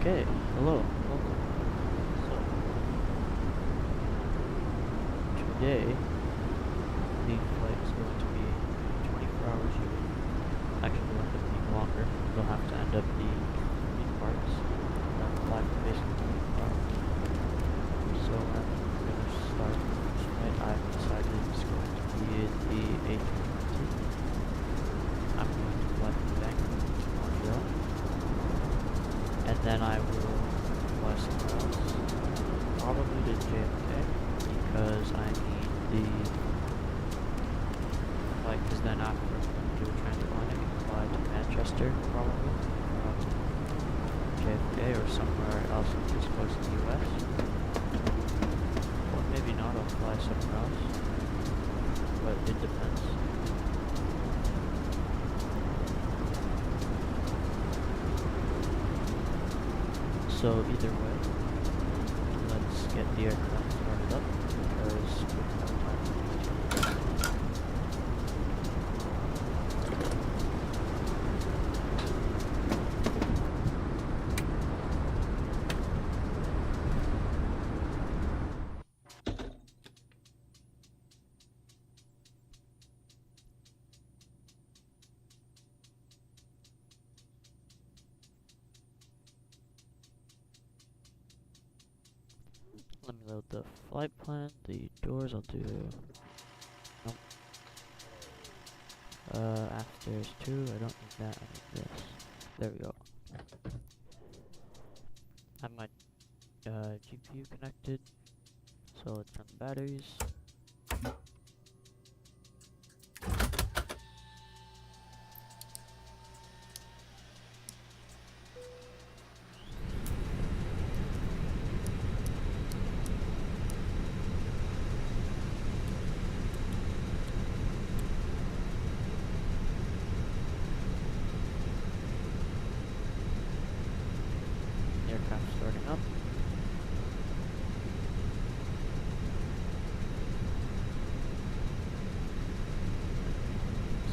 Okay, hello, welcome. So, today, the flight is going to be 24 hours early. Actually, it'll end up being longer. It'll have to end up being 3 parts. That flight for basically 24 hours. So, I'm going to start the first flight. I've decided it's going to be the A320. I'm going to fly from Vancouver to Montreal. And then I will fly somewhere else, probably to JFK, because I need the flight, because then after I'm going to do a transatlantic and fly to Manchester, probably, from JFK or somewhere else on the east coast of the US. Or maybe not, I'll fly somewhere else, but it depends. So either way, let's get the aircraft started up, because we have time to do it. Let me load the flight plan. The doors I'll do. Nope. Aft too. I don't need that. I need this. There we go. I have my GPU connected. So let's run the batteries. Aircraft starting up.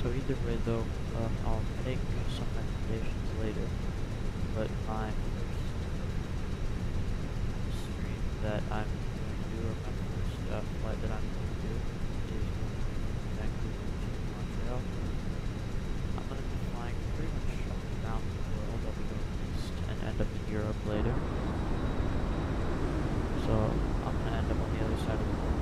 So either way though, I'll take some recommendations later, but my first stream that I'm going to do, or my first flight that I'm going to do, is Vancouver to Montreal. I'm going to be flying pretty much up and down the world. I'll be going east and end up in Europe later. So I'm going to end up on the other side of the world.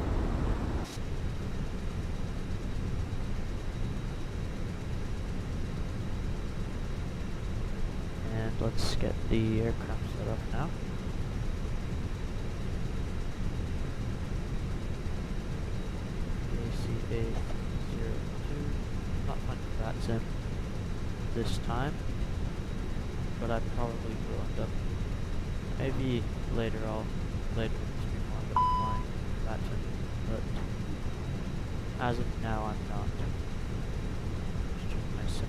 And let's get the aircraft set up now. ACA02. Not finding that sim this time, but I probably will end up, maybe later in the stream I'll end up flying that sim, but as of now I'm not. Just check my sim.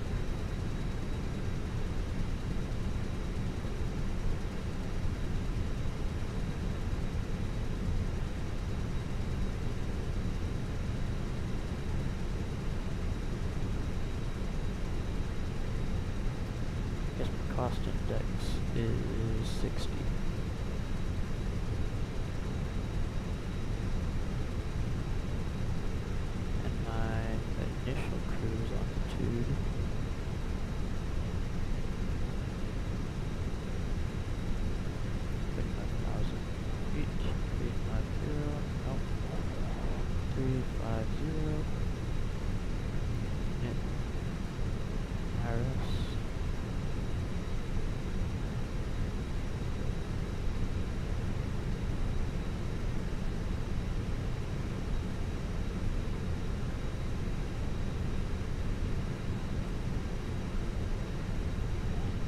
Guess my cost index is 60. And my initial cruise altitude feet. 350. Nope. 350. In Paris.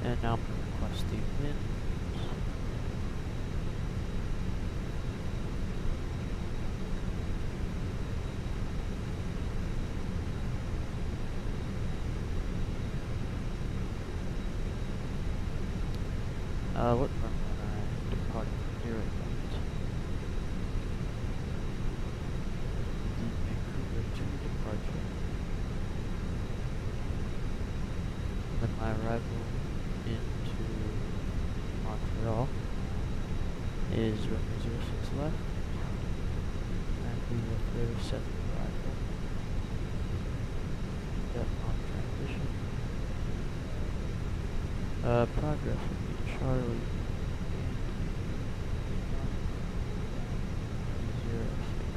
And now I'm going to request the wind. What run when I departed from here about? The Vancouver to departure. And then my arrival into Montreal. left, and we will clear set the arrival. Depth on transition. Progress will be Charlie 06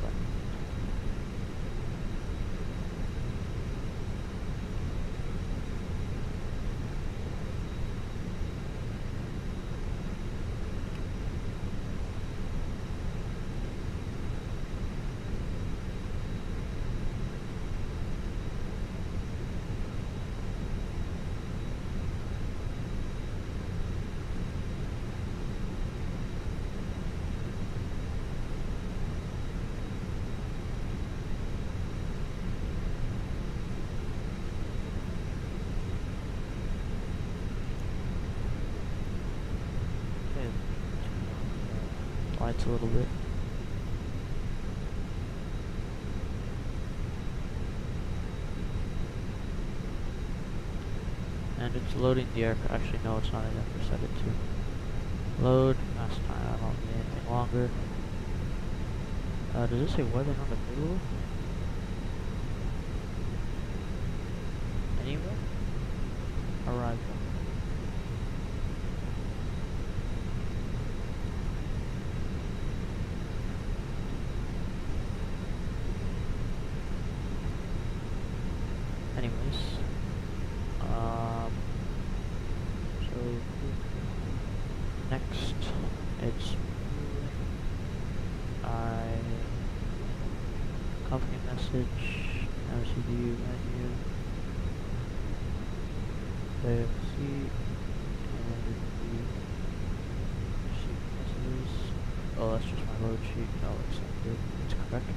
left. Lights a little bit. And it's loading the aircraft. Actually, no, it's not. I never set it to load. Last time, I don't need anything longer. Does it say weather on the middle? Anywhere? Arrival. Anyways, so next it's company message, LCD menu, AFC, and the sheet messages. Oh, that's just my load sheet. No, it's correct.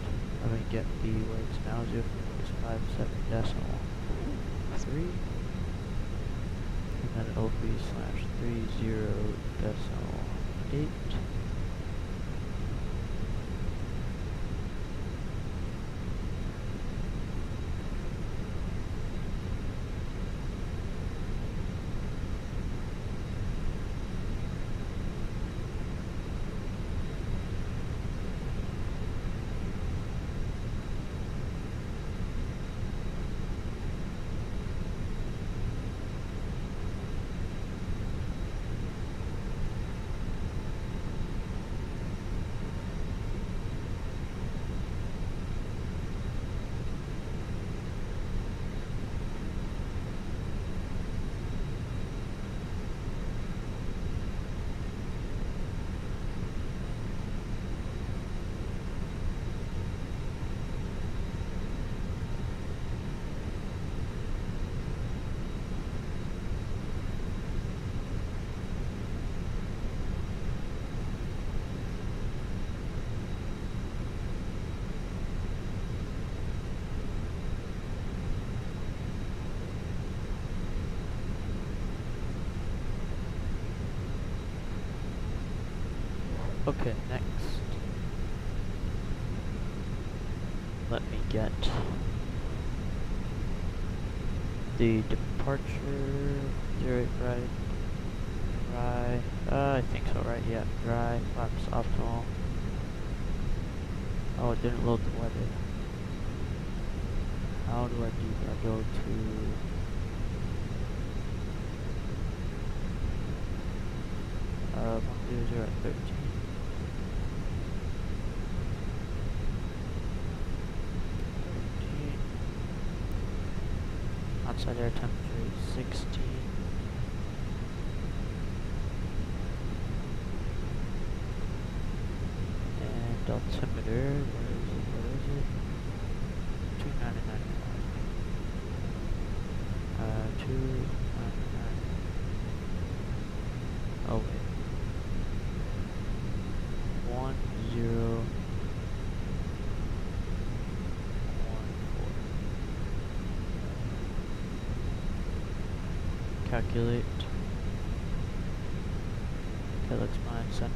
I'm gonna get the weights now. 0.657 decimal 3, and then it'll be /30 decimal 8. Okay, next. Let me get the departure, 08 right, dry, I think so, right? Yeah, dry, flaps optimal. Oh, it didn't load the weather. How do I do that? Go to do 0 at 13. Outside air temperature is 16. And altimeter, where is it? 2995. 299. Oh wait. 1014. Calculate. Okay, looks fine. Send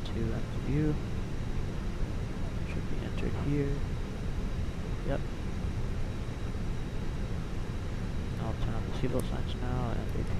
to view. Should be entered here. Yep. I'll turn on the seatbelt signs now and AP.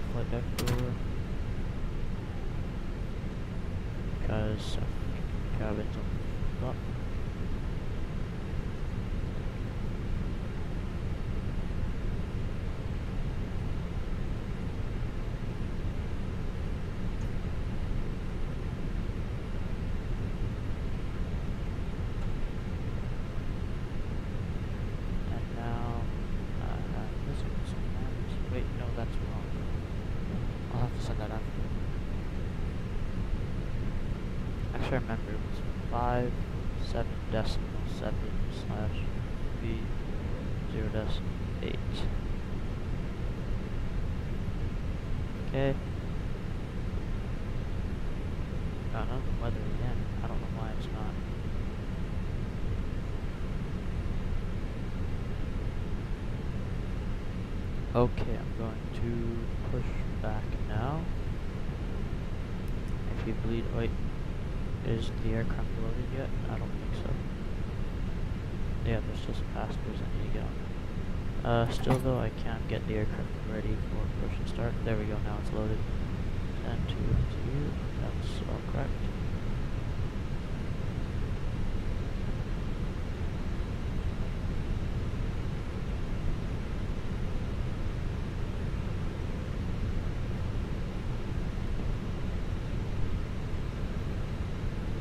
the flight deck door because cabin's opened up. Wait, no, that's wrong. I'll have to send that after. Actually, I remember it was 5.7.7/V0.8. Okay. Oh, no, the weather again. I don't know why it's not. Okay, I'm going to push back now. If you bleed, wait, is the aircraft loaded yet? I don't think so. Yeah, there's still some passengers I need to get on. Still though, I can't get the aircraft ready for push and start. There we go, now it's loaded. 10 to you, that's all correct.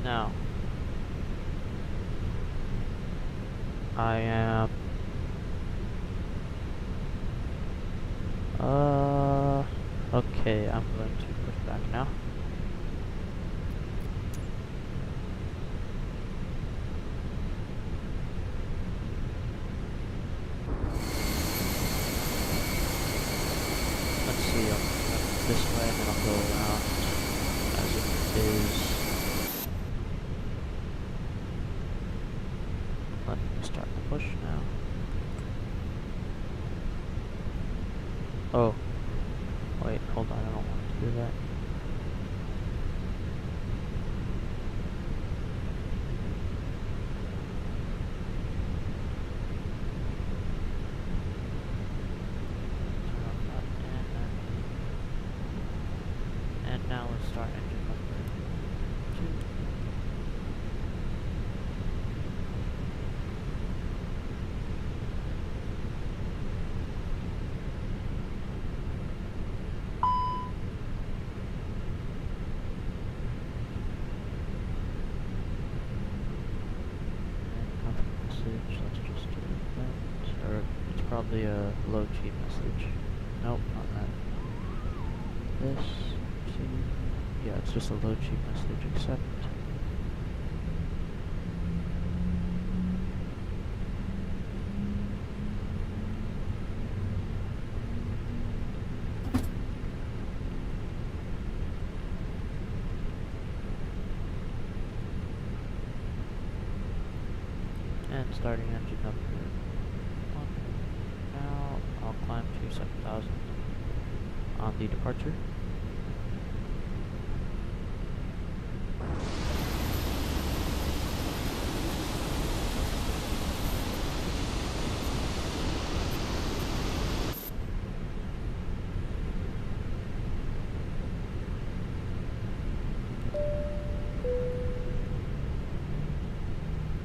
Now, I am, okay, I'm going to push back now. Let's see, I'll come this way and then I'll go around as it is. Let me start the push now. Oh, wait, hold on, I don't want to do that. Turn off that, and now let's start engine number 2. Let's just do that, or it's probably a low G message. Nope, not that. This, see, yeah, it's just a low G message, accept. And starting engine number 1. Now I'll climb to 7,000 on the departure.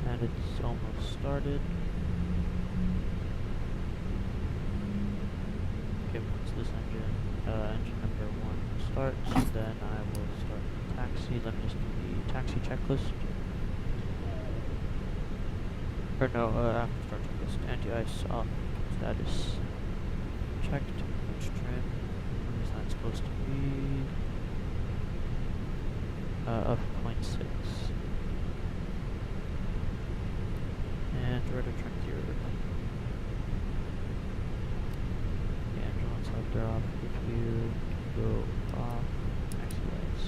And it's almost started. Okay, once this engine number 1 starts, then I will start the taxi. Let me just do the taxi checklist. Or no, after start checklist. Anti-ice off. Status checked. Which trim? Where is that supposed to be? Of 0.6. And rudder track 0. The engine on selector off. If you go off, taxi lights.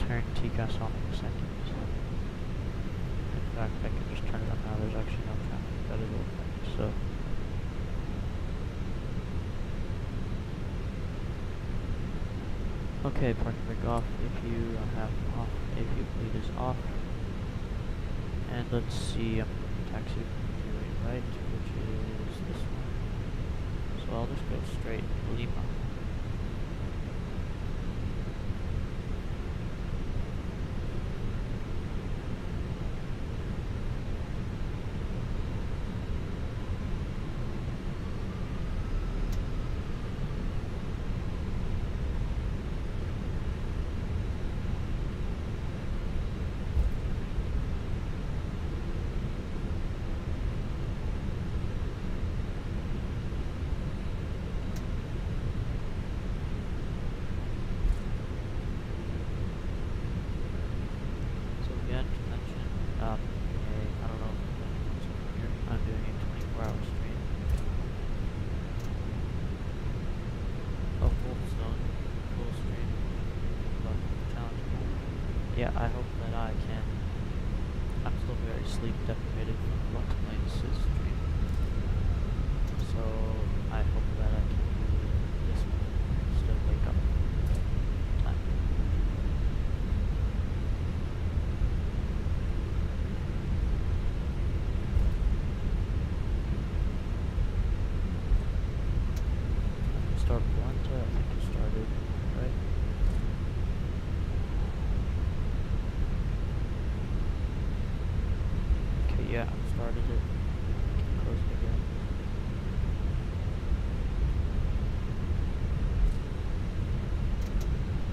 Turn TCAS on in a second. In fact, I can just turn it on now. There's actually no traffic. That is okay. So. Okay, parking brake off if you have off, if you bleed is off. And let's see, I'm taxi right, which is this one. So I'll just go straight Lima. I don't know if here. I'm doing a 24-hour stream. Oh, full stream. Challenge. Yeah, I hope that I can. I'm still very sleep deprivated from Flux Plains' stream. So I hope that I can do this one and still wake up time. Start Polenta, I think it started, right? Okay, yeah, I started it. Close it again.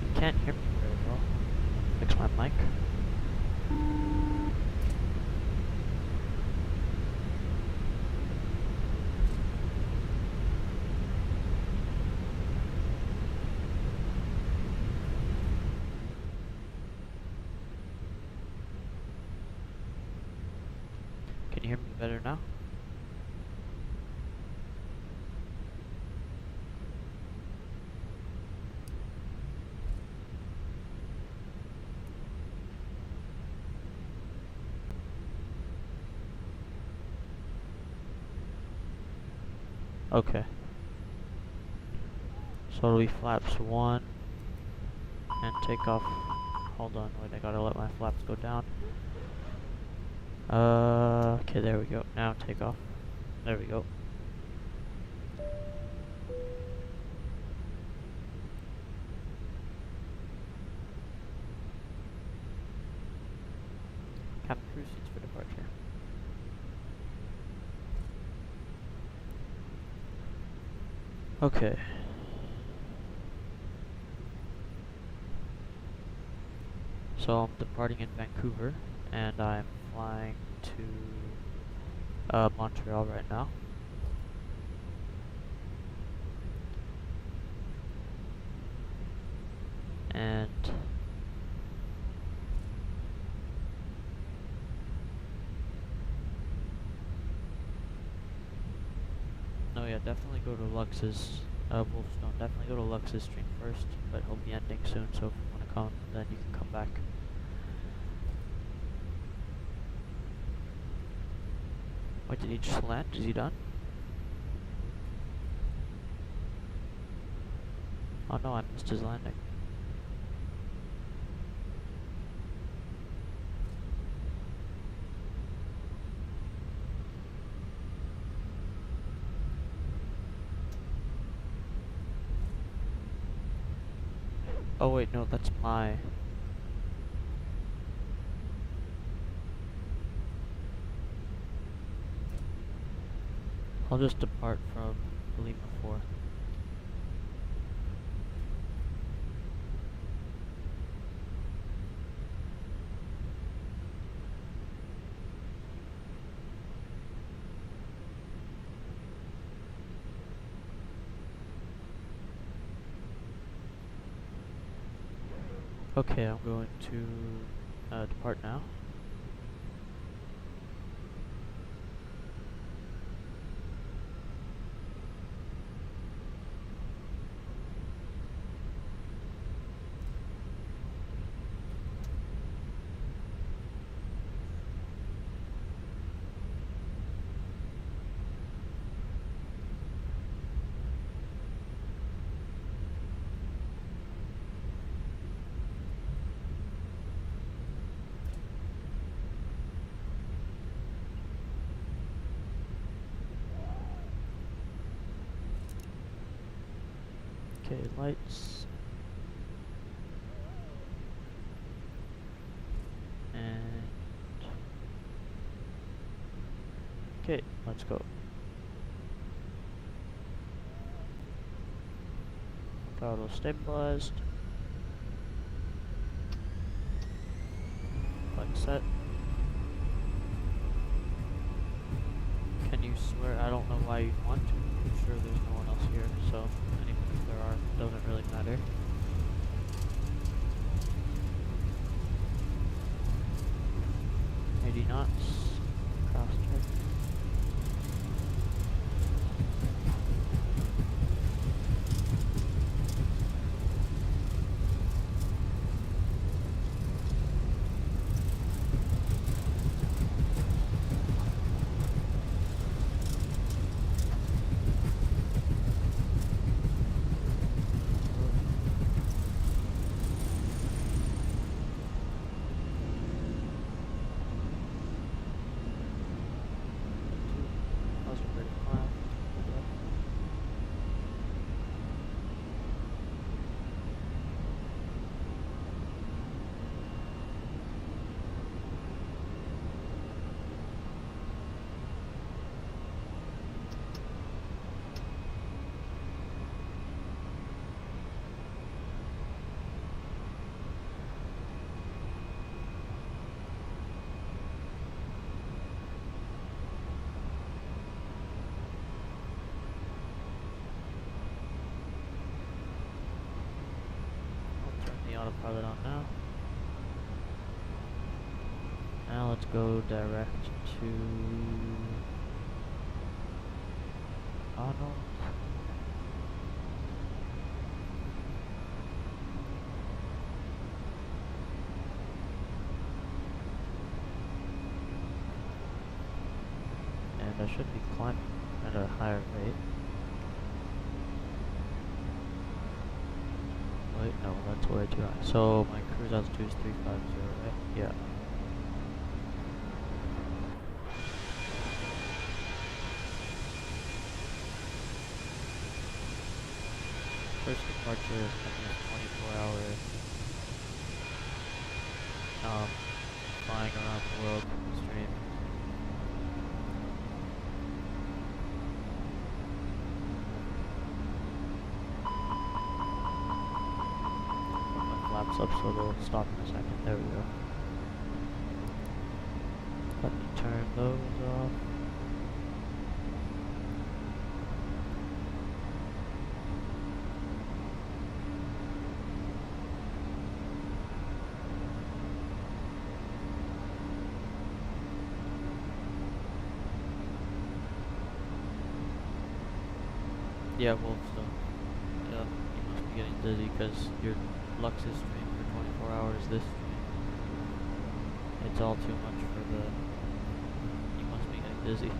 You can't hear me very well. Fix my mic. Can you hear me better now? Okay. So it'll be flaps 1 and take off. Hold on, wait, I gotta let my flaps go down. Okay, there we go. Now take off. There we go. Cabin crew seats for departure. Okay. So I'm departing in Vancouver, and I'm flying to Montreal right now. And no, yeah, definitely go to Lux's Wolfstone. Definitely go to Lux's stream first, but he'll be ending soon. So if you want to come, then you can come back. Wait, did he just land? Is he done? Oh no, I missed his landing. Oh wait, no, that's my... I'll just depart from Lima 4. Okay, I'm going to depart now. Okay, lights. And okay, let's go. Throttle stabilized. Flex set. Can you swear? I don't know why you want to. I'm sure there's no one else here, so even if there are, it doesn't really matter. Knots, cross check. Autopilot on now. Now let's go direct to Arnold. And I should be climbing at a higher rate. Wait, no, that's way too high. So my cruise altitude is 350, right? Yeah. First departure is going to be a 24-hour flying around the world stream. Flaps up so they'll stop in a second. There we go. Let me turn those off. Yeah, Wolf, so yeah, you must be getting dizzy because your Lux is streamed for 24 hours. This stream, it's all too much for the. You must be getting dizzy.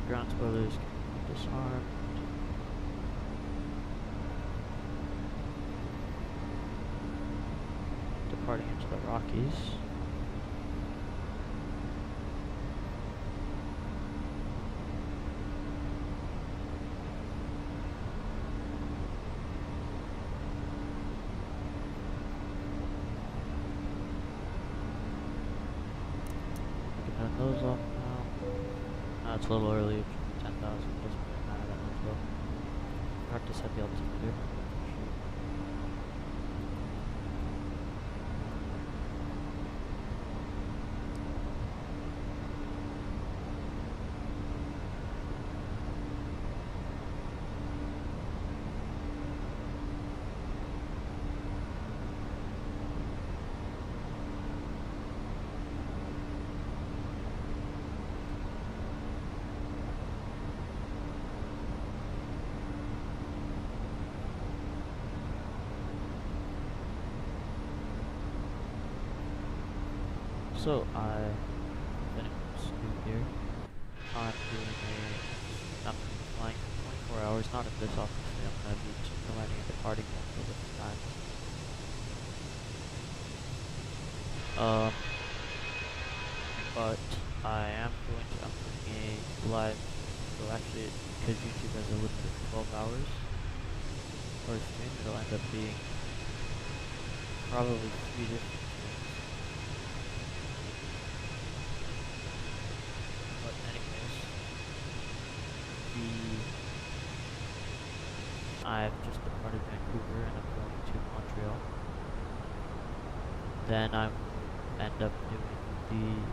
Ground spoilers can be disarmed. Departing into the Rockies. We can turn those off. It's a little early, 10,000, doesn't really matter that much though. Hard to set the altimeter. Also, if anyone's new here, I'm flying for 24 hours, not in this obviously, I'm going to be landing and departing multiple different times. But I'm doing a live, so actually, because YouTube has a limit of 12 hours for a stream, it'll end up being probably 3 different streams. But anyways, I've just departed Vancouver and I'm going to Montreal. Then I will end up doing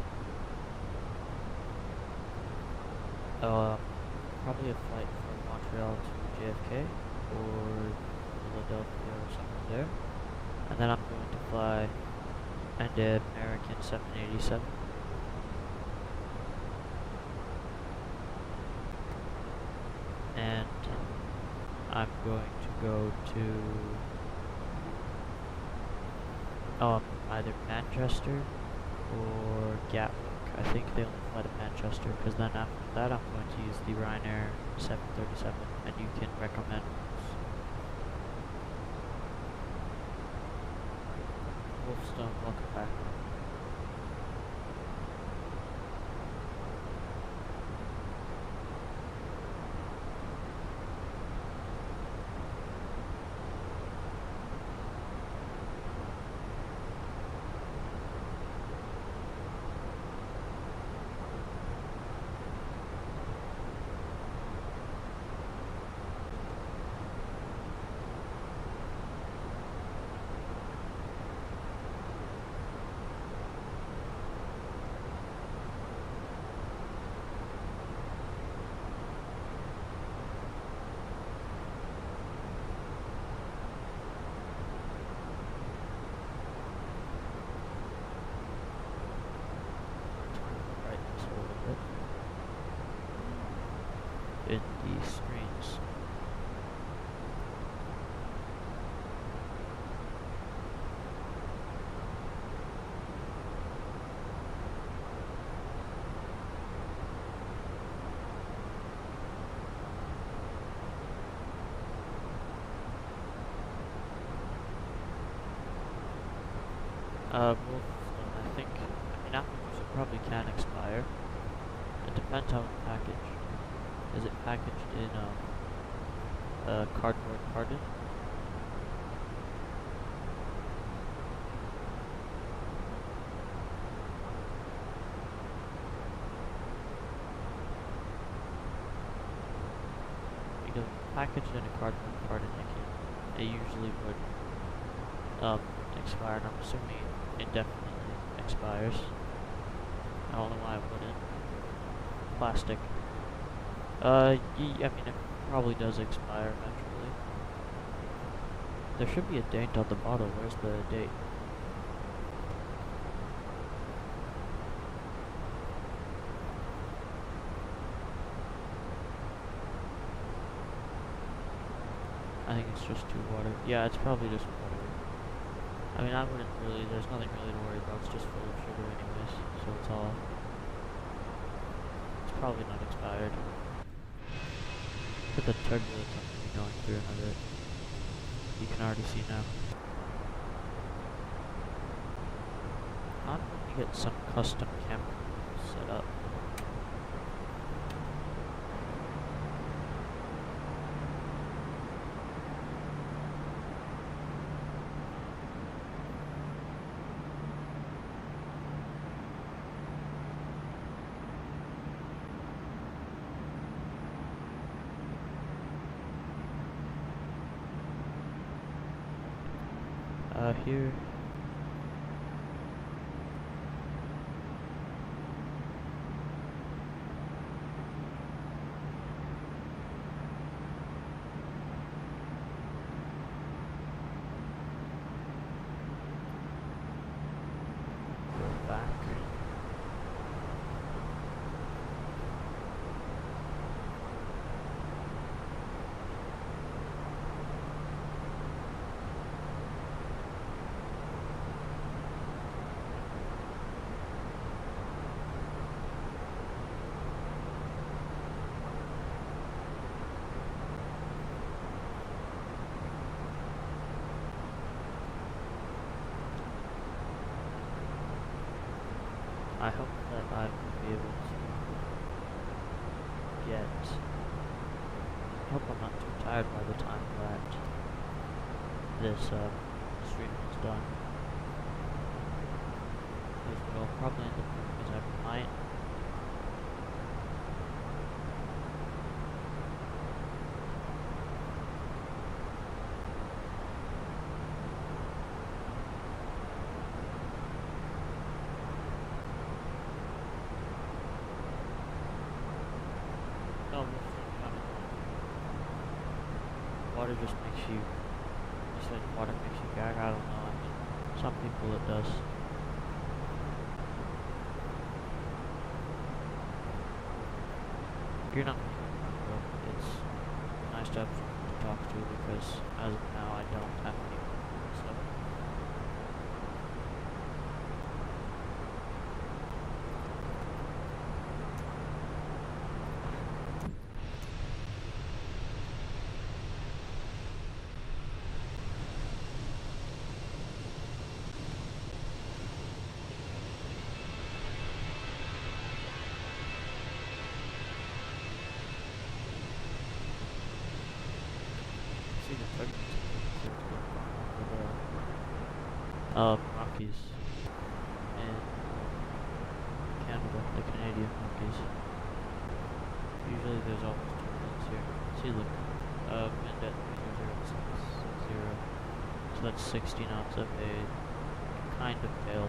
probably a flight from Montreal to JFK or Philadelphia or somewhere there. And then I'm going to fly an American 787. And I'm going to go to either Manchester or Gatwick. I think they only fly to Manchester, because then after that I'm going to use the Ryanair 737, and you can recommend Wolfstone, welcome back. In the screens. Apple Music probably can expire. It depends how it's packaged. Is it packaged in cardboard carton? Because packaged in a cardboard carton, it usually would expire, and I'm assuming it indefinitely expires. I don't know why it wouldn't. Plastic. I mean, it probably does expire eventually. There should be a date on the bottle. Where's the date? I think it's just water. Yeah, it's probably just water. I mean, there's nothing really to worry about. It's just full of sugar anyways, so it's probably not expired. Look at the turbulence I'm going to be going through in a bit. You can already see now. I'm going to get some custom camera set up. Here. Go back. I hope that I will be able to get. I hope I'm not too tired by the time that this stream is done. Because what I'll probably end up doing is I might. No, water just makes you. You said water makes you gag. I don't know. I mean, some people it does. If you're not, it's nice to have someone to talk to because as of now I don't have anyone. So. See the turbines over the Rockies in Canada, the Canadian Rockies. Usually there's always turbulence here. See, look, wind at 0.60, so that's 60 knots of a kind of tail.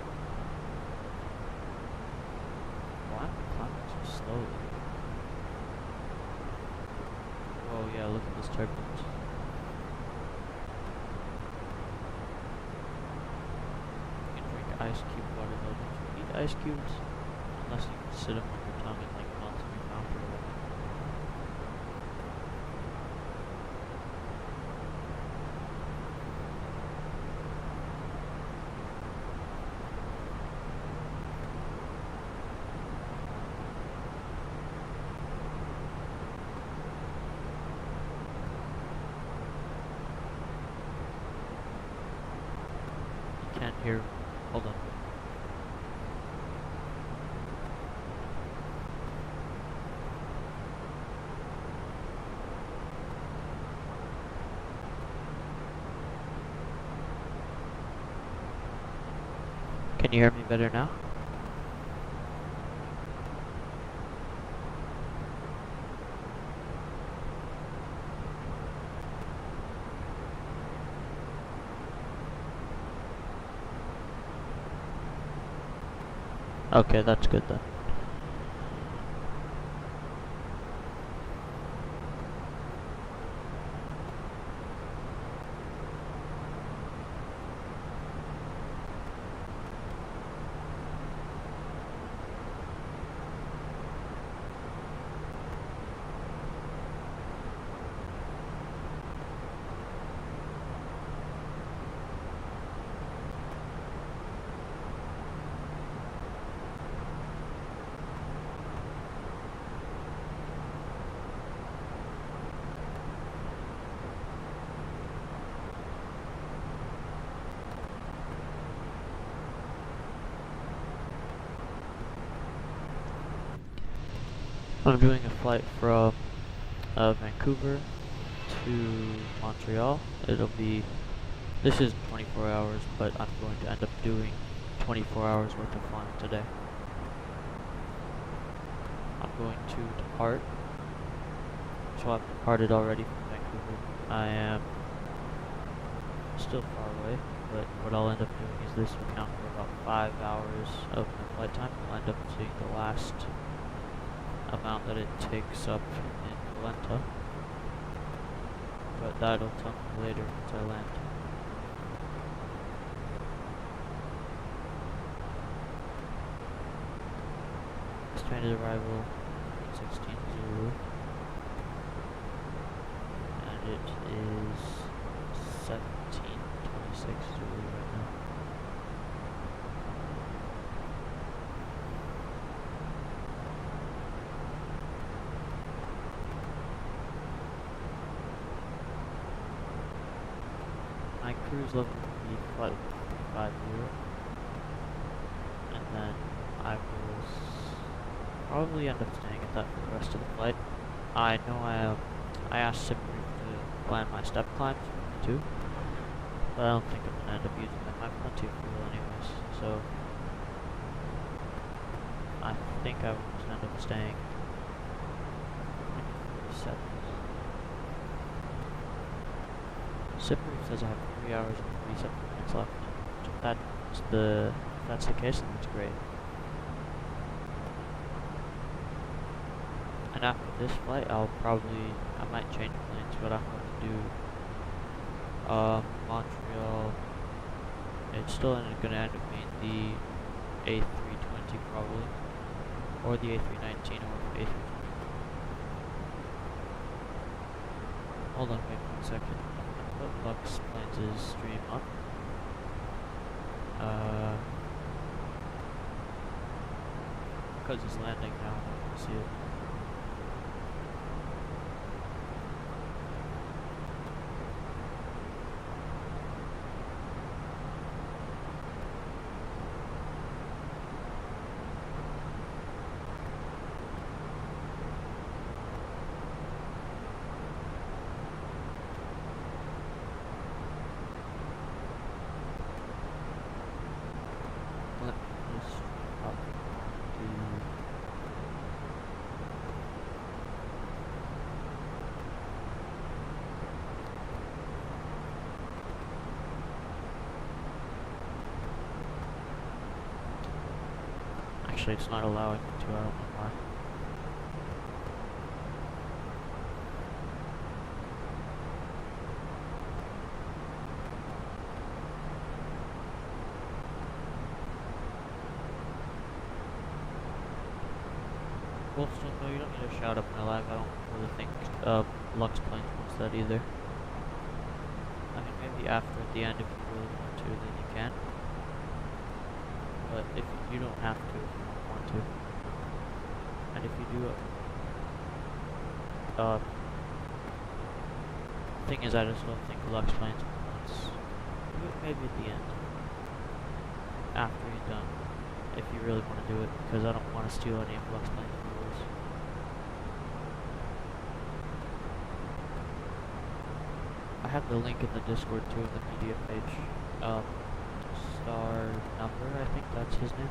Why am I climbing so slowly? Oh yeah, look at this turbulence. Ice cube water though. Don't you need ice cubes? Unless you can sit them on your tongue and like melt in your mouth or whatever. You can't hear. Hold on. Can you hear me better now? Okay, that's good then. I'm doing a flight from Vancouver to Montreal. This is 24 hours, but I'm going to end up doing 24 hours worth of flying today. I'm going to depart. So I've departed already from Vancouver. I am still far away, but what I'll end up doing is this will count for about 5 hours of my flight time. We'll end up seeing the last amount that it takes up in Atlanta, but that'll tell me later once I land. Estimated arrival 16 Zulu, and it is 17:26 Zulu right now. My cruise level will be flight 55 and then I will probably end up staying at that for the rest of the flight. I know I asked Cypriot to plan my step climbs for me too, but I don't think I'm gonna end up using them. I have plenty of fuel anyways, so I think I will just end up staying. 47. Cypriot says I have 3 hours and 47 minutes left. If that's the case, then that's great. And after this flight, I might change planes, but I'm going to do Montreal. It's still going to end up being the A320 probably, or the A319 or A320. Hold on, wait 1 second. I'm going to put Lux Planes' stream up. Because it's landing now, I can see it. Actually, it's not allowing me to, I don't know why. Well, so no, you don't need to shout up in live. I don't really think Lux Planes wants that either. I mean, maybe after at the end if you really want to, then you can. But if you don't have to, if you don't want to. And if you do, thing is, I just don't think Lux Planes wants. Do it maybe at the end, after he's done, if you really want to do it, because I don't want to steal any of Lux Planes' rules. I have the link in the Discord too, in the media page. Star Number, I think that's his name.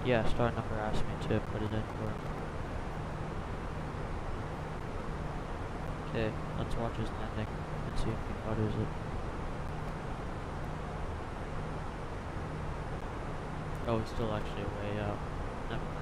Yeah, Star Number asked me to put it in for him. Okay, let's watch his landing and see if he utters it. Oh, it's still actually way out. Never mind.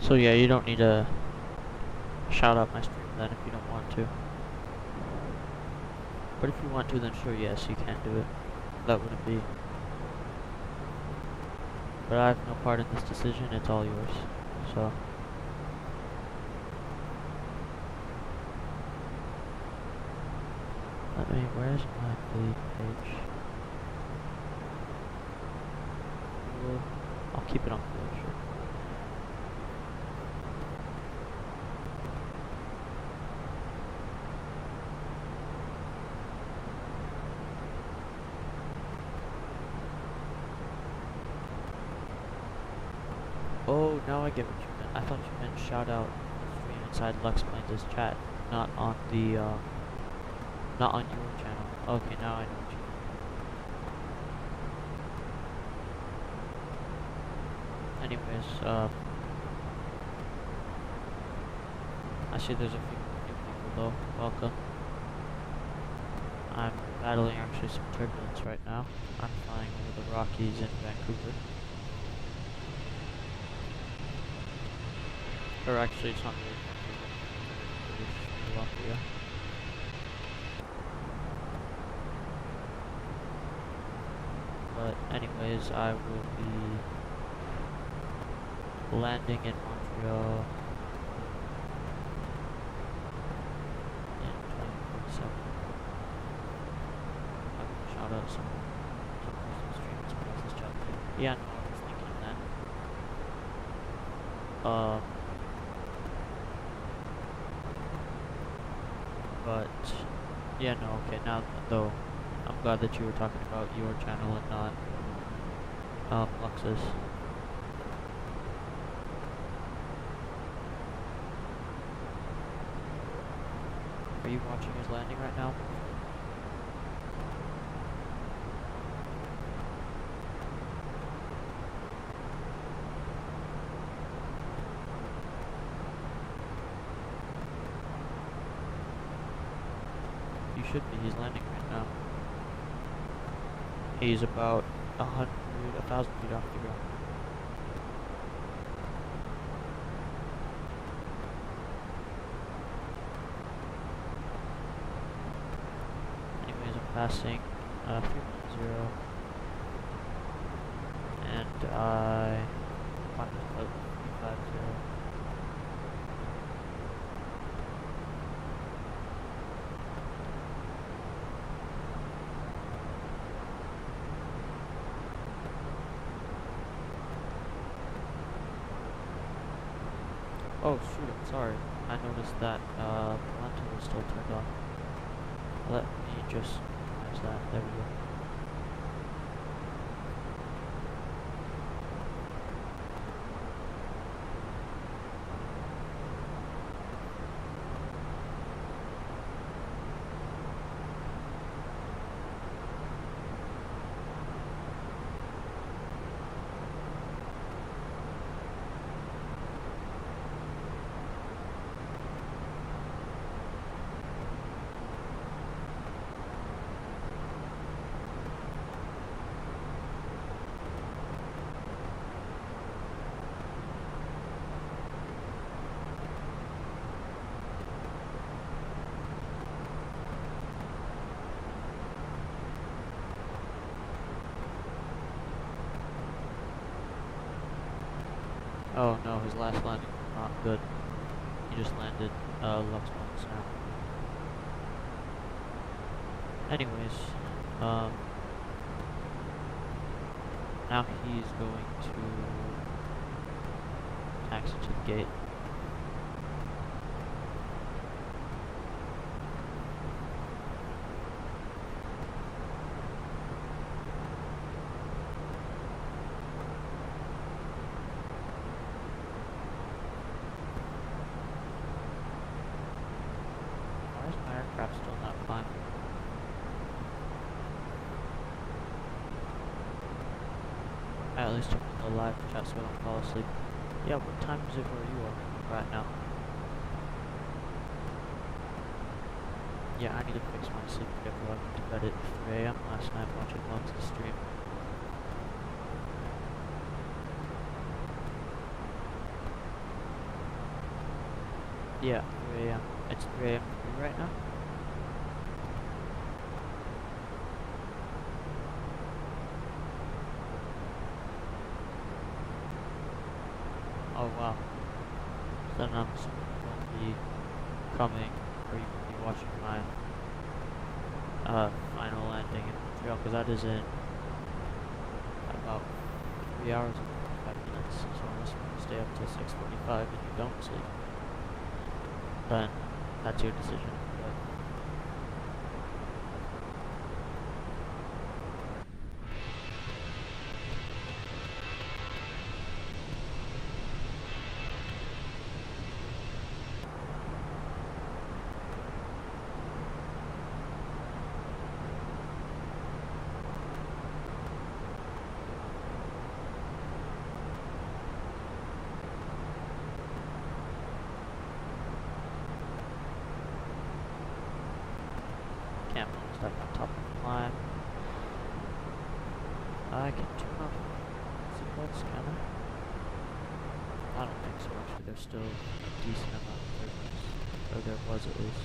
So yeah, you don't need to shout out my stream then if you don't want to. But if you want to, then sure, yes, you can do it. That wouldn't be. But I have no part in this decision, it's all yours. So. Where's my lead page? I'll keep it on full, sure. Oh, now I get what you meant. I thought you meant shout out the stream inside Lux Plains' chat, not on the, not on your channel. Okay, now I know what you mean. Anyways, I see there's a few new people though. Welcome. I'm battling actually some turbulence right now. I'm flying over the Rockies in Vancouver. Or actually, it's not really British Columbia. But anyways, I will be landing in Montreal in 2047. I'm gonna shout out some streamers across this chat. Yeah, no, I was thinking of that. But yeah, no, okay. Now though, I'm glad that you were talking about your channel and not Lux's. Are you watching his landing right now? You should be. He's landing right now. He's about 1,000 feet off the ground. Anyways, I'm passing 310, and I climbed about 350. Oh shoot, I'm sorry. I noticed that parental was still turned on. Let me just minimize that. There we go. Oh no, his last landing was not good. He just landed Lux once now. Anyways, now he's going to taxi to the gate. Why is my aircraft still not climbing? I at least took the live chat so I don't fall asleep. Yeah, what time is it where you are right now? Yeah, I need to fix my sleep schedule. I went to bed at 3 AM last night watching Lux's stream. Yeah, 3 AM. It's 3 AM for you right now? Oh wow. So then I'm assuming you won't be coming, or you will be watching my final landing in Montreal, because that is in about 3 hours and 45 minutes. So unless you want to stay up till 6:45 and you don't sleep, then that's your decision. But can't almost like on top of the climb. I can turn off seatbelts, can I? I don't think so actually there's still a decent amount of turbulence, or there was at least.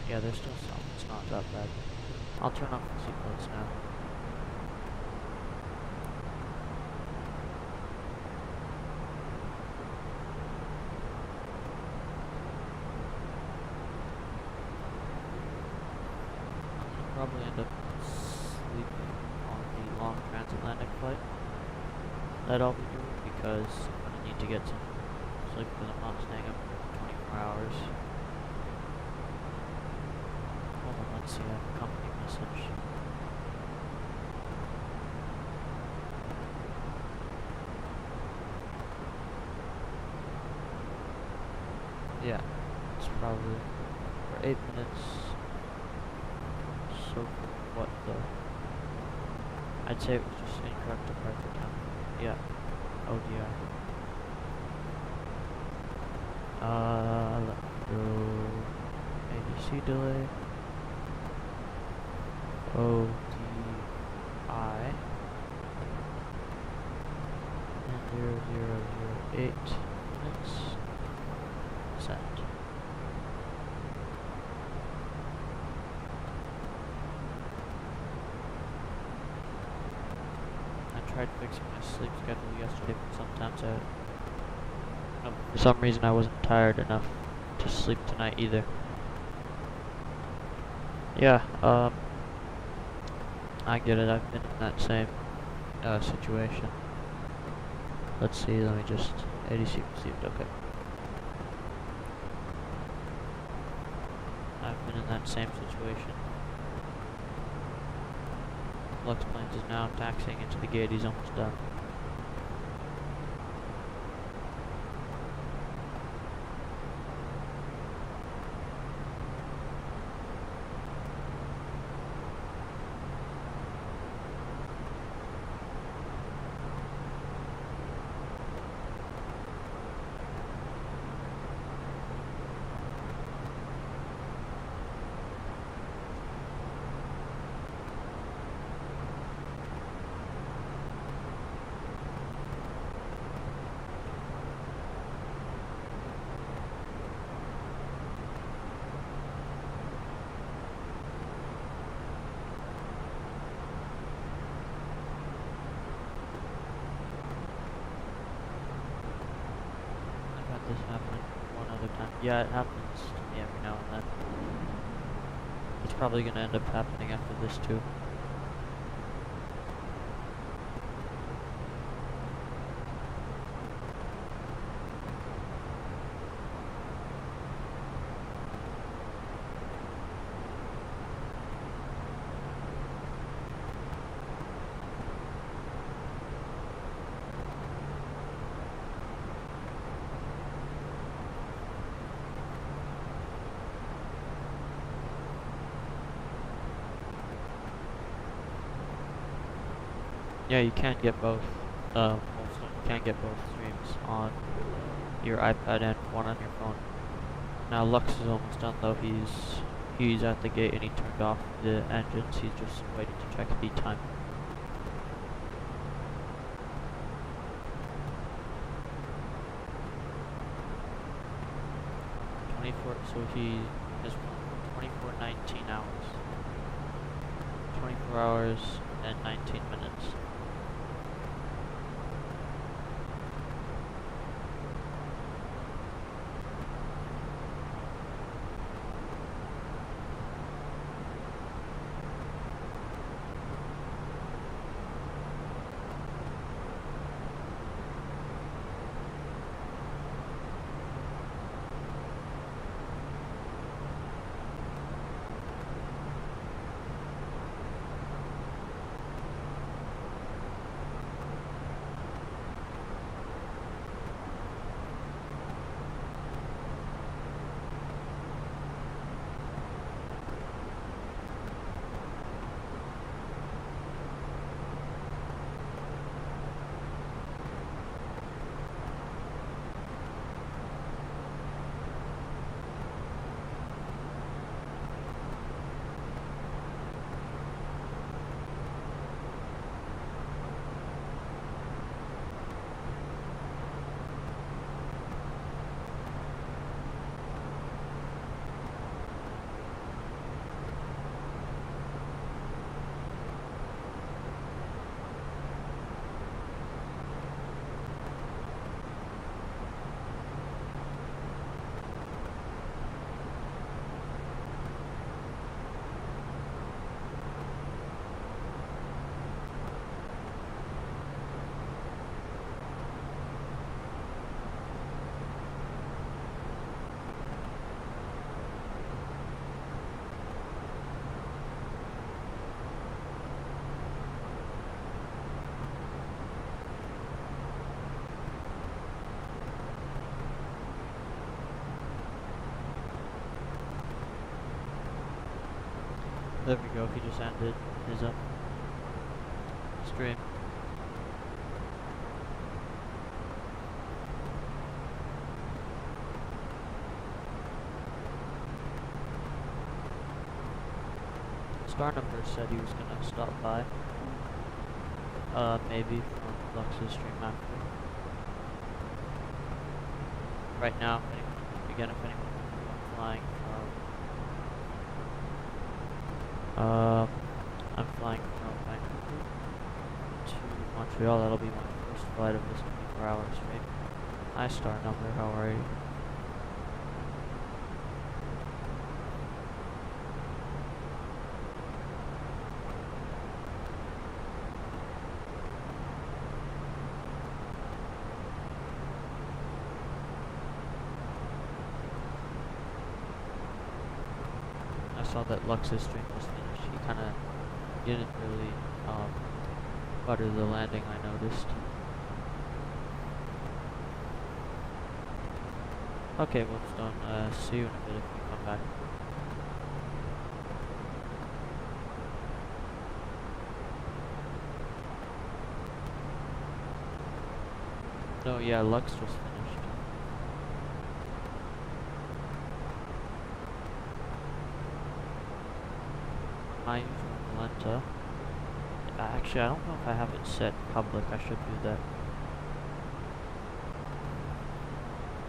Yeah, there's still some, it's not that bad. I'll turn off the seatbelts now. Probably end up sleeping on the long transatlantic flight that I'll be doing because I'm going to need to get some sleep because I'm not staying up for 24 hours. Hold on, let's see, I have a company message. Yeah, it's probably for 8 minutes. So what though? I'd say it was just incorrect departure time. Yeah. ODI. Let me go ADC delay. ODI. And 0008 minutes. Set. Tried fixing my sleep schedule yesterday, but sometimes for some reason I wasn't tired enough to sleep tonight either. Yeah, I get it, I've been in that same situation. Let's see, let me just, ADC received, okay. I've been in that same situation. Lux Plains is now taxiing into the gate, he's almost done. This happened one other time. Yeah, it happens to me every now and then. It's probably going to end up happening after this too. Yeah, you can get both. Also, you can get both streams on your iPad and one on your phone. Now Lux is almost done though. He's at the gate and he turned off the engines. He's just waiting to check the time. So he has 19 hours. 24 hours and 19 minutes. There we go, he just ended his stream. Star number said he was gonna stop by. Maybe from Lux's stream after. Right now, if anyone flying from, I'm flying from Vancouver to Montreal. That'll be my first flight of this 24-hour stream. Hi, Star number, how are you? I saw that Lux's stream was finished. He kind of didn't really butter the landing, I noticed. Okay, Wolfstone, see you in a bit if you come back. No, yeah, Lux was finished. My usual Valenta. Actually, I don't know if I have it set public. I should do that.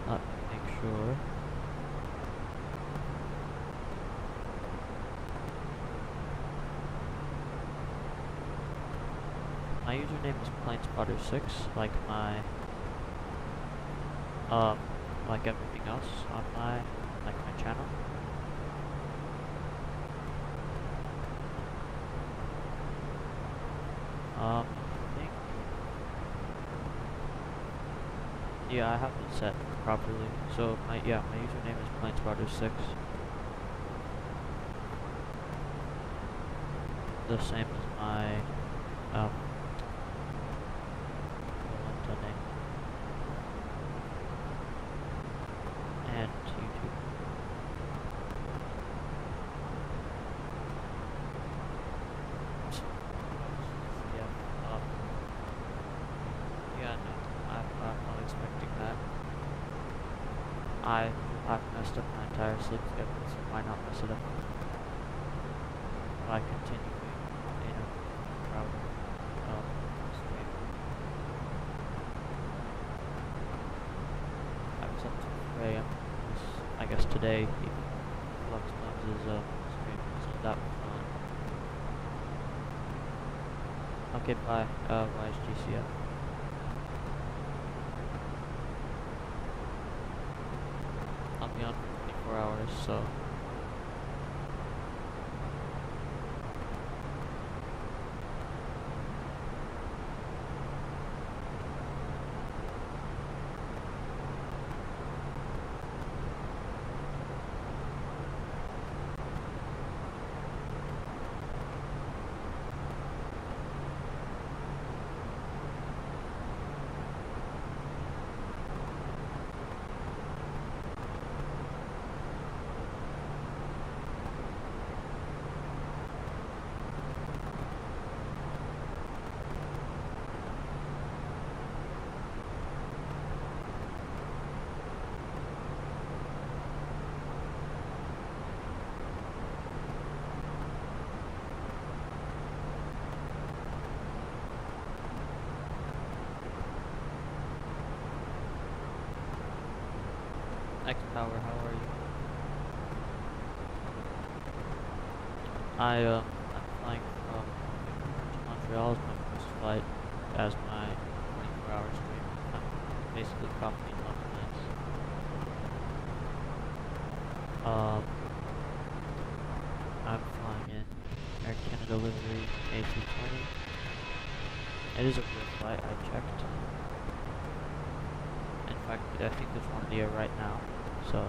Let me make sure. My username is PlaneSpotter6, like my like everything else on my channel. I think, yeah, I have it set properly. So my username is PlaneSpotter6. The same as my Valenta name and YouTube. I've messed up my entire sleep schedule, so why not mess it up? I continue being, proud of stream. I was up to 4 AM. I guess today, Lux loves his stream, so that was fun. Okay, bye. Why is GCF? I'll be on for 24 hours, so X Power, how are you? I'm flying from Vancouver to Montreal as my first flight as my 24-hour stream. I'm basically copying documents. I'm flying in Air Canada livery A320. It is a real flight, I checked. In fact, I think there's one in the air right now, so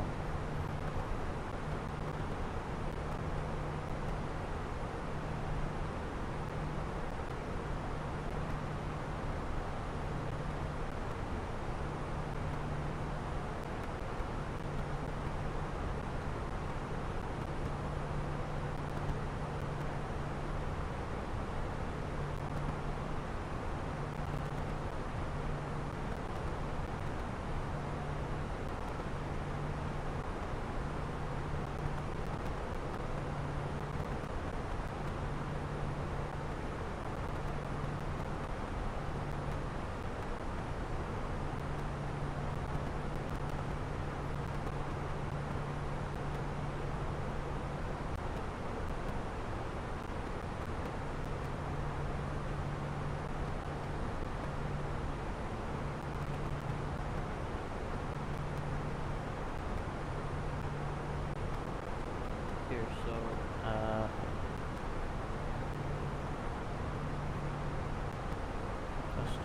here, so custom,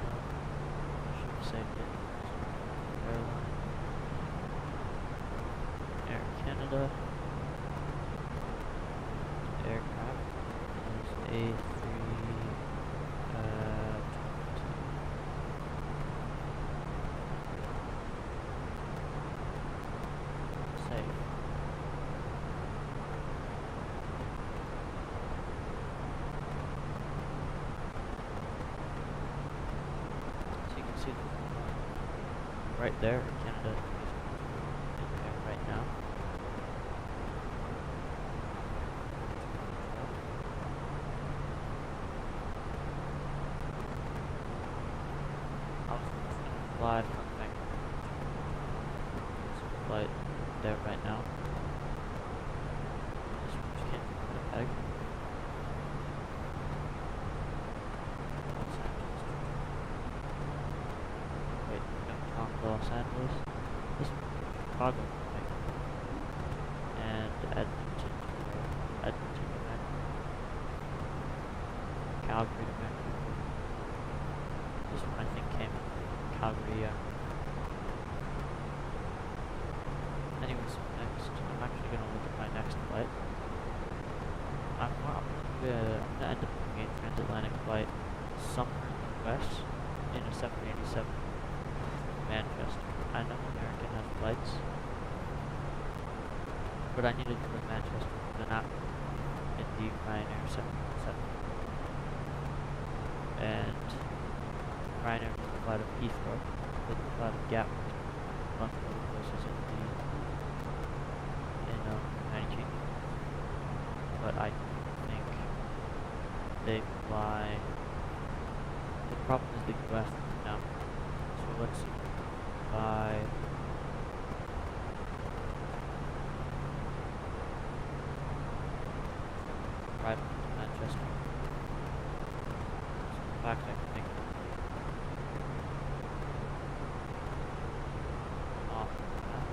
I should have saved it. Airline, Air Canada, aircraft is A320. Save. So you can see right there, Canada is in there right now. I was gonna fly from Vancouver. There's a flight there right now. Just can't put it back. Los Angeles. Wait, no, not Los Angeles. This is Chicago, right? And Edmonton to Vancouver. Calgary to Vancouver. This one I think came in Calgary, yeah. Anyways, next, I'm actually going to look at my next flight. I'm gonna end up doing a transatlantic flight somewhere in the US in a 787 Manchester. I know American has flights, but I need to go to Manchester, but not in the Ryanair 777. And Ryanair doesn't fly to Heathrow, they fly to Gatwick, a bunch of other places in United Kingdom. But I think they fly. The problem is the US now. So let's see. Fly. Right to Manchester. So in fact, I can make off the map.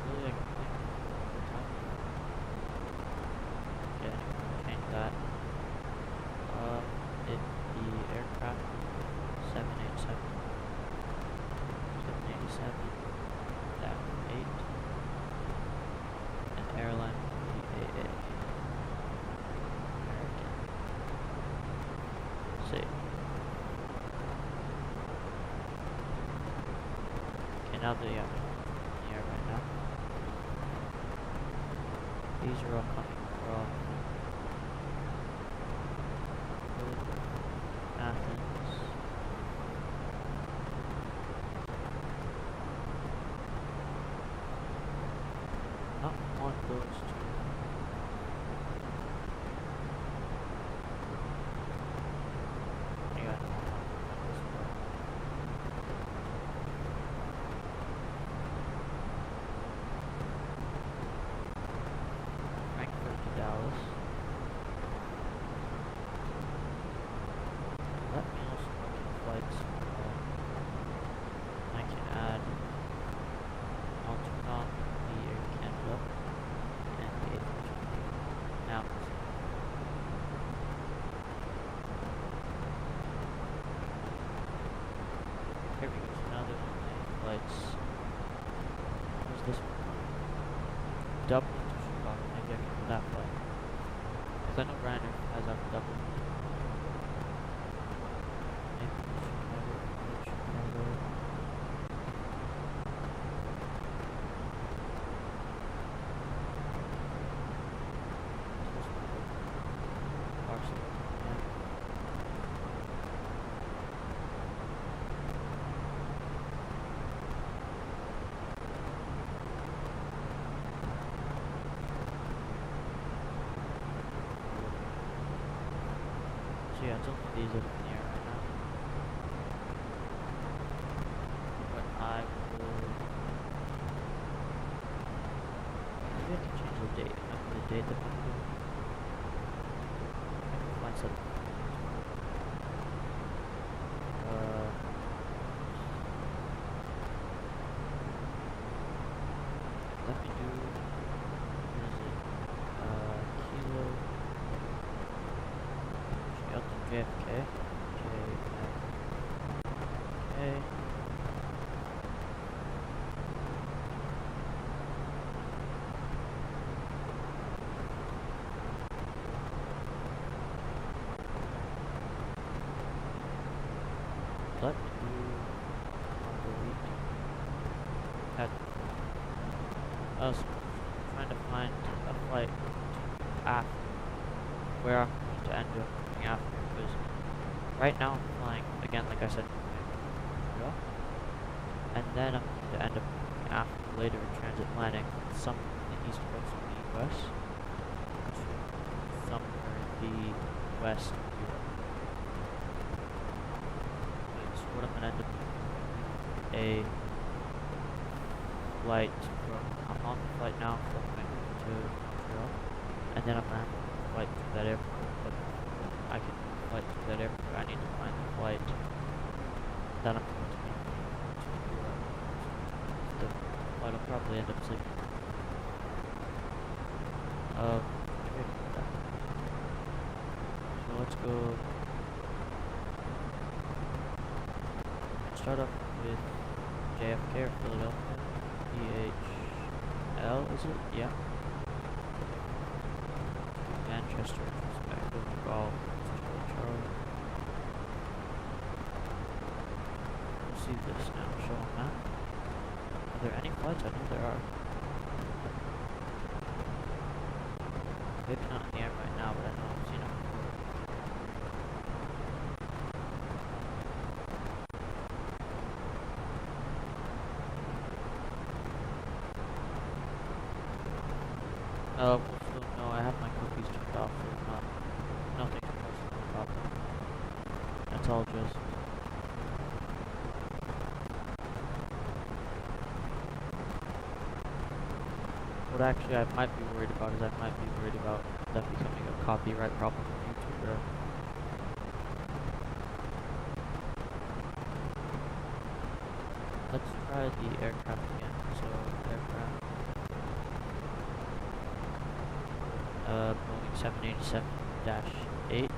Really, I can make over time. Yeah, anyway, change that. The aircraft 787, 787, that 8, and airline BAA. American. Save. Okay, now that you have it in the air right now. These are all coming from Athens. Not one of those two. Yeah, this one. Frankfurt to Dallas. Let me also look at flights. I can add Algernon, the Air Canada, and the A320. Now, here we go. So now there's only flights. Where's this one? Dublin to Chicago. Maybe I can do that flight. Because I know Ryanair has out Dublin. So yeah, it's only these up in the air right now. But I will... Maybe I can change the date. Remember the date that I'm doing? I can find something. had I was trying to find a flight after where I'm going to end up going after, because right now I'm flying again, like I said, Montreal, and then I'm going to end up going after later in transatlantic somewhere in the east coast of the US to somewhere in the west of Europe. So what I'm going to end up doing a flight from, I'm on the flight now from Vancouver to Montreal, and then I'm going to have a flight to that airport, but I can flight to that airport, I need to find the flight that I'm going to be to Europe. The flight will probably end up sleeping. So let's go, start off with JFK or Philadelphia. PHL, is it? Yeah. Manchester, Trustmaster Golf, Charlie. We'll see this now, show on map. Are there any flights? I know there are. Maybe not in the air right now, but I know I've seen them before. Well, no, I have my cookies turned off, so nothing personal problem. That's all just... What actually I might be worried about is I might be worried about that becoming a copyright problem for YouTube, or... Let's try the aircraft again, so aircraft... Boeing 787-8. Down 8.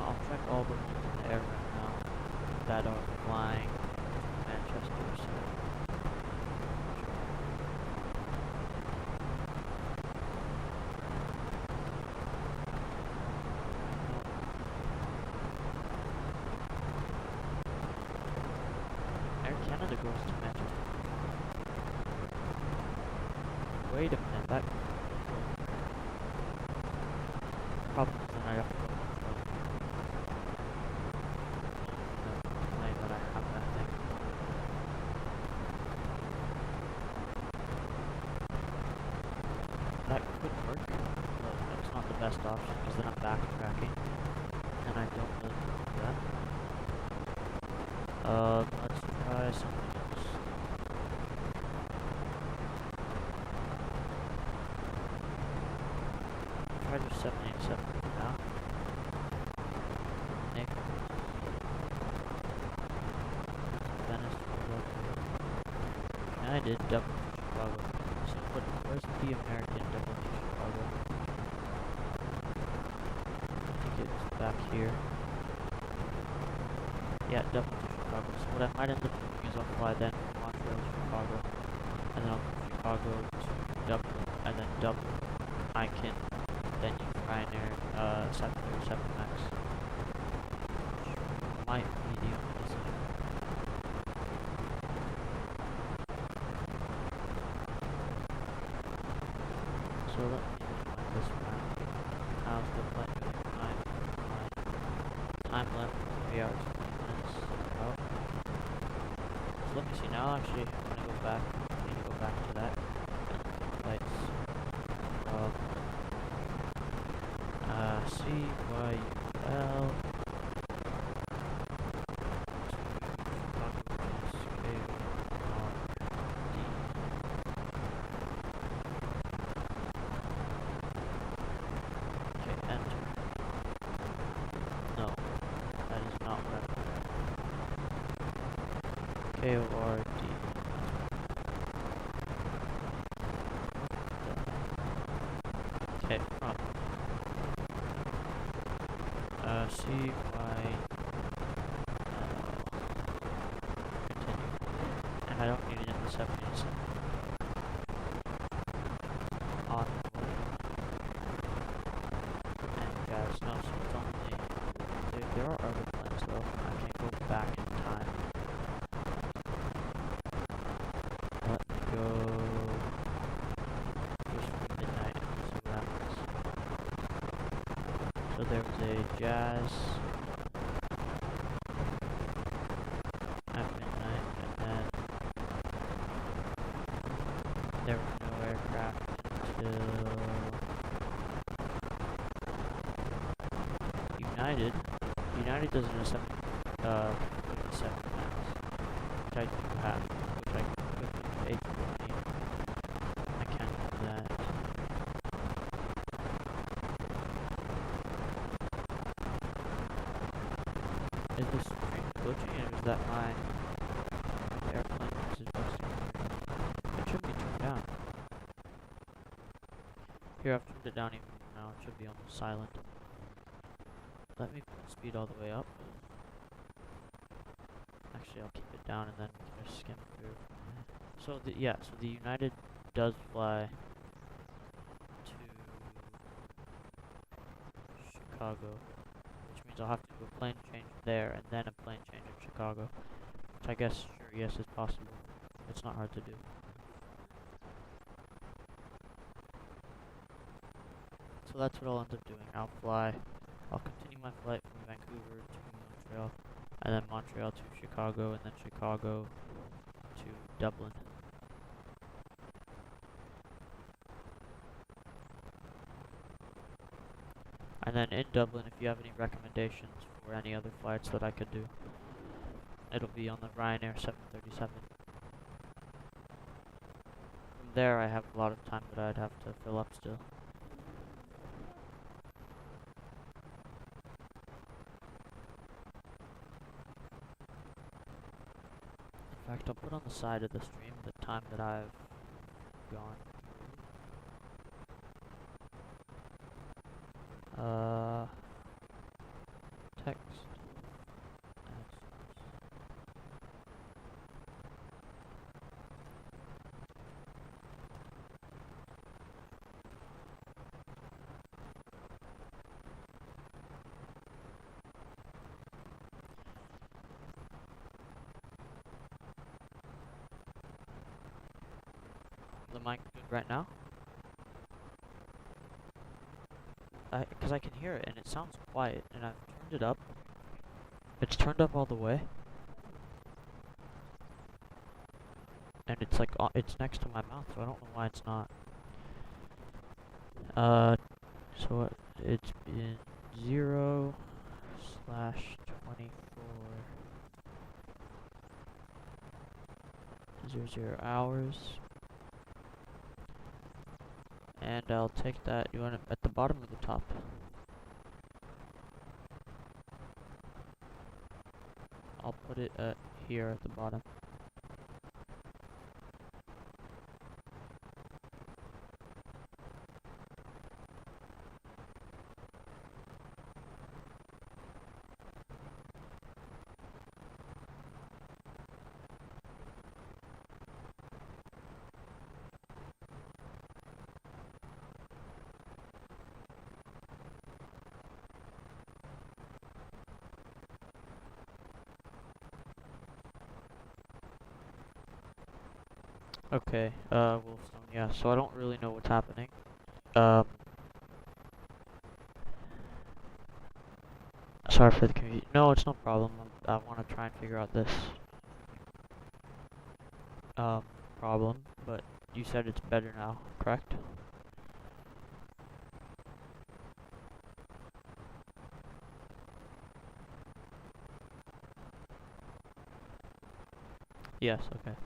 I'll check all the ones in the air right now that are flying to Manchester, so... Canada goes to Manchester. Wait a minute, that... Problem is then I have to go from the plane that I have that thing. That could work, but it's not the best option, because then I'm backtracking, and I don't really want to do that. Let's try something else. Try your 787 now. Nick. Venice, United, double Chicago. So where's the American double Chicago? I think it's back here. Yeah, double Chicago. So what I might end up doing is I'll fly then from Montreal to Chicago, and then I'll from Chicago to Dublin, and then Dublin I can then use Ryanair 737 Max, which might be the only decision. So let me just find this map. How's the flight doing? Time left 3 hours. Oh. So let me see now, actually, I'm gonna go back, I need to go back to that, lights, CYUL, okay, enter. No, that is not what I'm KORD. Okay, from CY I don't need it in the 70s. On the way. And guys, no, so it's only... There are other plans though. I can go back in time. Let me go... just for midnight and see what happens. So there was a Jazz at midnight, and then there were no aircraft until United. United doesn't have 57 miles, which I do have, which I could do 814. I can't do that. Is this train glitching, or is that my airplane is busting? It should be turned down. Here, I've turned it down even now. It should be almost silent. Let me put speed all the way up. Actually, I'll keep it down and then we can just skim through. So the United does fly to Chicago, which means I'll have to do a plane change there and then a plane change in Chicago, which I guess, sure, yes, is possible. It's not hard to do. So that's what I'll end up doing. I'll continue my flight from Vancouver to Montreal, and then Montreal to Chicago, and then Chicago to Dublin. And then in Dublin, if you have any recommendations for any other flights that I could do, it'll be on the Ryanair 737. From there, I have a lot of time that I'd have to fill up still. In fact, I'll put on the side of the stream the time that I've gone. Text. The mic good right now? Because I can hear it and it sounds quiet, and I've turned it up. It's turned up all the way, and it's like it's next to my mouth, so I don't know why it's not. So it's been 0/24 00 hours. And I'll take that. You want it at the bottom or the top? I'll put it here at the bottom. Okay, Wolfstone, yeah, so I don't really know what's happening. Sorry for the confusion. No, it's no problem. I want to try and figure out this, problem, but you said it's better now, correct? Yes, okay.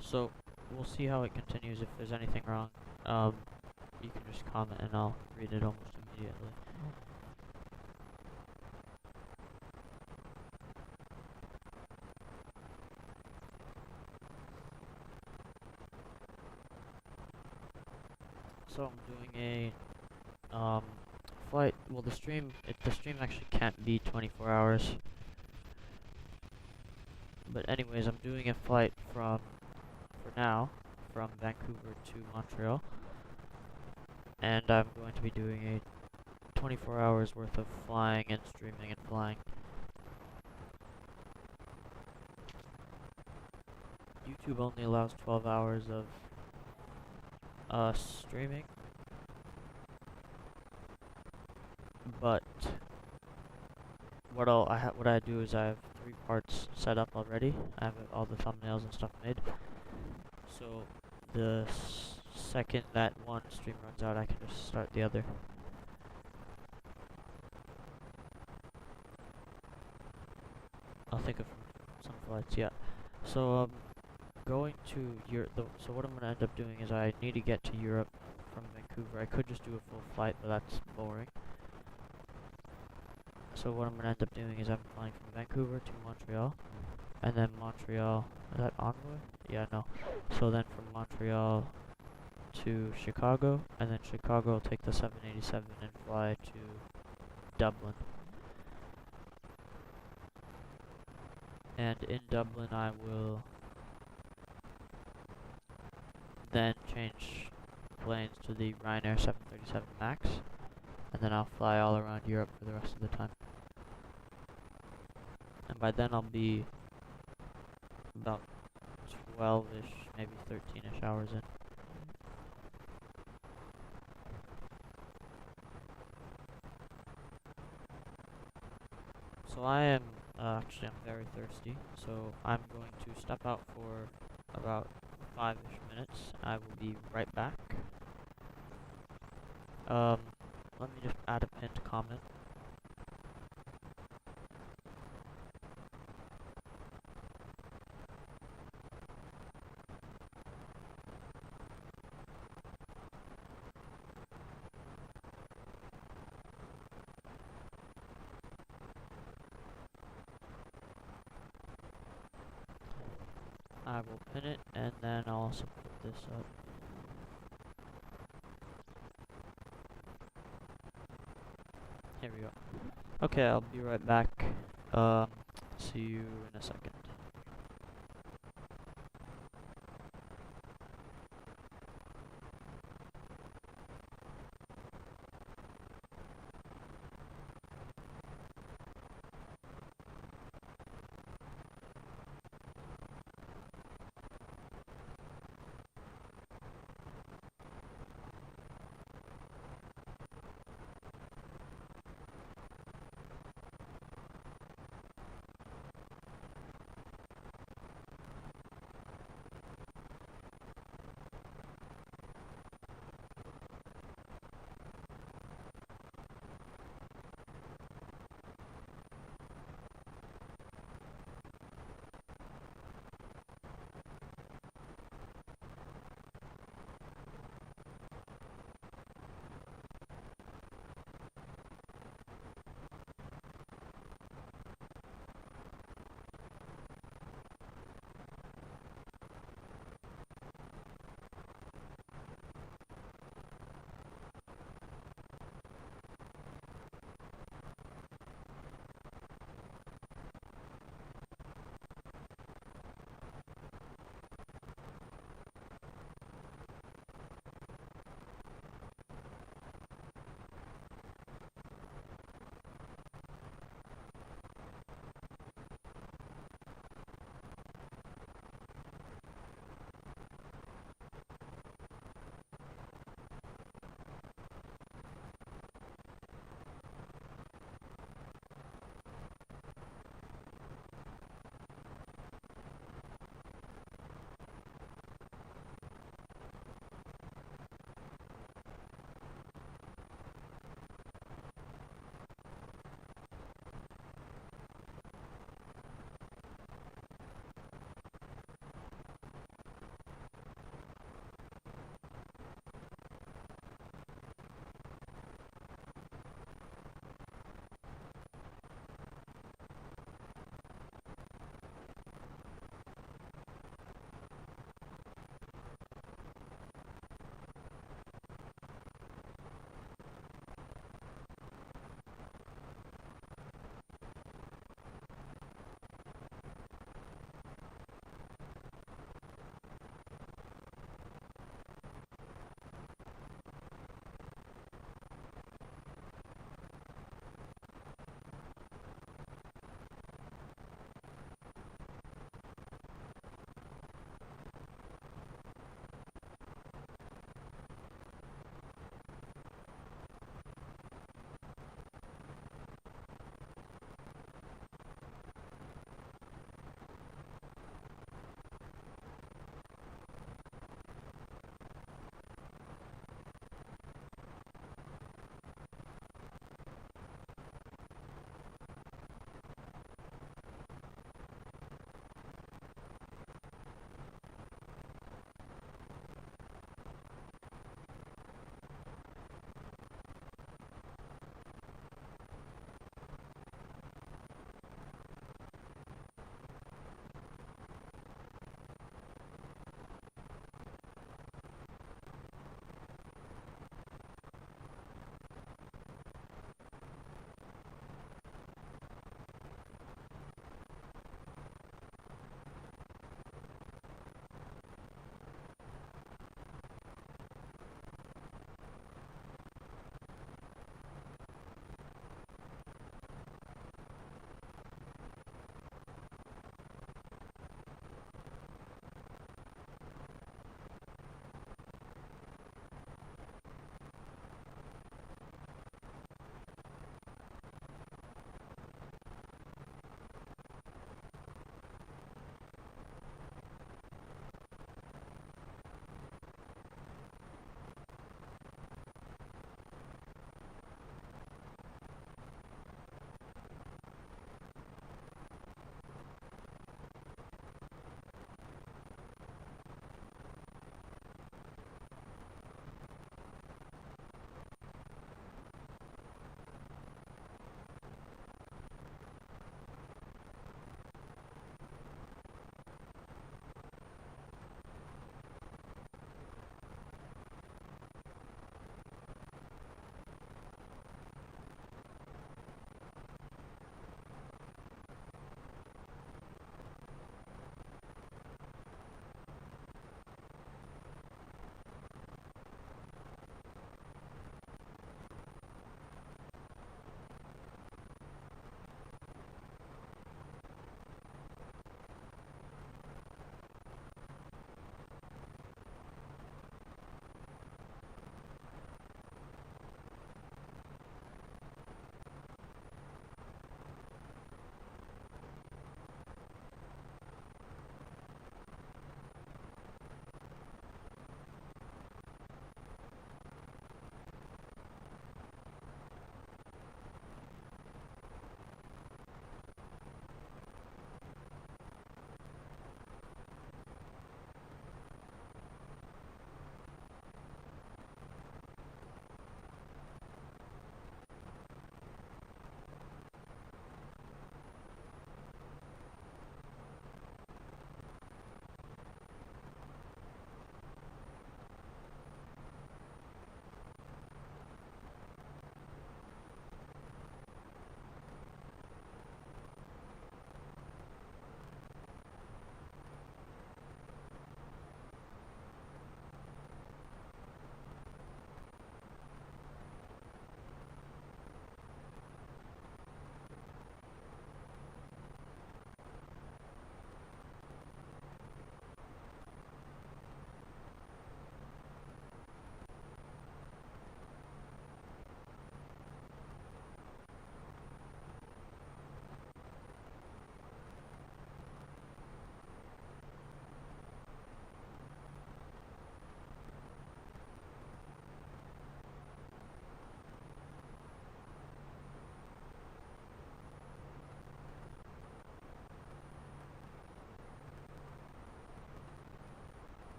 So, we'll see how it continues. If there's anything wrong, you can just comment and I'll read it almost immediately. So I'm doing a flight. Well, the stream actually can't be 24 hours. But anyways, I'm doing a flight from now from Vancouver to Montreal, and I'm going to be doing a 24 hours worth of flying and streaming and flying. YouTube only allows 12 hours of streaming, but what I do is I have 3 parts set up already. I have all the thumbnails and stuff made. So the second that one stream runs out, I can just start the other. I'll think of some flights, yeah. So going to Europe. So what I'm gonna end up doing is I need to get to Europe from Vancouver. I could just do a full flight, but that's boring. So what I'm gonna end up doing is I'm flying from Vancouver to Montreal, and then Montreal. Is that Envoy? Yeah, no. So then from Montreal to Chicago, and then Chicago will take the 787 and fly to Dublin. And in Dublin I will then change planes to the Ryanair 737 MAX, and then I'll fly all around Europe for the rest of the time. And by then I'll be about 12-ish, maybe 13-ish hours in. So I am, actually I'm very thirsty, so I'm going to step out for about 5-ish minutes. I will be right back. Let me just add a pinned comment. I will pin it, and then I'll also put this up. Here we go. Okay, I'll be right back. See you in a second.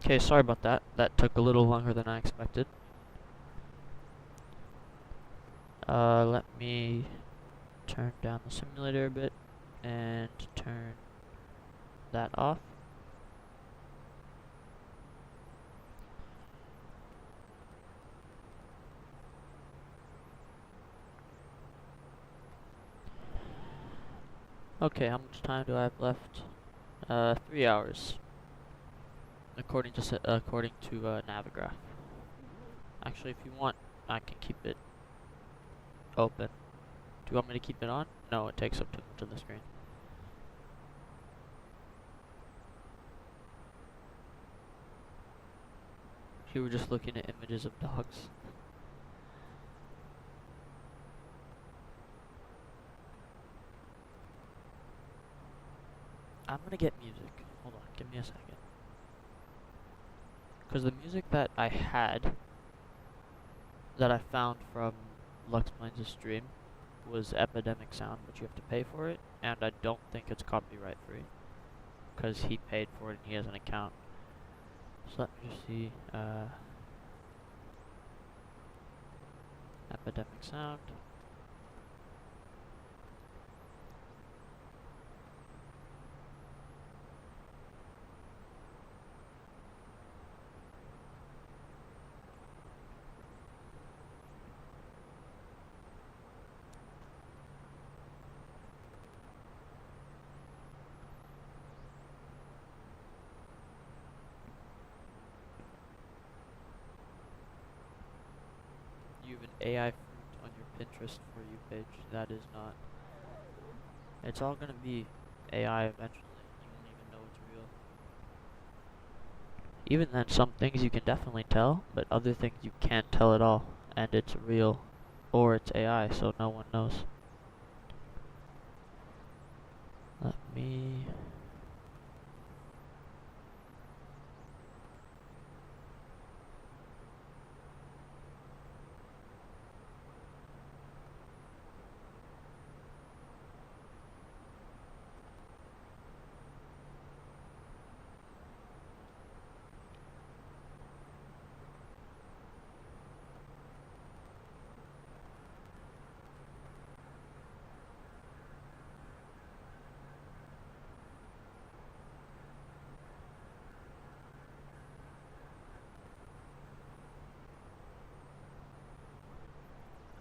Okay, sorry about that. That took a little longer than I expected. Let me turn down the simulator a bit and turn that off. Okay, how much time do I have left? 3 hours, according to Navigraph. Actually, if you want, I can keep it open. Do you want me to keep it on? No, it takes up too much of the screen. You were just looking at images of dogs. I'm gonna get music. Hold on, give me a second. Because the music that I had, that I found from Luxplains' stream, was Epidemic Sound, but you have to pay for it, and I don't think it's copyright free. Because he paid for it and he has an account. So let me just see, Epidemic Sound. You have an AI fruit on your Pinterest For You page. That is not. It's all gonna be AI eventually. You won't even know it's real. Even then, some things you can definitely tell, but other things you can't tell at all. And it's real, or it's AI, so no one knows. Let me...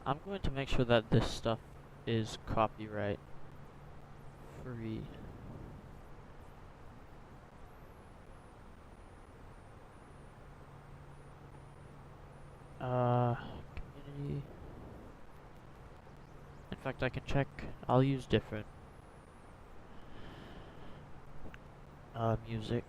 I'm going to make sure that this stuff is copyright free. Community. In fact, I can check. I'll use different music.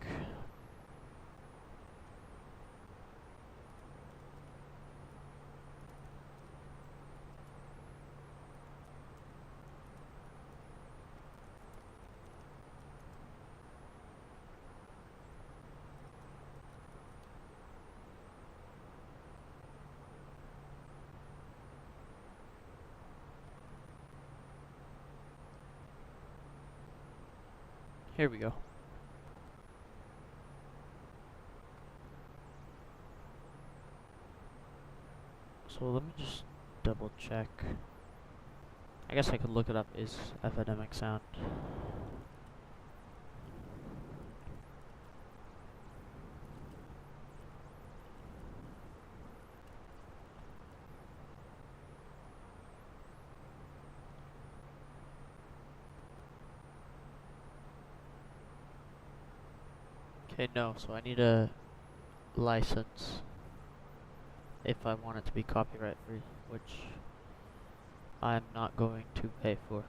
Here we go. So let me just double check. I guess I could look it up. Is Epidemic Sound? Okay, no, so I need a license if I want it to be copyright free, which I'm not going to pay for.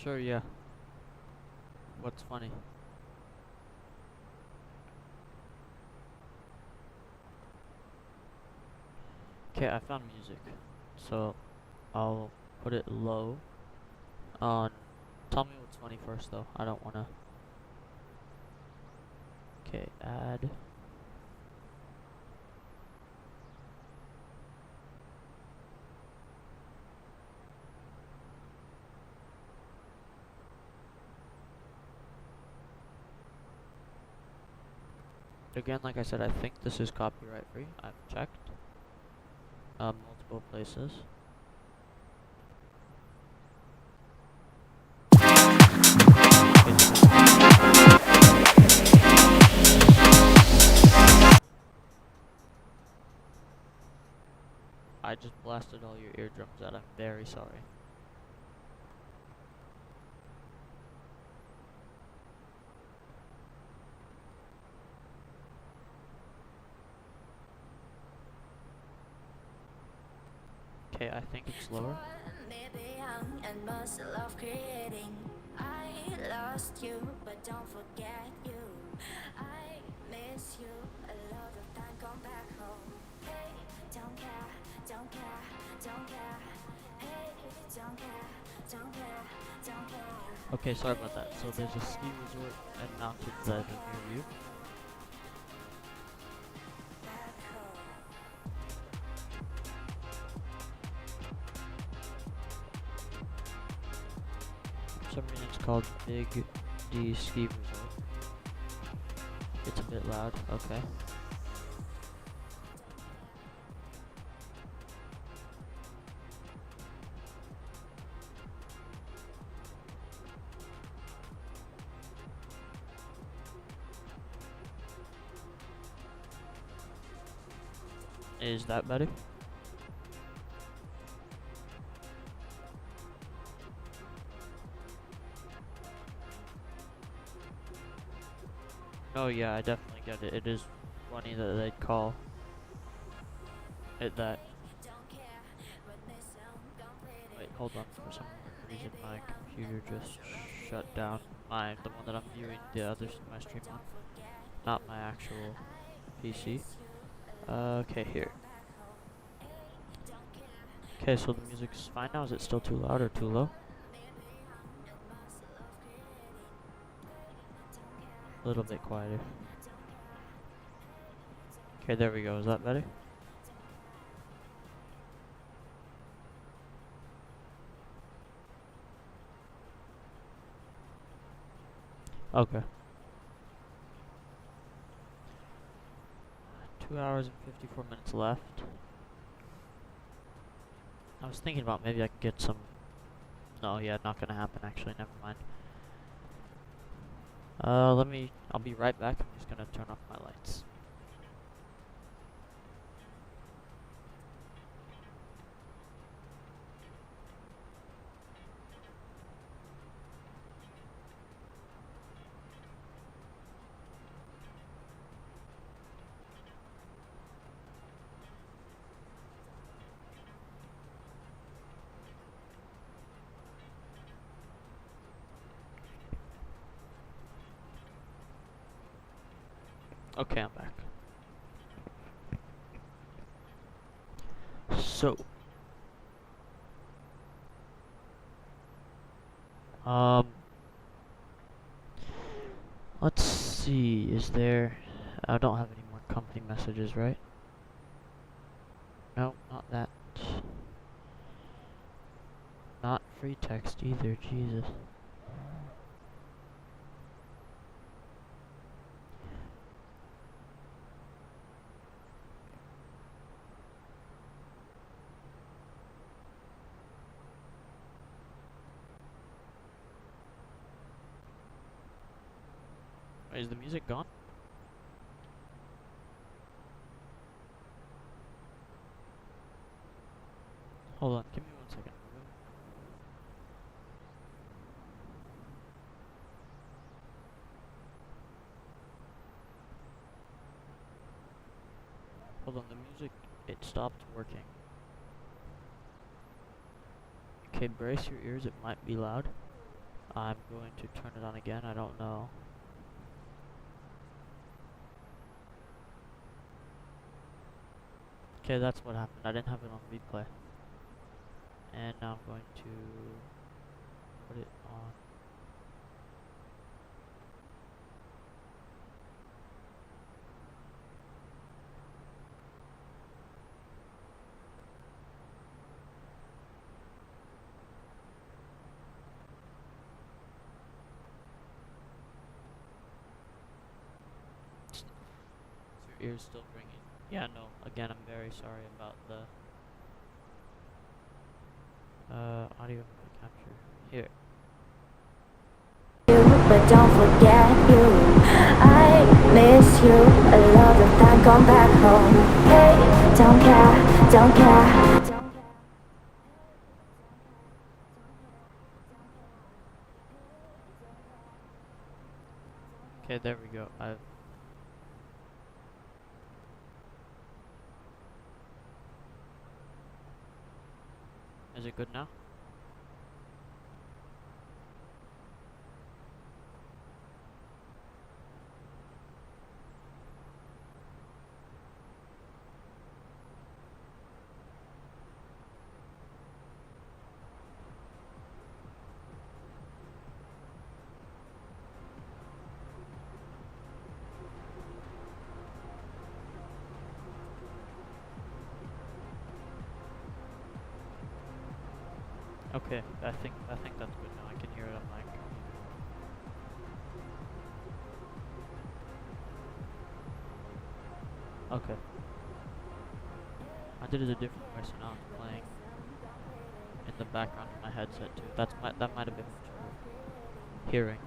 Sure, yeah. What's funny? Okay, I found music. So, I'll put it low on... Tell me what's funny first, though. I don't wanna... Okay, add... Again, like I said, I think this is copyright free. I've checked multiple places. I just blasted all your eardrums out. I'm very sorry. Okay, I think it's lower. I lost you, but don't forget you. I miss you. A lot of time come back home. Hey, don't care, don't care, don't care. Hey, don't care, don't care, don't care. Okay, sorry about that. So there's a ski resort and mountains that are near you. For some reason it's called Big D Ski Resort. It's a bit loud, okay. Is that better? Oh yeah, I definitely get it. It is funny that they'd call it that. Wait, hold on. For some weird reason, my computer just shut down. The one that I'm viewing my stream on, not my actual PC. Okay, here. Okay, so the music's fine now. Is it still too loud or too low? A little bit quieter. Okay, there we go. Is that better? Okay. 2 hours and 54 minutes left. I was thinking about maybe I could get some... No, yeah, not gonna happen actually, never mind. I'll be right back. I'm just gonna turn off my lights. Okay, I'm back. So, let's see, is there... I don't have any more company messages, right? No, not that. Not free text either, Jesus. Wait, is the music gone? Hold on, give me 1 second. Hold on, the music, it stopped working. Okay, brace your ears, it might be loud. I'm going to turn it on again. I don't know. Okay, that's what happened. I didn't have it on replay. And now I'm going to put it on. Is your ears still ringing? Yeah, no. Again, I'm very sorry about the audio capture. Here. But don't forget you. I miss you. A lot of time come back home. Hey, don't care, don't care. Okay, there we go. Is it good now? Okay, I think that's good now. I can hear it on my computer. Okay. I did it a different way, so now it's playing in the background of my headset too. That might have been what you were hearing,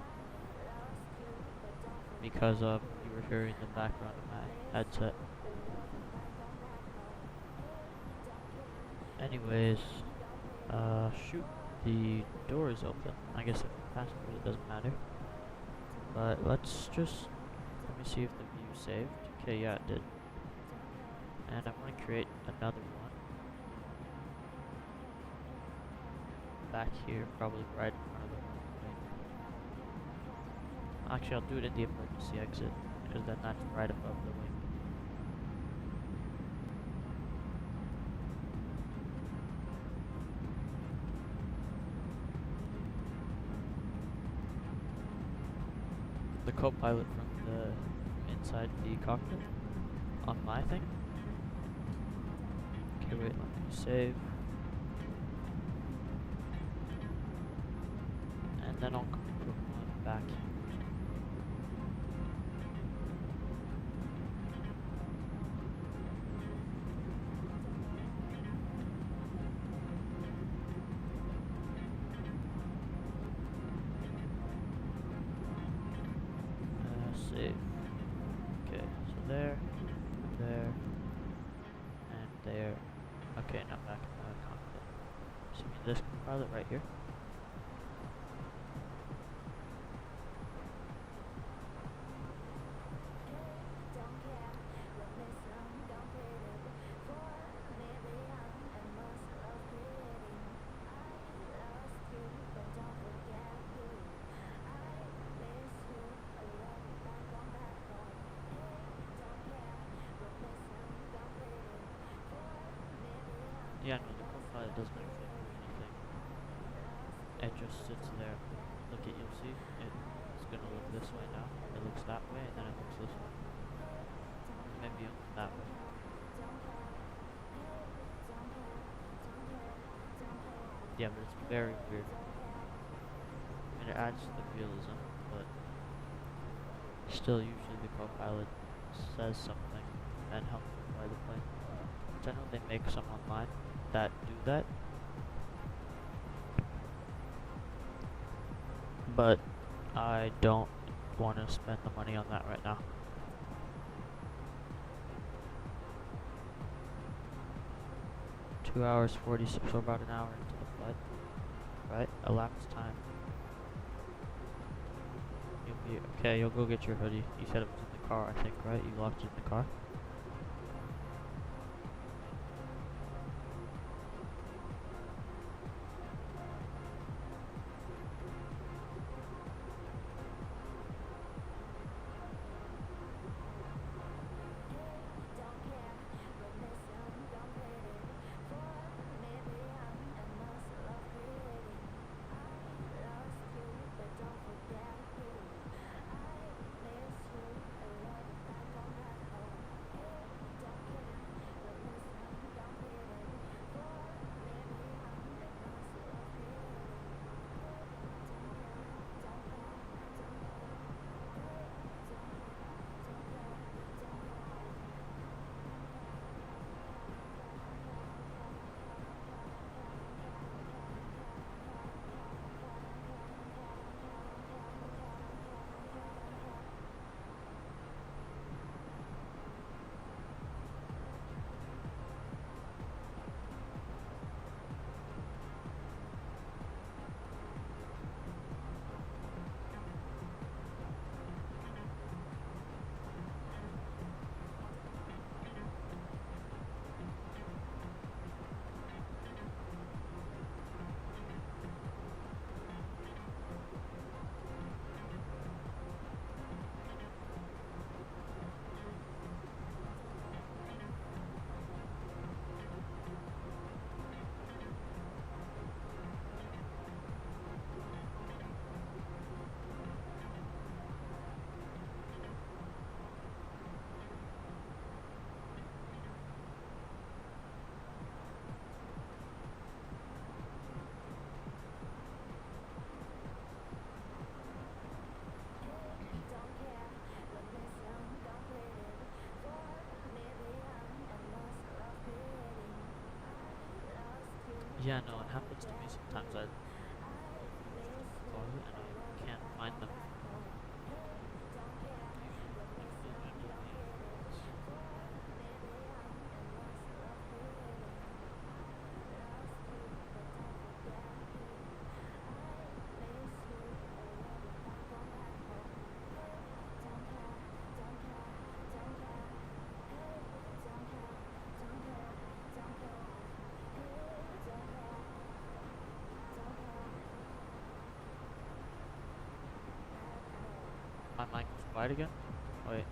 because you were hearing the background of my headset. Anyways, shoot, the door is open. I guess if it passes through, it doesn't matter. But let's just let me see if the view saved. Okay, yeah, it did. And I'm going to create another one back here, probably right in front of the wing. Actually, I'll do it in the emergency exit, because then that's right above the wing. The co-pilot from the inside the cockpit on my thing. Okay, wait, let me save. And then I'll put one back here. Save. Okay, so there, and there. Okay, now back in the cockpit. So you mean this co-pilot right here? Yeah, no, the co-pilot doesn't actually do anything. It just sits there. Look at, you'll see, it's gonna look this way now. It looks that way, and then it looks this way. Maybe only that way. Yeah, but it's very weird. I mean, it adds to the realism, but still, usually the co-pilot says something and helps you fly the plane. Which I know they make some online that do that. But I don't want to spend the money on that right now. Two hours 46, so about an hour into the flight. Right? Elapsed time. You'll be okay, you'll go get your hoodie. You said it was in the car, I think, right? You locked it in the car? Yeah, no, it happens to me sometimes. I call it and I can't find them. My mic was quiet again? Wait.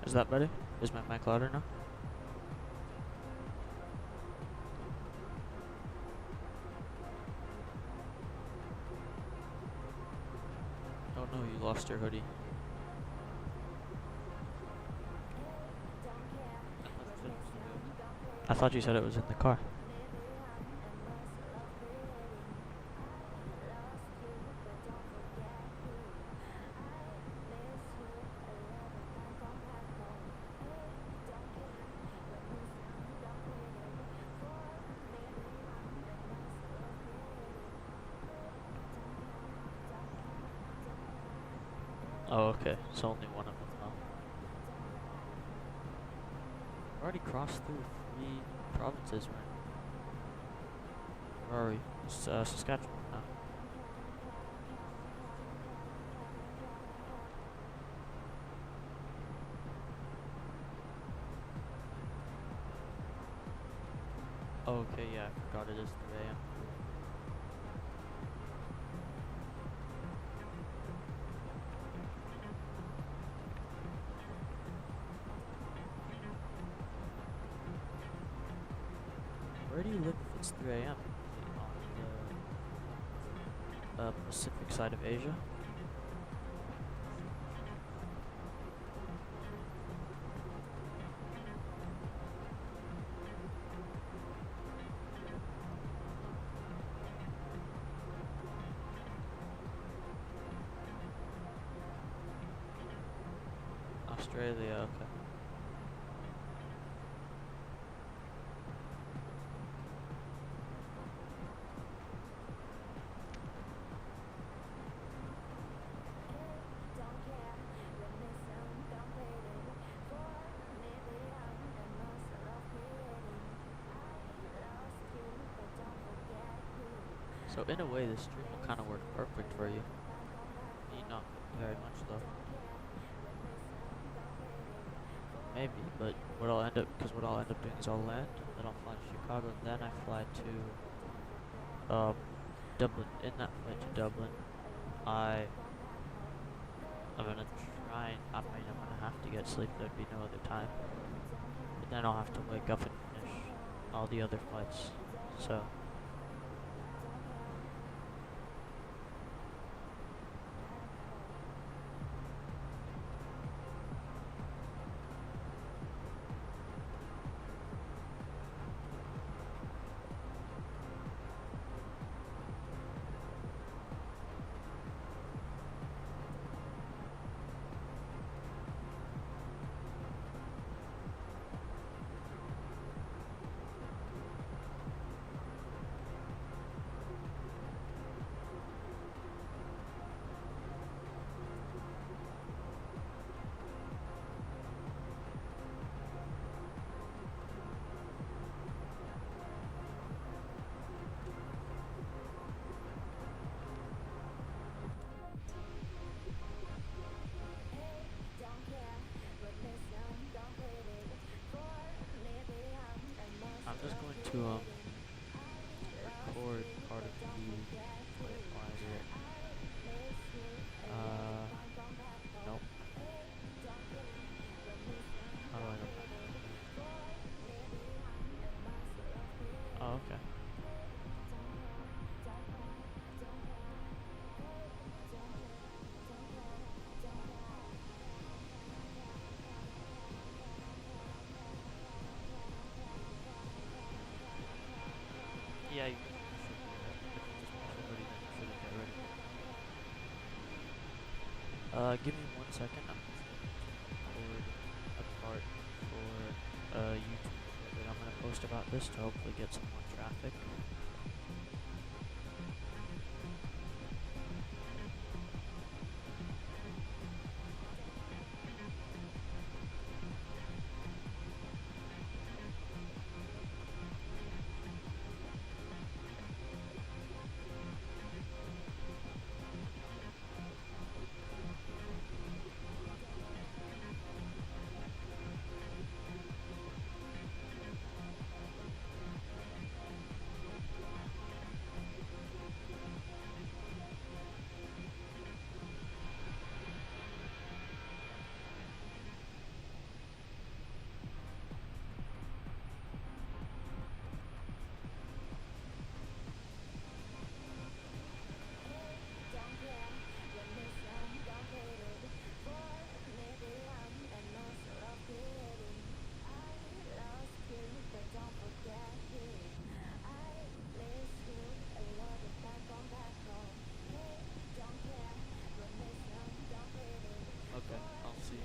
Is that better? Is my mic louder now? Oh no, you lost your hoodie. I thought you said it was in the car. Oh, okay. So only one of them now. We've already crossed through 3 provinces, right? Where are we? Saskatchewan now. Oh, okay, yeah, I forgot it is 3 a.m. Where do you live if it's 3 a.m.? On the Pacific side of Asia? Australia, okay. So in a way, this stream will kind of work perfect for you. Not very much though. Maybe, but what I'll end up doing is I'll land, then I'll fly to Chicago, and then I fly to Dublin. In that flight to Dublin, I'm gonna try. I mean, I'm gonna have to get sleep. There'd be no other time. But then I'll have to wake up and finish all the other flights. So. give me 1 second. I'm just going to record a part for YouTube that I'm going to post about this to hopefully get some more traffic. Okay, I'll see you.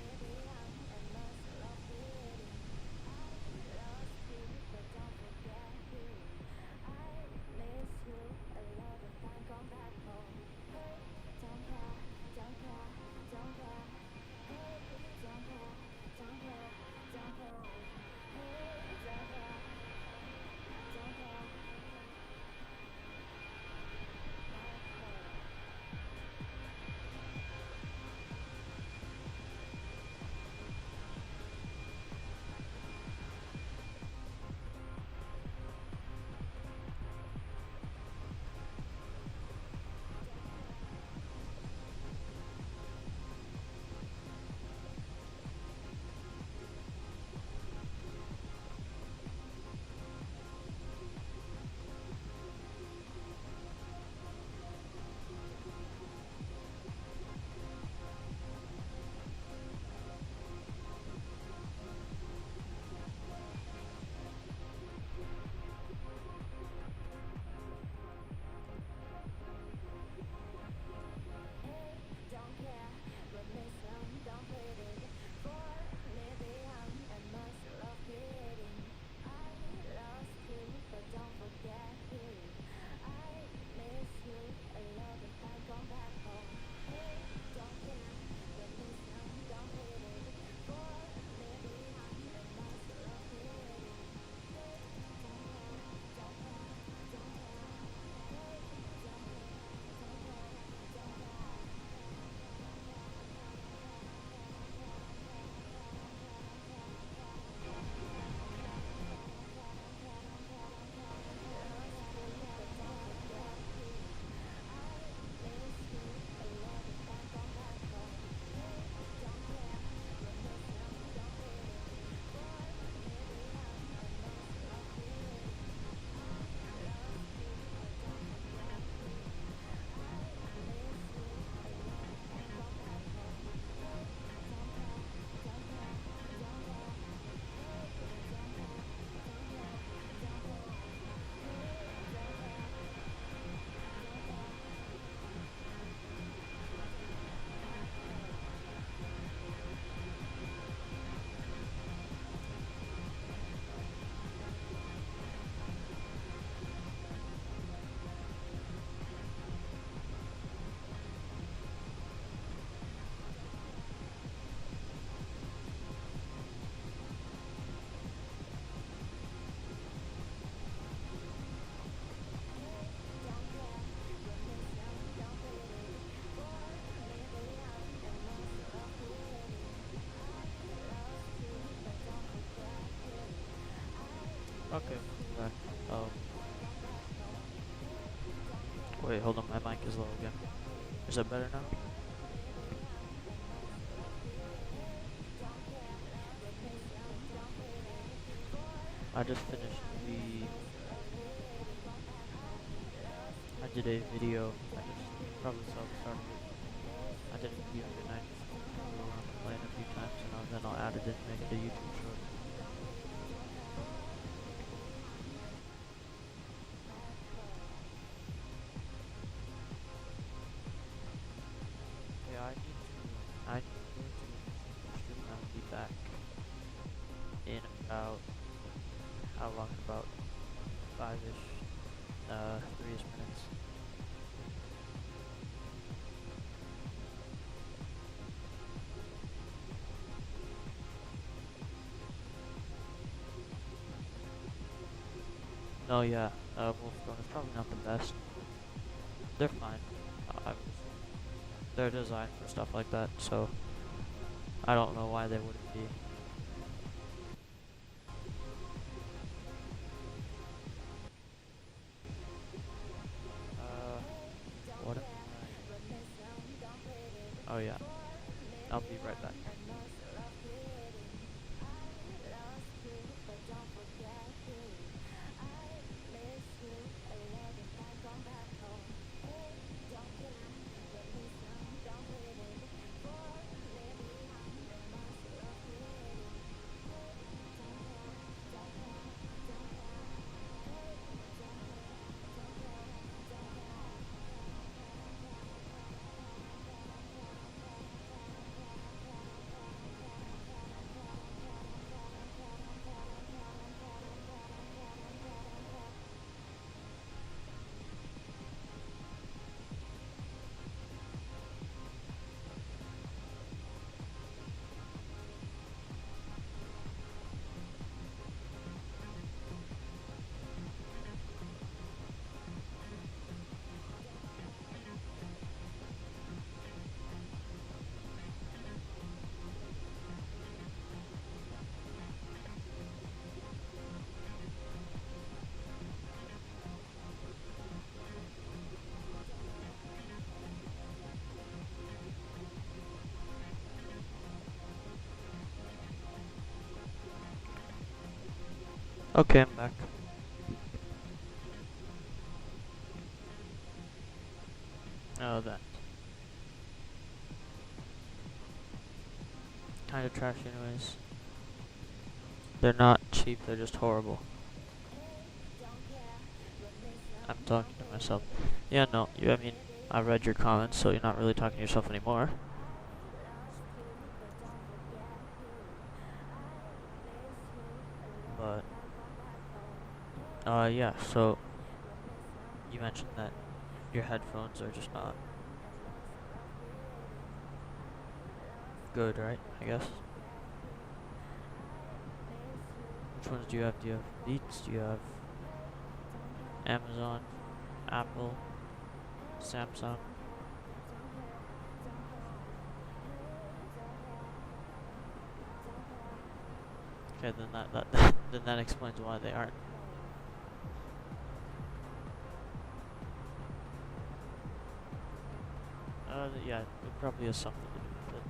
Okay, welcome back. Wait, hold on, my mic is low again. Is that better now? I just finished I did a video, I just probably saw the start of it. I did a video the night we were on the plane a few times, and then I'll add it in and make it a YouTube short. Yeah, I long in about 3-ish minutes. No, yeah, Wolfstone is probably not the best. They're fine. They're designed for stuff like that, so I don't know why they wouldn't be. What? Oh yeah, I'll be right back. Okay, I'm back. Oh, that. Kinda trash anyways. They're not cheap, they're just horrible. I'm talking to myself. Yeah, no, I mean, I read your comments, so you're not really talking to yourself anymore. But, yeah, so, you mentioned that your headphones are just not good, right? I guess. Which ones do you have? Do you have Beats? Do you have Amazon, Apple, Samsung? Okay, then that then that explains why they aren't. Yeah, it probably has something to do with it.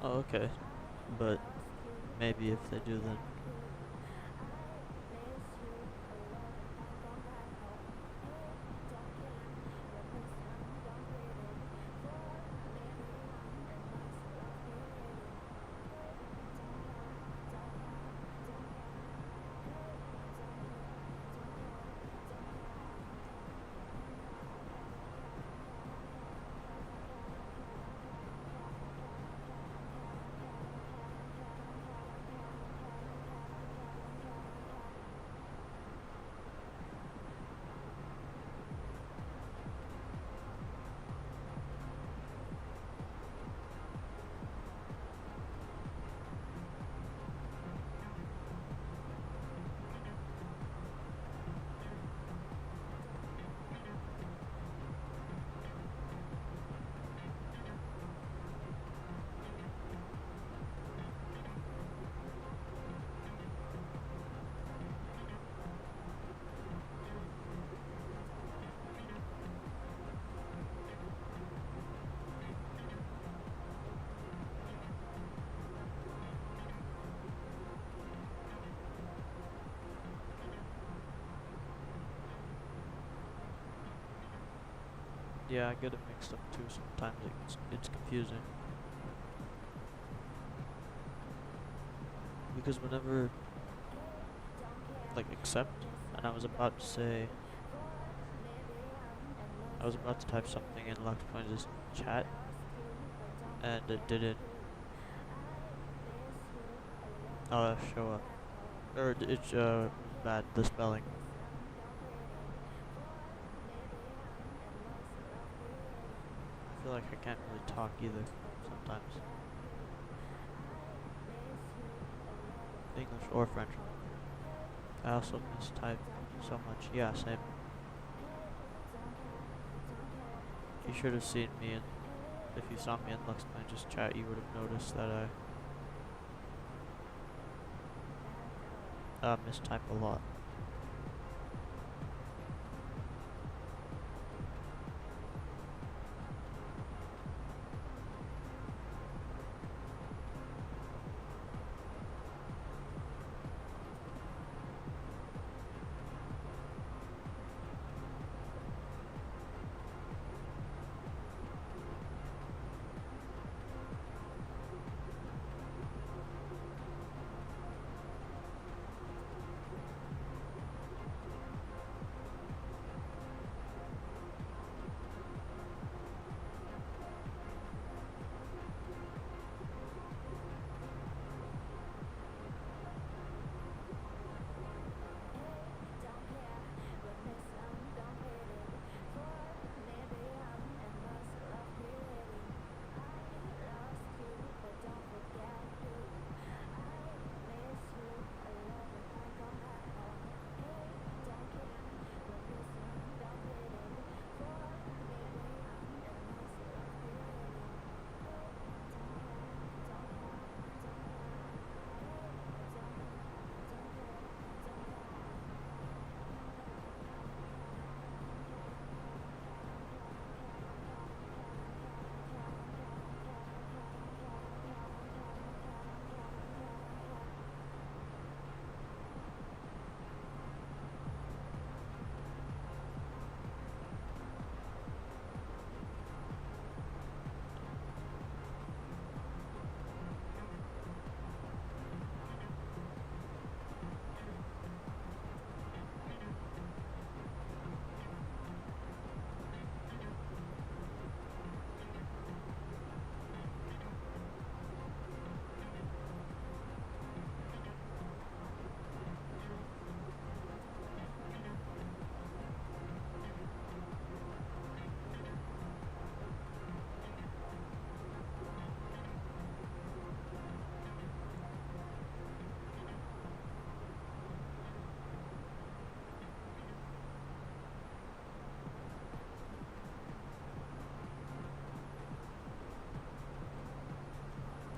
Oh, okay. But maybe if they do, then Yeah, I get it mixed up too. Sometimes it's confusing because whenever like accept, and I was about to say, I was about to type something in Lockepoint's chat, and it didn't show up, or it was bad, the spelling. I feel like I can't really talk either sometimes. English or French. I also mistype so much. Yeah, same. You should have seen me in, if you saw me in Lockepoint's chat, you would have noticed that I mistype a lot.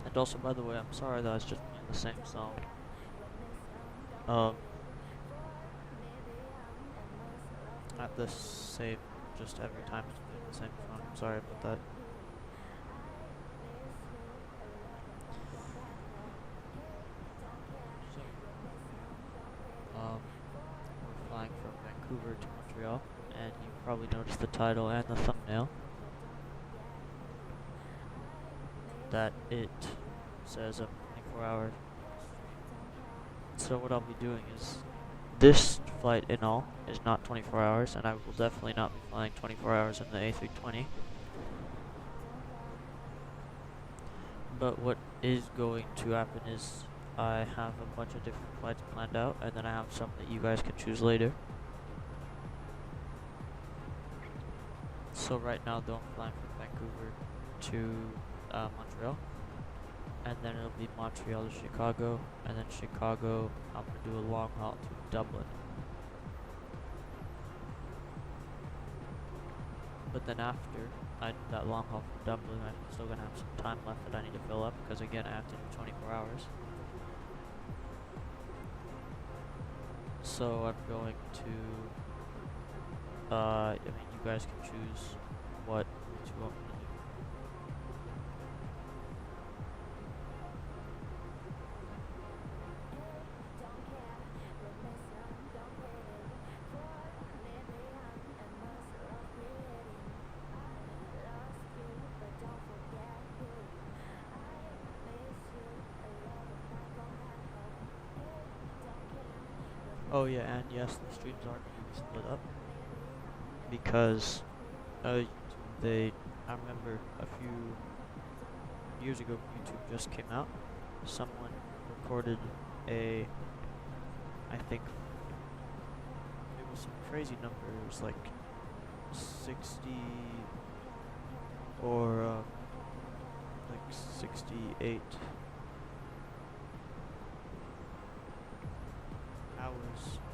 And also, by the way, I'm sorry that I was just playing the same song. At the same, just every time it's playing the same song. I'm sorry about that. So, we're flying from Vancouver to Montreal, and you probably noticed the title and the thumbnail that it says a 24-hour. So what I'll be doing is, this flight in all is not 24 hours, and I will definitely not be flying 24 hours in the A320. But what is going to happen is I have a bunch of different flights planned out, and then I have some that you guys can choose later. So right now, though, I'm flying from Vancouver to Montreal, and then it'll be Montreal to Chicago, and then Chicago, I'm going to do a long haul to Dublin. But then after that long haul from Dublin, I'm still going to have some time left that I need to fill up, because again, I have to do 24 hours. So I'm going to, I mean, you guys can choose what you want me to do. Oh yeah, and yes, the streams are going to be split up because YouTube, I remember a few years ago when YouTube just came out, someone recorded I think it was some crazy number. It was like 60 or like 68 hours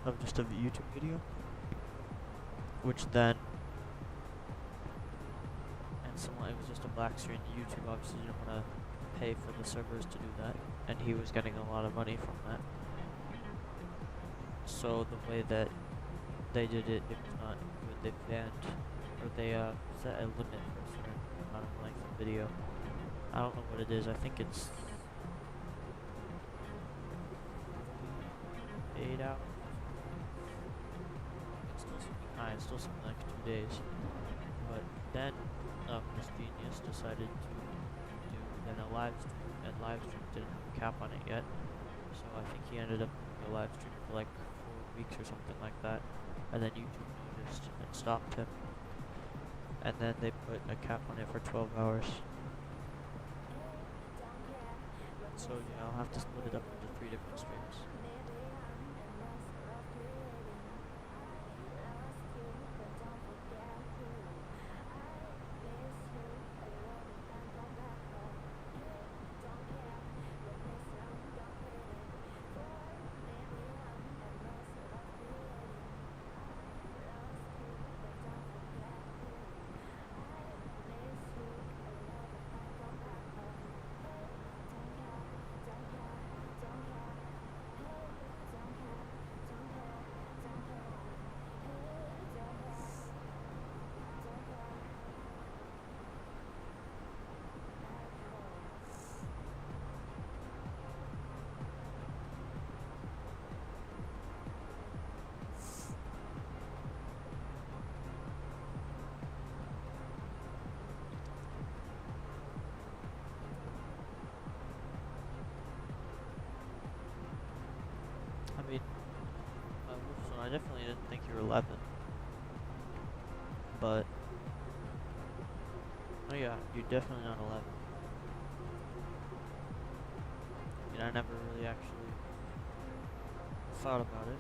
of just a YouTube video, which then, and someone, it was just a black screen. YouTube obviously didn't want to pay for the servers to do that, and he was getting a lot of money from that. So the way that they did it, it was not good. They banned, or they set a limit for a certain amount of length of video. I don't know what it is. I think it's 8 hours. It's still something high. It's still something like 2 days. But then this genius decided to do then a live stream, and live stream didn't have a cap on it yet. So I think he ended up doing a live stream for like 4 weeks or something like that. And then YouTube noticed and stopped him. And then they put a cap on it for 12 hours. So yeah, I'll have to split it up into 3 different streams. I mean, Wolfson, I definitely didn't think you were 11. But, oh yeah, you're definitely not 11. I mean, I never really actually thought about it.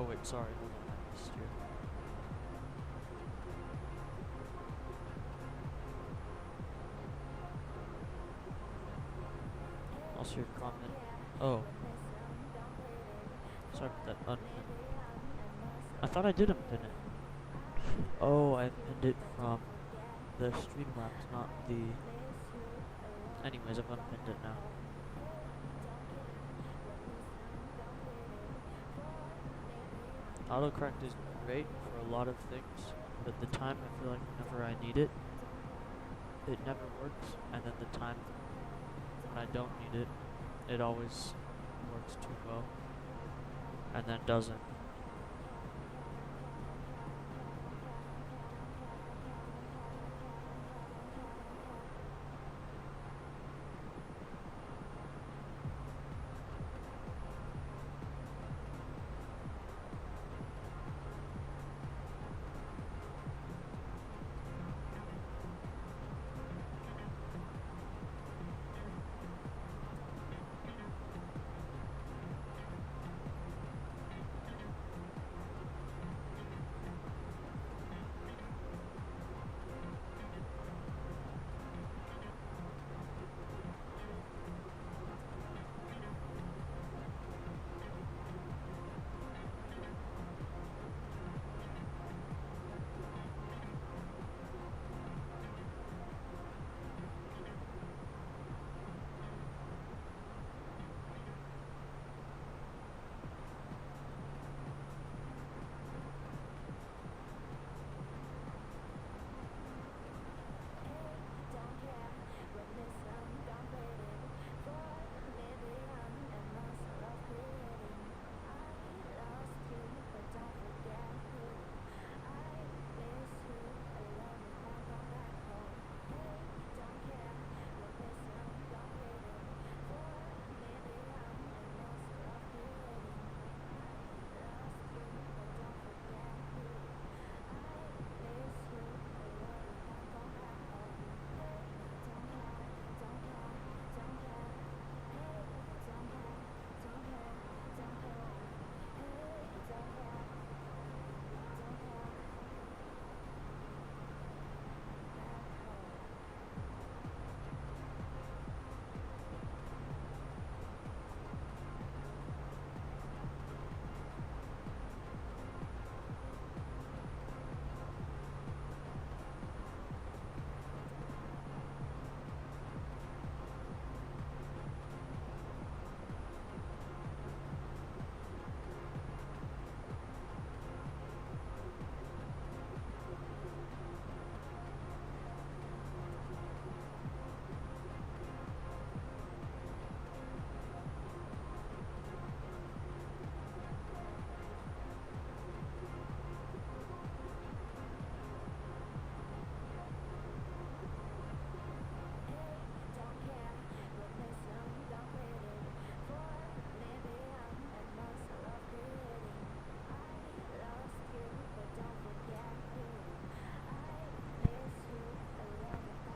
Oh wait, sorry, hold on, I missed you. Also your comment. Oh. Sorry about that unpin. I thought I did unpin it. Oh, I pinned it from the Streamlabs, not the... Anyways, I've unpinned it now. Autocorrect is great for a lot of things, but the time I feel like whenever I need it, it never works, and then the time when I don't need it, it always works too well, and then doesn't.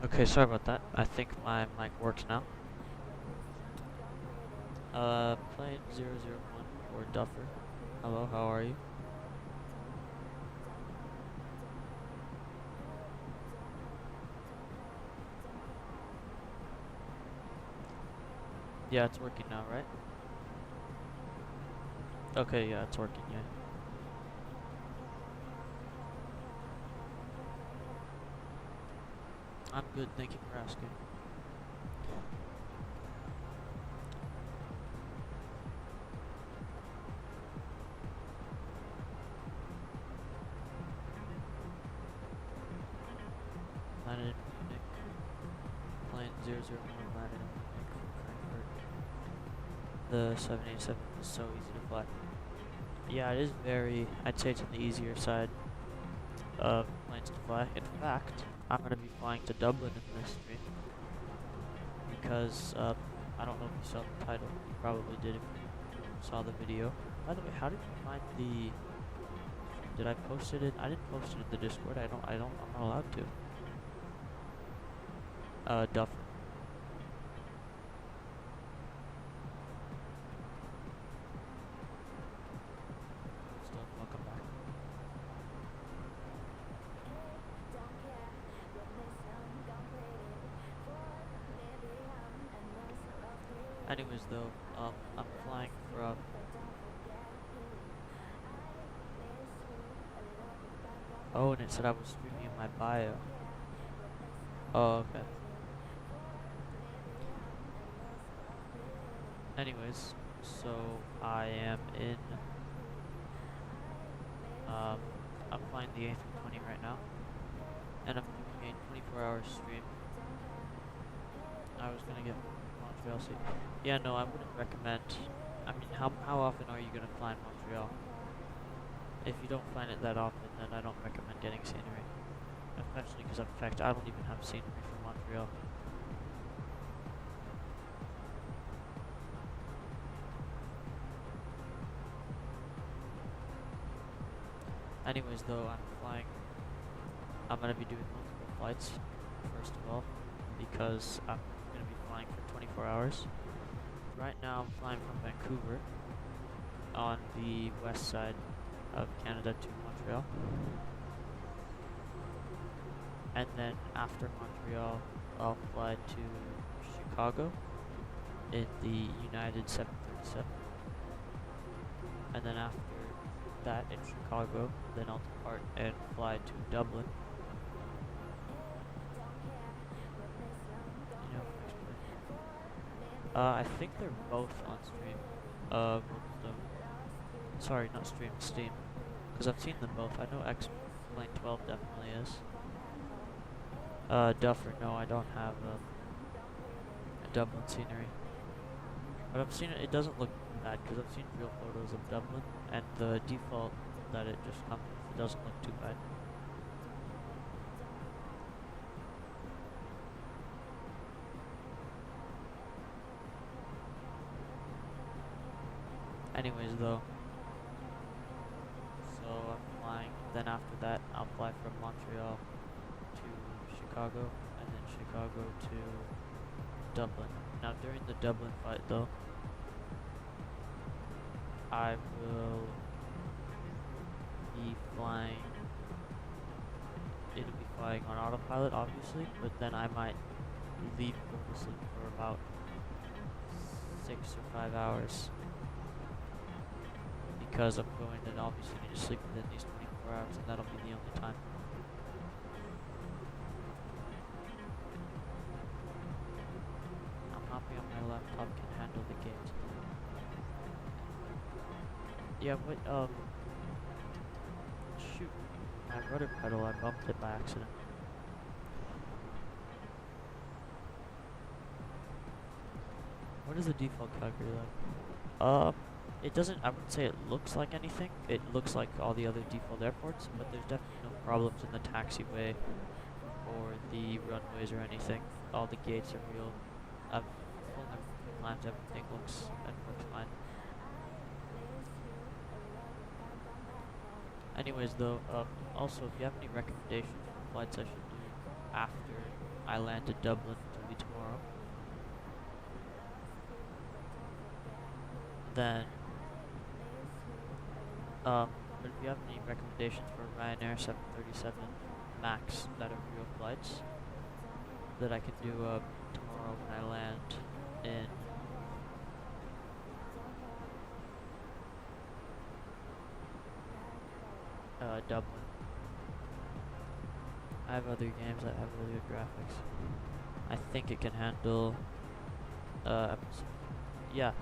Okay, sorry about that. I think my mic works now. Plane 001 or Duffer. Hello, how are you? Yeah, it's working now, right? Okay, yeah, it's working, yeah. I'm good, thank you for asking. Landed in Munich. Plane 001 landed in Munich from Frankfurt. The 787 is so easy to fly. Yeah, it is very, I'd say it's on the easier side of planes to fly. In fact, I'm going to be flying to Dublin in this stream because I don't know if you saw the title. You probably did if you saw the video. By the way, how did you find the... Did I post it in... I didn't post it in the Discord. I'm not allowed to. Duffer. Stuff. Anyways, though, I'm flying from. Oh, and it said I was streaming in my bio. Oh, okay. Anyways, so I am in. Um, I'm flying the A320 right now, and I'm doing a 24-hour stream. I was gonna get Montreal seat. Yeah, no, I wouldn't recommend. I mean, how often are you gonna fly in Montreal? If you don't find it that often, then I don't recommend getting scenery. Especially because, in fact, I don't even have scenery from Montreal. Anyways, though, I'm gonna be doing multiple flights, first of all, because I'm gonna be flying for 24 hours. Right now, I'm flying from Vancouver on the west side of Canada to Montreal. And then after Montreal, I'll fly to Chicago in the United 737. And then after that in Chicago, then I'll depart and fly to Dublin. I think they're both on stream. Both of them. Sorry, not stream, Steam. Because I've seen them both. I know X-Plane 12 definitely is. Duffer, no, I don't have a Dublin scenery. But I've seen it, it doesn't look bad, because I've seen real photos of Dublin, and the default that it just comes with, it doesn't look too bad. Anyways, though, so I'm flying, then after that, I'll fly from Montreal to Chicago, and then Chicago to Dublin. Now, during the Dublin flight, though, I will be flying, it'll be flying on autopilot, obviously, but then I might leave go to sleep for about 6 or 5 hours. Because I'm going to obviously need to sleep within these 24 hours, and that'll be the only time. I'm happy on my laptop can handle the games. Yeah, what, shoot, my rudder pedal, I bumped it by accident. What is the default calculator like? It doesn't, I wouldn't say it looks like anything. It looks like all the other default airports, but there's definitely no problems in the taxiway or the runways or anything. All the gates are real. I've flown them a few times, everything looks fine. Anyways, though, also, if you have any recommendations for flights I should do after I land at Dublin, which will be tomorrow, then but if you have any recommendations for Ryanair 737 MAX that are real flights that I can do tomorrow when I land in Dublin. I have other games that have really good graphics. I think it can handle yeah.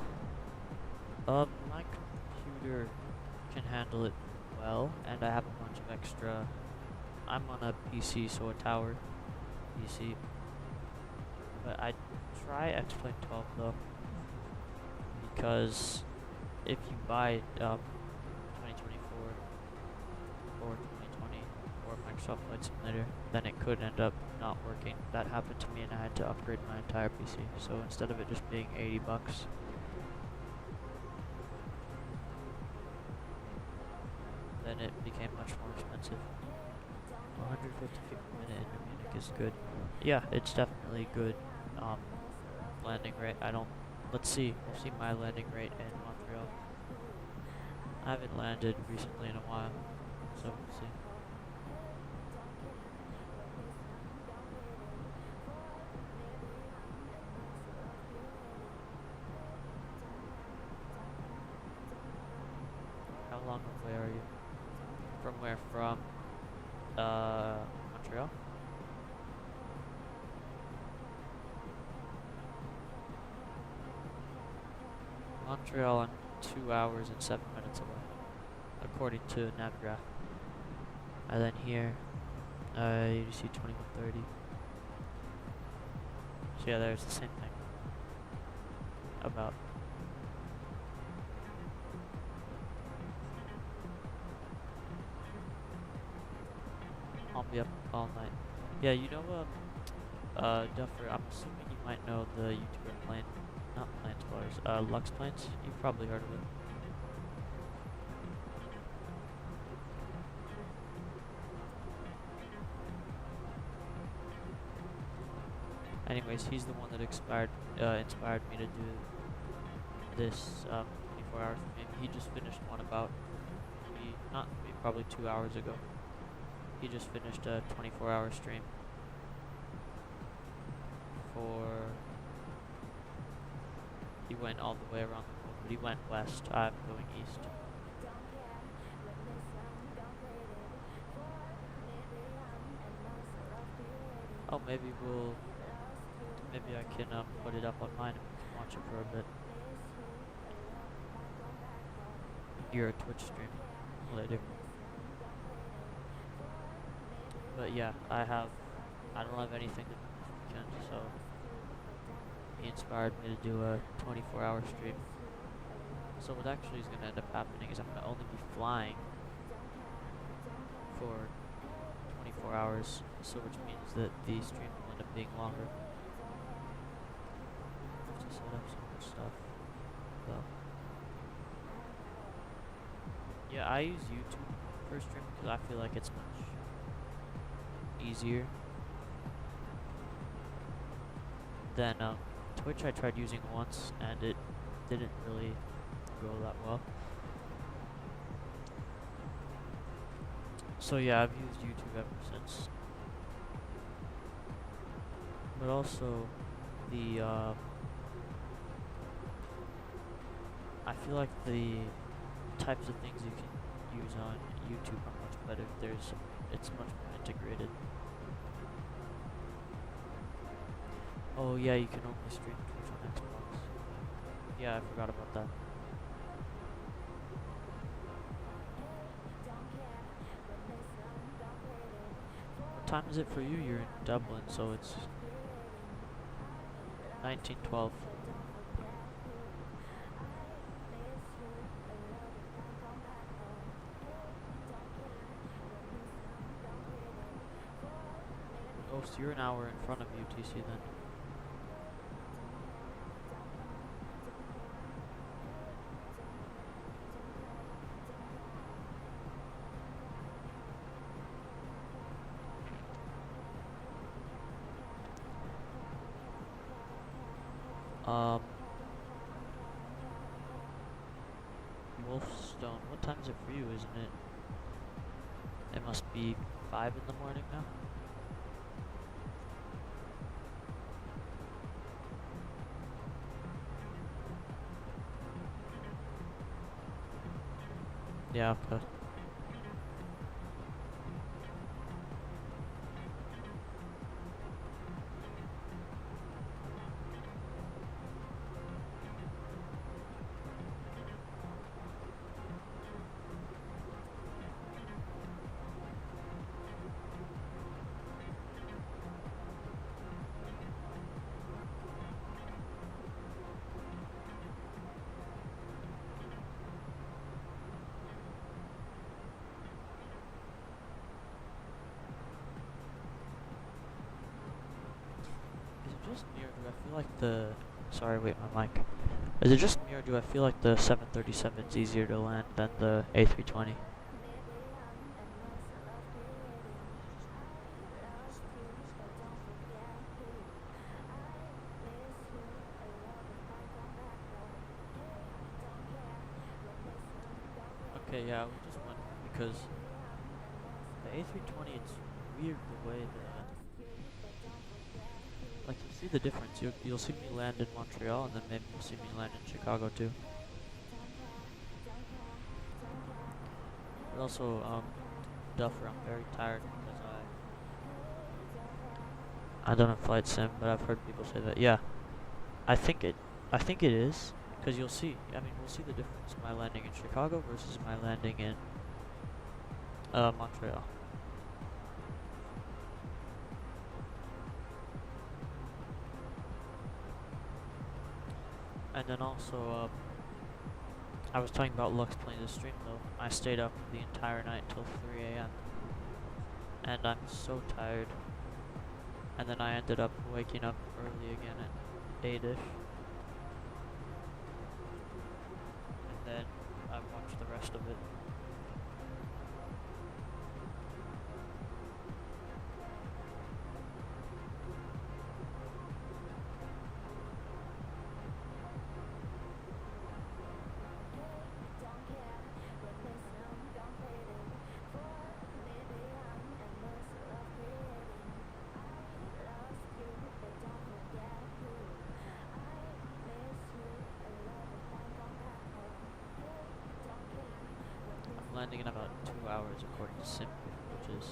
My computer can handle it well, and I have a bunch of extra. I'm on a PC, so a tower PC. But I try X-Plane 12 though, because if you buy 2024 or 2020 or Microsoft Flight Simulator, then it could end up not working. That happened to me, and I had to upgrade my entire PC. So instead of it just being $80, then it became much more expensive. 150 feet per minute in Munich is good. Yeah, it's definitely good landing rate. Let's see. We'll see my landing rate in Montreal. I haven't landed recently in a while, so we'll see. long away are you? From where? From Montreal? Montreal, I'm 2 hours and 7 minutes away, according to Navgraph. And then here, you see 2130. So yeah, there's the same thing. About. I'll be up all night. Yeah, you know, Duffer, I'm assuming you might know the YouTuber Plane, not Plane Explorers, Lux Planes. You've probably heard of it. Anyways, he's the one that inspired me to do this 24 hours stream. He just finished one about probably 2 hours ago. He just finished a 24-hour stream he went all the way around the world, but he went west. I'm going east. Oh, maybe I can put it up on mine and we can watch it for a bit. Your Twitch stream later. But yeah, I don't have anything to do this weekend, so he inspired me to do a 24-hour stream. So what actually is going to end up happening is I'm going to only be flying for 24 hours, so which means that the stream will end up being longer. I have to set up some more stuff, though. Yeah, I use YouTube for stream because I feel like it's much easier than Twitch. I tried using once and it didn't really go that well. So yeah, I've used YouTube ever since. But also the I feel like the types of things you can use on YouTube are much better. It's much more integrated. Oh yeah, you can only stream Twitch on Xbox. Yeah, I forgot about that. What time is it for you? You're in Dublin, so it's 1912. Oh, so you're an hour in front of UTC then. Wolfstone, what time is it for you, isn't it? It must be 5 in the morning now. Yeah, okay. Just me, or do I feel like sorry, wait, my mic. Is it just me, or do I feel like the 737 is easier to land than the A320? Okay, yeah, I was just wondering because the A320, it's weird the way that like, you'll see the difference. You'll see me land in Montreal, and then maybe you'll see me land in Chicago too. But also, Duffer, I'm very tired because I don't have flight sim, but I've heard people say that. Yeah, I think it is, because you'll see. I mean, we'll see the difference in my landing in Chicago versus my landing in Montreal. And then also, I was talking about Lux playing the stream though. I stayed up the entire night till 3 a.m. and I'm so tired. And then I ended up waking up early again at 8ish. And then I watched the rest of it. I'm landing in about 2 hours according to Sim, which is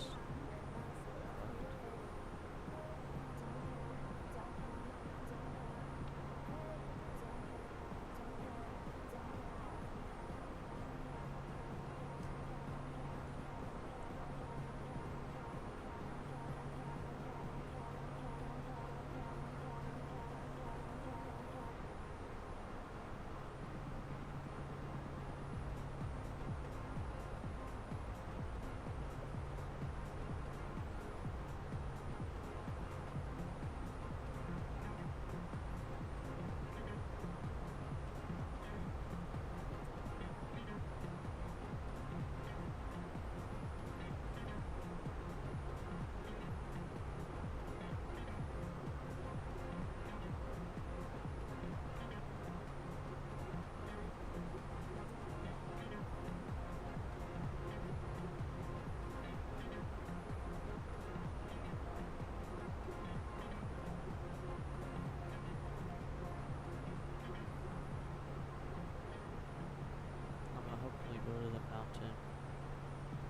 I'm gonna hopefully go to the mountain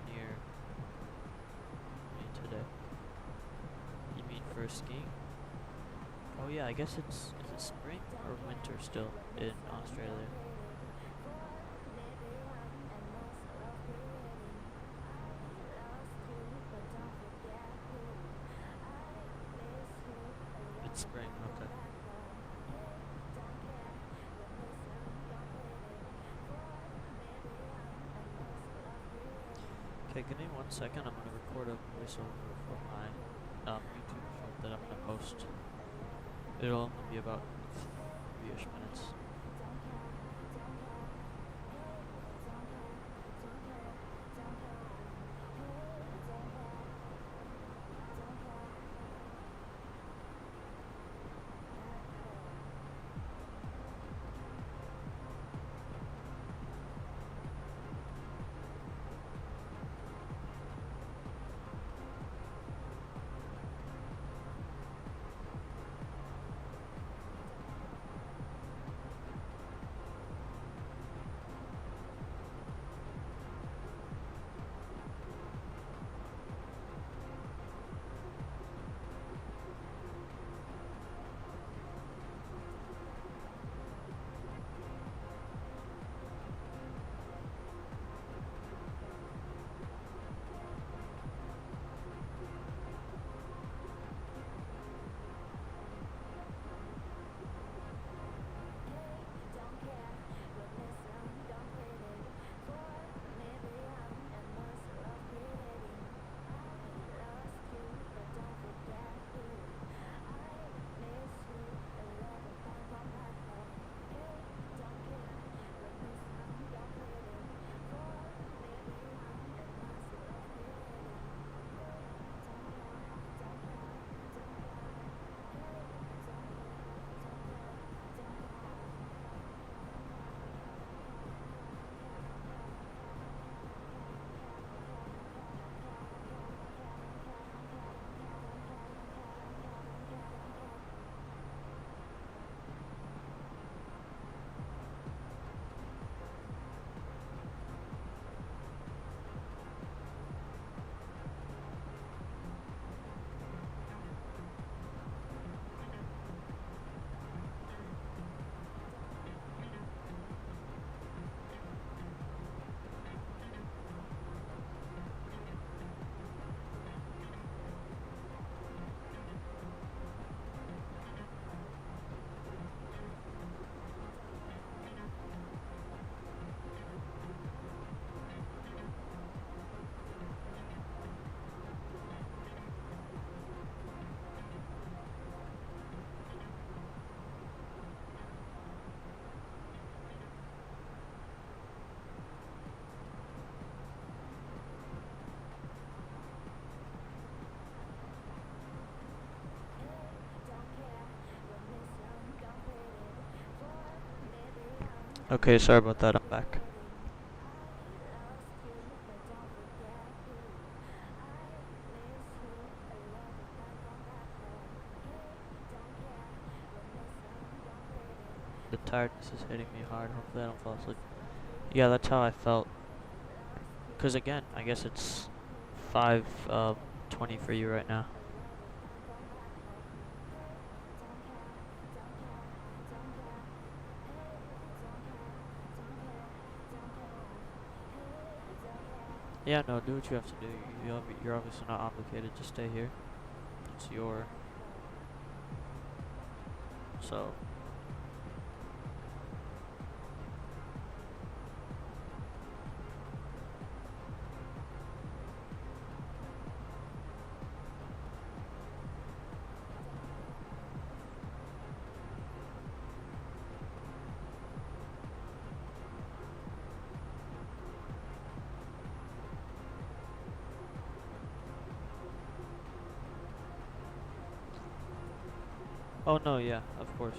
near me today. You mean for skiing? Oh yeah, I guess is it spring or winter still in Australia? It's spring, okay. Okay, give me 1 second. I'm gonna record a voiceover for my YouTube short that I'm gonna post. It'll only be about 3-ish minutes. Okay, sorry about that, I'm back. The tiredness is hitting me hard, hopefully I don't fall asleep. Yeah, that's how I felt. Cause again, I guess it's 5:20 for you right now. Yeah, no, do what you have to do. You're obviously not obligated to stay here. It's your... So... Oh no, yeah, of course.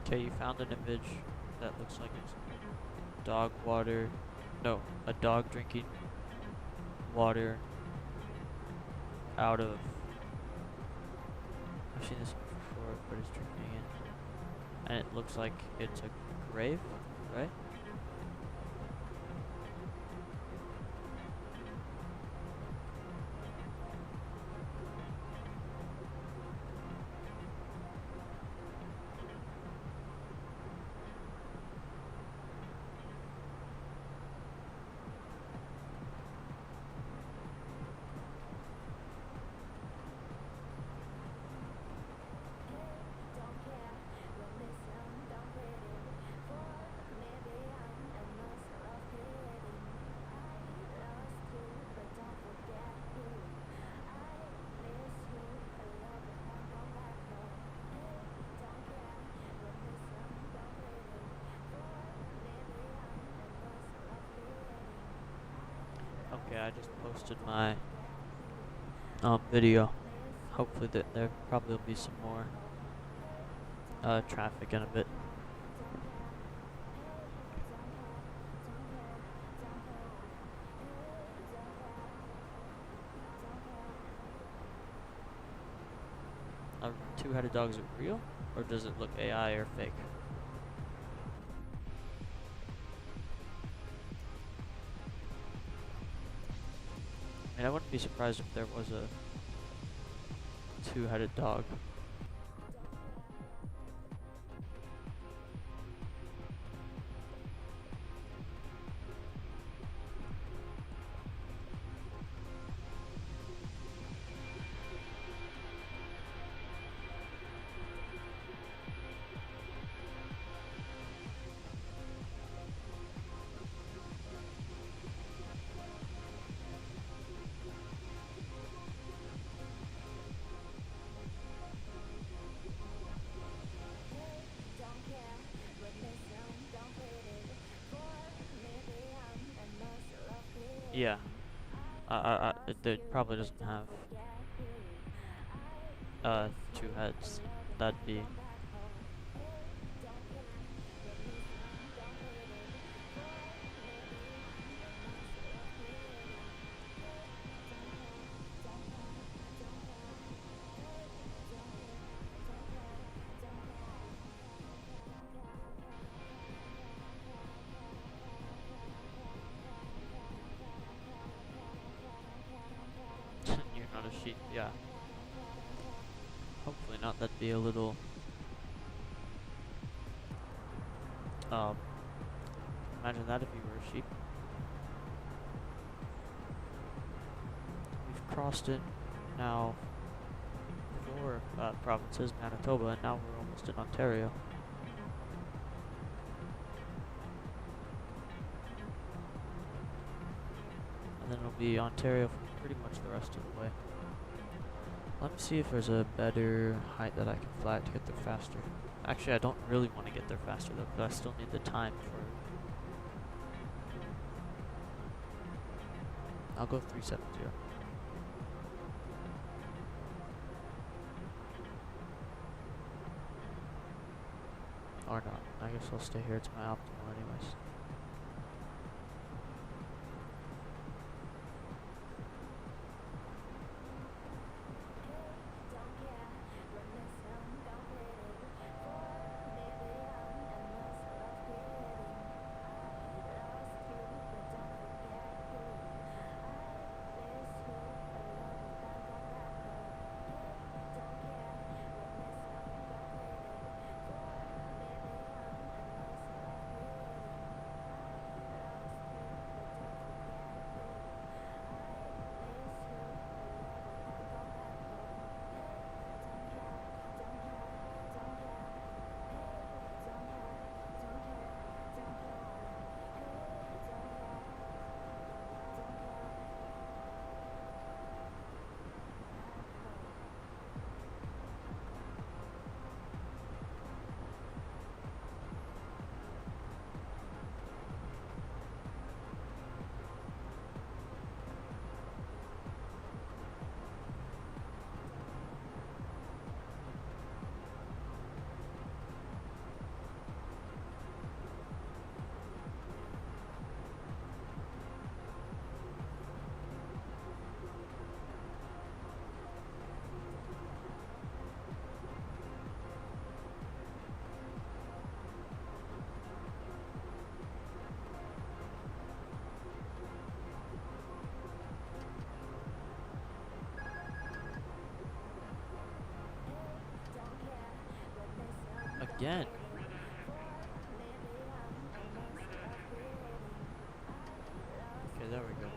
Okay, you found an image that looks like it's dog water. No, a dog drinking water out of... I've seen this before, but it's drinking it. And it looks like it's a grave, right? Okay, I just posted my video. Hopefully there probably will be some more traffic in a bit. Are two-headed dogs real, or does it look AI or fake? I mean, I wouldn't be surprised if there was a two-headed dog. Yeah, it probably doesn't have two heads. That'd be... cheap, yeah. Hopefully not. That'd be a little imagine that if you were a sheep. We've crossed it now 4 provinces, Manitoba, and now we're almost in Ontario. And then it'll be Ontario for pretty much the rest of the way. Let me see if there's a better height that I can fly to get there faster. Actually, I don't really want to get there faster though, because I still need the time for... I'll go 370. Or not. I guess I'll stay here. It's my optimal anyways. Again. Okay, there we go.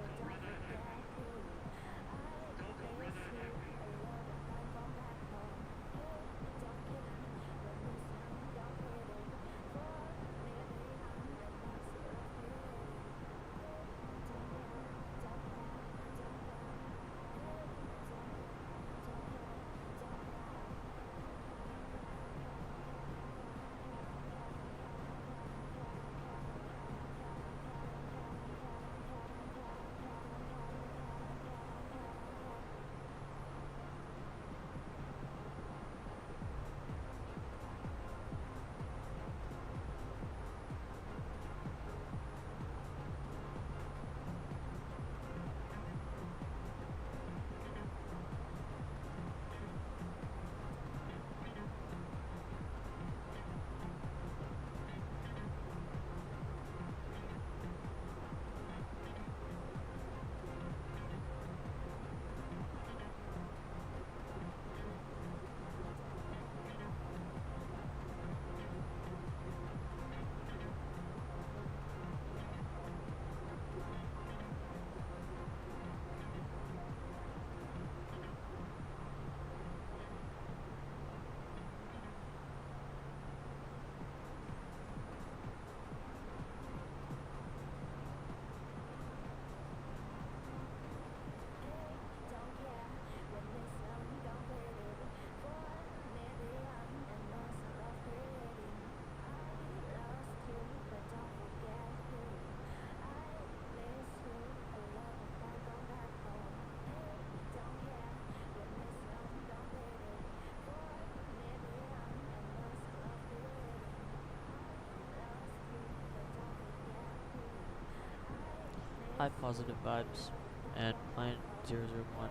High positive vibes, and plane 001.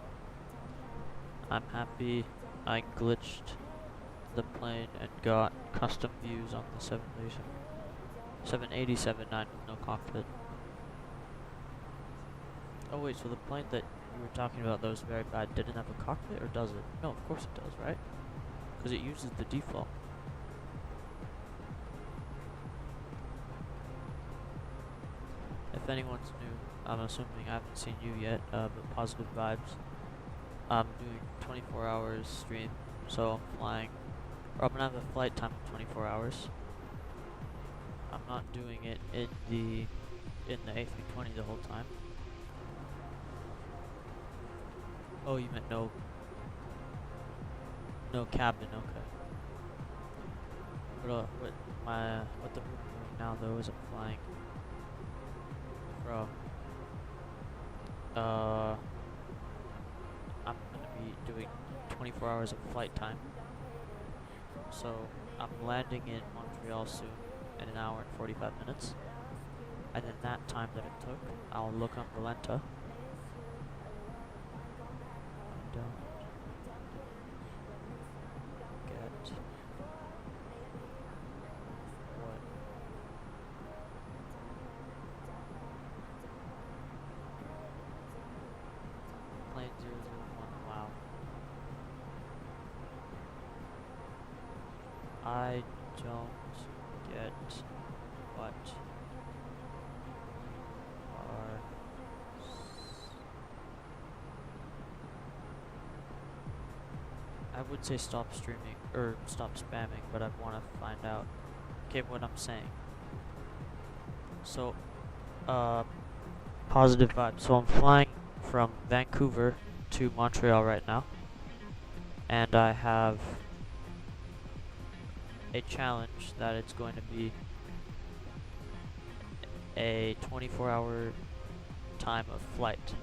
I'm happy I glitched the plane and got custom views on the 787-9 with no cockpit. Oh wait, so the plane that you were talking about that was very bad didn't have a cockpit, or does it? No, of course it does, right? Because it uses the default. If anyone's new, I'm assuming I haven't seen you yet, but positive vibes. I'm doing 24 hours stream, so I'm flying, or I'm gonna have a flight time of 24 hours. I'm not doing it in the A320 the whole time. Oh, you meant no cabin, okay. But what the room doing now though is I'm flying from I'm gonna be doing 24 hours of flight time. So I'm landing in Montreal soon in an hour and 45 minutes. And in that time that it took, I'll look on Valenta. Get what plane 001, wow. I don't get what are I would say stop streaming or stop spamming, but I want to find out what I'm saying. So positive vibes. So I'm flying from Vancouver to Montreal right now, and I have a challenge that it's going to be a 24-hour time of flight.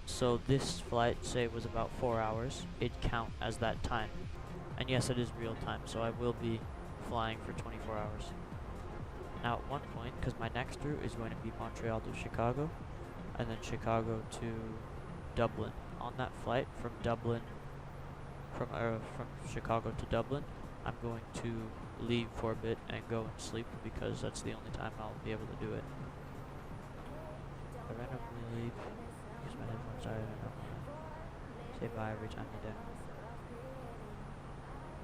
So this flight, say, was about 4 hours, it'd count as that time. And yes, it is real time, so I will be flying for 24 hours. Now at one point, because my next route is going to be Montreal to Chicago, and then Chicago to Dublin. On that flight from Dublin, from Chicago to Dublin, I'm going to leave for a bit and go and sleep because that's the only time I'll be able to do it. I randomly leave. Use my headphones. I don't know. Say bye every time you do.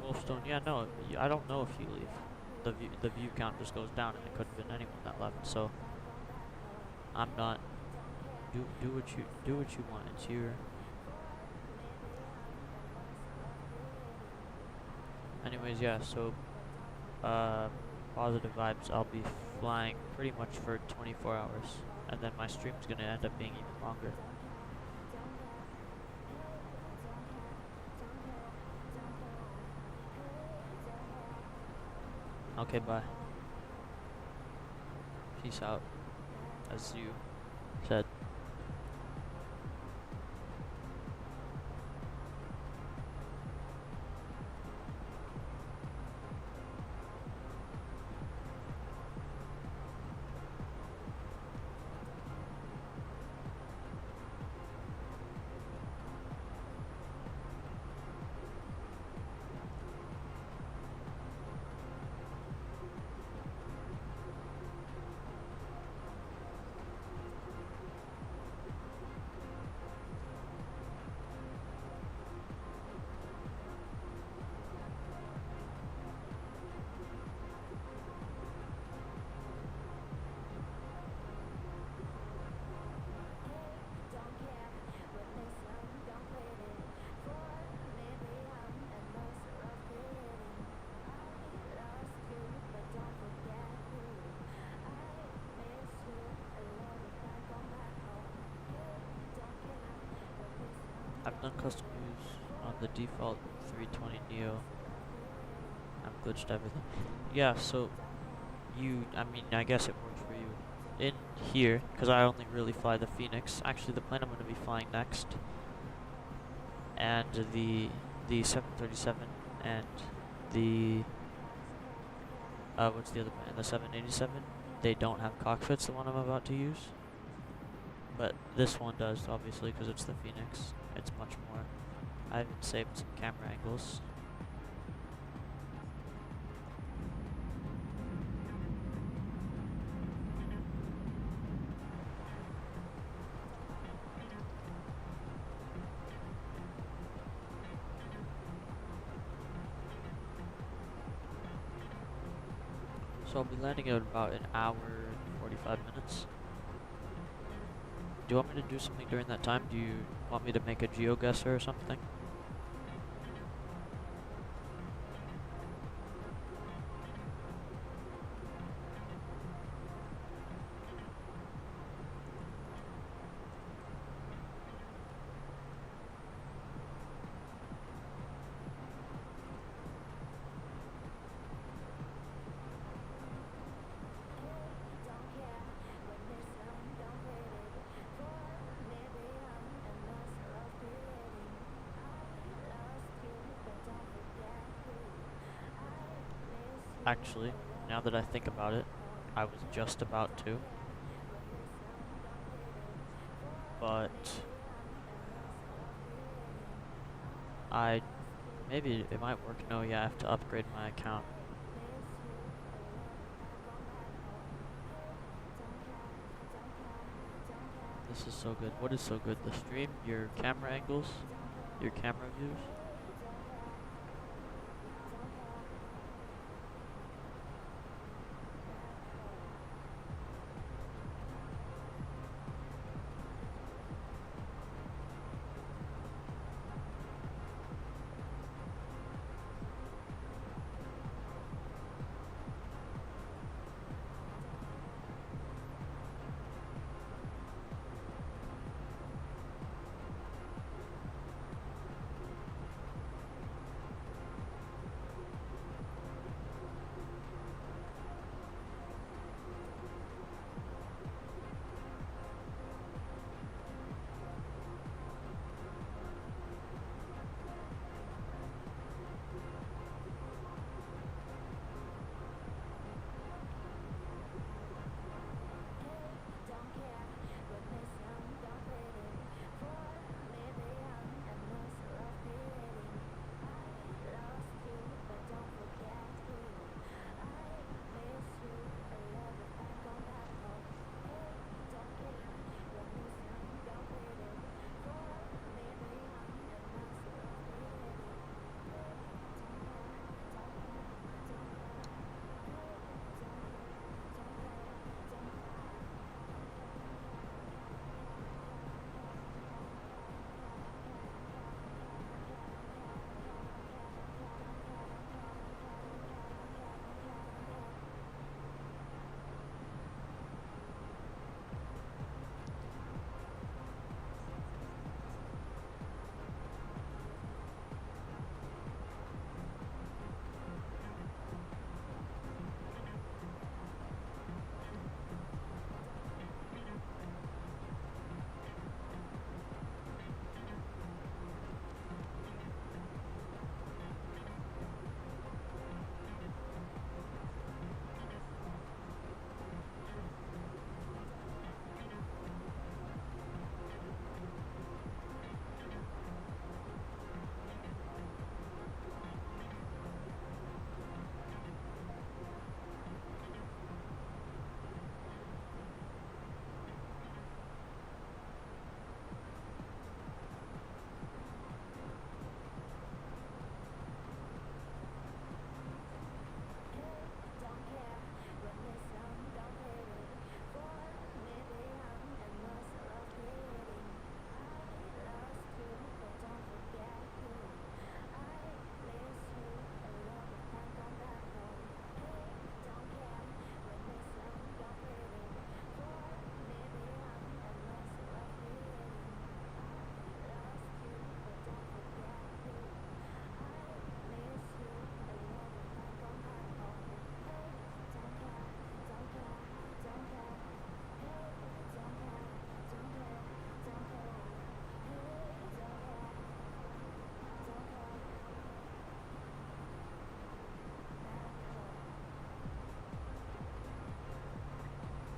Wolfstone, yeah, no, I don't know if you leave. The view count just goes down, and it could have been anyone that left. So I'm not. Do what you want. It's your. Anyways, yeah. So positive vibes. I'll be flying pretty much for 24 hours, and then my stream's gonna end up being even longer. Okay, bye. Peace out, as you said. I've done custom use on the default 320 Neo. I've glitched everything. Yeah, so I mean, I guess it works for you. In here, because I only really fly the Phoenix. Actually, the plane I'm going to be flying next, and the 737 and the what's the other plane? The 787. They don't have cockpits. The one I'm about to use. But this one does, obviously, because it's the Phoenix. It's much more. I even saved some camera angles. So I'll be landing in about an hour and 45 minutes. Do you want me to do something during that time? Do you want me to make a geoguesser or something? Actually, now that I think about it, I was just about to. But maybe it might work. No, yeah, I have to upgrade my account. This is so good. What is so good? The stream, your camera angles, your camera views.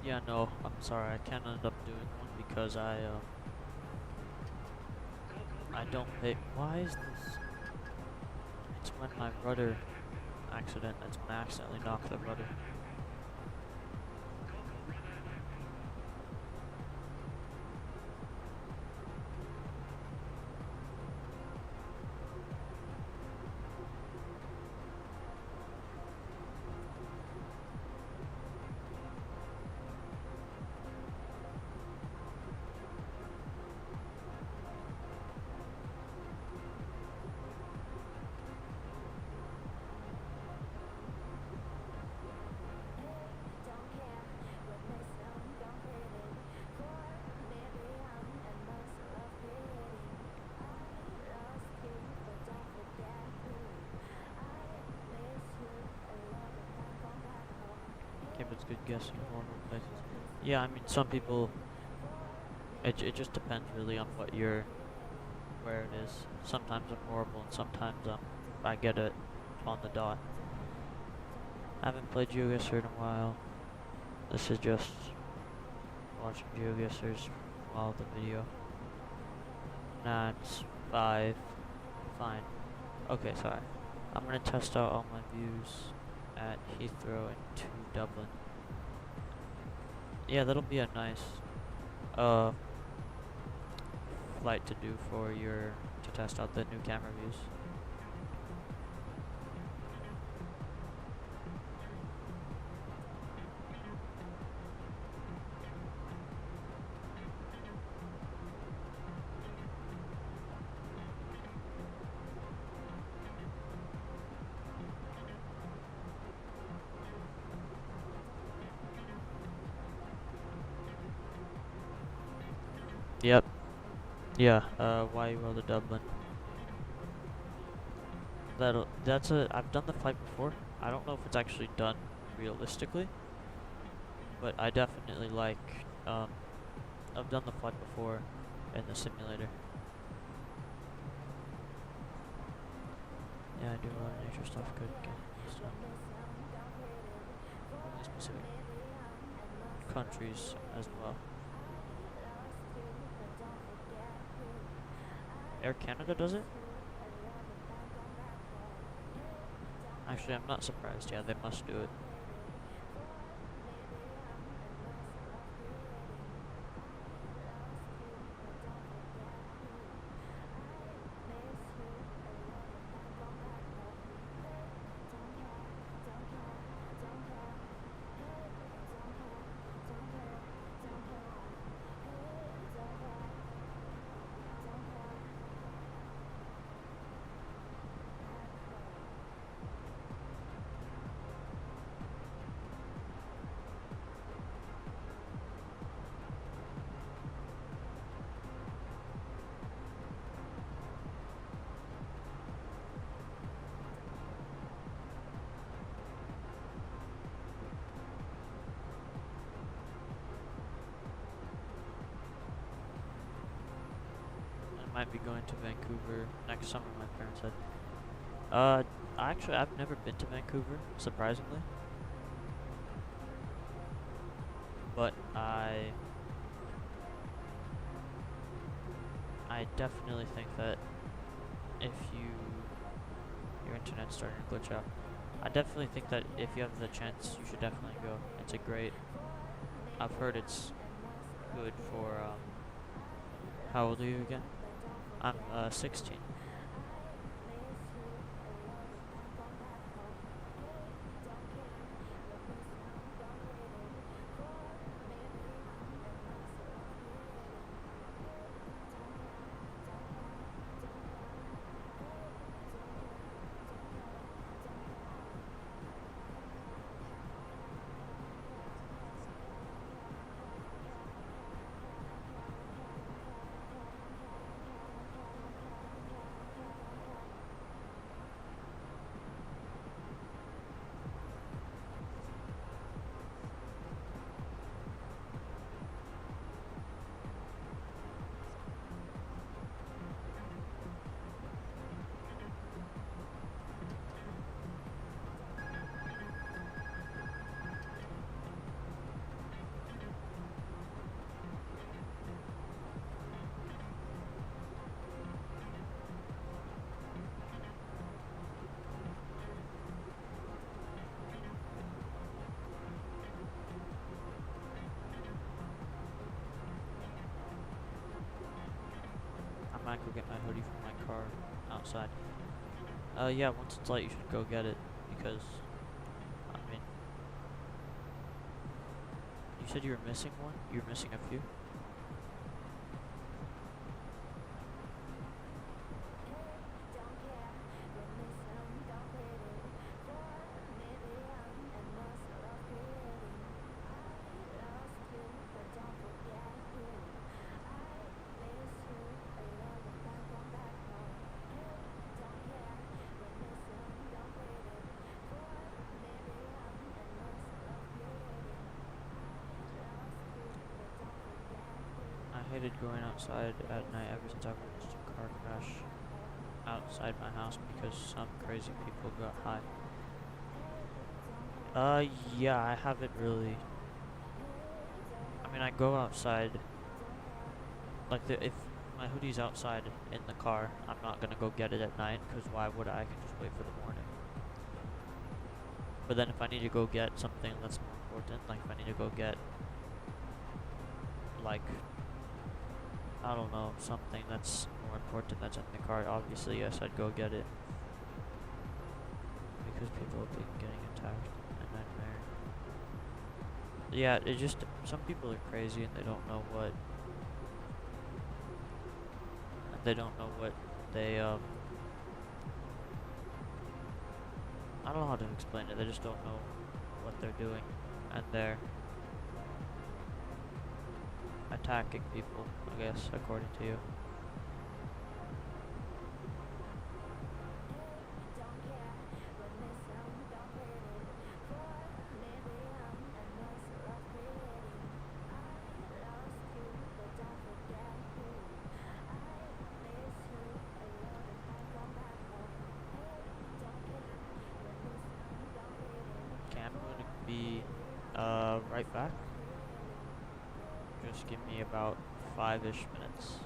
Yeah, no, I'm sorry, I can't end up doing one because I don't pay. Why is this? It's when my rudder accident. It's when I accidentally knock the rudder. it's good guessing horrible places. Yeah, I mean, some people, it just depends really on where it is. Sometimes I'm horrible, and sometimes I get it on the dot. I haven't played GeoGuessr in a while. This is just watching GeoGuessrs while the video. Nah, it's 5. Fine. Okay, sorry. I'm gonna test out all my views at Heathrow and to Dublin. Yeah, that'll be a nice flight to do to test out the new camera views. Yep. Yeah, YUL to Dublin. I've done the flight before. I don't know if it's actually done realistically, but I definitely I've done the flight before in the simulator. Yeah, I do a lot of nature stuff. Good. So, only specific countries as well. Air Canada does it? Actually, I'm not surprised. Yeah, they must do it. Might be going to Vancouver next summer, my parents said. Actually, I've never been to Vancouver, surprisingly. But I definitely think that if your internet's starting to glitch out, I definitely think that if you have the chance, you should definitely go. It's a great, I've heard it's good for, how old are you again? I'm 16. I might go get my hoodie from my car outside. Yeah, once it's light, you should go get it, because, I mean, you said you were missing one? You were missing a few? hated going outside at night ever since I witnessed a car crash outside my house because some crazy people got high. Yeah, I haven't really. I mean, I go outside. Like, if my hoodie's outside in the car, I'm not gonna go get it at night, because why would I? I can just wait for the morning. But then if I need to go get something that's more important, like if I need to go get, like, I don't know, something that's more important that's in the car, obviously, yes, I'd go get it. Because people have been getting attacked, and nightmare. Yeah, it just, some people are crazy and they don't know what, they, I don't know how to explain it, they just don't know what they're doing, and they're attacking people, I guess, according to you. Okay, I'm going to be right back. Just give me about 5-ish minutes.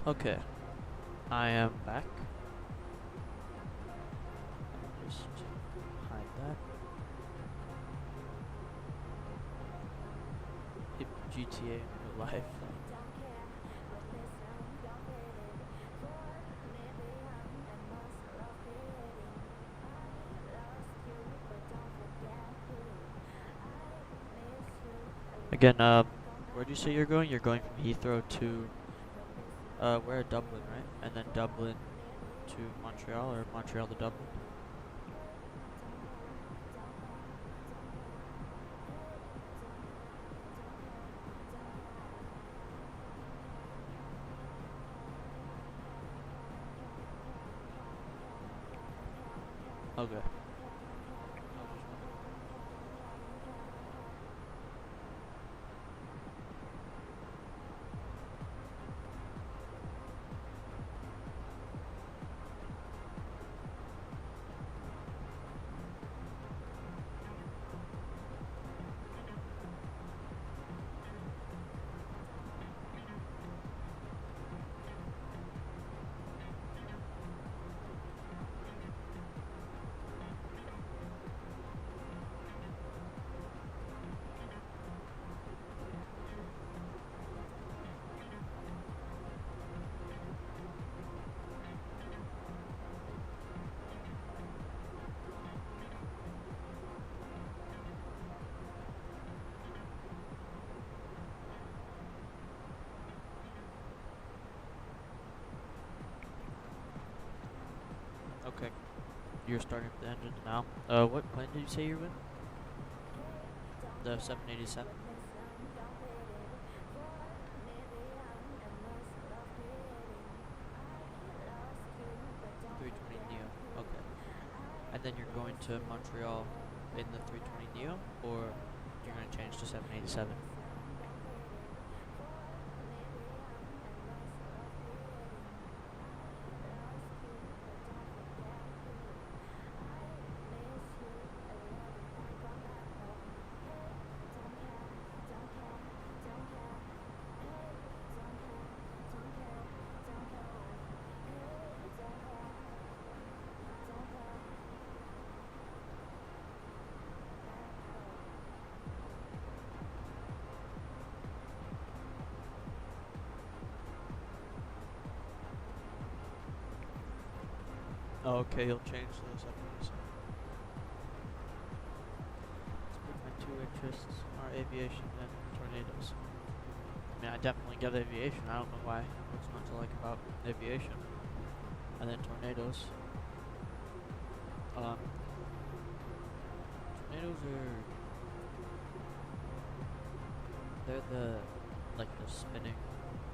Okay, I am back. Let me just hide that. Hit GTA in real life. Again, where'd you say you're going? You're going from Heathrow to, where? Dublin, right? And then Dublin to Montreal, or Montreal to Dublin? Okay. I was just wondering. Okay, you're starting with the engine now. What plane did you say you're with? The 787? 320 Neo. Okay. And then you're going to Montreal in the 320 Neo, or you're going to change to 787? Oh, okay, you'll change to the 787. My two interests are aviation and tornadoes. I mean, I definitely get aviation. I don't know why. What's not to like about aviation? And then tornadoes. Tornadoes are... They're the spinning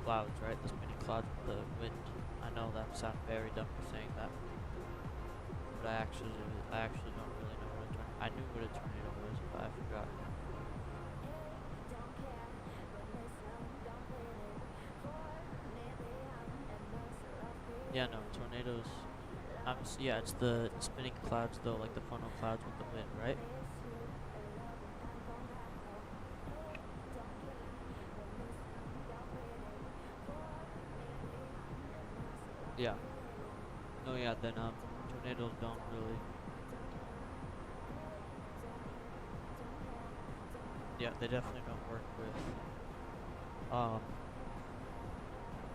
clouds, right? The spinning clouds with the wind. I know that sounds very dumb for saying that. But I actually don't really know what a tornado... I knew what a tornado was, but I forgot. Yeah, no, tornadoes. Yeah, it's the spinning clouds though, like the funnel clouds with the wind, right? Yeah. No, yeah, then tornadoes don't really. Yeah, they definitely don't work with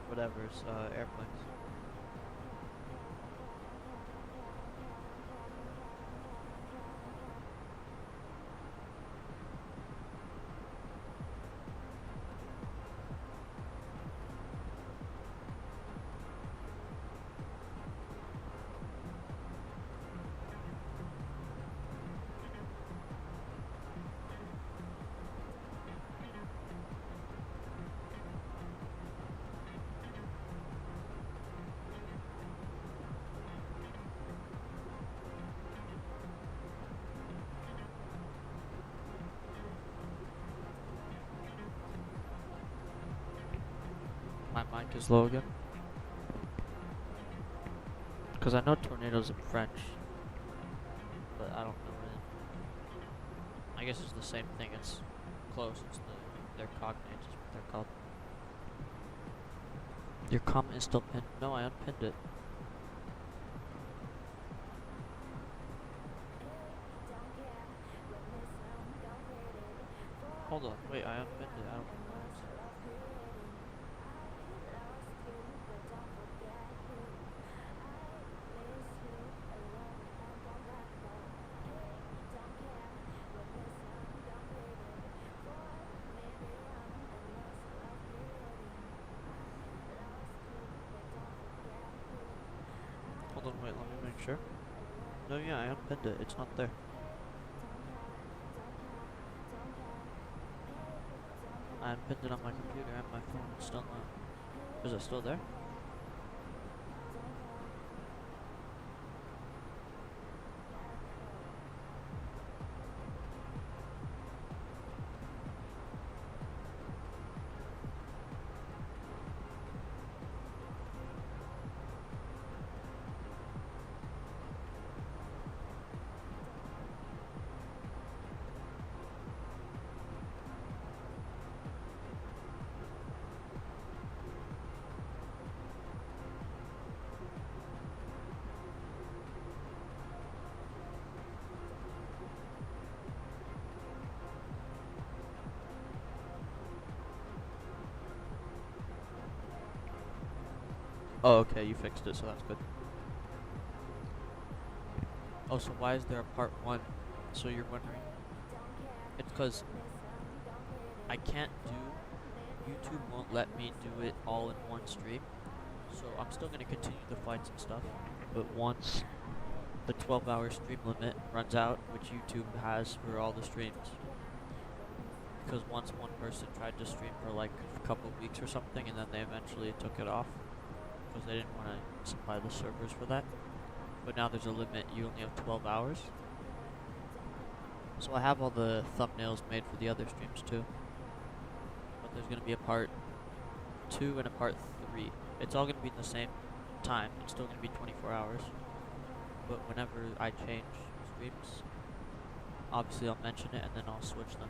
whatever's airplanes. My mic is low again. Because I know tornadoes in French, but I don't know it. I guess it's the same thing. It's close. It's their cognates is what they're called. Your comment is still pinned. No, I unpinned it. Hold on, wait, I unpinned it. I don't know why it's... Hold on, wait, let me make sure. No, yeah, I unpinned it. It's not there. I unpinned it on my computer and my phone. It's still not. Is it still there? Oh, okay, you fixed it, so that's good. Oh, so why is there a part 1? So you're wondering? It's because I can't do... YouTube won't let me do it all in one stream. So I'm still going to continue the flights and stuff. But once the 12-hour stream limit runs out, which YouTube has for all the streams, because once one person tried to stream for like a couple of weeks or something, and then they eventually took it off because they didn't want to supply the servers for that. But now there's a limit, you only have 12 hours. So I have all the thumbnails made for the other streams too. But there's going to be a part 2 and a part 3. It's all going to be in the same time. It's still going to be 24 hours. But whenever I change streams, obviously I'll mention it and then I'll switch them.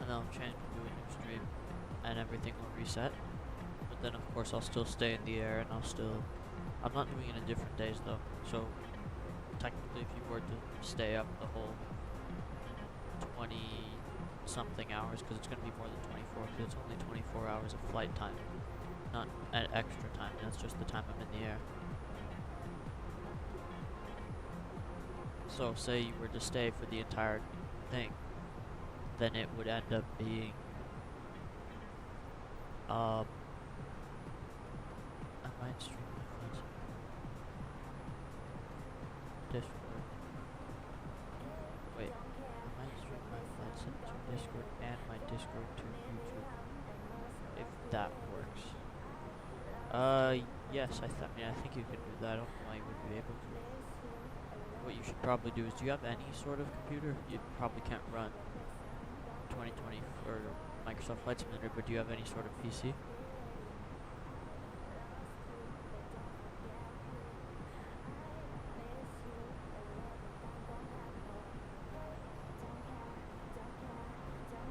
And then I'll change to a new stream and everything will reset. But then of course I'll still stay in the air and I'm not doing it in different days though. So technically if you were to stay up the whole 20 something hours, because it's going to be more than 24, because it's only 24 hours of flight time, not an extra time, that's just the time I'm in the air. So say you were to stay for the entire thing, then it would end up being I might stream my flights. Discord. Wait, I might stream my flights into Discord and my Discord to YouTube, if that works. Yes, I think you can do that. I don't know why you wouldn't be able to. What you should probably do is, do you have any sort of computer? You probably can't run 2020 or Microsoft Flight Simulator, but do you have any sort of PC?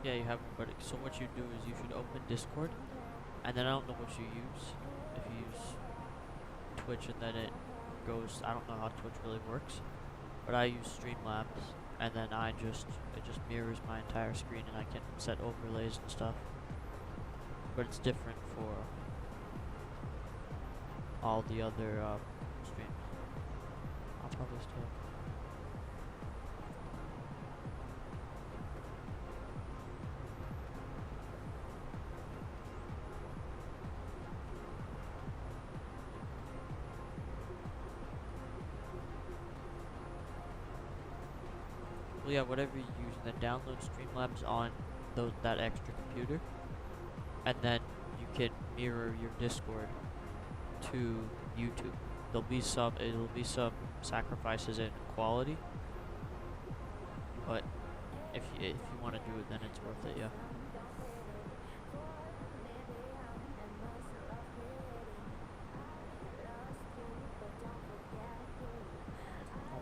Yeah, you have one, but so what you do is you should open Discord, and then I don't know what you use. If you use Twitch and then it goes, I don't know how Twitch really works, but I use Streamlabs, and then it just mirrors my entire screen, and I can set overlays and stuff. But it's different for all the other streams. I'll probably still. Well, yeah, whatever you use, and then download Streamlabs on that extra computer, and then you can mirror your Discord to YouTube. It'll be some sacrifices in quality, but if you want to do it, then it's worth it, yeah.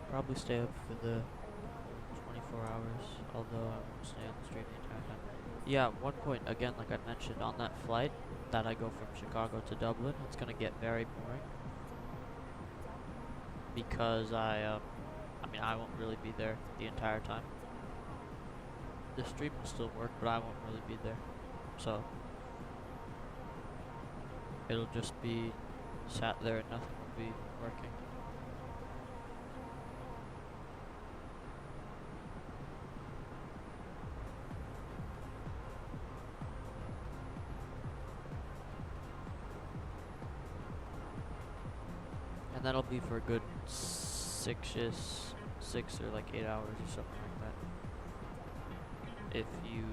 Probably stay up for the 24 hours, although I won't stay on the stream the entire time. Yeah, one point, again, like I mentioned, on that flight that I go from Chicago to Dublin, it's gonna get very boring. Because I mean, I won't really be there the entire time. The stream will still work, but I won't really be there. So, it'll just be sat there and nothing will be working. And that'll be for a good 6 or like 8 hours or something like that. If you...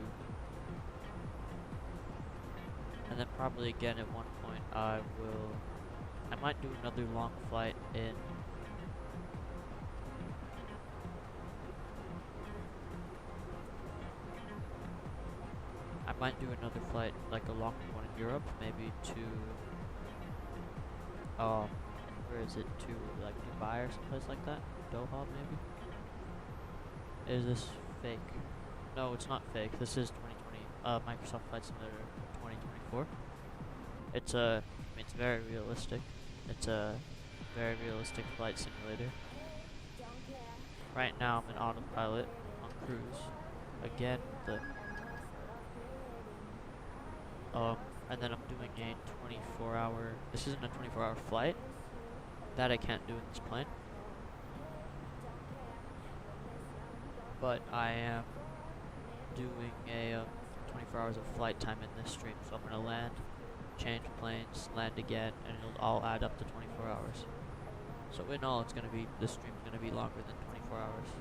And then probably again at one point I might do another long flight in... I might do another flight, like a long one in Europe, maybe to... where is it? To like Dubai or someplace like that? Doha maybe? Is this fake? No, it's not fake. This is 2020. Microsoft Flight Simulator 2024. It's it's very realistic. It's a very realistic flight simulator. Right now I'm in autopilot on cruise. Again, and then I'm doing a 24-hour. This isn't a 24-hour flight. That I can't do in this plane. But I am doing a 24 hours of flight time in this stream. So I'm gonna land, change planes, land again, and it'll all add up to 24 hours. So in all, this stream's gonna be longer than 24 hours.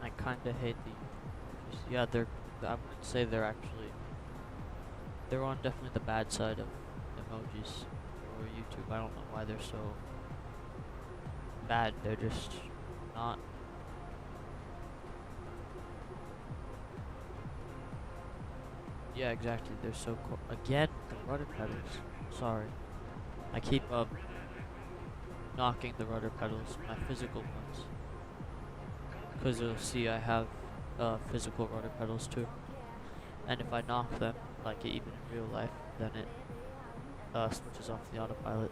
I kinda hate the emojis. Yeah, I wouldn't say they're on definitely the bad side of emojis for YouTube. I don't know why they're so bad. They're just not. Yeah, exactly. They're so cool. Again, the rudder pedals. Sorry. I keep knocking the rudder pedals, my physical ones. Because you'll see I have physical rudder pedals too. And if I knock them, like even in real life, then it switches off the autopilot.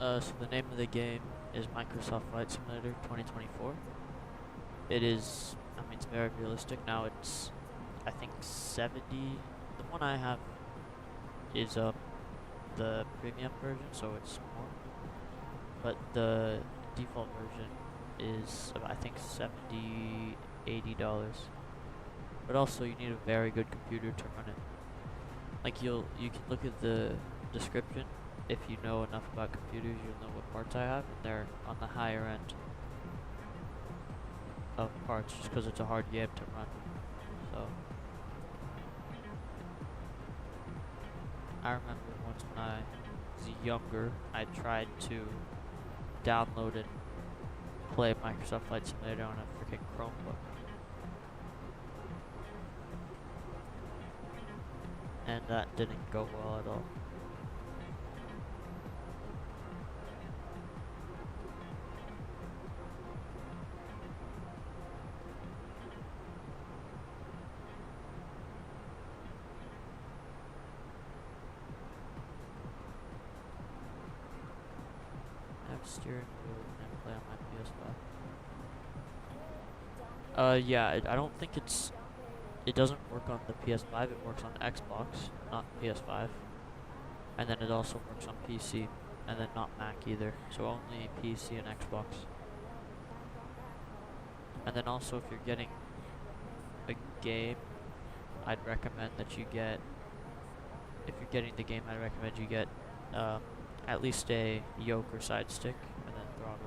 So the name of the game is Microsoft Flight Simulator 2024. It is, I mean, it's very realistic. Now it's, I think 70, the one I have is the premium version, so it's more. But the default version is, I think, $70, $80. But also you need a very good computer to run it. Like you can look at the description. If you know enough about computers, you'll know what parts I have, and they're on the higher end of parts, just because it's a hard game to run. So I remember once when I was younger, I tried to download and play Microsoft Flight Simulator on a freaking Chromebook, and that didn't go well at all. Steering wheel and play on my PS5. Yeah, I don't think it doesn't work on the PS5, it works on Xbox, not PS5. And then it also works on PC, and then not Mac either, so only PC and Xbox. And then also if you're getting game, I'd recommend that you get, if you're getting the game, I'd recommend you get at least a yoke or side stick, and then throttle.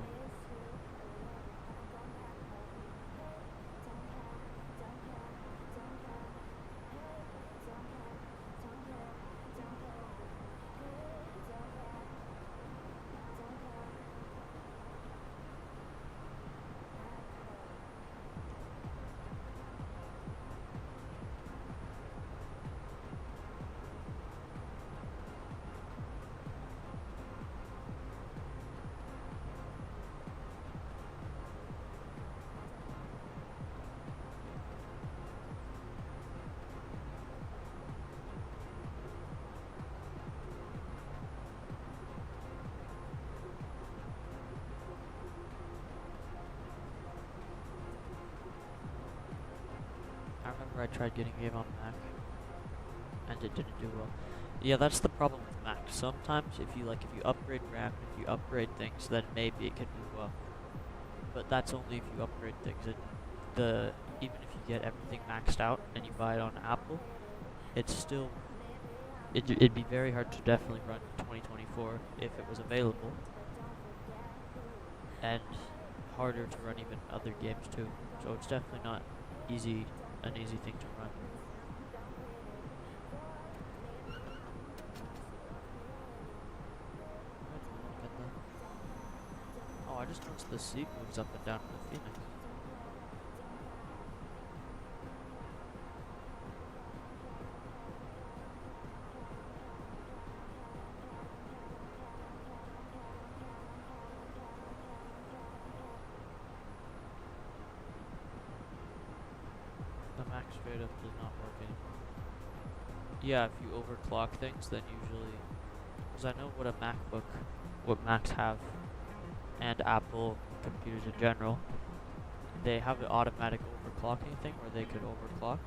I remember I tried getting a game on Mac, and it didn't do well. Yeah, that's the problem with Mac. Sometimes if you upgrade RAM, if you upgrade things, then maybe it can do well. But that's only if you upgrade things. Even if you get everything maxed out and you buy it on Apple, it'd be very hard to definitely run 2024 if it was available, and harder to run even other games too. So it's definitely not an easy thing to run. Oh, I just noticed the seat moves up and down in the Phoenix. The Mac straight up does not work anymore. Yeah, if you overclock things, then usually, because I know what Macs have, and Apple computers in general, they have an automatic overclocking thing where they could overclock.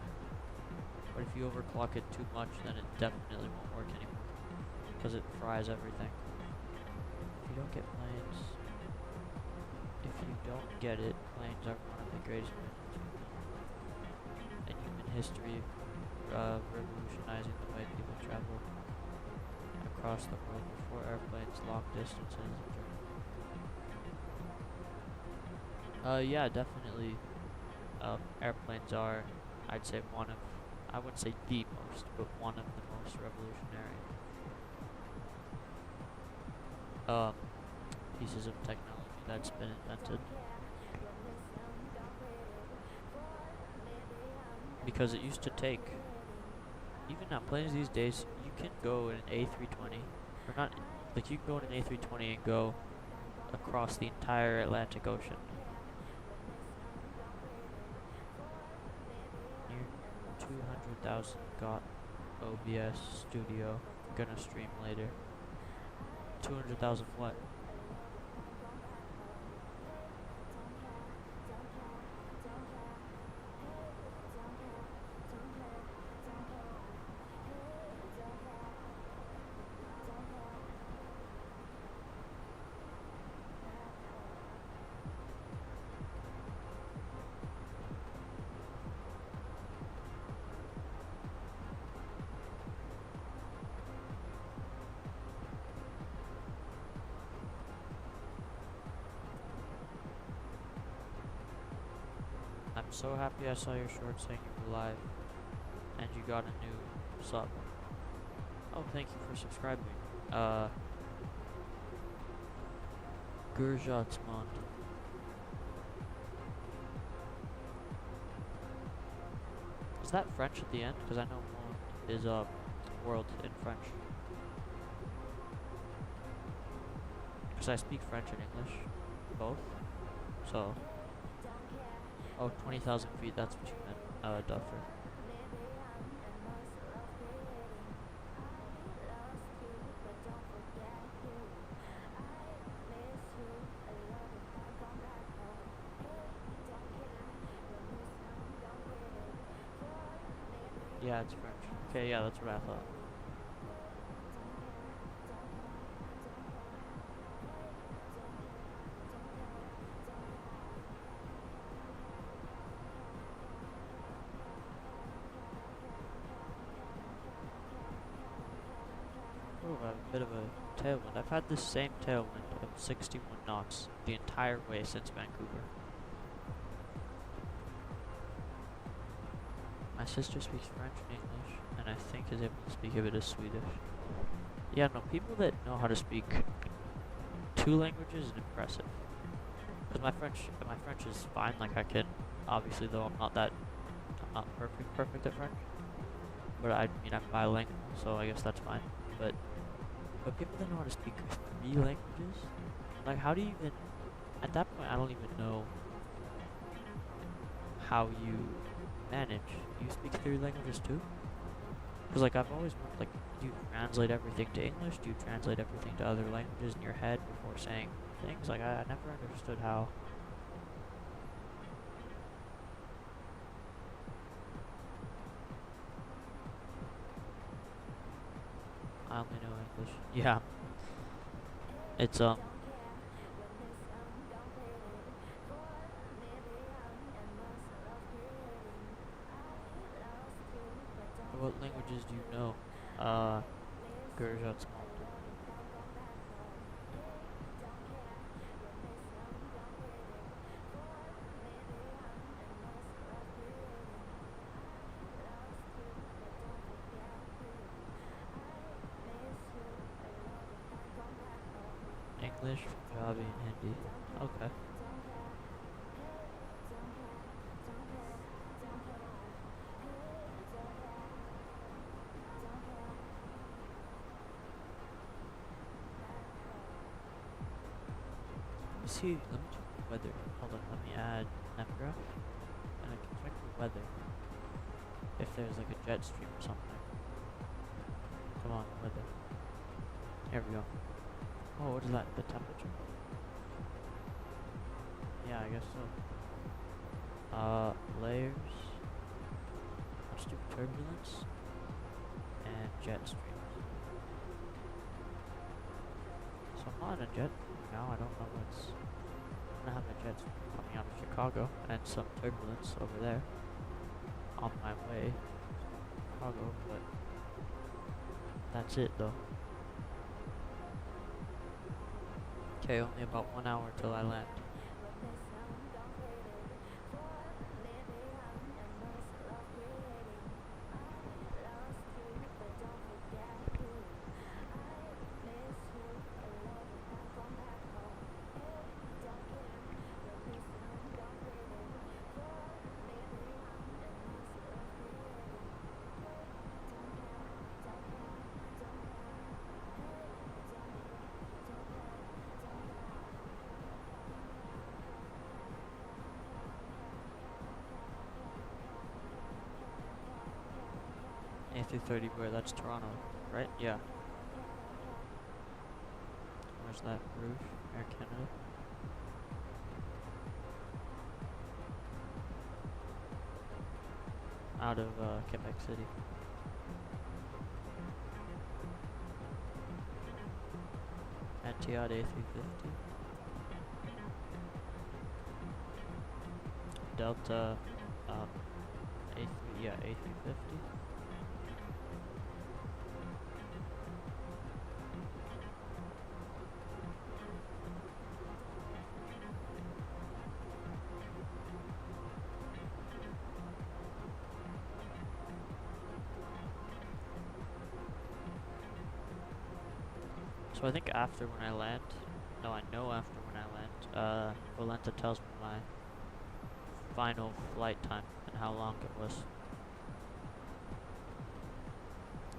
But if you overclock it too much, then it definitely won't work anymore, because it fries everything. If you don't get planes, planes are one of the greatest in human history, revolutionizing the way people travel across the world before airplanes, long distances, and yeah, definitely. Airplanes are, I'd say, I wouldn't say the most, but one of the most revolutionary pieces of technology that's been invented. Because it used to take, even now, planes these days, you can go in an A320, or not, like you can go in an A320 and go across the entire Atlantic Ocean. Near 200,000 got OBS Studio, gonna stream later. 200,000 what? I'm so happy I saw your short saying you were live, and you got a new sub. Oh, thank you for subscribing. Gurjatsmond. Is that French at the end? Because I know Monde is world in French. Because I speak French and English, both. So. Oh, 20,000 feet, that's what you meant, Duffer. Yeah, it's French. Okay, yeah, that's what I thought. a bit of a tailwind. I've had this same tailwind of 61 knots the entire way since Vancouver. My sister speaks French and English, and I think is able to speak a bit of Swedish. Yeah, no, people that know how to speak 2 languages is impressive. Because my French is fine. Like I can, obviously, though I'm not perfect at French. But I mean, I'm bilingual, so I guess that's fine. But people that know how to speak 3 languages, like how do you even? At that point, I don't even know how you manage. Do you speak 3 languages too? Because like I've always wondered, like, do you translate everything to English? Do you translate everything to other languages in your head before saying things? Like I never understood how. I only know English. Yeah. It's What languages do you know? Gurjat's English, Punjabi, and Hindi. Okay. Let me see. Let me check the weather. Hold on. Let me add Nepgraph, and I can check the weather. If there's like a jet stream or something. Come on, weather. Here we go. Oh, what is that? The temperature? Yeah, I guess so. Layers. Let's do turbulence and jet streams. So I'm not in a jet now. I don't know what's. I'm gonna have a jet stream coming out of Chicago and some turbulence over there on my way to Chicago, but that's it though. Okay, only about 1 hour till I land. A330 where? That's Toronto, right? Yeah. Where's that? Rouge, Air Canada. Out of Quebec City. Etihad A350. Delta A350. So I think after when I land, no, I know after when I land, Volenta tells me my final flight time and how long it was.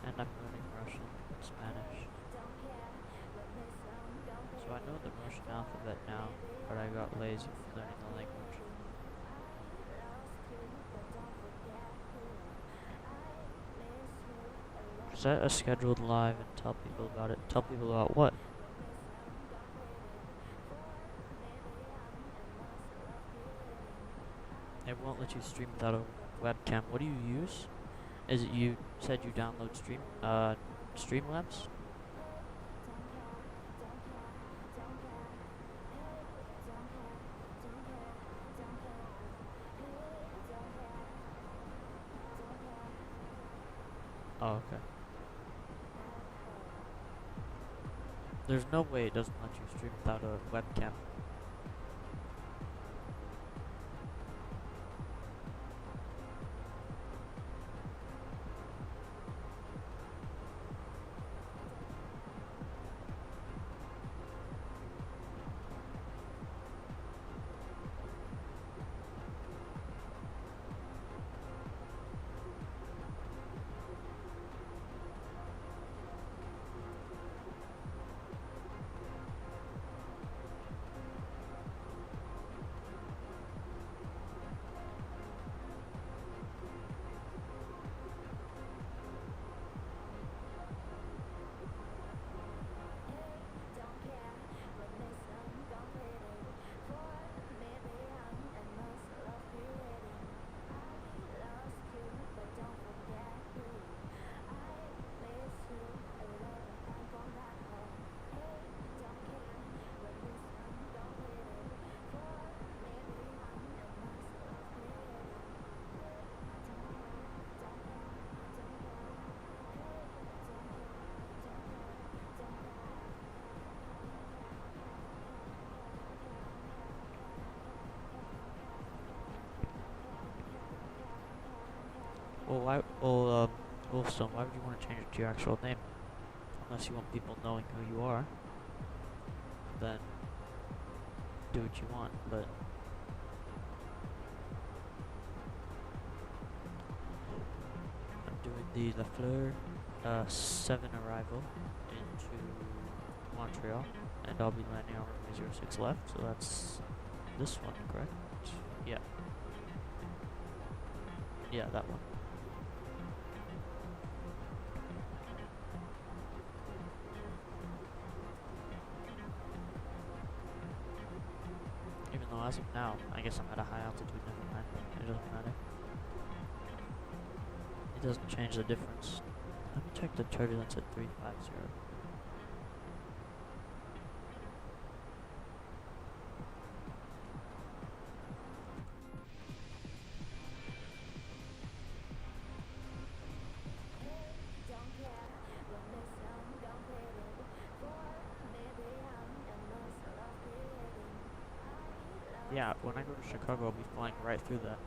And I'm learning Russian and Spanish. So I know the Russian alphabet now, but I got lazy with learning the language. Set a scheduled live and tell people about it. Tell people about what? It won't let you stream without a webcam. What do you use? Is it you said you download Streamlabs? Oh, okay. There's no way it doesn't let you stream without a webcam. Wolfstone, why would you want to change it to your actual name? Unless you want people knowing who you are, then do what you want, but I'm doing the Lafleur 7 arrival into Montreal, and I'll be landing on runway 06 left, so that's this one, correct? Yeah. Yeah, that one. Even though as of now, I guess I'm at a high altitude, never mind. It doesn't matter. It doesn't change the difference. Let me check the turbulence at 350. Yeah, when I go to Chicago, I'll be flying right through that.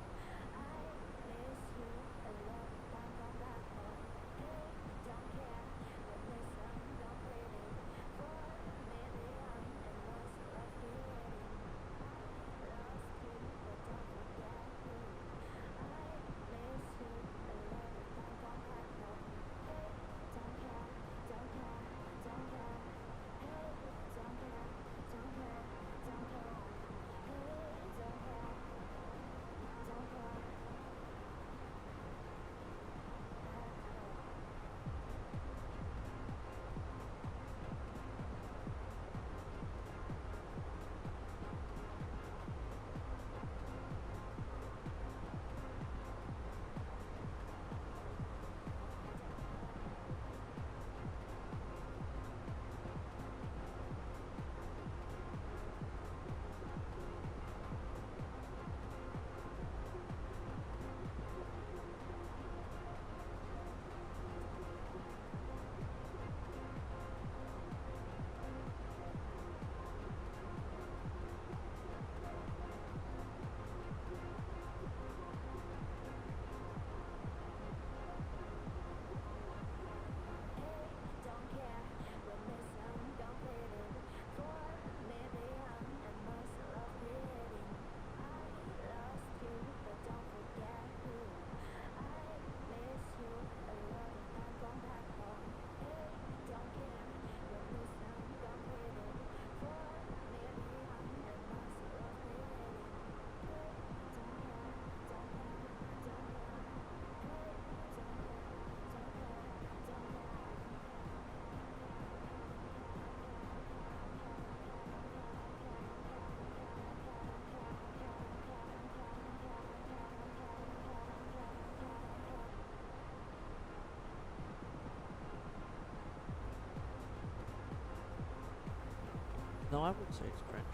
No, I wouldn't say it's cringe.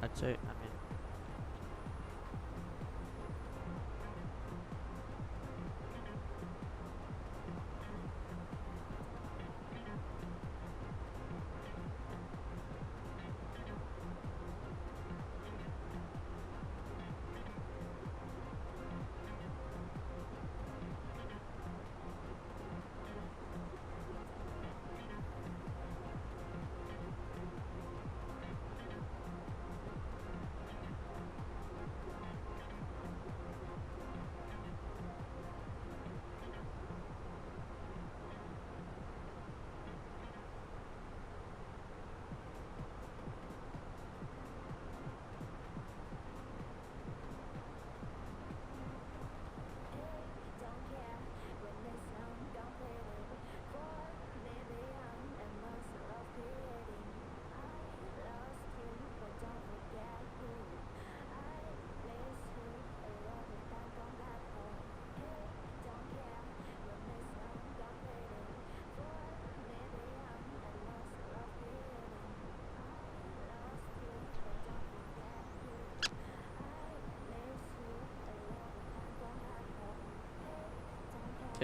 I'd say, I mean,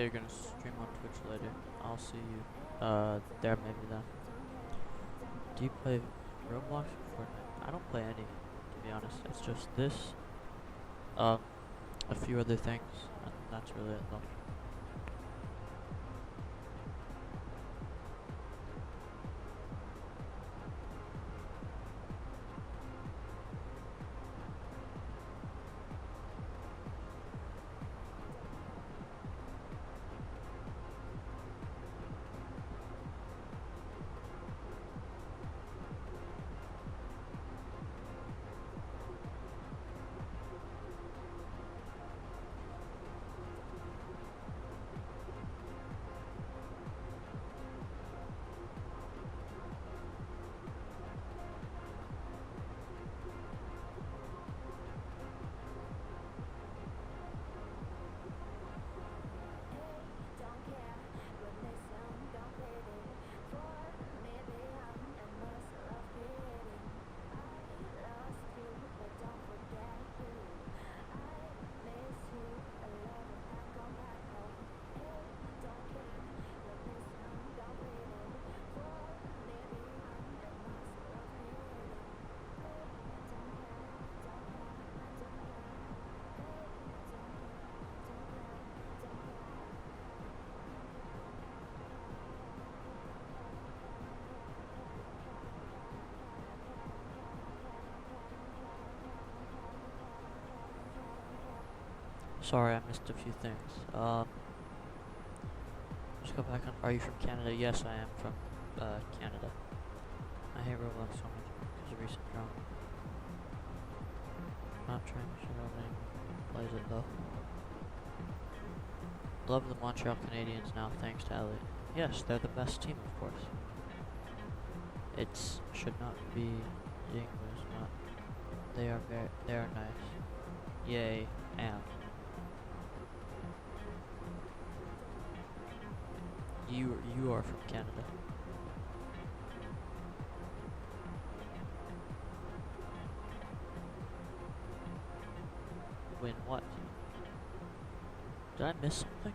Okay, you're gonna stream on Twitch later. I'll see you there maybe then. Do you play Roblox or Fortnite? I don't play any, to be honest. It's just this, a few other things, and that's really it though. Sorry, I missed a few things. Just go back on. Are you from Canada? Yes, I am from Canada. I hate Roblox so much because of recent drama. Not trying to shut out anyone who plays it though. Love the Montreal Canadiens now, thanks to Elliot. Yes, they're the best team, of course. It should not be English, not. They are nice. Yay, am. You are from Canada. Win what? Did I miss something?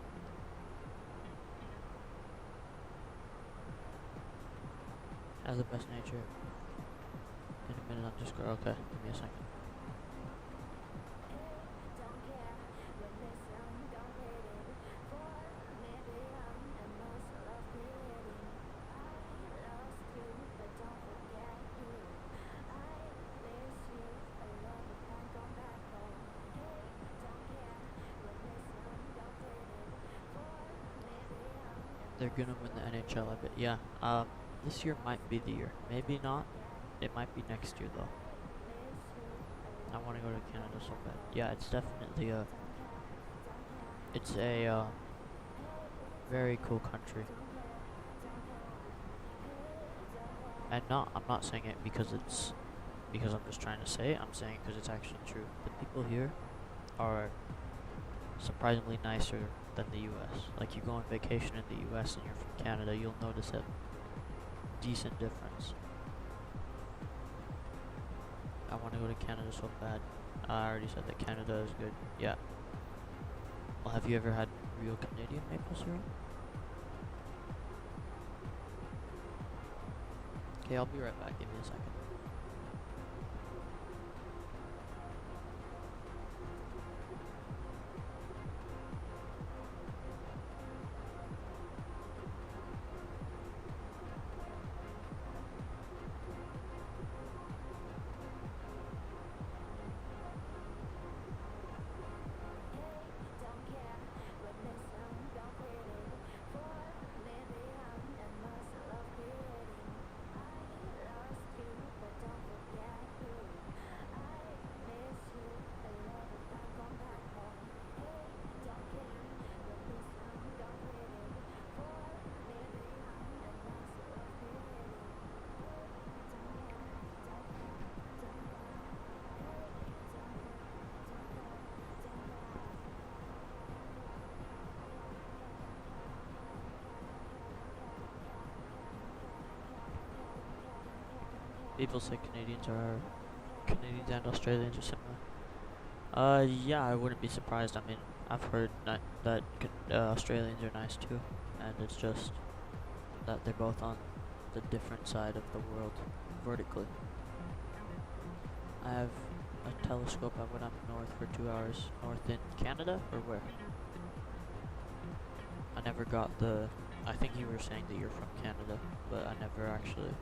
Has the best nature. In a minute I'm just going. Okay, give me a second. They're gonna win the NHL, I bet. Yeah, this year might be the year. Maybe not. It might be next year, though. I want to go to Canada so bad. Yeah, it's definitely it's a very cool country. And I'm not saying it because I'm just trying to say it. I'm saying it because it's actually true. The people here are surprisingly nicer than the US. Like, you go on vacation in the US and you're from Canada, you'll notice a decent difference. I want to go to Canada so bad. I already said that Canada is good. Yeah. Well, have you ever had real Canadian maple syrup? Okay, I'll be right back. Give me a second. People say Canadians and Australians are similar. Yeah, I wouldn't be surprised. I mean, I've heard that Australians are nice too, and it's just that they're both on the different side of the world vertically. I have a telescope. I went up north for 2 hours. North in Canada or where? I never got the. I think you were saying that you're from Canada, but I never actually.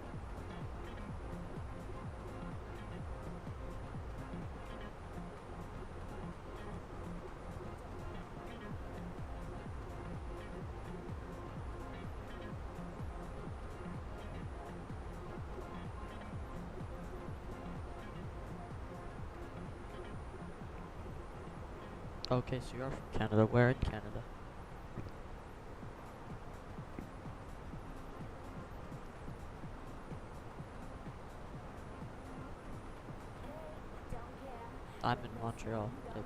Okay, so you're from Canada. Where in Canada? I'm in Montreal. If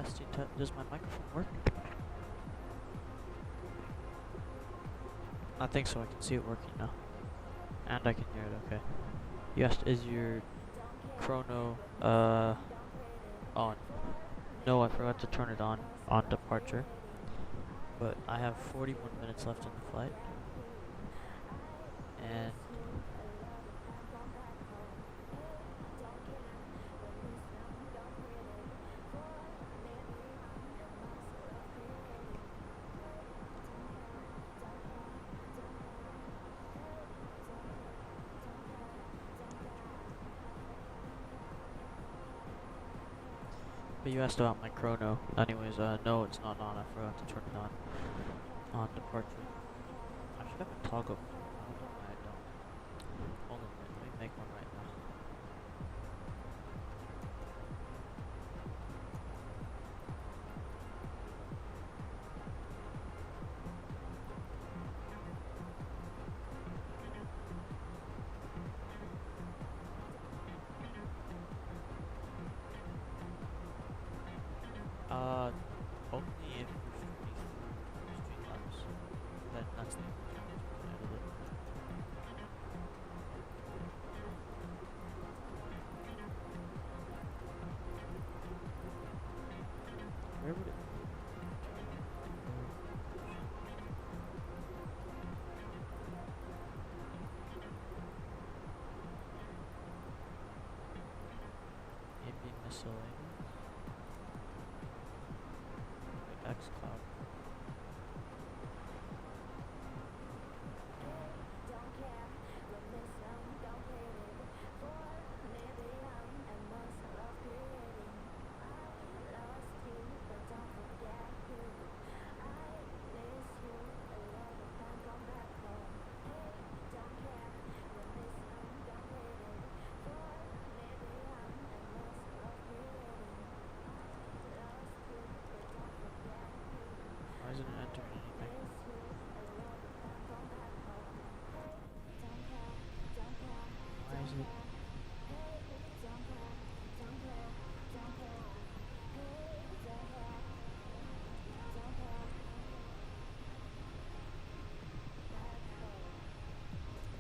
Testing. Does my microphone work? I think so. I can see it working now, and I can hear it. Okay. You asked, is your chrono on? No, I forgot to turn it on departure. But I have 41 minutes left in the flight, and but you asked about my chrono. Anyways, no, it's not on. I forgot to turn it on departure. I should have a toggle. I don't know why I don't. Hold on a minute. Let me make one right now. Only if you're streaming through Streamlabs. That's the only time you can edit it. Where would it be? Maybe miscellaneous? Like xCloud. Why isn't it entering anything? Why is it?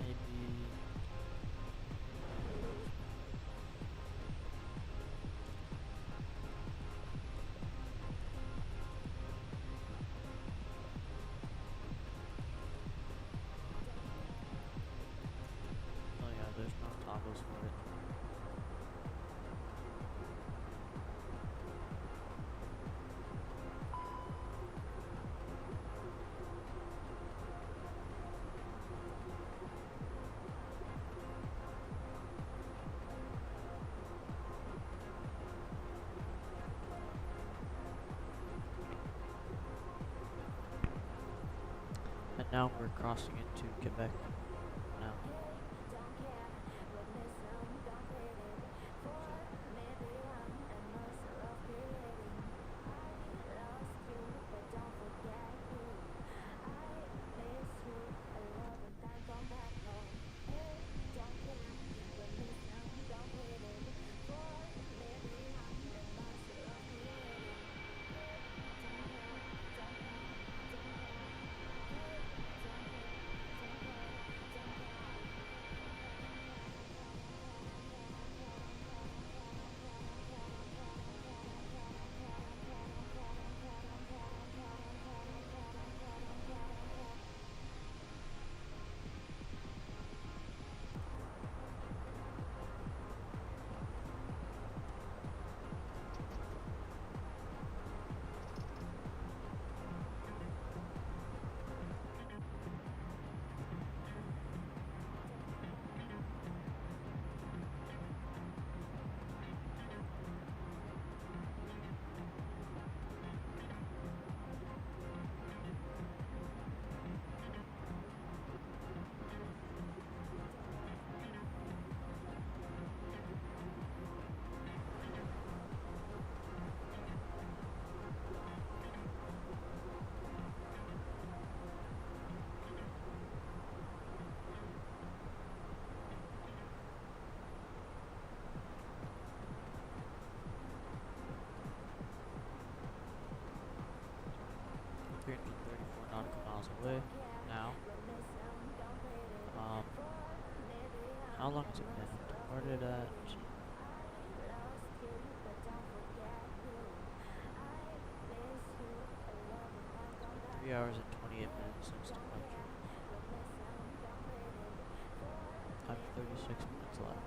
Maybe. Oh yeah, there's no toggles for it. And now we're crossing into Quebec. Now. 334 nautical miles away now. How long has it been? It departed at 3 hours and 28 minutes since departure. I have 36 minutes left.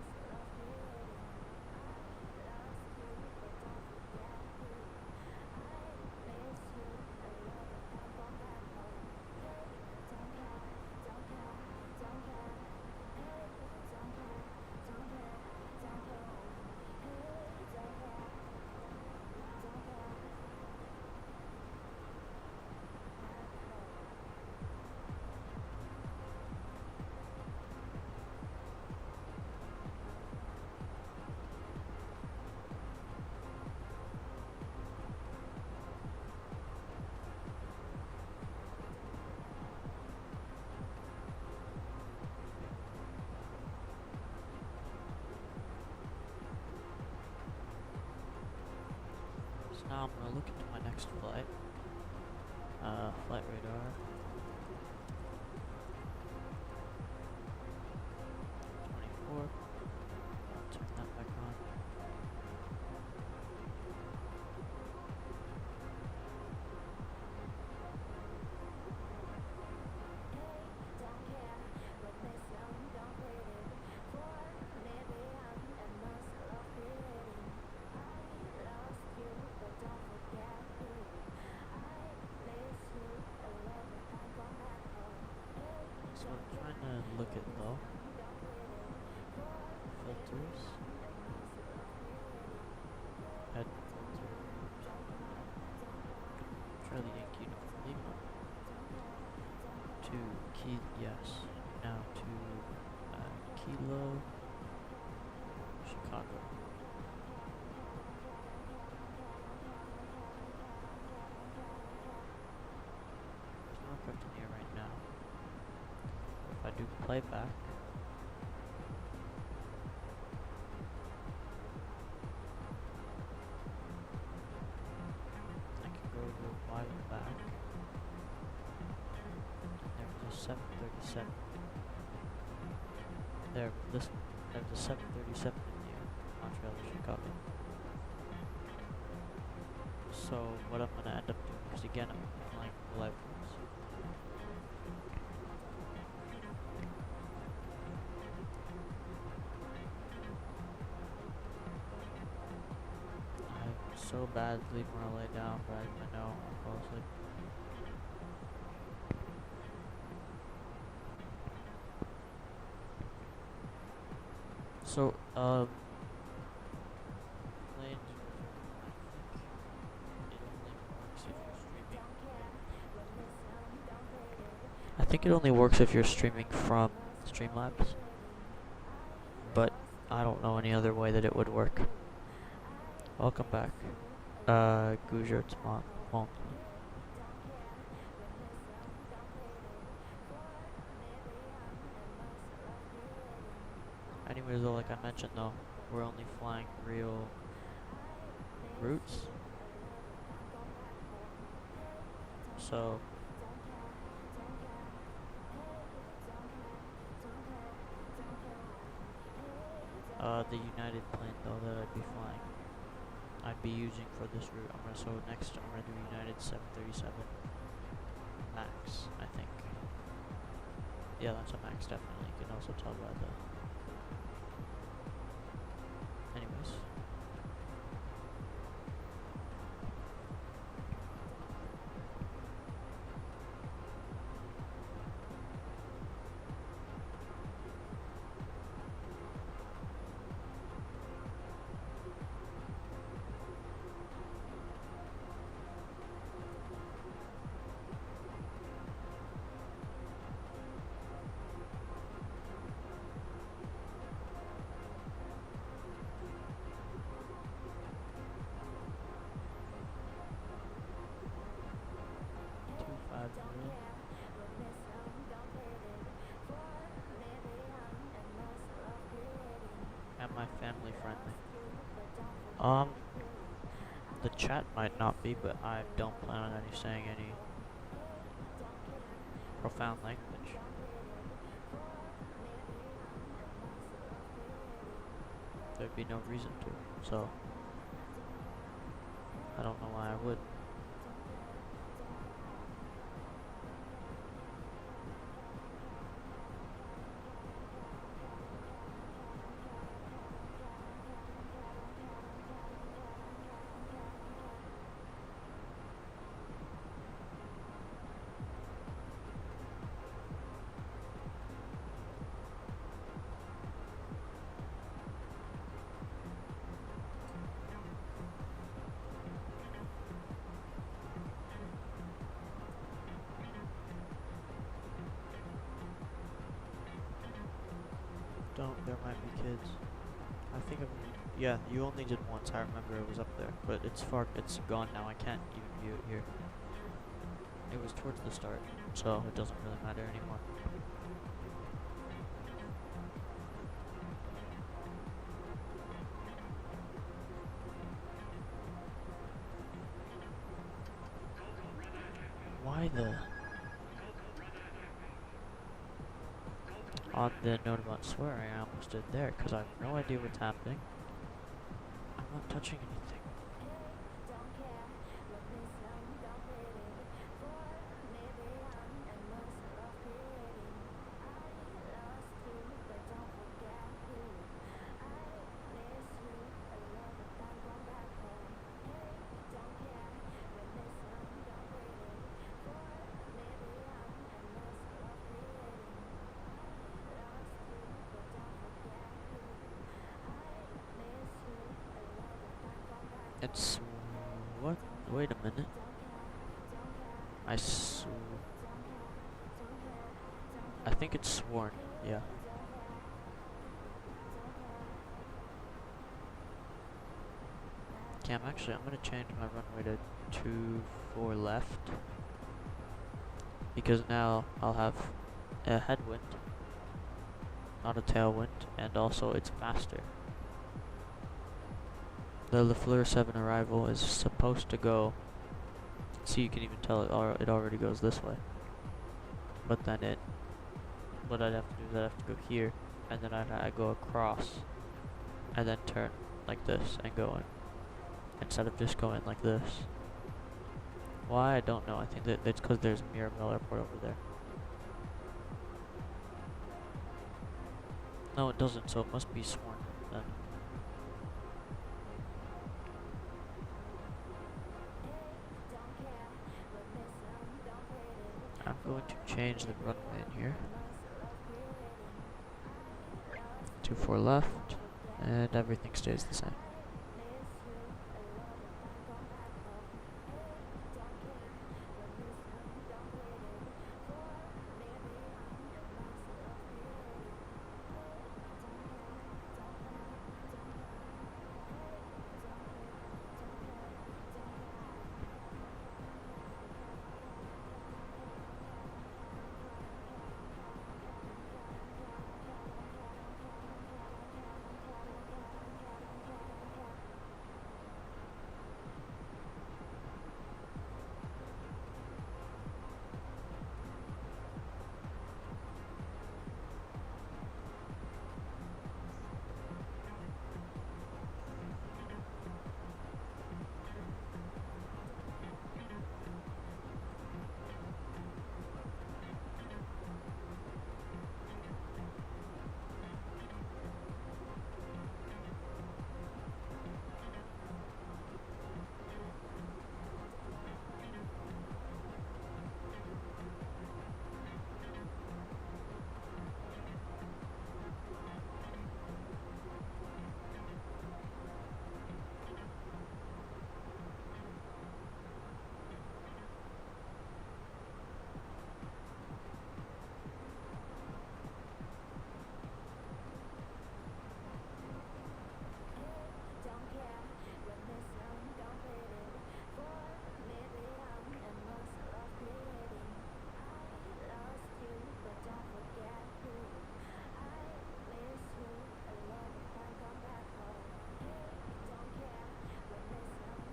So now I'm going to look into my next flight. Flight radar. 24. I'll turn that back on. So I'm trying to look at low filters, head filter, Charlie Yankee Lima, to key, yes, now to Kilo, Chicago. There's no aircraft in here right now. If I do playback, I can go to wide and back. There's a 737. There's a 737 in the air, Montreal to Chicago. So what I'm gonna end up doing, because again I'm flying live routes. So bad, leave Morale down, but I know I'll fall asleep. So, I think it only works if you're streaming from Streamlabs, but I don't know any other way that it would work. Welcome back. Gujart's Monk. Anyways, though, like I mentioned, though, we're only flying real routes. So, the United plane, though, that I'd be flying, I'd be using for this route. So next I'm gonna do United 737 Max, I think. Yeah, that's a Max, definitely. You can also tell by the... Anyways. Am I family friendly? The chat might not be, but I don't plan on saying any profound language. There'd be no reason to, so I don't know why I would. Don't, there might be kids. I think yeah, you only did once, I remember it was up there, but it's gone now, I can't even view it here. It was towards the start, so it doesn't really matter anymore. Why the... On the note about swearing, I almost did there, because I have no idea what's happening. I'm not touching anything. It's... what? Wait a minute. I think it's sworn, yeah. Okay, I'm gonna change my runway to 24 left. Because now I'll have a headwind, not a tailwind, and also it's faster. The LaFleur 7 arrival is supposed to go, see, you can even tell it already goes this way. But then what I'd have to do is I'd have to go here, and then I'd go across, and then turn like this and go in, instead of just going like this. Why, I don't know. I think that it's because there's Mirabel Airport over there. No, it doesn't, so it must be sworn then. I'm going to change the runway in here. 24 left, and everything stays the same.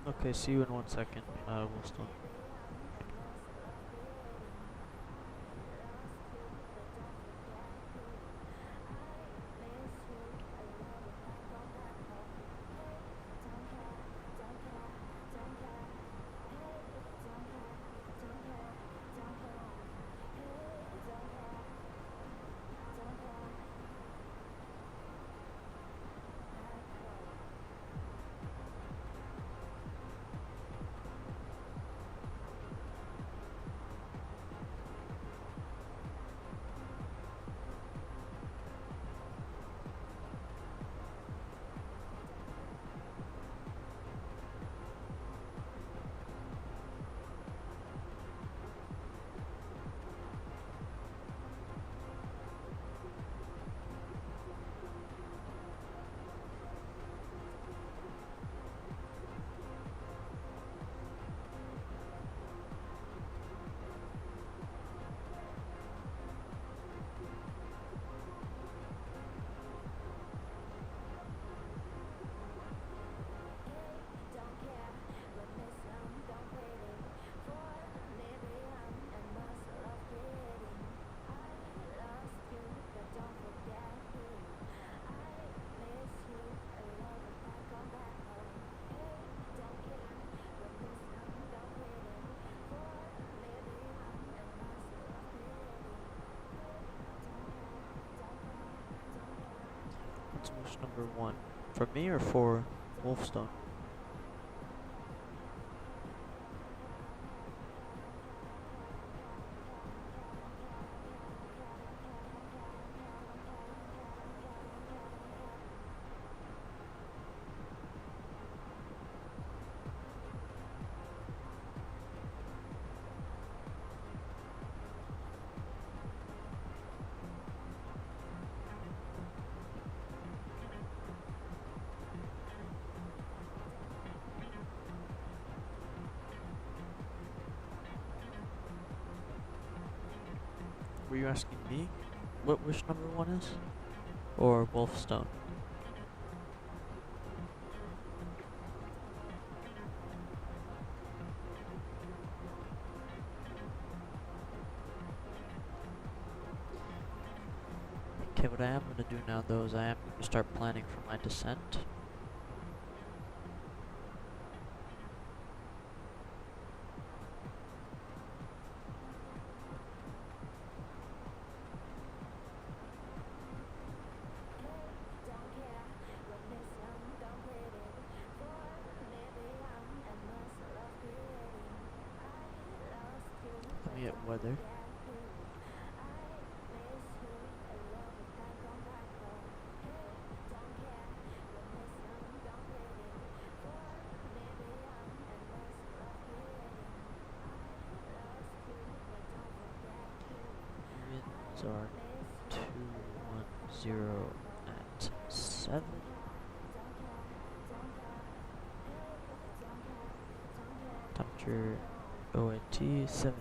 Okay, see you in 1 second. We'll still... What's wish number 1? For me or for Wolfstone? Were you asking me what wish number 1 is? Or Wolfstone? Okay, what I am going to do now though is I am going to start planning for my descent. Let me get weather. Winds are 210 at 7. Temperature ONT 17.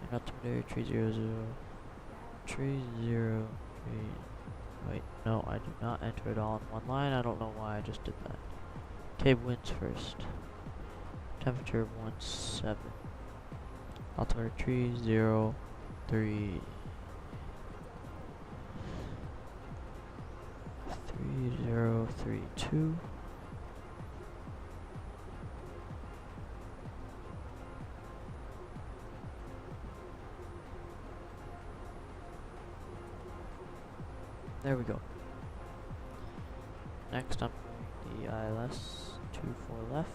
And altimeter 300. 303. Wait, no, I do not enter it all in one line. I don't know why I just did that. Okay, winds first. Temperature 17. Altimeter 303. 3032. There we go. Next, I'm going the ILS 24 left.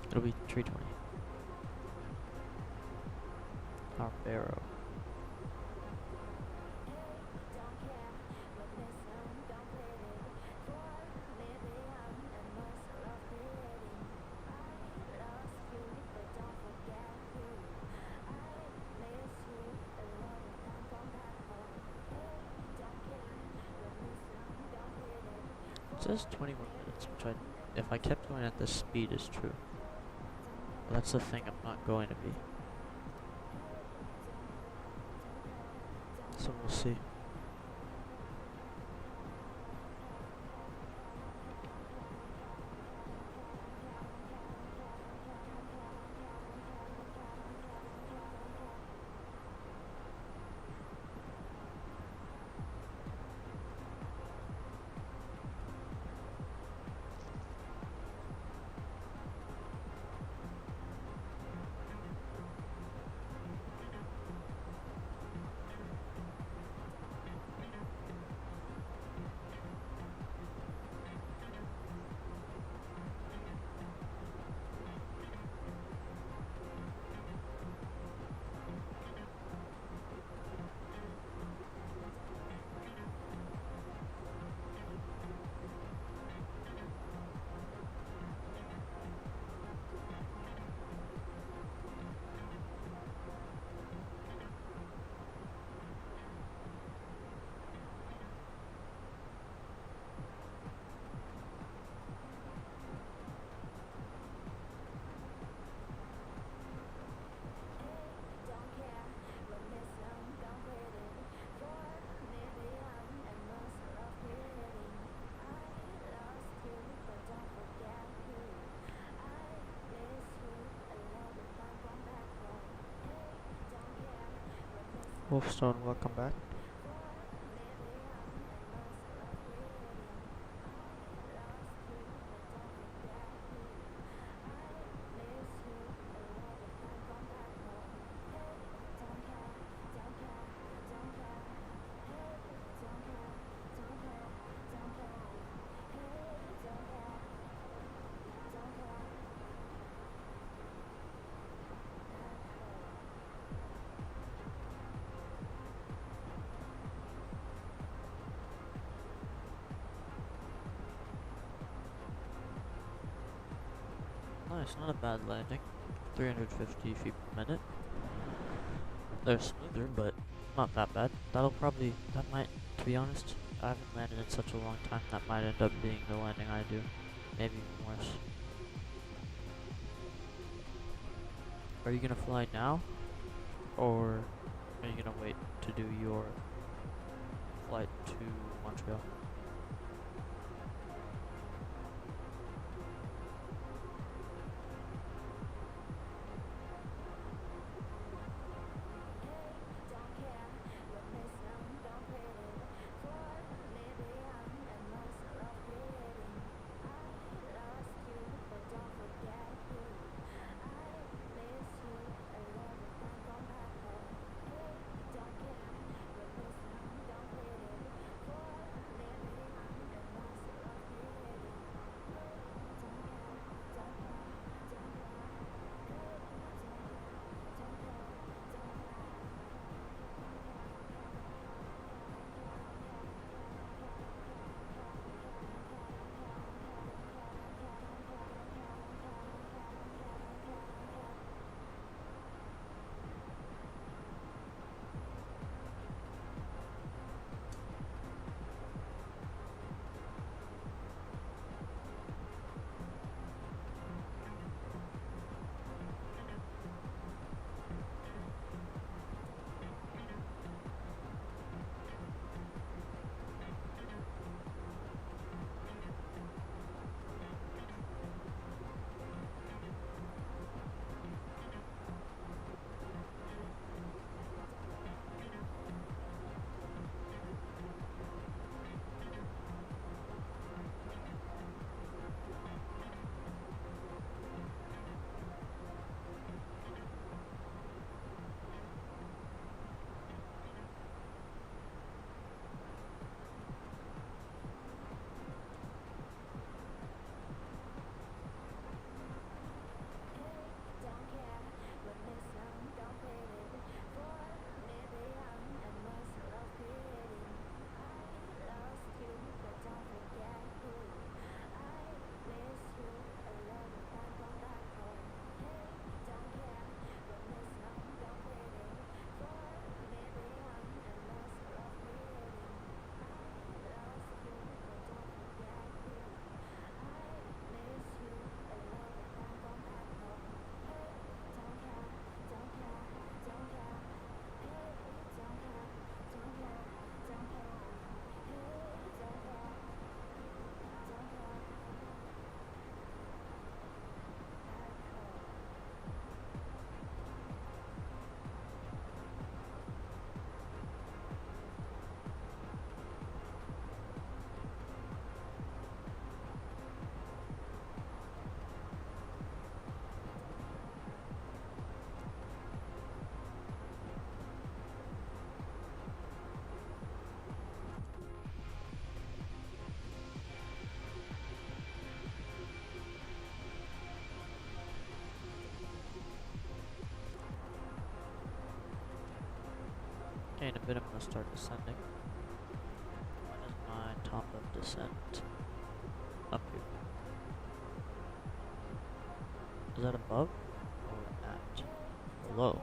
It'll be 320. Our barrow. It says 21 minutes, which if I kept going at this speed is true. But that's the thing I'm not going to be. So we'll see. Wolfstone, welcome back. It's not a bad landing. 350 feet per minute. They're smoother, but not that bad. That might, to be honest, I haven't landed in such a long time, that might end up being the landing I do. Maybe even worse. Are you gonna fly now? Or are you gonna wait to do your flight to Montreal? Okay, in a bit I'm gonna start descending. When is my top of descent? Up here. Is that above or at? Below.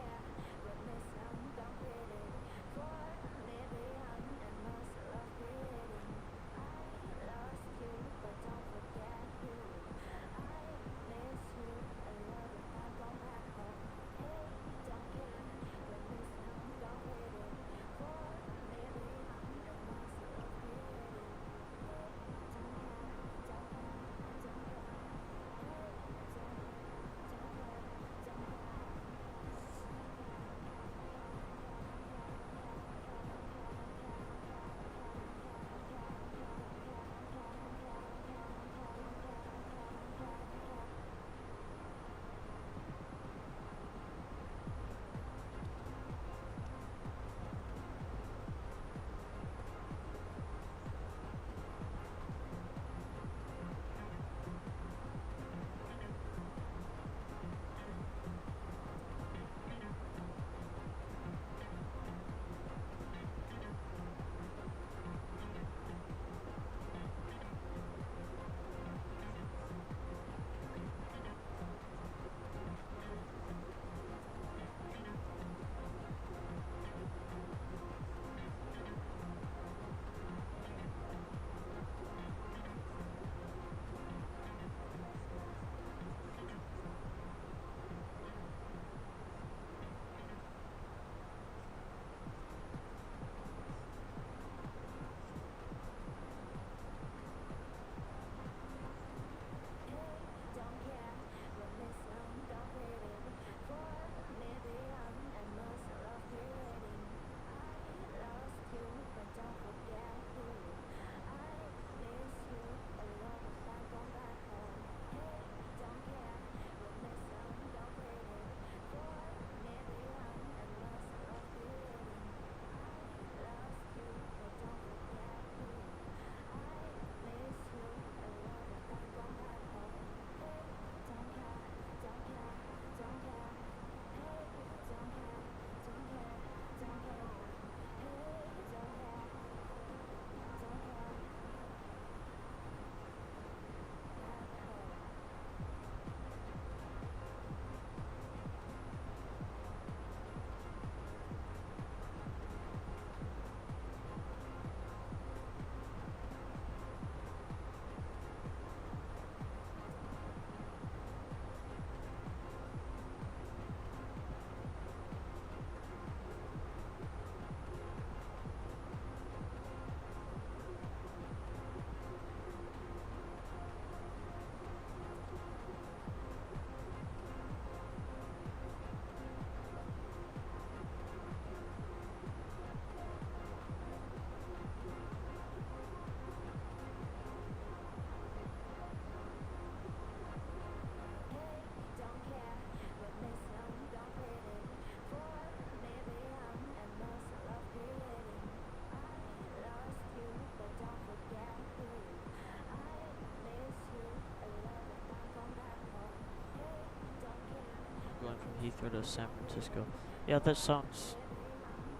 Heathrow to San Francisco. Yeah, that sounds...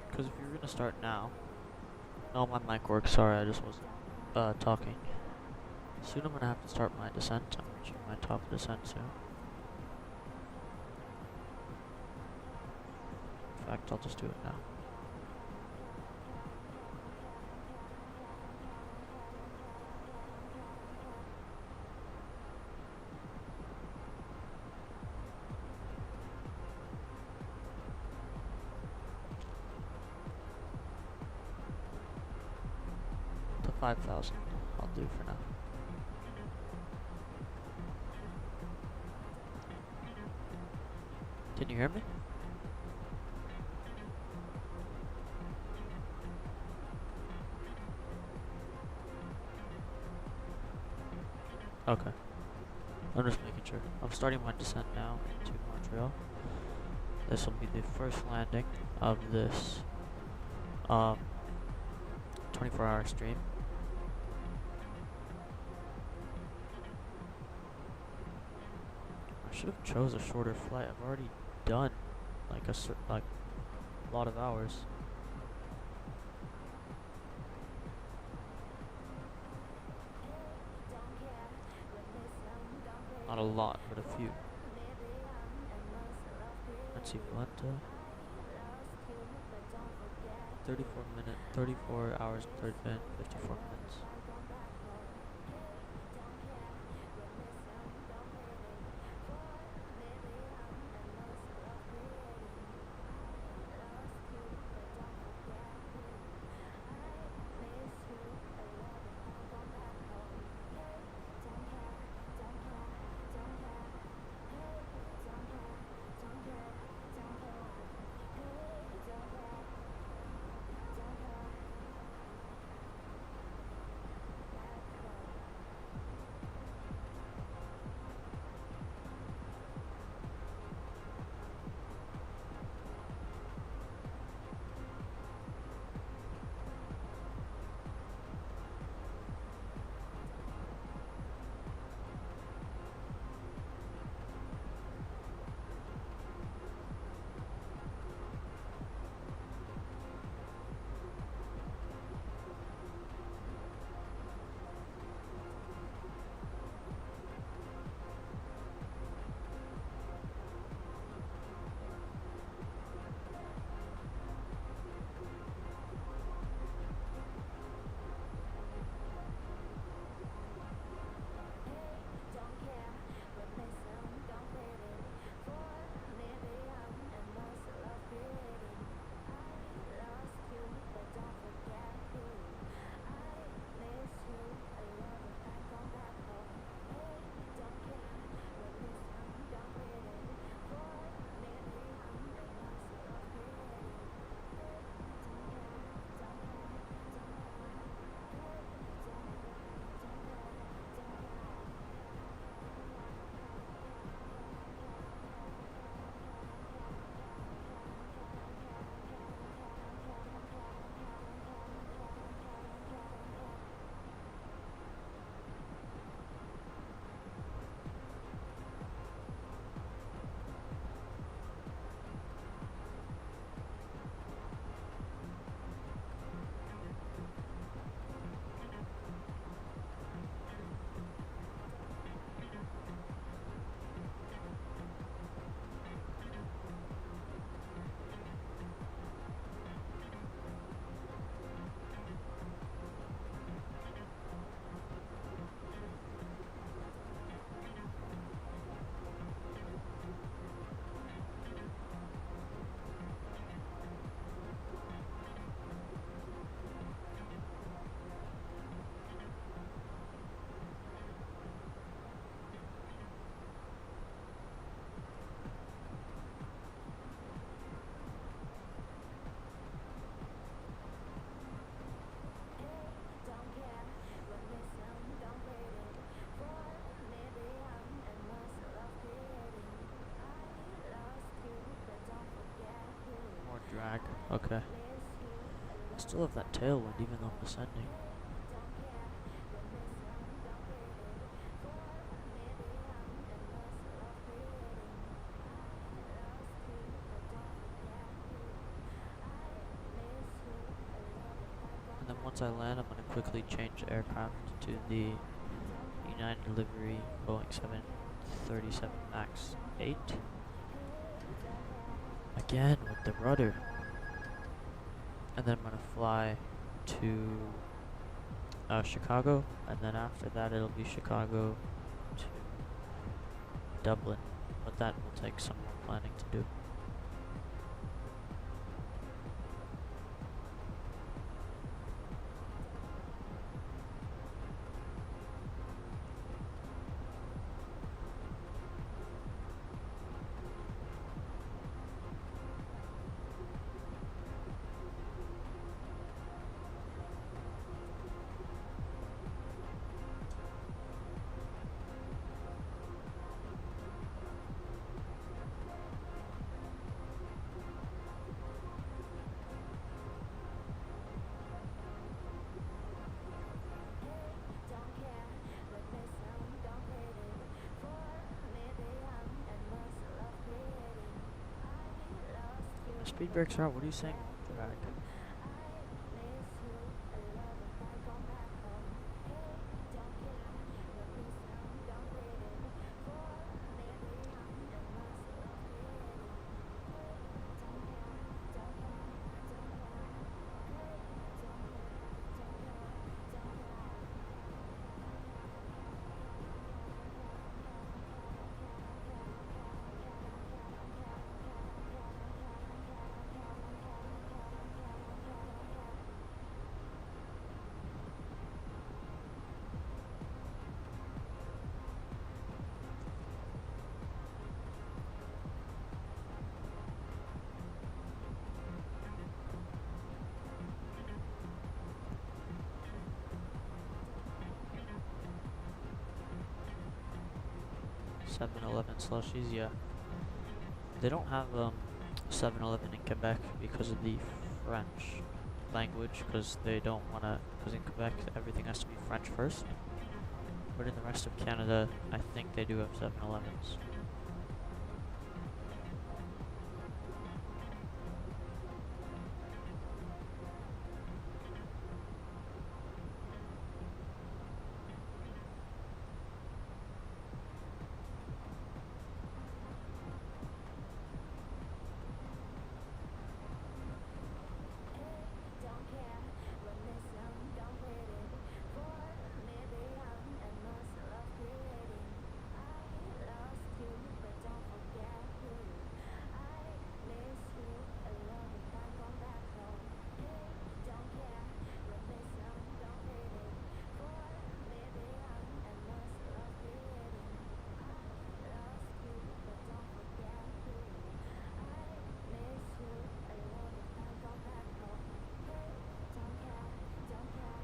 Because if you're gonna start now... No, my mic works. Sorry, I just wasn't talking. Soon I'm gonna have to start my descent. I'm reaching my top descent soon. In fact, I'll just do it now. To 5,000, I'll do for now. Can you hear me? Okay. I'm just making sure. I'm starting my descent now into Montreal. This will be the first landing of this 24-hour stream. I should have chose a shorter flight. I've already done like a lot of hours. Not a lot, but a few. Let's see, Valenta. 34 hours and 54 minutes. Drag. Okay. I still have that tailwind even though I'm descending. once I land, I'm going to quickly change aircraft to the United livery Boeing 737 MAX 8. Again with the rudder. And then I'm going to fly to Chicago, and then after that it'll be Chicago to Dublin, but that will take some more planning to do. My speed brakes are out. What are you saying? Drag. /11 yeah. They don't have 7-Eleven in Quebec because of the French language, because they don't want to, because in Quebec everything has to be French first. But in the rest of Canada, I think they do have 7-Elevens.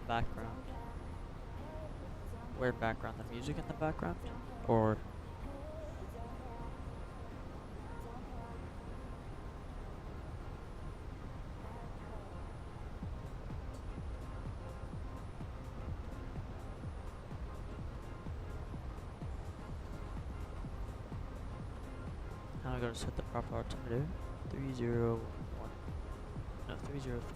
Background. Where background? The music in the background? Or... now I gotta set the proper altimeter. 301. No, 303.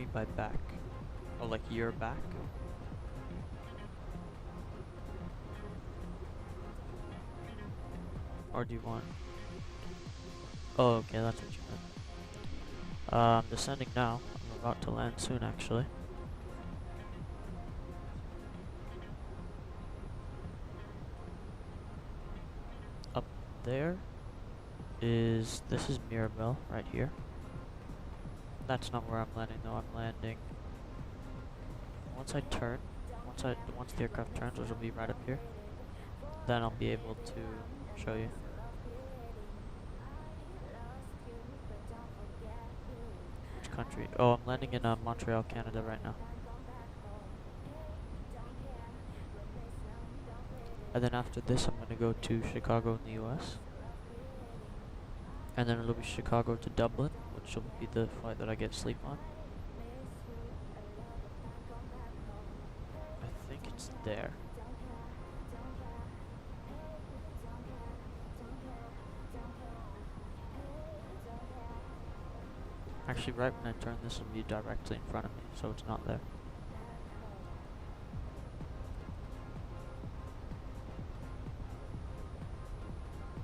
mean by back? Oh, like your back? Or do you want... Oh, okay, that's what you meant. I'm descending now. I'm about to land soon, actually. Up there is... This is Mirabel, right here. That's not where I'm landing, though. I'm landing... Once I turn, once the aircraft turns, which will be right up here, then I'll be able to show you. Which country? Oh, I'm landing in Montreal, Canada right now. And then after this, I'm going to go to Chicago in the US. And then it'll be Chicago to Dublin, which will be the flight that I get sleep on. I think it's there. Actually, right when I turn, this will be directly in front of me, so it's not there.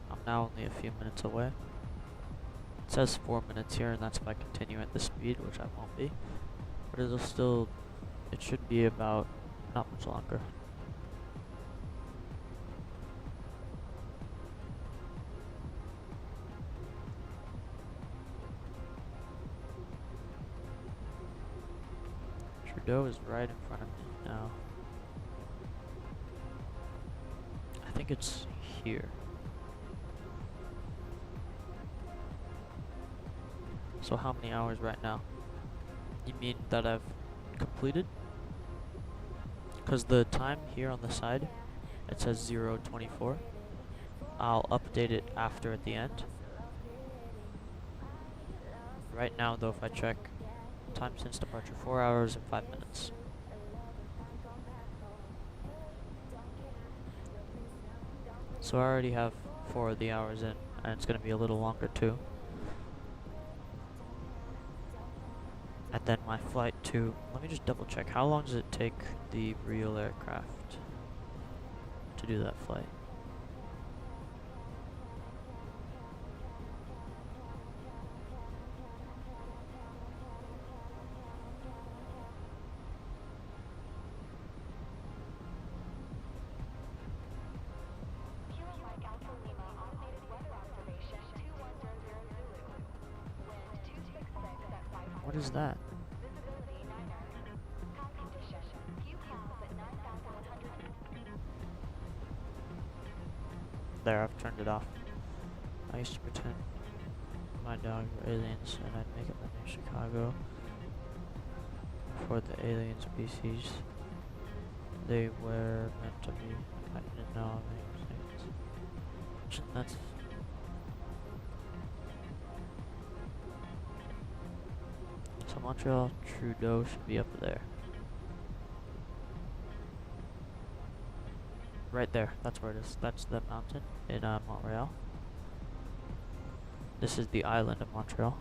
I'm now only a few minutes away. It says 4 minutes here, and that's if I continue at the speed, which I won't be. But it'll still, it should be about not much longer. Trudeau is right in front of me now. I think it's here. So how many hours right now? You mean that I've completed? Because the time here on the side, it says 0:24. I'll update it after at the end. Right now though, if I check, time since departure, 4 hours and 5 minutes. So I already have 4 of the hours in, and it's going to be a little longer too. And then my flight to, let me just double check, how long does it take the real aircraft to do that flight? What is that? There, I've turned it off. I used to pretend my dogs were aliens and I'd make up the name Chicago for the alien species they were meant to be. I didn't know many things. That's so Montreal Trudeau should be up there. Right there, that's where it is. That's the mountain in Montreal. This is the island of Montreal.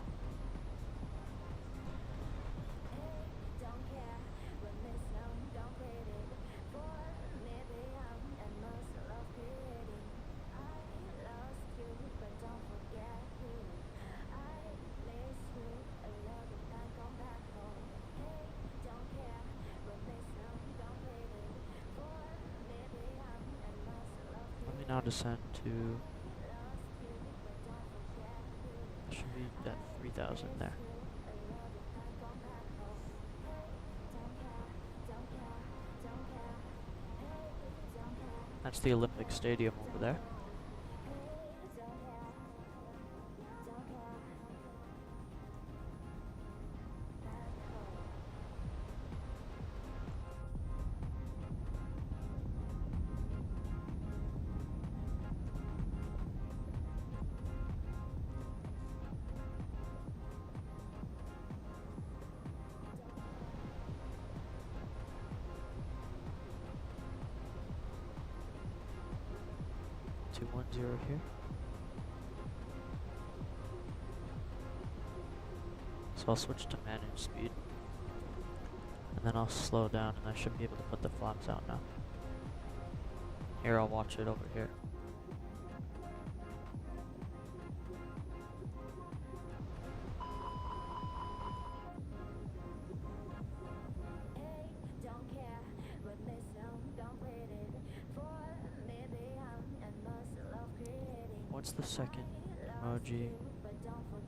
Let me now descend to, it should be at 3,000 there. That's the Olympic Stadium over there. Here. So I'll switch to manage speed. and then I'll slow down and I should be able to put the flaps out now. Here, I'll watch it over here. What's the second emoji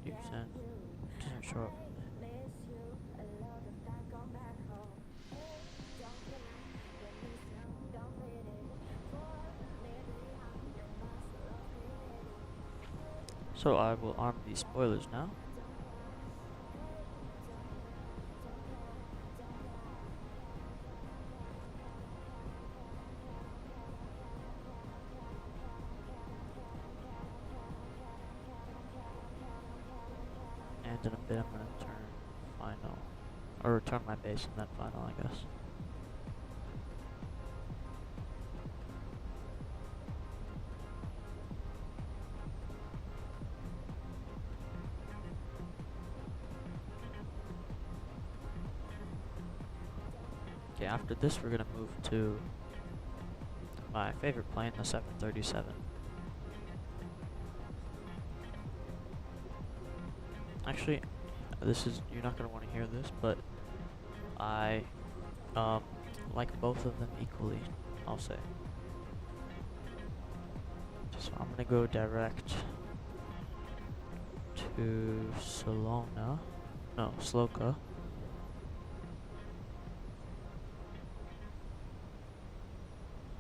you sent? Doesn't show up. So I will arm these spoilers now. And in a bit I'm going to turn final, or turn my base and then final, I guess. Okay, after this we're going to move to my favorite plane, the 737. Actually, you're not going to want to hear this, but I like both of them equally, I'll say. So I'm going to go direct to Sloka.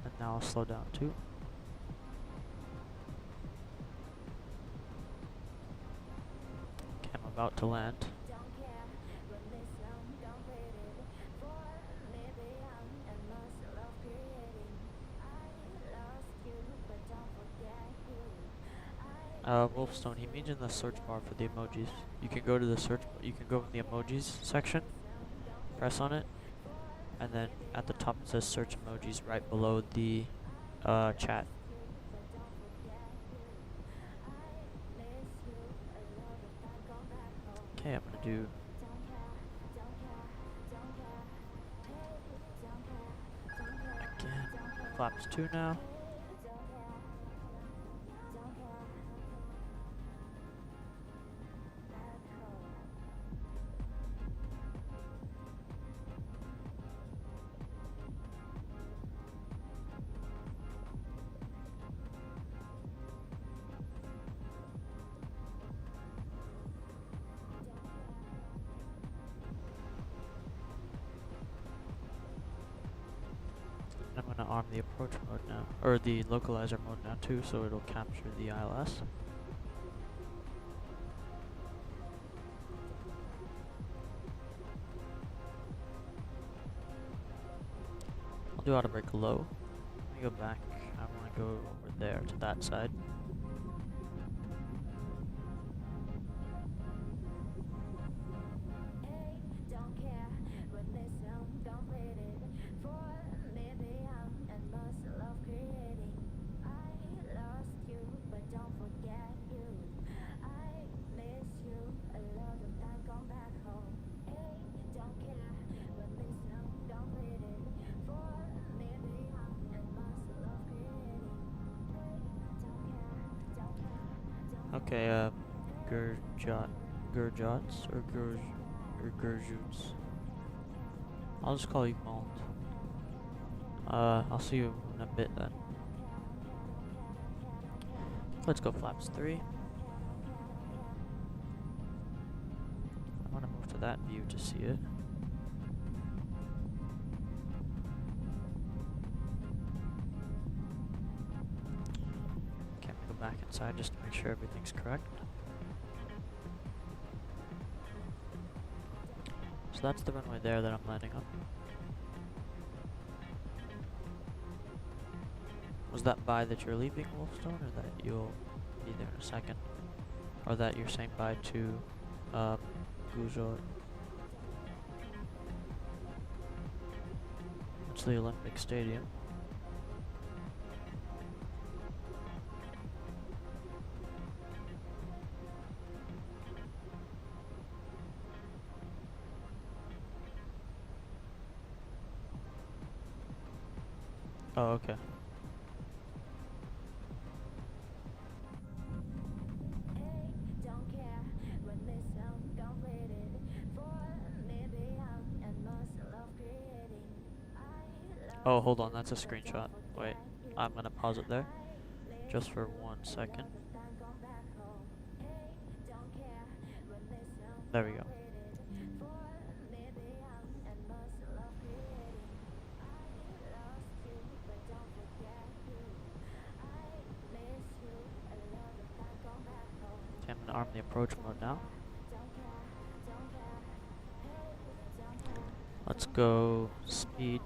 And now I'll slow down too. Okay, I'm about to land. Wolfstone, he means in the search bar for the emojis. You can go to the you can go in the emojis section, press on it, and then at the top it says search emojis right below the chat. Okay, I'm gonna do again flaps 2 now. I'm going to arm the approach mode now, or the localizer mode now too, so it'll capture the ILS. I'll do auto brake low. Let me go back. I want to go over there to that side. Okay, Gurjots or Gurjuts. I'll just call you Malt. I'll see you in a bit then. Let's go flaps 3. I want to move to that view to see it. Okay, I'm gonna go back inside just to make sure everything's correct. So that's the runway there that I'm landing on. Was that bye that you're leaving, Wolfstone, or that you'll be there in a second? Or that you're saying bye to Gujot? It's the Olympic Stadium. Oh, okay. Don't care when mission completed. For me beyond and muscle of creating. Oh, hold on, that's a screenshot. Wait, I'm gonna pause it there, just for 1 second. There we go. Okay, I'm gonna arm the approach mode now. Let's go speed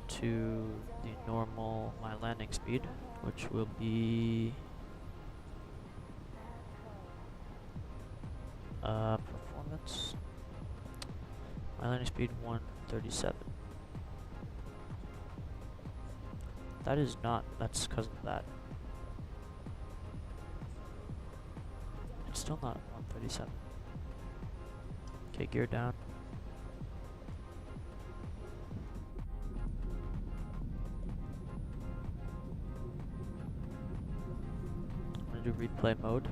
to the normal, my landing speed, which will be performance. My landing speed 137. That is not, that's because of that. It's still not 137. Okay, gear down. I'm gonna do replay mode.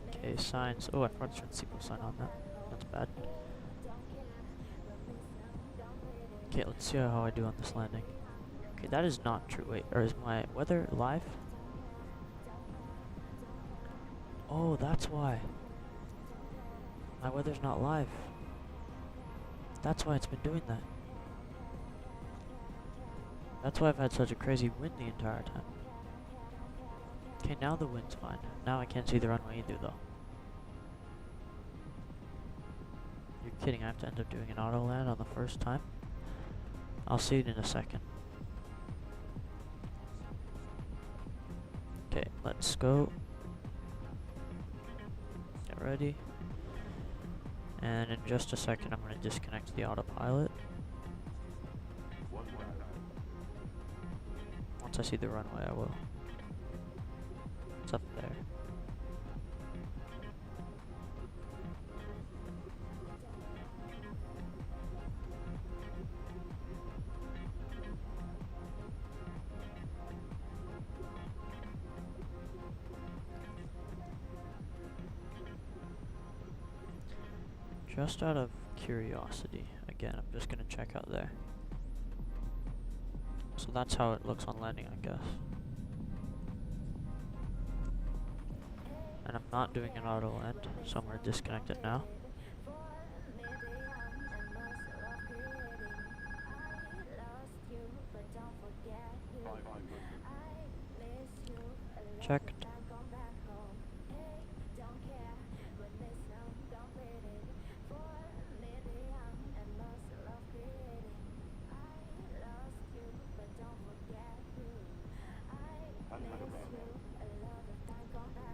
Okay, signs. Oh, I forgot to turn the sequel sign on that. That's bad. Okay, let's see how I do on this landing. Okay, that is not true. Wait, or is my weather live? Oh, that's why. My weather's not live. That's why it's been doing that. That's why I've had such a crazy wind the entire time. Okay, now the wind's fine. Now I can't see the runway either, though. You're kidding, I have to end up doing an auto land on the first time? I'll see it in a second. Okay, let's go. Get ready. And in just a second, I'm going to disconnect the autopilot. Once I see the runway, I will. It's up there. Just out of curiosity, again, I'm just gonna check out there. So that's how it looks on landing, I guess. And I'm not doing an auto land, so I'm gonna disconnect it now. Checked.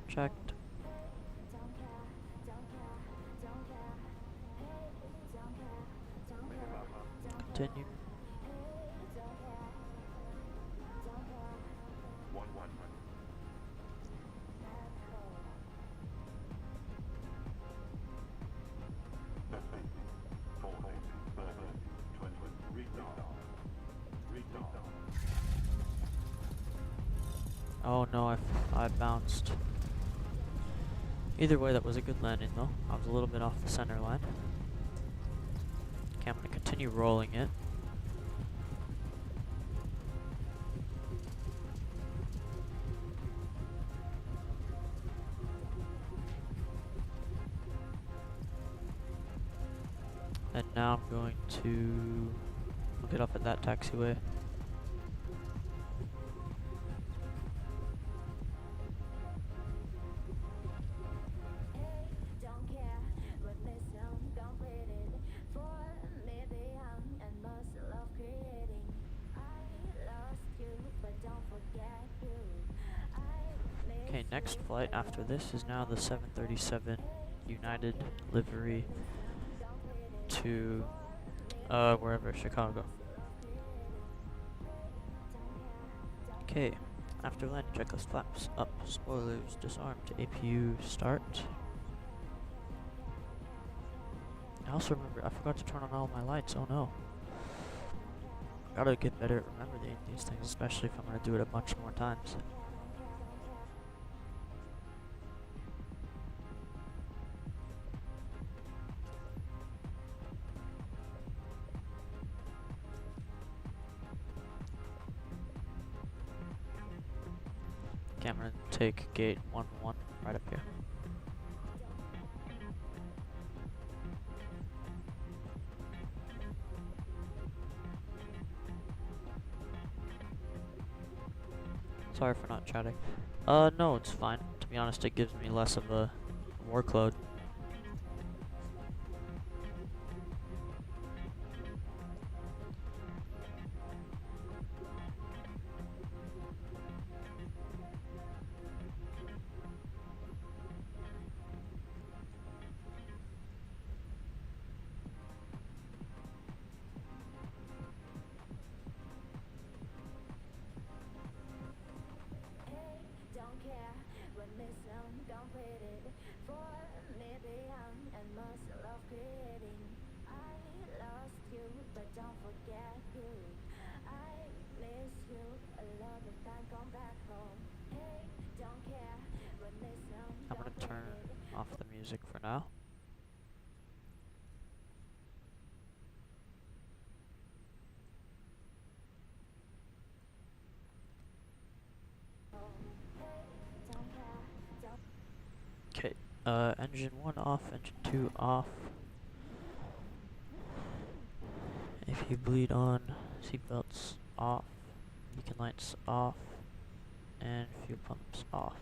Checked. Continue. Oh no, I bounced. Either way, that was a good landing though. I was a little bit off the center line. Okay, I'm going to continue rolling it. And now I'm going to look it up at that taxiway. Don't forget you. next flight after this is now the 737 United livery to wherever, Chicago. Okay, after landing, checklist: flaps up, spoilers disarmed, APU start. I also remember I forgot to turn on all my lights. Oh no. Gotta get better at remembering these things, especially if I'm gonna do it a bunch more times. Okay, I'm gonna take gate 11 right up here. Sorry for not chatting. No, it's fine. To be honest, it gives me less of a workload. Don't care when this song completed. For me beyond and most love creating. I lost you, but don't forget you. I miss you a lot of time. Come back home. Hey, don't care when this song I'm gonna turn off the music for now. Okay, engine 1 off, engine 2 off. If you bleed on, seatbelts off, beacon lights off, and fuel pumps off.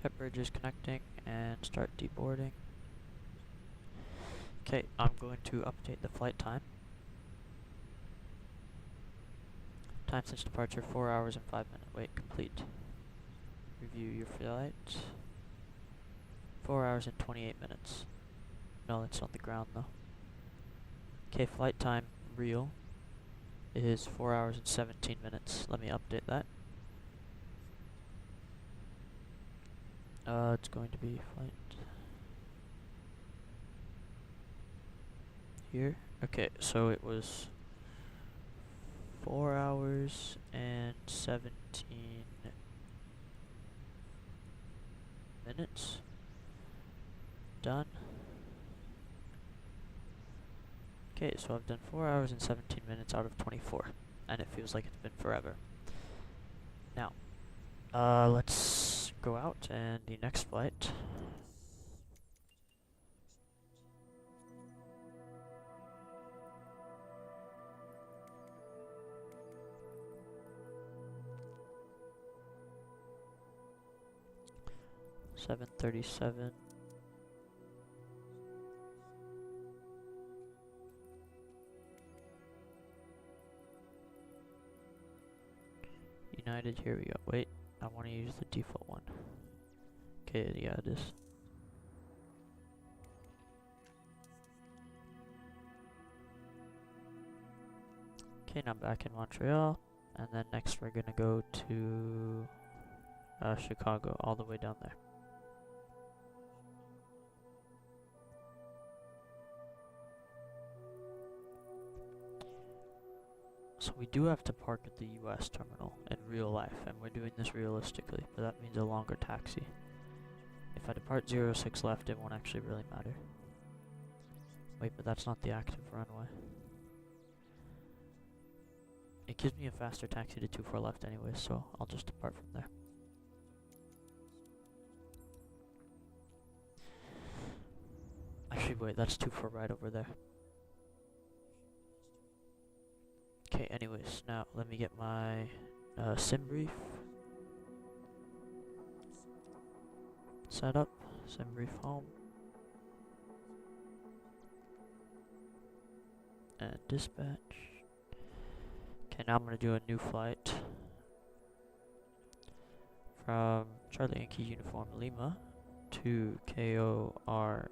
Jet bridge is connecting, and start deboarding. Okay, I'm going to update the flight time. Time since departure, 4 hours and 5 minutes. Wait, complete. Review your flight. 4 hours and 28 minutes. No, it's on the ground though. Okay, flight time real is 4 hours and 17 minutes. Let me update that. It's going to be flight here. Okay, so it was 4 hours and 17 minutes. Done. Okay, so I've done 4 hours and 17 minutes out of 24, and it feels like it's been forever. Now, let's go out, and the next flight. $737. United, here we go. Wait, I want to use the default one. Okay, yeah, it is. Okay, now I'm back in Montreal, and then next we're gonna go to Chicago, all the way down there. So we do have to park at the US terminal in real life, and we're doing this realistically, but that means a longer taxi. If I depart 06 left, it won't actually really matter. Wait, but that's not the active runway. It gives me a faster taxi to 24 left anyway, so I'll just depart from there. Actually, wait, that's 24 right over there. Okay, anyways, now let me get my sim brief set up. Sim brief home. And dispatch. Okay, now I'm going to do a new flight from Charlie Yankee Uniform Lima to KORD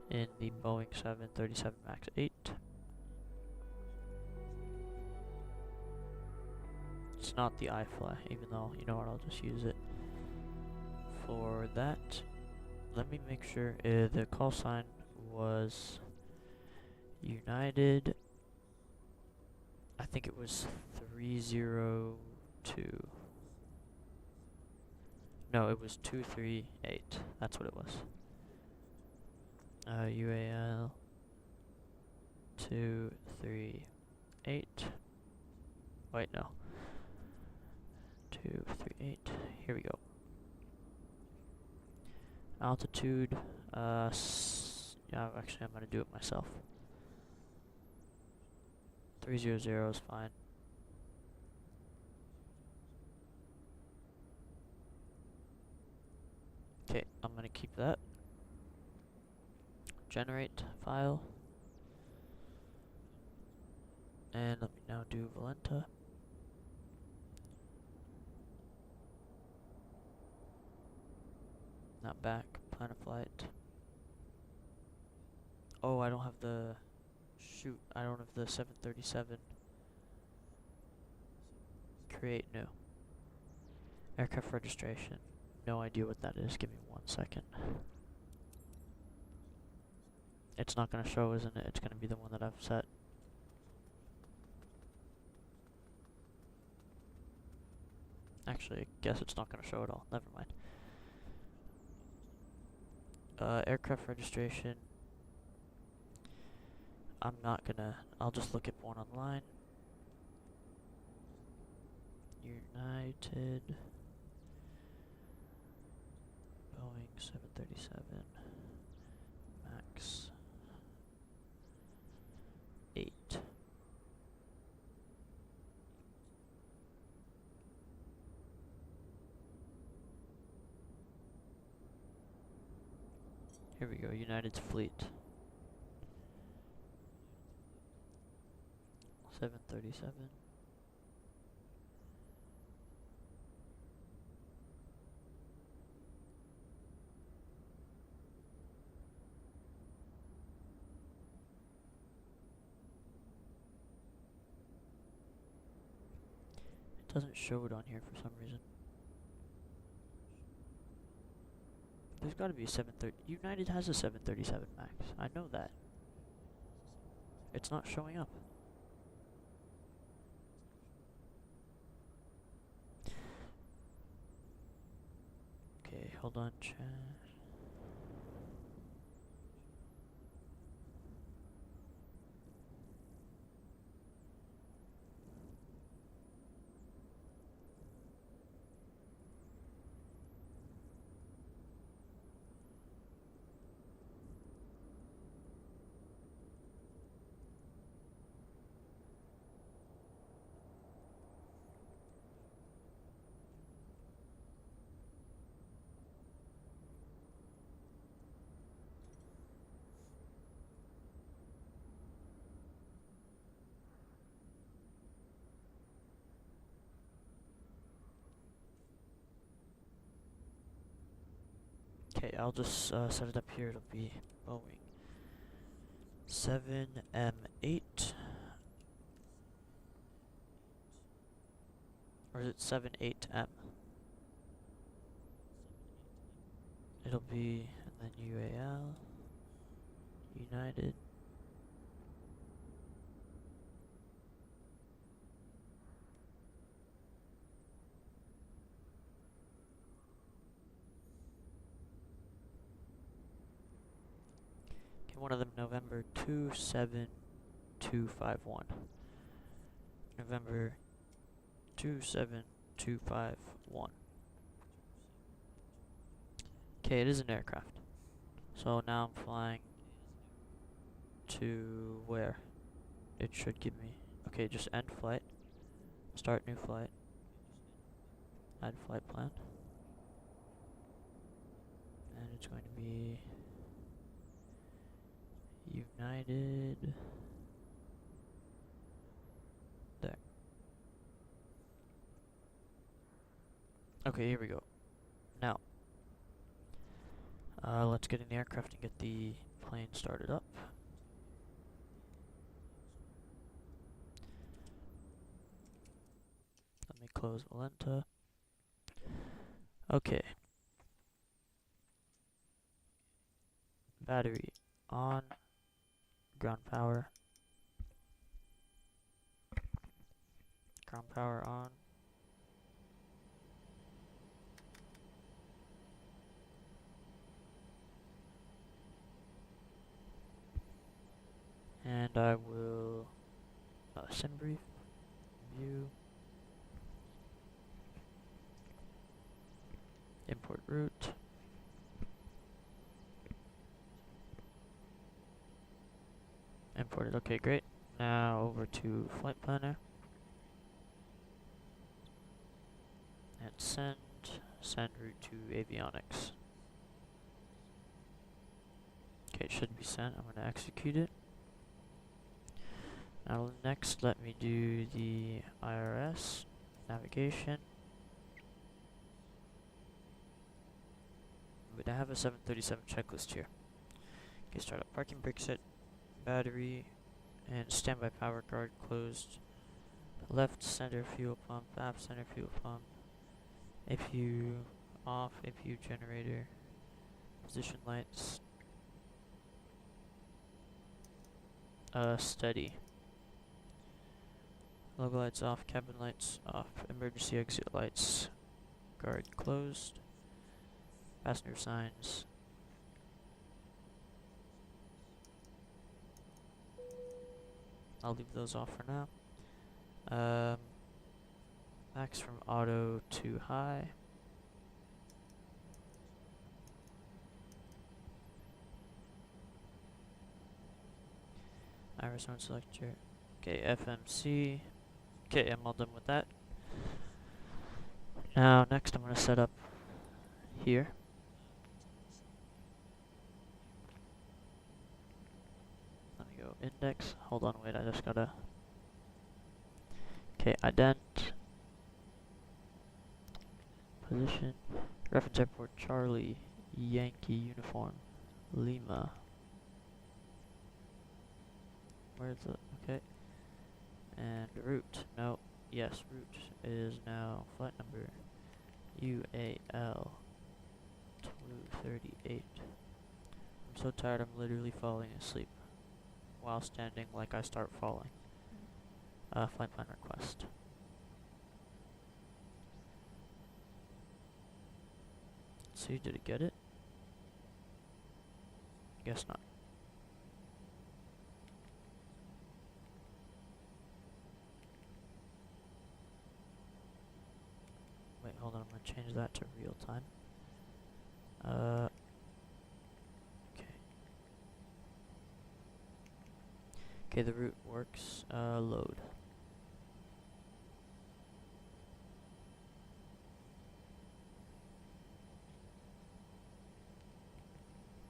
in the Boeing 737 MAX 8. It's not the iFly, even though, you know what, I'll just use it for that. Let me make sure the call sign was United. I think it was 302. No, it was 238. That's what it was. UAL 238. Wait, no. 238. Here we go. Altitude. Yeah, actually, I'm gonna do it myself. 300 is fine. Okay, I'm gonna keep that. Generate file. And let me now do Valenta. Not back, plan a flight. Oh, I don't have the... Shoot, I don't have the 737. Create new. Aircraft registration. No idea what that is, give me 1 second. It's not gonna show, isn't it? It's gonna be the one that I've set. Actually, I guess it's not gonna show at all, never mind. Aircraft registration. I'm not gonna, I'll just look at one online. United Boeing 737 MAX 8. Here we go, United's fleet. 737. It doesn't show it on here for some reason. There's gotta be a 730. United has a 737 MAX. I know that. It's not showing up. Okay, hold on, chat. Okay, I'll just set it up here. It'll be Boeing 7M8. Or is it 78M? It'll be, and then UAL, United. One of them November 27251. November 27251. Okay, it is an aircraft. So now I'm flying to where? It should give me. Okay, just end flight. Start new flight. Add flight plan. And it's going to be ignited. There. Okay, here we go. Now, let's get in the aircraft and get the plane started up. Let me close Valenta. Okay. Battery on. Ground power. Ground power on. And I will sim brief, view, import route, imported. Okay, great. Now over to flight planner and send route to avionics. Okay, it should be sent. I'm going to execute it. Now next, let me do the IRS navigation. I have a 737 checklist here. Okay, start up parking brake set, battery, and standby power guard closed. Left center fuel pump, aft center fuel pump, APU off, APU generator, position lights, steady. Logo lights off, cabin lights off, emergency exit lights, guard closed, passenger signs. I'll leave those off for now. Max from auto to high. Iris one selector. Okay, FMC. Okay, I'm all done with that. Now, next I'm going to set up here. Let me go index. Hold on, wait, I just gotta. Okay, ident. Position. Reference airport Charlie. Yankee uniform. Lima. Where's the. Okay. And route. No. Yes, route is now flight number UAL 238. I'm so tired, I'm literally falling asleep while standing like I start falling. Flight plan request. Let's see, did it get it? Guess not. Wait, hold on, I'm gonna change that to real time. Okay. Okay, the route works. Load.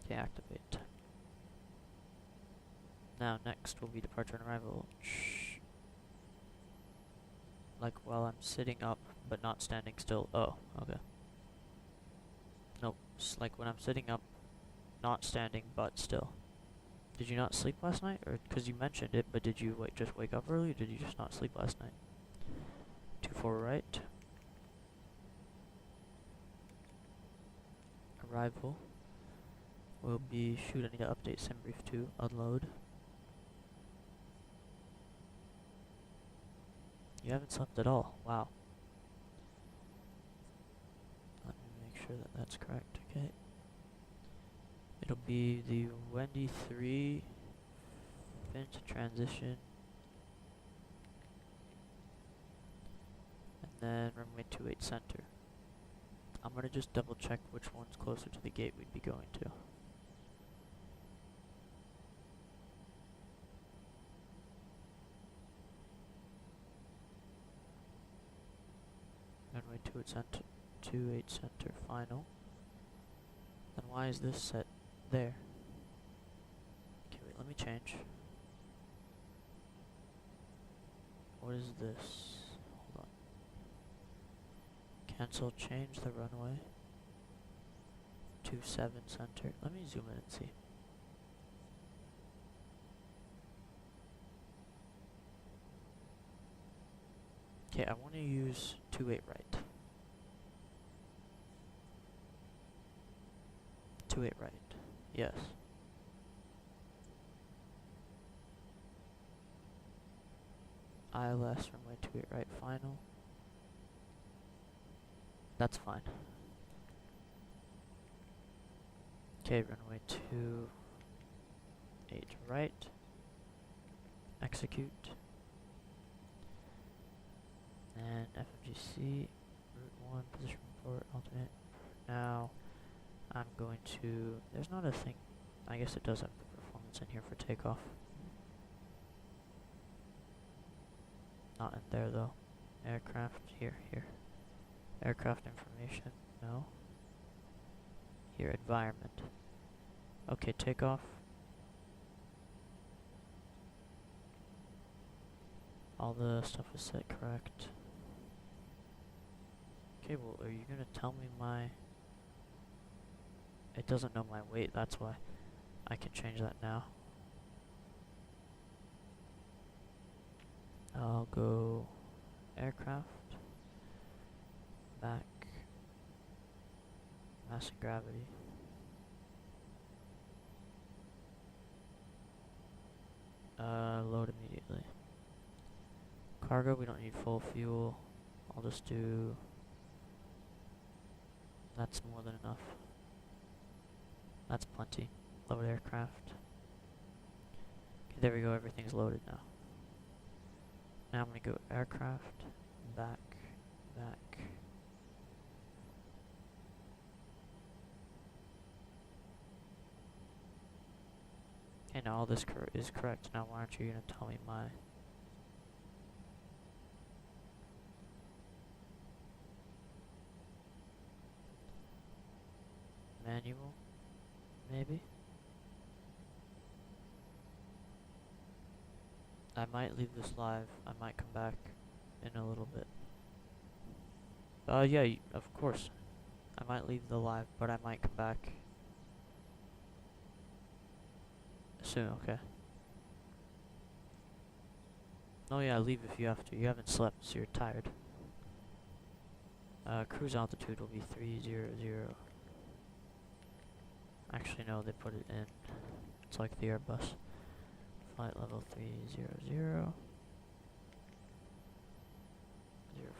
Okay, activate. Now, next will be departure and arrival. Shh. Like while I'm sitting up, but not standing still. Oh, okay. Nope, it's like when I'm sitting up, not standing, but still. Did you not sleep last night? Or, because you mentioned it, but did you just wake up early, or did you just not sleep last night? 2-4 right. Arrival will be, shoot, I need to update SimBrief to unload. You haven't slept at all. Wow. Let me make sure that that's correct. Okay. It'll be the Wendy 3 fin to transition. And then runway 28 center. I'm gonna just double check which one's closer to the gate we'd be going to. Runway 28 center final. Then why is this set there? Okay, wait, let me change. What is this? Hold on. Cancel, change the runway to 7 center. Let me zoom in and see. Okay, I want to use 28 right. 28 right. Yes. ILS runway 28 right final. That's fine. Okay, runway 28 right. Execute. And FMGC, route 1, position report, alternate. Now, I'm going to, there's not a thing, I guess it does have the performance in here for takeoff. Not in there though. Aircraft, here. Aircraft information, no. Here, environment. Okay, takeoff. All the stuff is set correct. Okay, well, are you gonna tell me my... It doesn't know my weight, that's why. I can change that now. I'll go aircraft, back, mass and gravity. Load immediately. Cargo, we don't need full fuel. I'll just do... That's more than enough. That's plenty. Load aircraft. Okay, there we go, everything's loaded now. Now I'm gonna go aircraft, back. Okay, now all this is correct. Now why aren't you gonna tell me my... Manual? Maybe? I might leave this live. I might come back in a little bit. Yeah, of course. I might leave the live, but I might come back soon, okay? Oh yeah, leave if you have to. You haven't slept, so you're tired. Cruise altitude will be 300. Actually, no, they put it in. It's like the Airbus. Flight level 300. Zero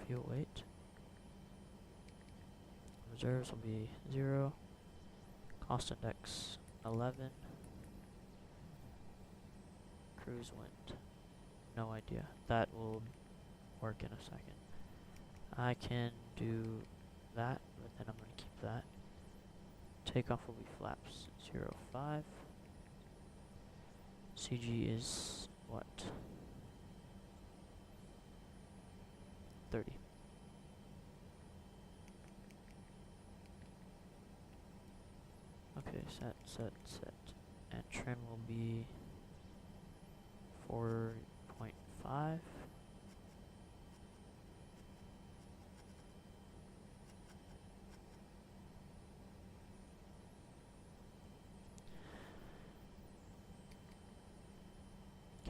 fuel weight. Reserves will be 0. Cost index 11. Cruise wind. No idea. That will work in a second. I can do that, but then I'm going to keep that. Takeoff will be flaps 05. CG is what? 30. Okay, set. And trim will be 4.5.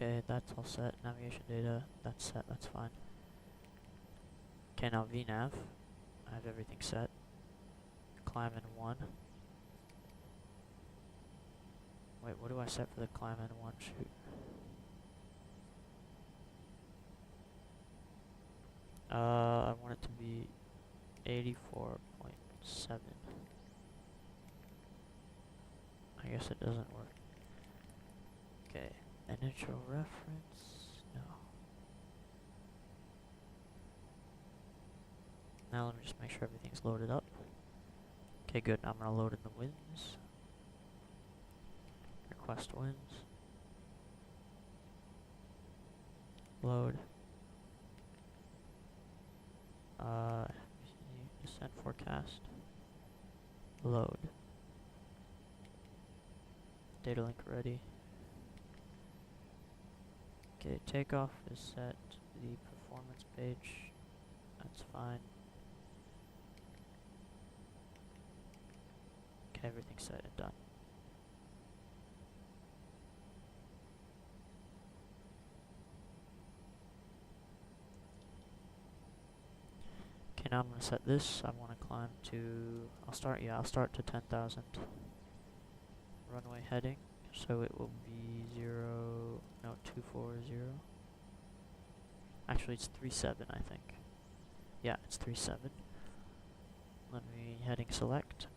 Okay, that's all set. Navigation data, that's set, that's fine. Okay, now VNav. I have everything set. Climb in 1. Wait, what do I set for the climb in 1? Shoot. I want it to be 84.7. I guess it doesn't work. Okay, initial reference, no. Now let me just make sure everything's loaded up. Okay, good, now I'm gonna load in the winds. Request winds. Load. Descent forecast. Load. Data link ready. Okay, takeoff is set. The performance page, that's fine. Okay, everything's set and done. Okay, now I'm gonna set this. I want to climb to. I'll start to 10,000. Runway heading, so it will be 240. Actually, it's 37, I think. Yeah, it's 37. Let me heading select.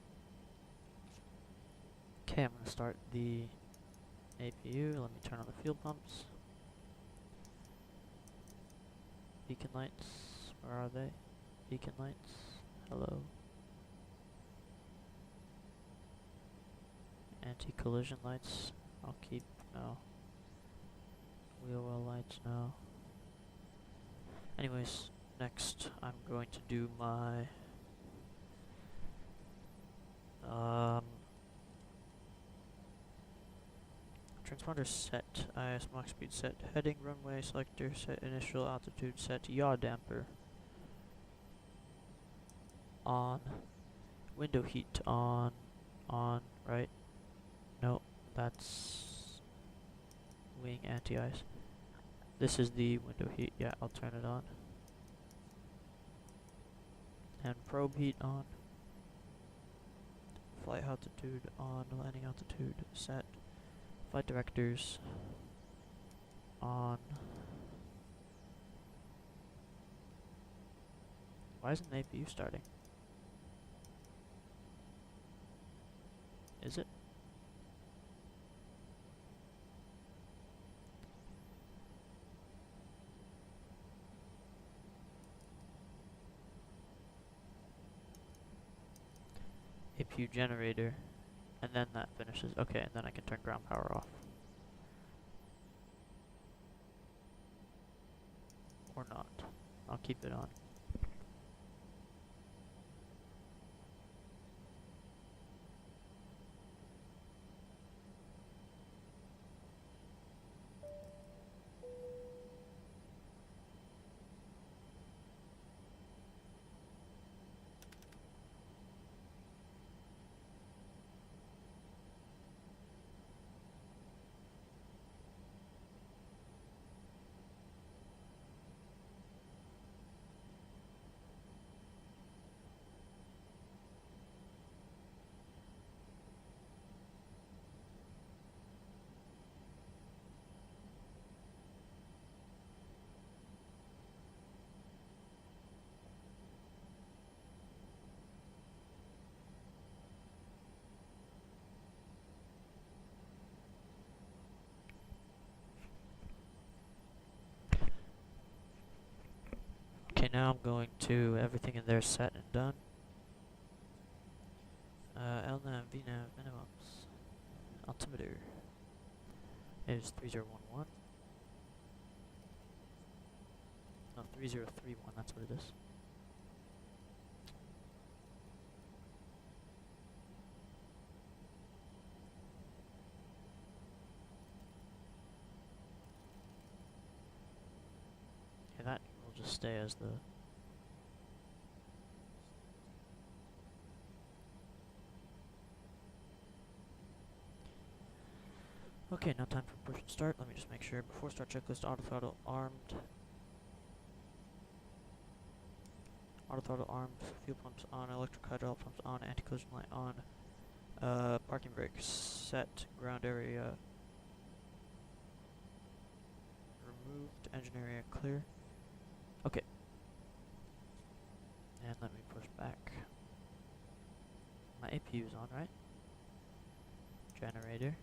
Okay, I'm gonna start the APU. Let me turn on the fuel pumps. Beacon lights, where are they? Beacon lights, hello. Anti-collision lights, I'll keep, no. Wheel well lights, no. Anyways, next I'm going to do my transponder set, IS Mach speed set, heading runway selector set, initial altitude set, yaw damper on, window heat on, right? No, that's wing anti-ice. This is the window heat, yeah, I'll turn it on. And probe heat on. Flight altitude on, landing altitude set. Flight directors on. Why isn't the APU starting? Is it? APU generator, and then that finishes. Okay, and then I can turn ground power off. Or not. I'll keep it on. Okay, now I'm going to everything in there set and done. LNAV, VNAV, minimums. Altimeter is 3011. No, 3031, that's what it is. Okay, that will just stay as the... Okay, now time for push and start. Let me just make sure. Before start checklist, auto throttle armed. Auto throttle armed, fuel pumps on, electric hydraulic pumps on, anti-collision light on, parking brake set, ground area removed, engine area clear. Okay. And let me push back. My APU is on, right? Generator.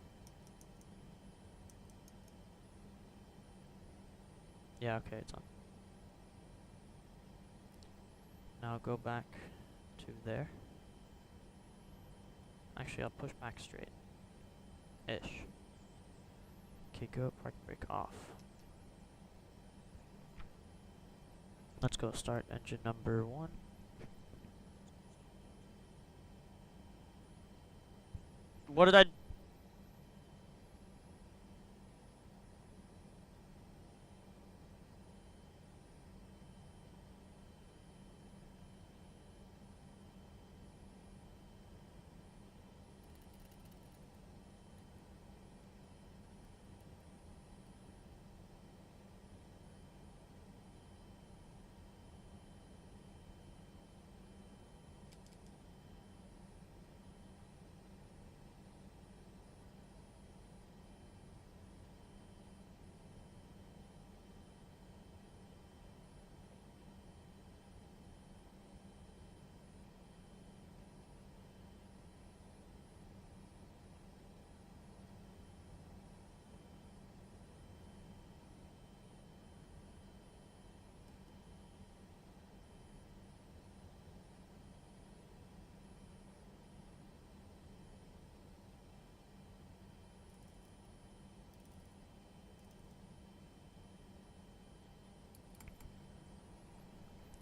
Yeah, okay, it's on. Now go back to there. Actually, I'll push back straight. Ish. Okay, go, parking brake off. Let's go start engine number 1. What did I...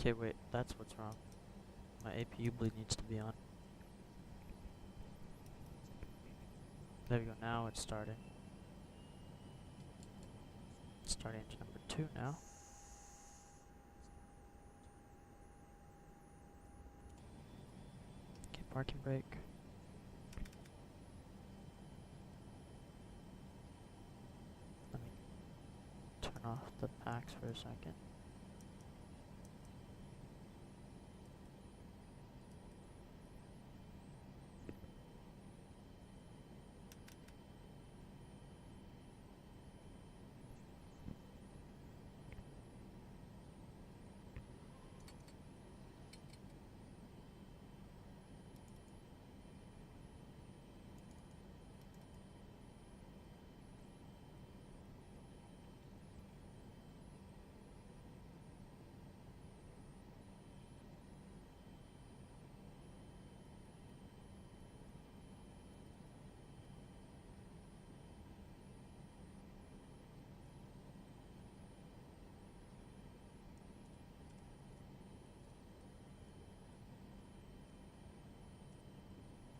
Okay, wait, that's what's wrong. My APU bleed needs to be on. There we go, now it's starting. Starting engine number 2 now. Okay, parking brake. Let me turn off the packs for a second.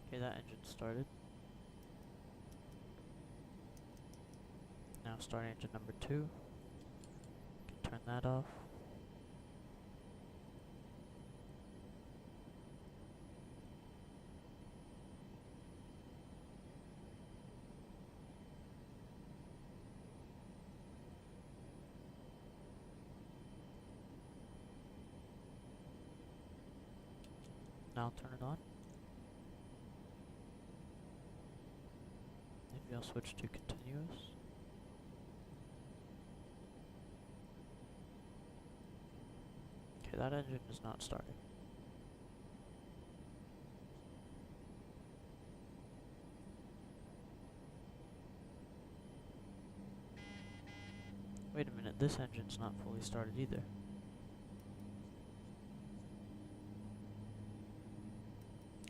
Okay, that engine started. Now starting engine number 2. Can turn that off. Now I'll turn it on. Maybe I'll switch to continuous. Okay, that engine is not starting. Wait a minute, this engine's not fully started either.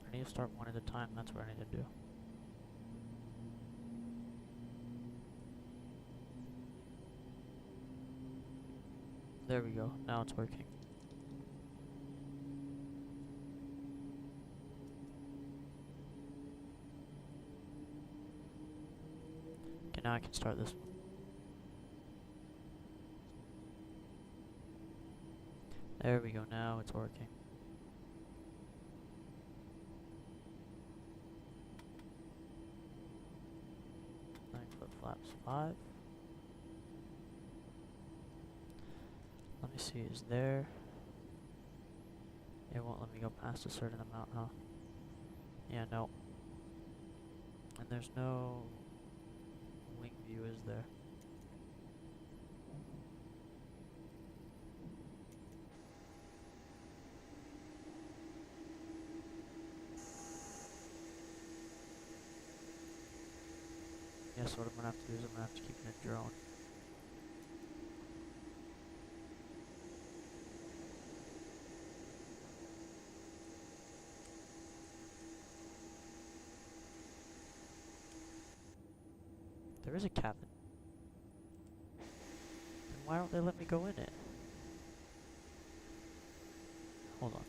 I need to start one at a time, that's what I need to do. There we go, now it's working. Okay, now I can start this one. There we go, now it's working. Flip flaps 5. Let me see, is there... It won't let me go past a certain amount, huh? Yeah, no. And there's no wing view, is there? Yes, what I'm gonna have to do is I'm gonna have to keep it a drone. There is a cabin. Then why don't they let me go in it? Hold on.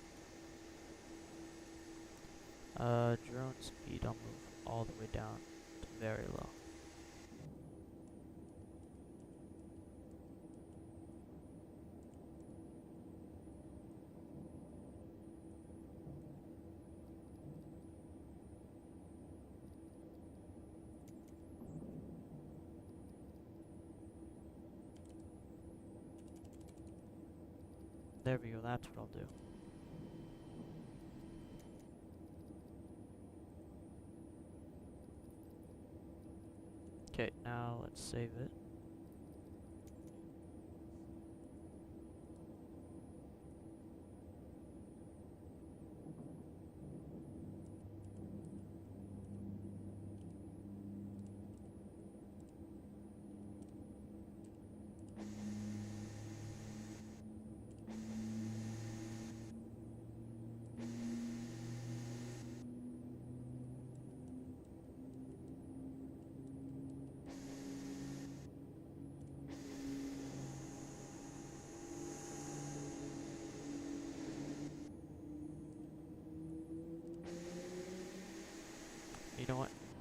Drone speed, I'll move all the way down to very low. There we go, that's what I'll do. Okay, now let's save it.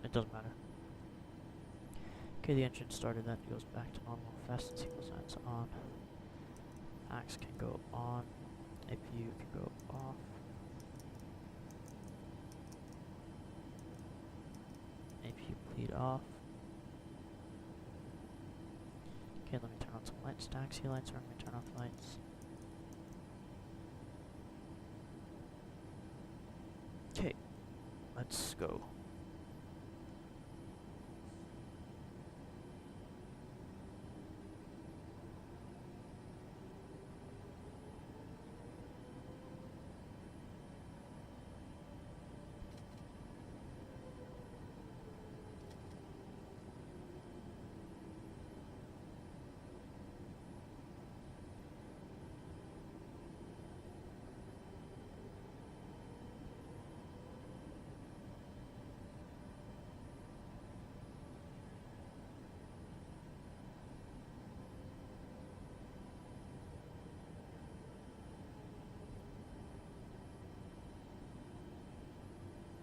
it doesn't matter. Okay, the engine started, then it goes back to normal. Fasten sequel signs on. Axe can go on. APU can go off. APU bleed off. Okay, let me turn on some lights. Taxi lights are on. Let me turn off lights. Okay, let's go.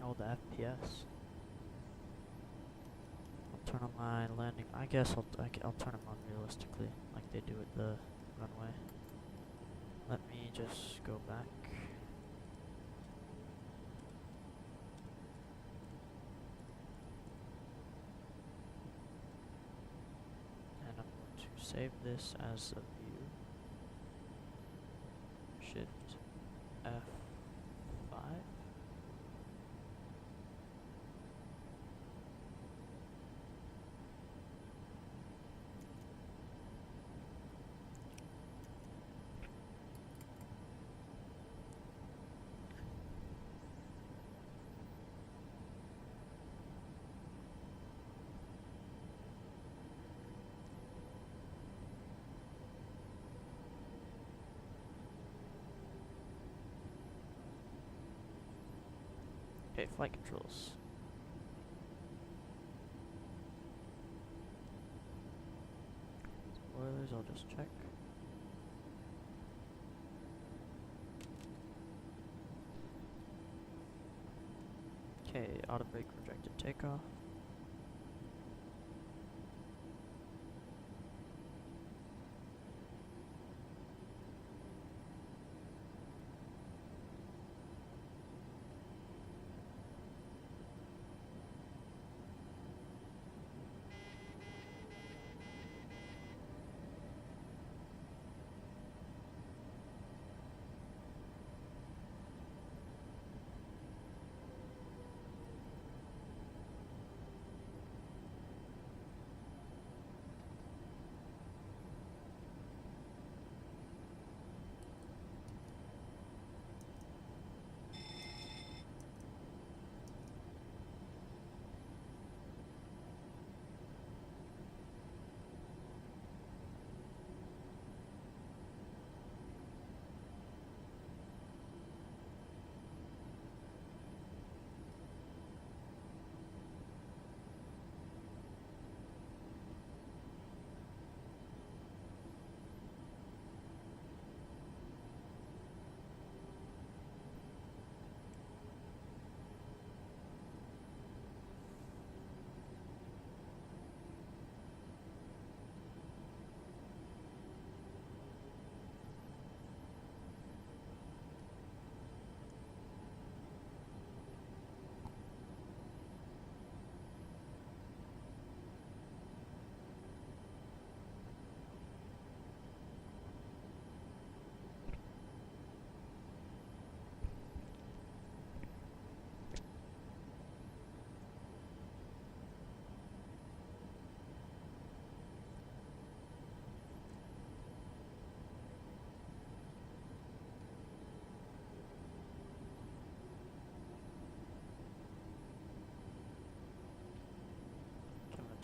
Oh, the FPS. I'll turn on my landing. I guess I'll turn them on realistically, like they do at the runway. Let me just go back. And I'm going to save this as a view. Shift F5. Okay, flight controls. Spoilers, I'll just check. Okay, auto brake rejected takeoff.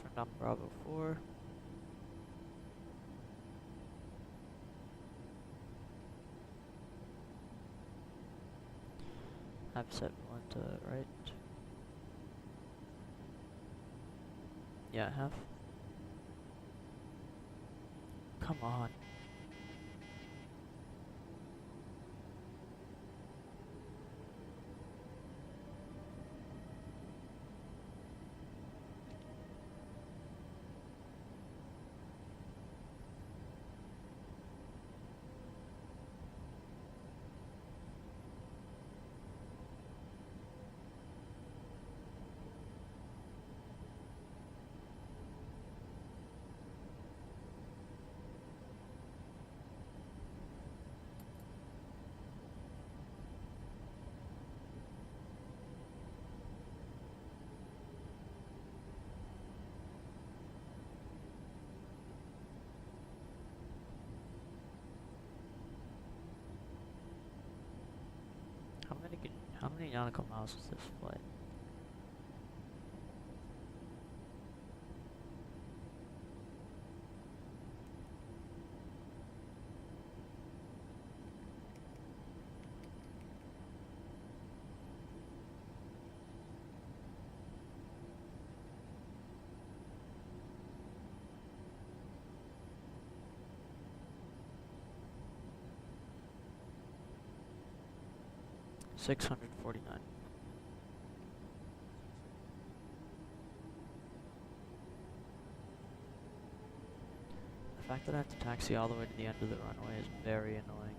Turn on Bravo 4. I've set one to right. Yeah, I have. Come on. many nautical miles is this flight? $649. The fact that I have to taxi all the way to the end of the runway is very annoying.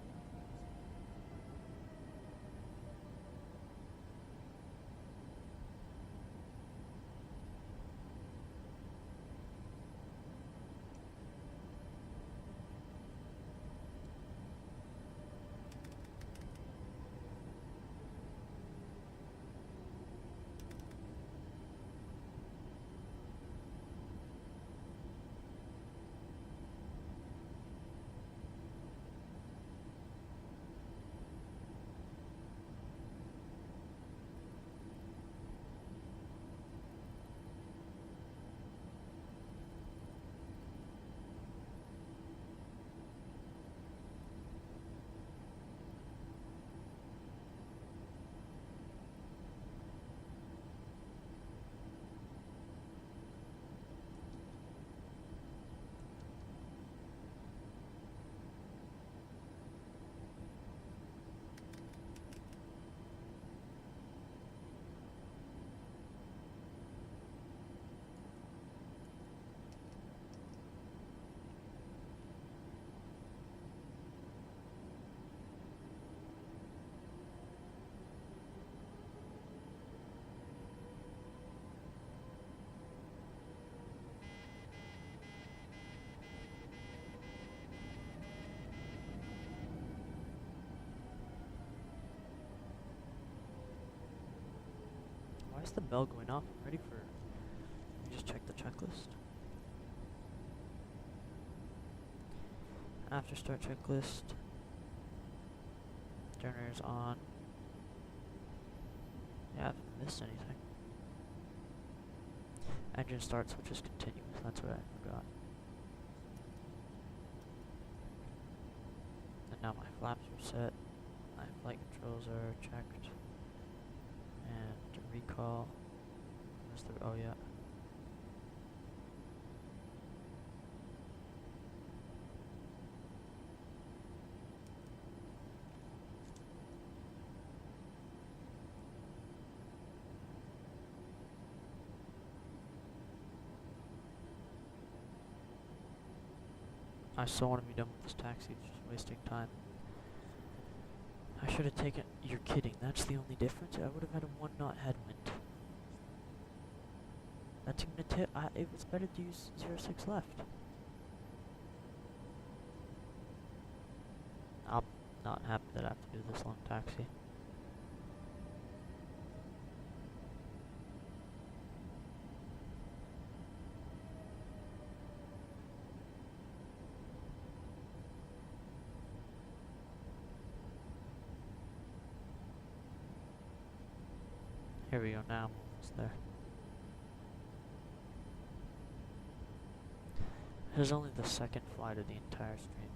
Why is the bell going off? I'm ready for... Let me just check the checklist. After start checklist. Generators on. Yeah, I haven't missed anything. Engine start switch is continuous. That's what I forgot. And now my flaps are set. My flight controls are checked. And to recall. Where's the... Oh yeah. I so want to be done with this taxi, it's just wasting time. I should have taken... You're kidding, that's the only difference? I would have had a 1 knot headwind. That's even a tip. It was better to use 06 left. I'm not happy that I have to do this long taxi. Here we go, now I'm almost there. This is only the second flight of the entire stream.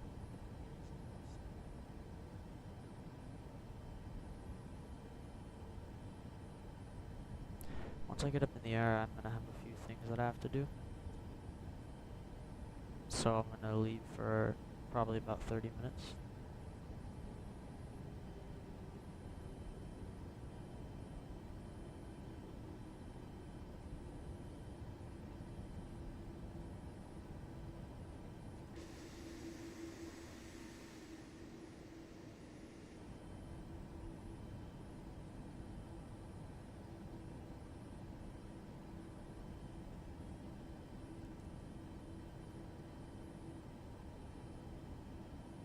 Once I get up in the air, I'm gonna have a few things that I have to do. So I'm gonna leave for probably about 30 minutes.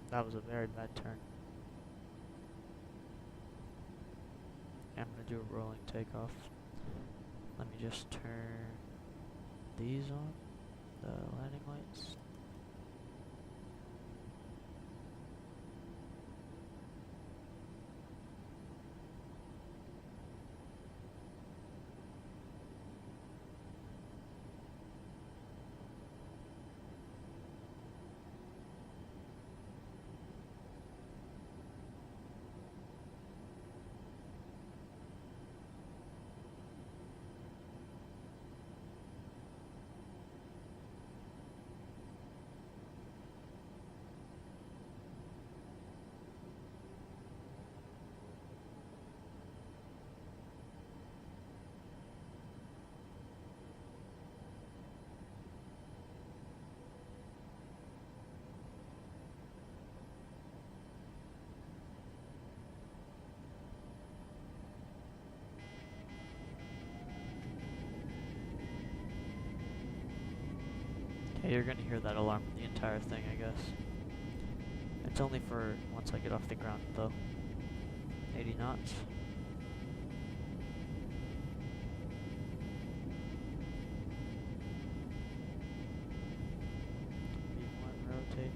That was a very bad turn. I'm gonna do a rolling takeoff. Let me just turn these on, the landing lights. Okay, you're gonna hear that alarm the entire thing, I guess. It's only for once I get off the ground, though. 80 knots. V1 rotate.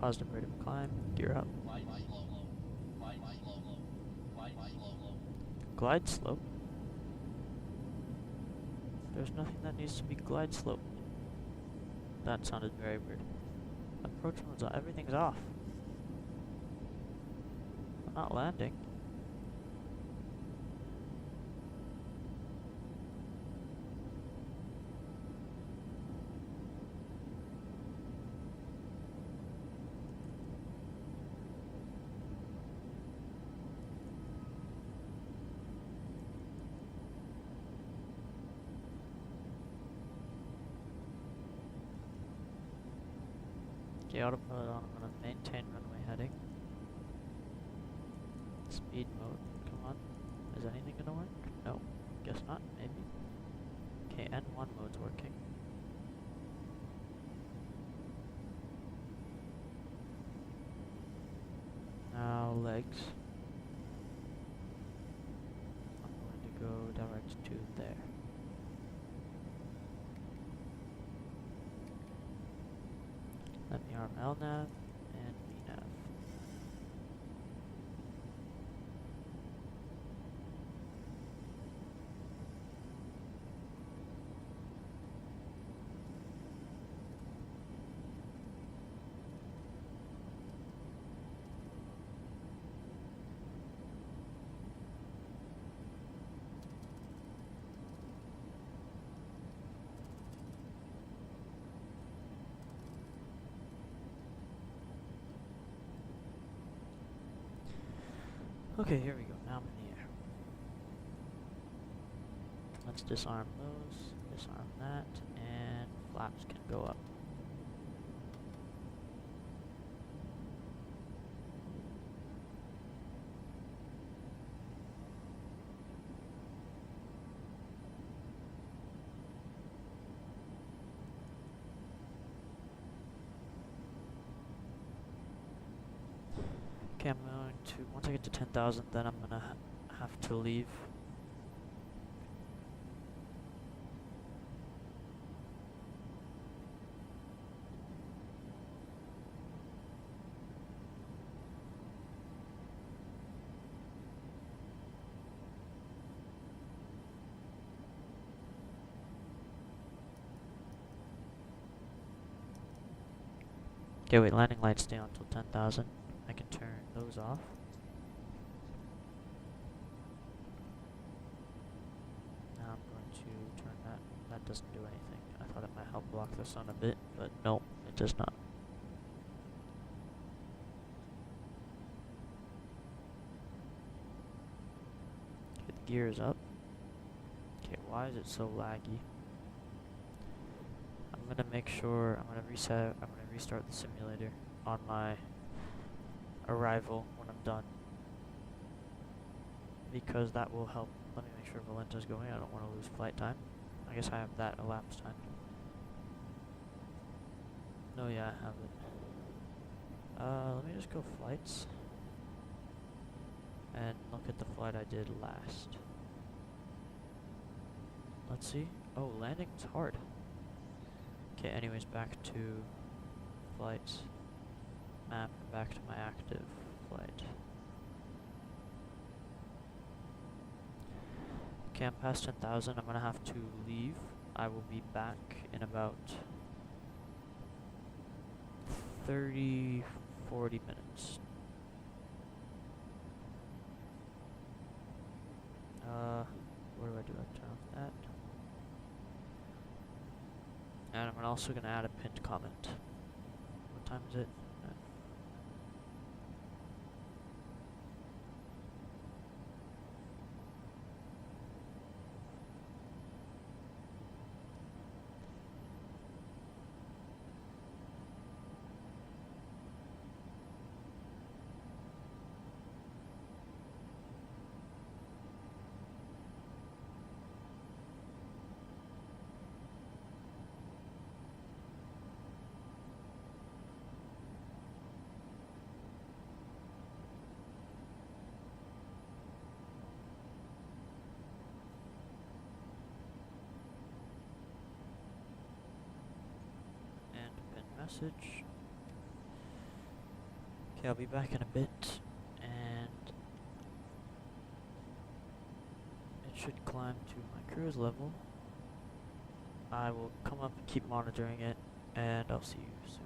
Positive rate of climb. Gear up. Glide slope. There's nothing that needs to be glide slope. That sounded very weird. Approach mode's on. Everything's off. I'm not landing. Okay, autopilot on. I'm gonna maintain runway heading. Speed mode. Come on. Is anything gonna work? No. Guess not. Maybe. Okay, N1 mode's working. Now legs. I'm going to go direct to there. Let me arm LNAV and VNAV. Okay, here we go. Now I'm in the air. Let's disarm those, disarm that, and flaps can go up. Okay, I'm going to, once I get to 10,000, then I'm gonna have to leave. Okay, wait, landing lights stay on until 10,000. I can turn those off. Now I'm going to turn that. That doesn't do anything. I thought it might help block the sun a bit, but no, it does not. Okay, the gear is up. Okay, why is it so laggy? I'm gonna make sure, I'm gonna reset, I'm gonna restart the simulator on my arrival when I'm done, because that will help. Let me make sure Valenta's going. I don't want to lose flight time. I guess I have that elapsed time. No, yeah, I have it. Let me just go flights and look at the flight I did last. Let's see. Oh, landing's hard. Okay, anyways, back to flights. Map, and back to my active flight. Okay, I'm past 10,000. I'm gonna have to leave. I will be back in about 30, 40 minutes. What do I do? I turn off that. And I'm also gonna add a pinned comment. What time is it? message. Okay, I'll be back in a bit, and it should climb to my cruise level. I will come up and keep monitoring it, and I'll see you soon.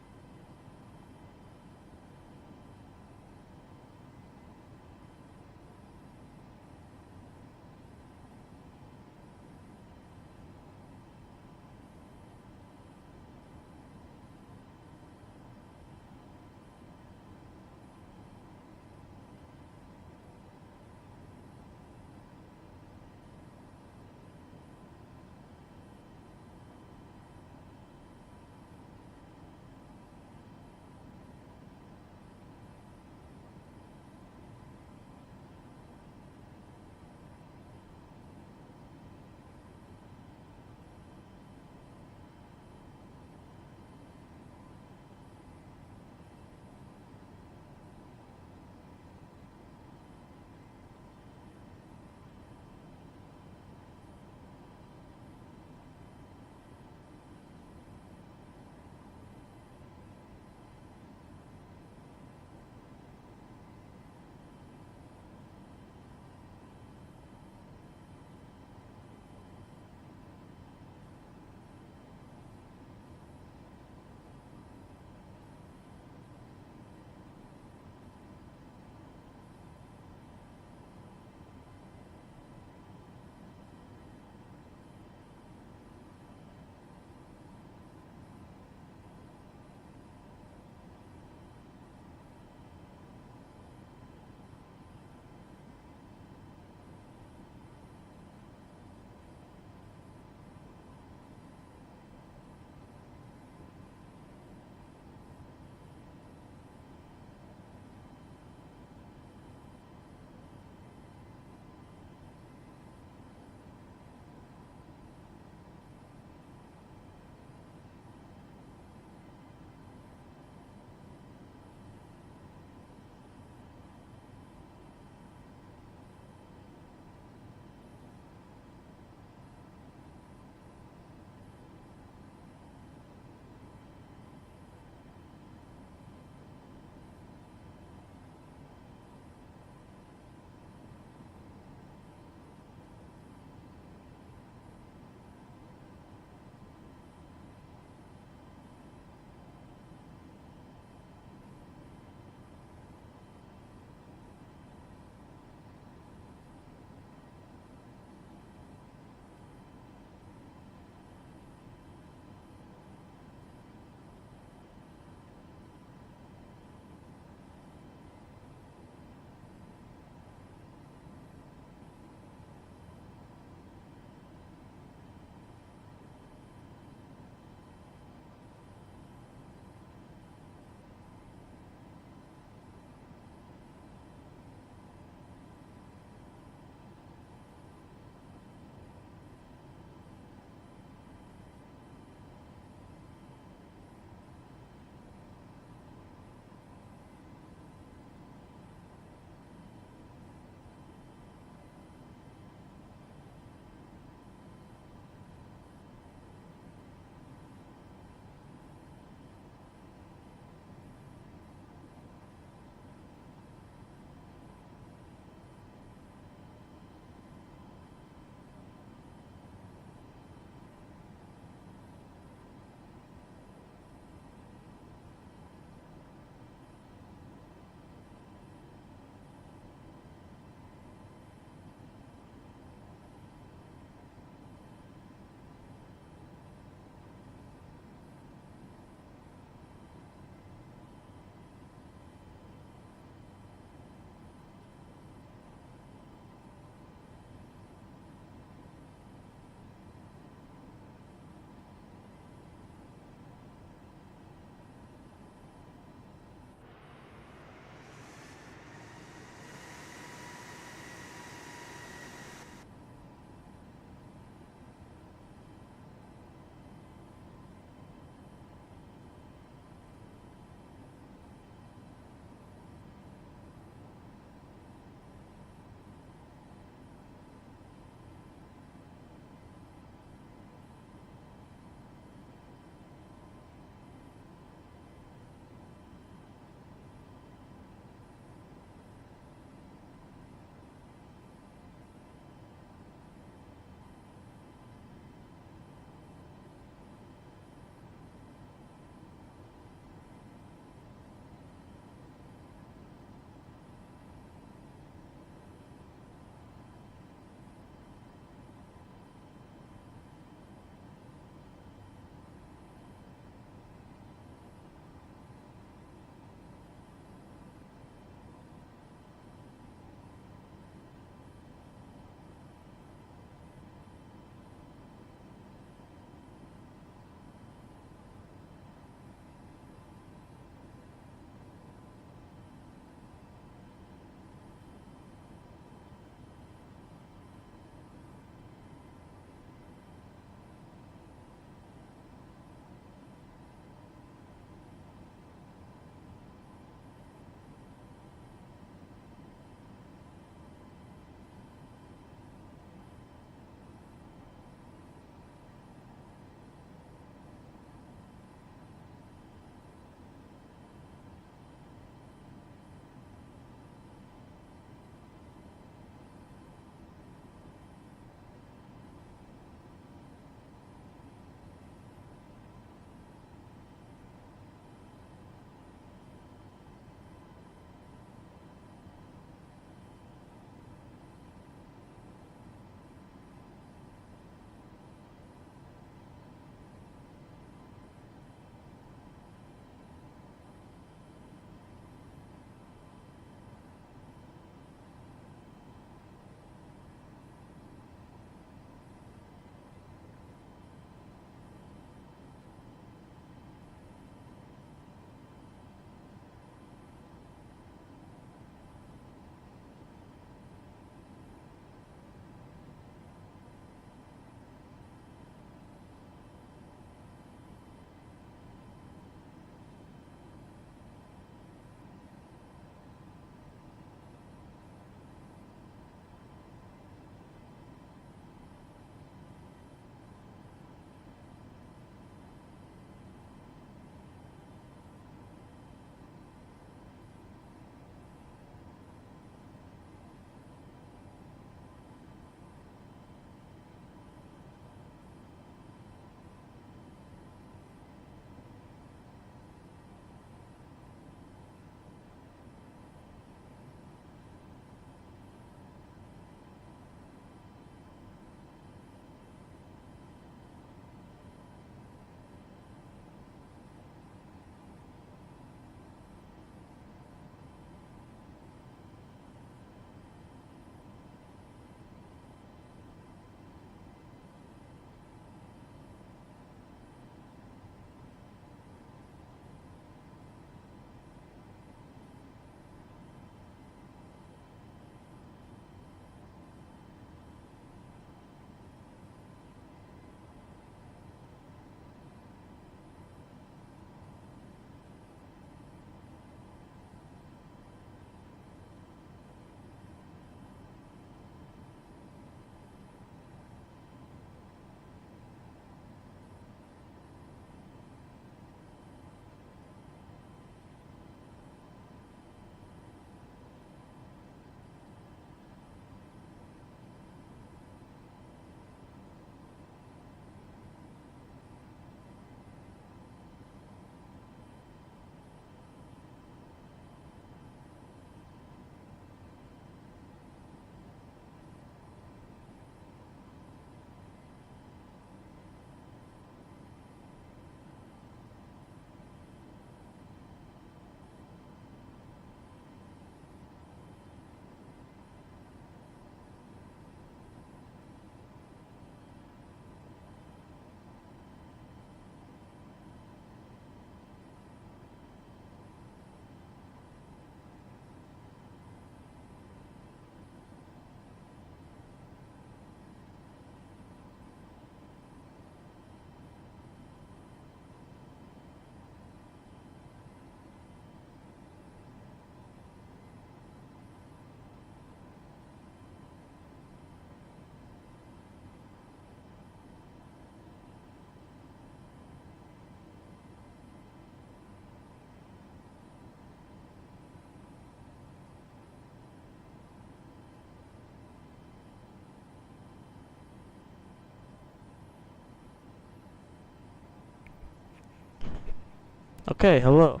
Okay, hello.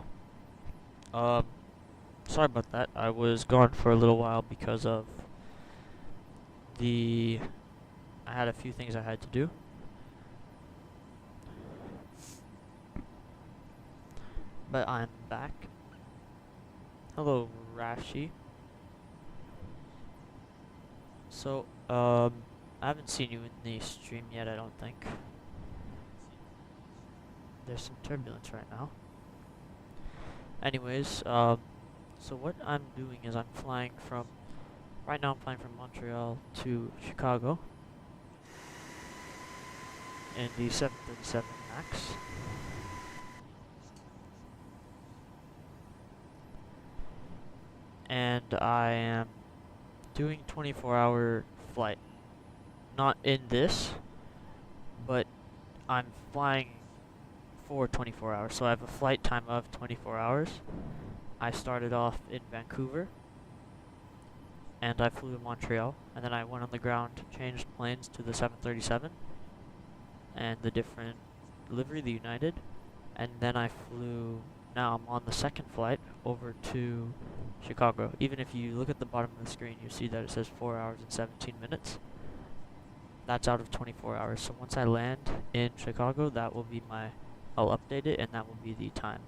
Um, Sorry about that. I was gone for a little while because of the... I had a few things I had to do. But I'm back. Hello, Rashi. So, I haven't seen you in the stream yet, I don't think. There's some turbulence right now. Anyways, so what I'm doing is I'm flying from... Right now I'm flying from Montreal to Chicago in the 737 MAX. And I am doing 24-hour flight. Not in this, but I'm flying for 24 hours. So I have a flight time of 24 hours. I started off in Vancouver, and I flew to Montreal, and then I went on the ground, changed planes to the 737, and the different livery, the United, and then I flew... Now I'm on the second flight over to Chicago. Even if you look at the bottom of the screen, you see that it says 4 hours and 17 minutes. That's out of 24 hours. So once I land in Chicago, that will be my... I'll update it, and that will be the time.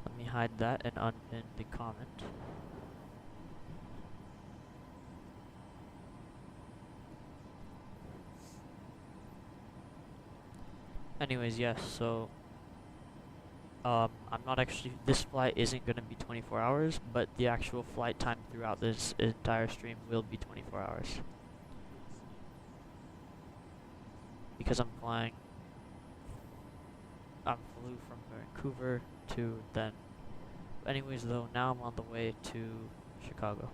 Let me hide that and unpin the comment. Anyways, yes, so... I'm not actually... This flight isn't going to be 24 hours, but the actual flight time throughout this entire stream will be 24 hours. Because I'm flying... I flew from Vancouver to then... Anyways, though, now I'm on the way to Chicago.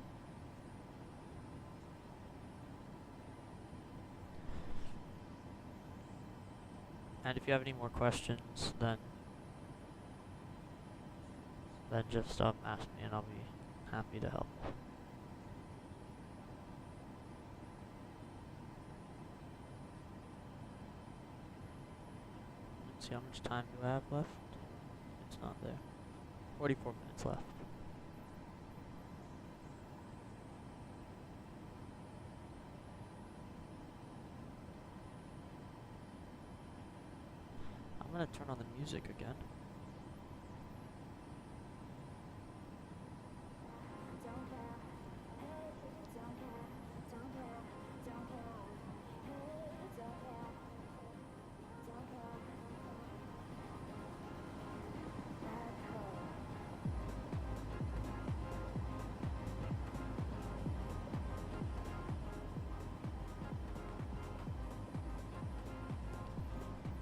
And if you have any more questions, then just ask me and I'll be happy to help. Let's see, how much time do I have left? It's not there. 44 minutes left. I'm gonna turn on the music again.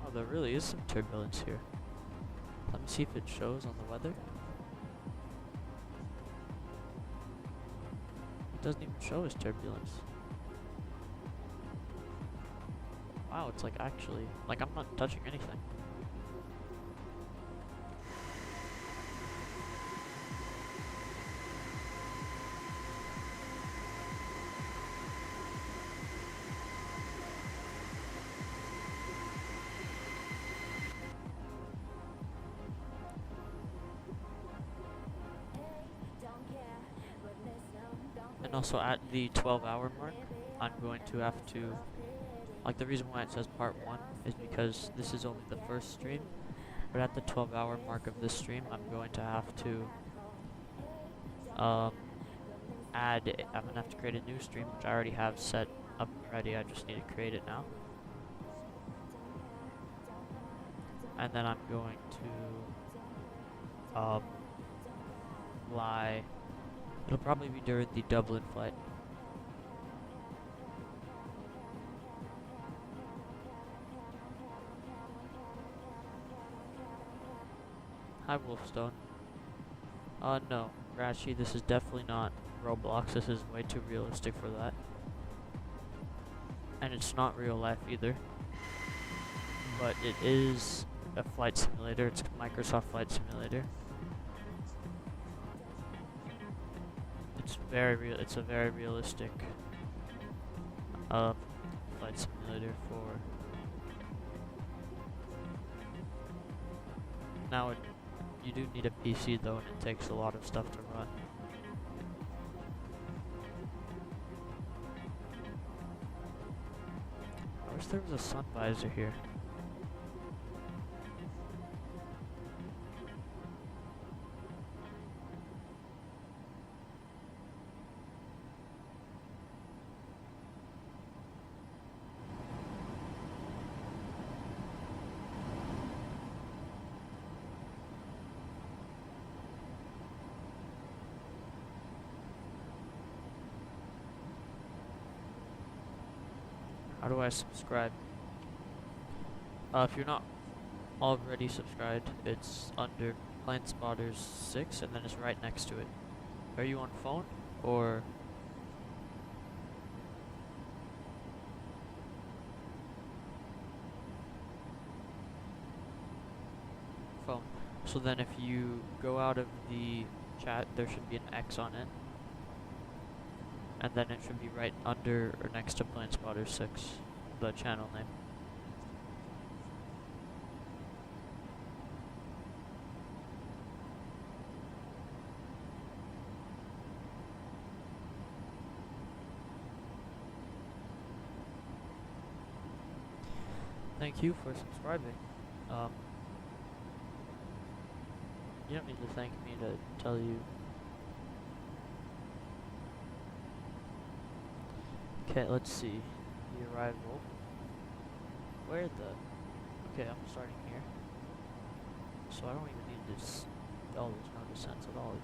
Oh, there really is some turbulence here. Let me see if it shows on the weather. It doesn't even show as turbulence. Wow, it's like actually, like I'm not touching anything. And also at the 12-hour mark, I'm going to have to, like the reason why it says part 1 is because this is only the first stream, but at the 12-hour mark of this stream, I'm going to have to I'm gonna have to create a new stream, which I already have set up and ready, I just need to create it now. And then I'm going to fly. It'll probably be during the Dublin flight. Hi, Wolfstone. No, Rashi, this is definitely not Roblox. This is way too realistic for that. And it's not real life either. But it is a flight simulator. It's a Microsoft Flight Simulator. It's very real. It's a very realistic flight simulator for Now, you do need a PC though, and it takes a lot of stuff to run. I wish there was a sun visor here. How do I subscribe? If you're not already subscribed, it's under Plane Spotters 6, and then it's right next to it. Are you on phone, or... phone? So then if you go out of the chat, there should be an X on it. And then it should be right under or next to Plane Spotter 6, the channel name. Thank you for subscribing. You don't need to thank me to tell you. Okay, let's see. The arrival. Where the... Okay, I'm starting here. So I don't even need this... Oh, there's no descents at all.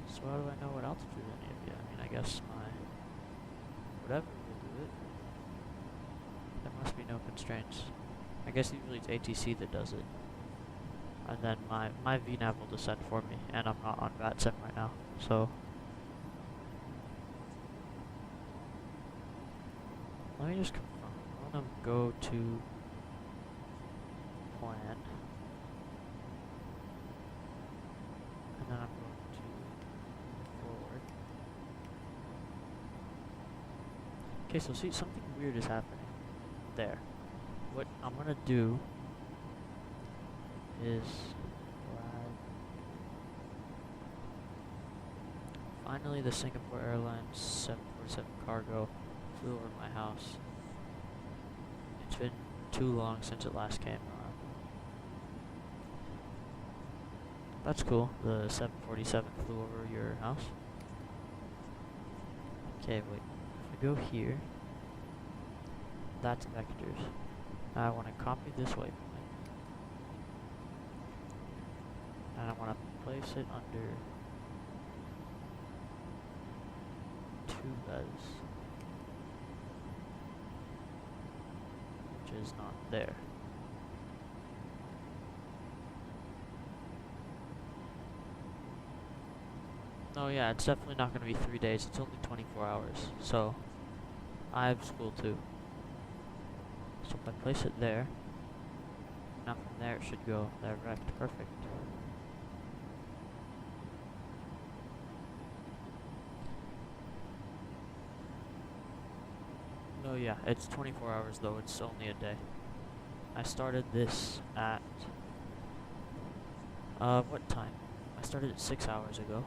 So how do I know what altitude any of you? I mean, I guess my... whatever will do it. There must be no constraints. I guess usually it's ATC that does it. And then my VNAV will descend for me, and I'm not on VATSIM right now, so... Let me just confirm. I'm gonna go to plan, and then I'm going to forward. Okay, so see, something weird is happening there. What I'm gonna do is finally the Singapore Airlines 747 cargo flew over my house. It's been too long since it last came. That's cool. The 747 flew over your house. Okay, wait. If I go here, that's vectors. I want to copy this waypoint, and I want to place it under 2 beds, which is not there. No, yeah, it's definitely not going to be 3 days. It's only 24 hours, so I have school too. So if I place it there, now from there it should go direct. Perfect. No, yeah, it's 24 hours though, it's only a day. I started this at, what time? I started it 6 hours ago.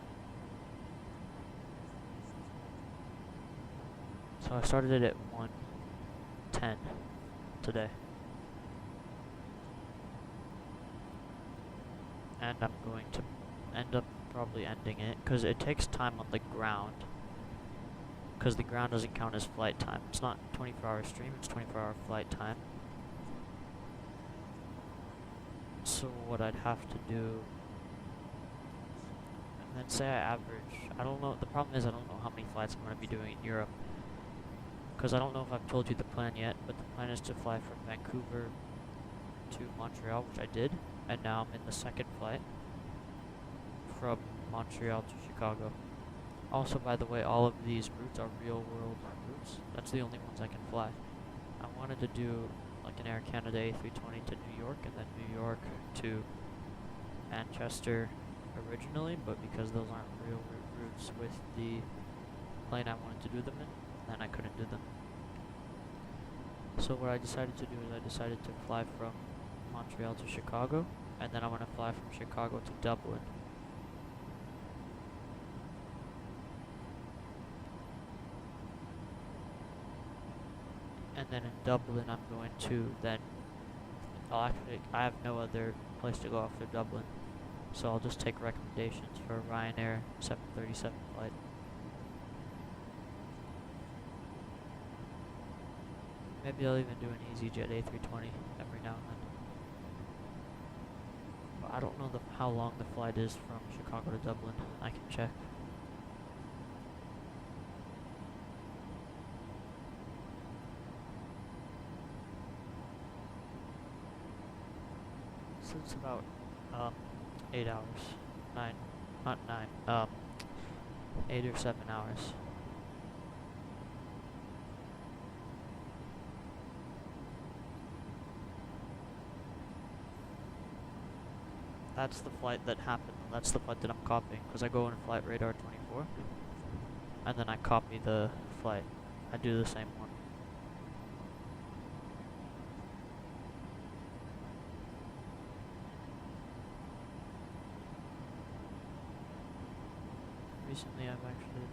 So I started it at 1:10 today. And I'm going to end up probably ending it, because it takes time on the ground. Because the ground doesn't count as flight time. It's not 24-hour stream, it's 24-hour flight time. So what I'd have to do... and then say I average... I don't know, the problem is I don't know how many flights I'm going to be doing in Europe. Because I don't know if I've told you the plan yet, but the plan is to fly from Vancouver to Montreal, which I did, and now I'm in the second flight from Montreal to Chicago. Also, by the way, all of these routes are real-world routes. That's the only ones I can fly. I wanted to do like an Air Canada A320 to New York, and then New York to Manchester originally, but because those aren't real routes with the plane I wanted to do them in, then I couldn't do them. So what I decided to do is I decided to fly from Montreal to Chicago, and then I'm gonna fly from Chicago to Dublin. And then in Dublin I'm going to then, I have no other place to go after Dublin, so I'll just take recommendations for a Ryanair 737 flight. Maybe I'll even do an EasyJet A320 every now and then. But I don't know how long the flight is from Chicago to Dublin. I can check. So it's about 8 hours. 9, not 9, 8 or 7 hours. That's the flight that happened. That's the flight that I'm copying, because I go in flight radar 24, and then I copy the flight. I do the same one. Recently I've actually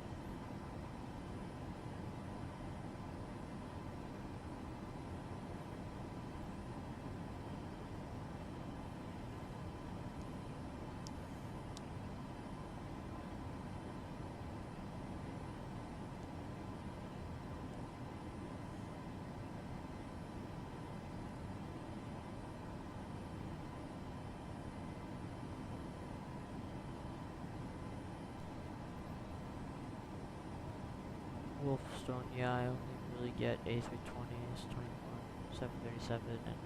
Wolfstone, yeah, I only really get A320s, 21, 737, and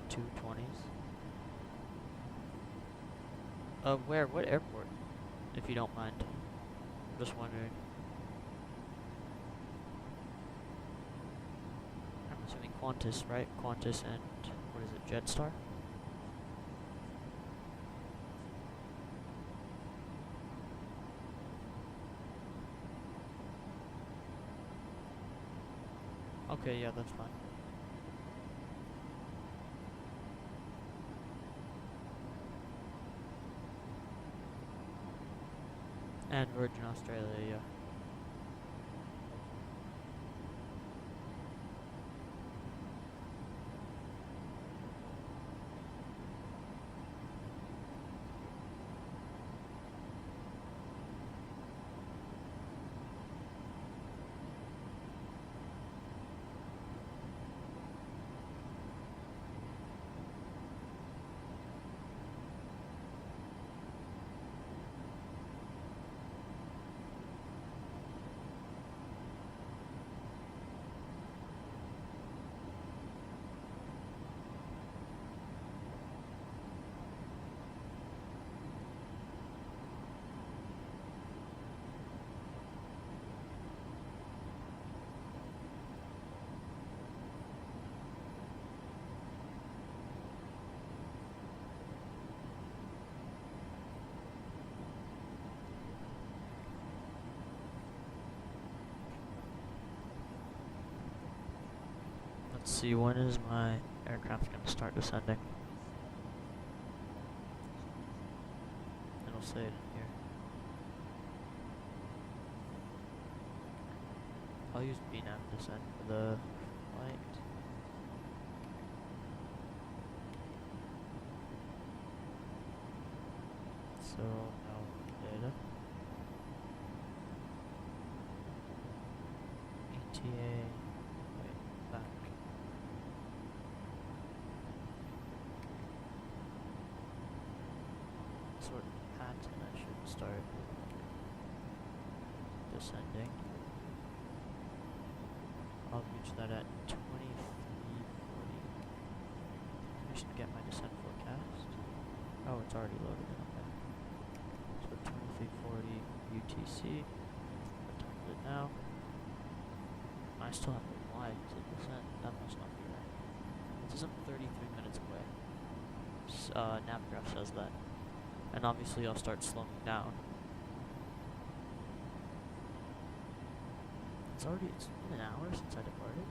220s. Where? What airport? If you don't mind. I'm just wondering. I'm assuming Qantas, right? Qantas and, what is it, Jetstar? Okay, yeah, that's fine. And Virgin Australia, yeah. Let's see, when is my aircraft going to start descending? It'll say it in here. I'll use BNAV descent for the flight. So, no data. ETA. Wait, back. Sort of pattern, I should start descending. I'll reach that at 23:40. I should get my descent forecast. Oh, it's already loaded in. Okay. So 23:40 UTC. What time is it now? I still have a Y to descend. That must not be right. It says I'm 33 minutes away. Navgraph says that. And obviously I'll start slowing down. It's been an hour since I departed.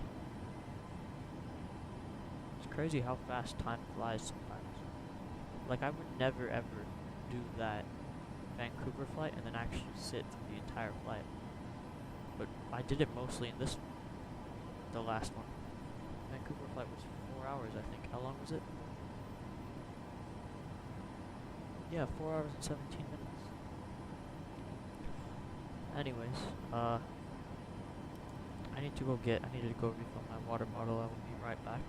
crazy how fast time flies sometimes. Like, I would never ever do that Vancouver flight and then actually sit through the entire flight. But I did it mostly in this, the last one. Vancouver flight was 4 hours, I think. How long was it? Yeah, 4 hours and 17 minutes. Anyways, I need to go refill my water bottle. I will be right back.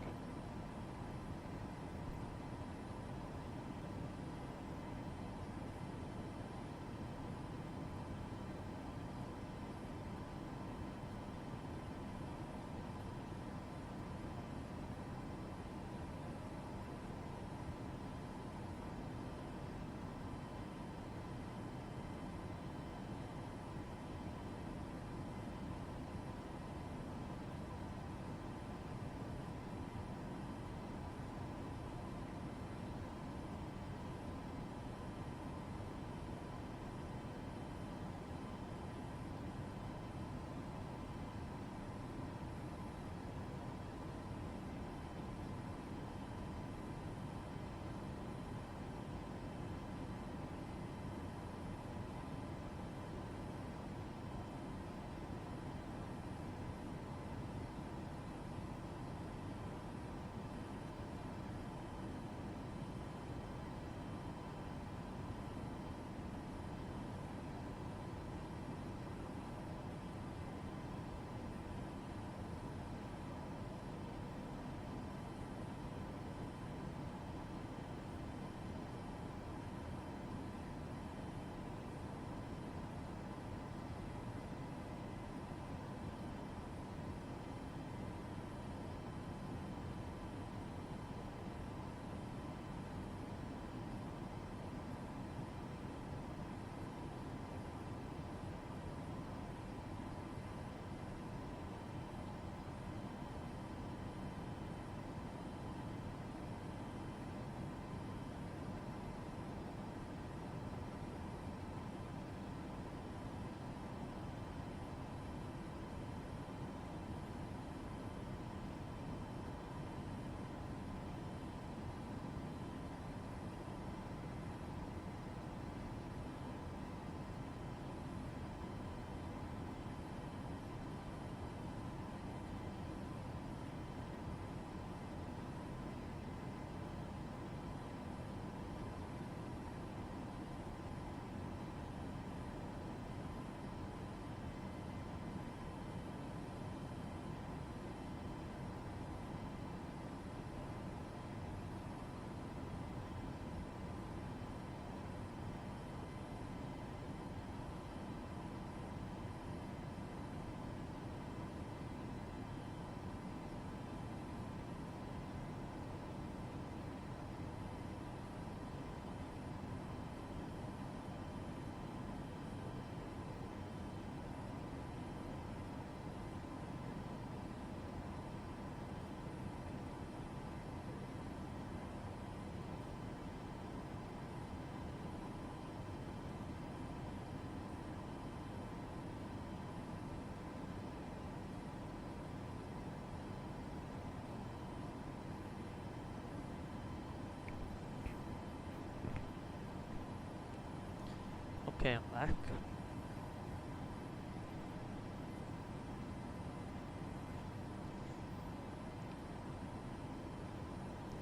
Okay, I'm back.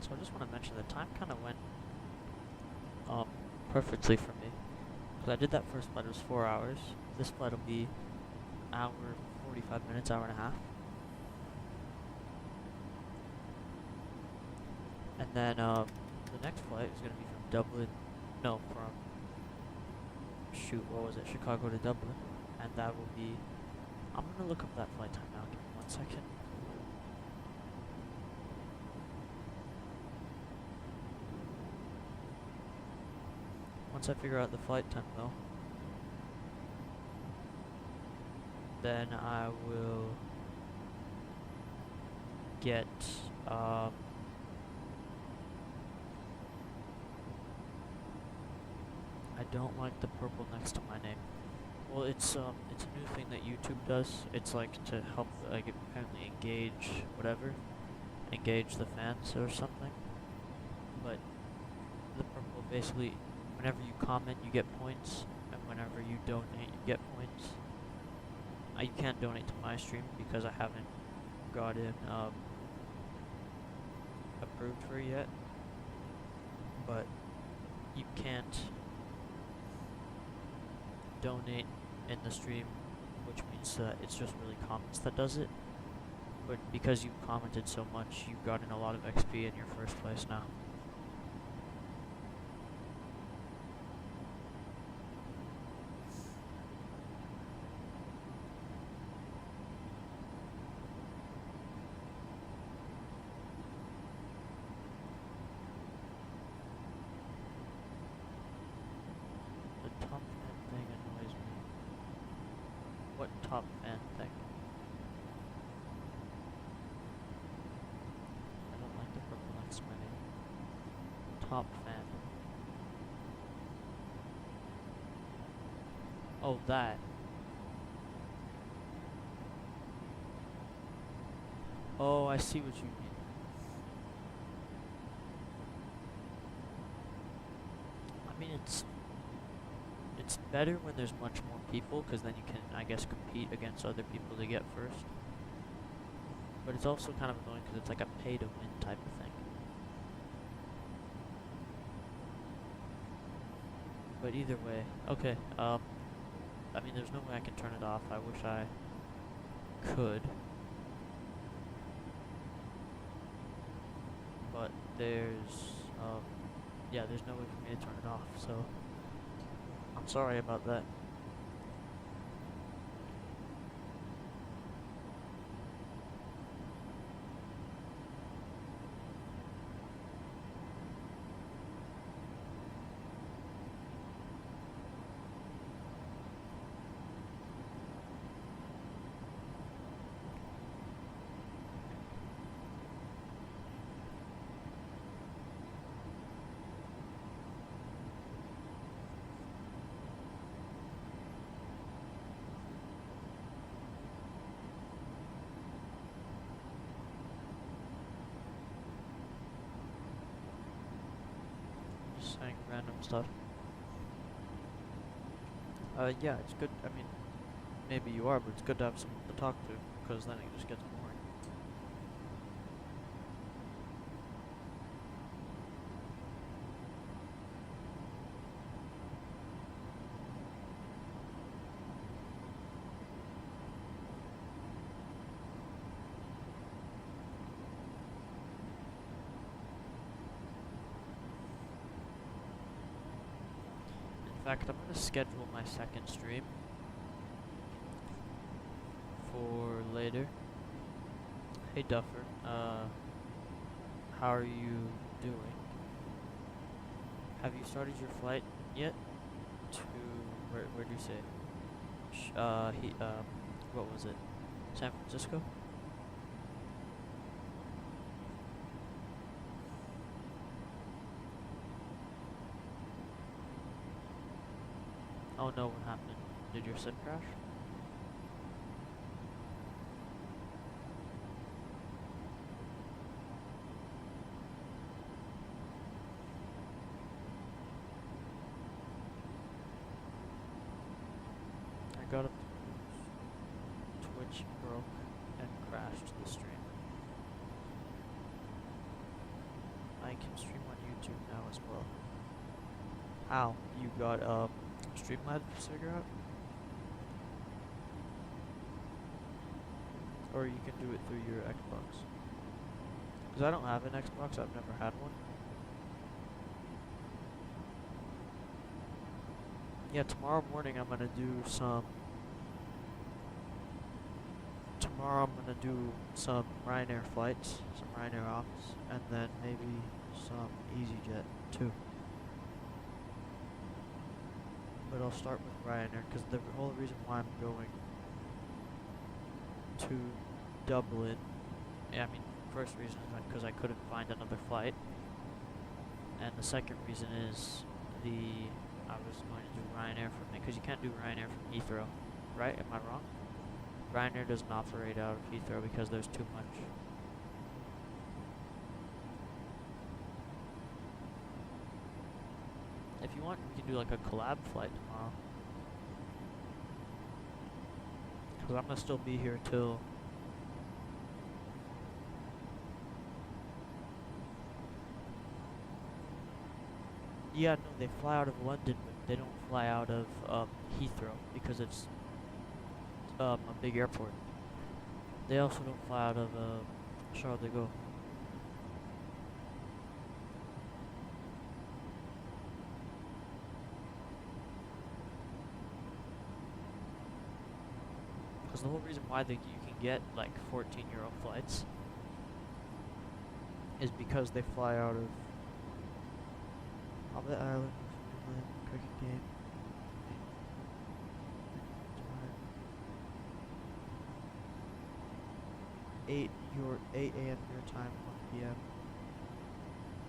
So I just want to mention the time kind of went perfectly for me. Because I did that first flight, it was 4 hours. This flight will be hour 45 minutes, hour and a half. And then the next flight is going to be from Dublin, no, from, shoot, what was it, Chicago to Dublin. And that will be, I'm going to look up that flight time now, give me 1 second. Once I figure out the flight time though, then I will get, I don't like the purple next to my name. Well, it's a new thing that YouTube does. It's like to help, like, apparently engage whatever. engage the fans or something. But the purple basically, whenever you comment, you get points, and whenever you donate, you get points. You can't donate to my stream because I haven't gotten approved for it yet, but you can't donate in the stream, which means that it's just really comments that does it. But because you've commented so much, you've gotten a lot of XP in your first place now. The top fan thing annoys me. What top fan thing? I don't like the purple X menu. Top fan. Oh, that. Oh, I see what you mean. I mean, it's better when there's much more people, because then you can, I guess, compete against other people to get first. But it's also kind of annoying because it's like a pay-to-win type of thing. But either way, okay, I mean, there's no way I can turn it off. I wish I could. But yeah, there's no way for me to turn it off, so I'm sorry about that. Saying random stuff. Yeah, it's good. I mean, maybe you are, but it's good to have someone to talk to, because then it just gets boring. In fact, I'm gonna schedule my second stream for later. Hey Duffer, how are you doing? Have you started your flight yet? To where'd you say? What was it? San Francisco? Oh no, what happened? Did your sim crash? I got up to Twitch broke and crashed the stream. I can stream on YouTube now as well. How? You got Streamlabs to figure out? Or you can do it through your Xbox. Because I don't have an Xbox, I've never had one. Yeah, tomorrow morning I'm gonna do some... Tomorrow I'm gonna do some Ryanair flights, some Ryanair ops, and then maybe some EasyJet too. But I'll start with Ryanair, because the whole reason why I'm going to Dublin, I mean, first reason is because I couldn't find another flight, and the second reason is I was going to do Ryanair from it, because you can't do Ryanair from Heathrow, right? Am I wrong? Ryanair doesn't operate out of Heathrow because there's too much If you want, we can do like a collab flight tomorrow. Because I'm going to still be here till... Yeah, no, they fly out of London, but they don't fly out of Heathrow because it's a big airport. They also don't fly out of Charles de Gaulle. Because the whole reason why you can get like 14-year-old flights is because they fly out of Hobbit Island, Newfoundland, cricket game. 8 a.m. your time, 1 p.m.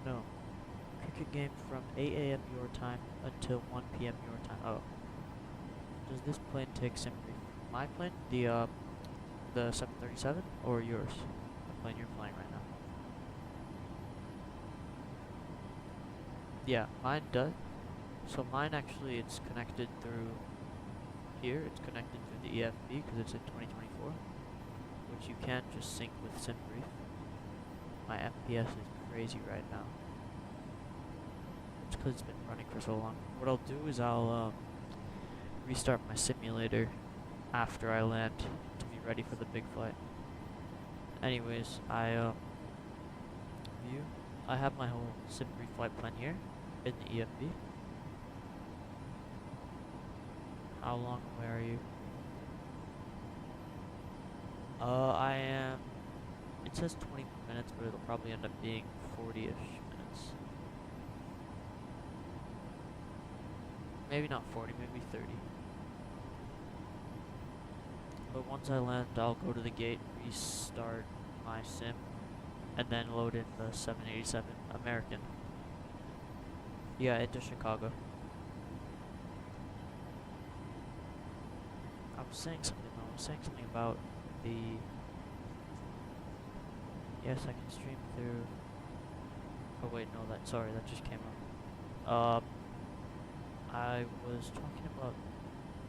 No. Cricket game from 8 a.m. your time until 1 p.m. your time. Oh. Does this plane take sim brief? My plane? The 737? Or yours? The plane you're flying right now? Yeah, mine does. So mine actually, it's connected through here. It's connected through the EFB because it's in 2024. Which you can't just sync with SimBrief. My FPS is crazy right now. It's because it's been running for so long. What I'll do is I'll restart my simulator after I land to be ready for the big flight. Anyways, I have my whole SimBrief flight plan here in the EFB. How long away are you? I am... It says 20 minutes, but it'll probably end up being 40-ish minutes. Maybe not 40, maybe 30. But once I land, I'll go to the gate, restart my sim, and then load in the 787 American. Yeah, into Chicago. I was saying something though. I was saying something about the... Yes, I can stream through... Oh wait, no, sorry, that just came up. I was talking about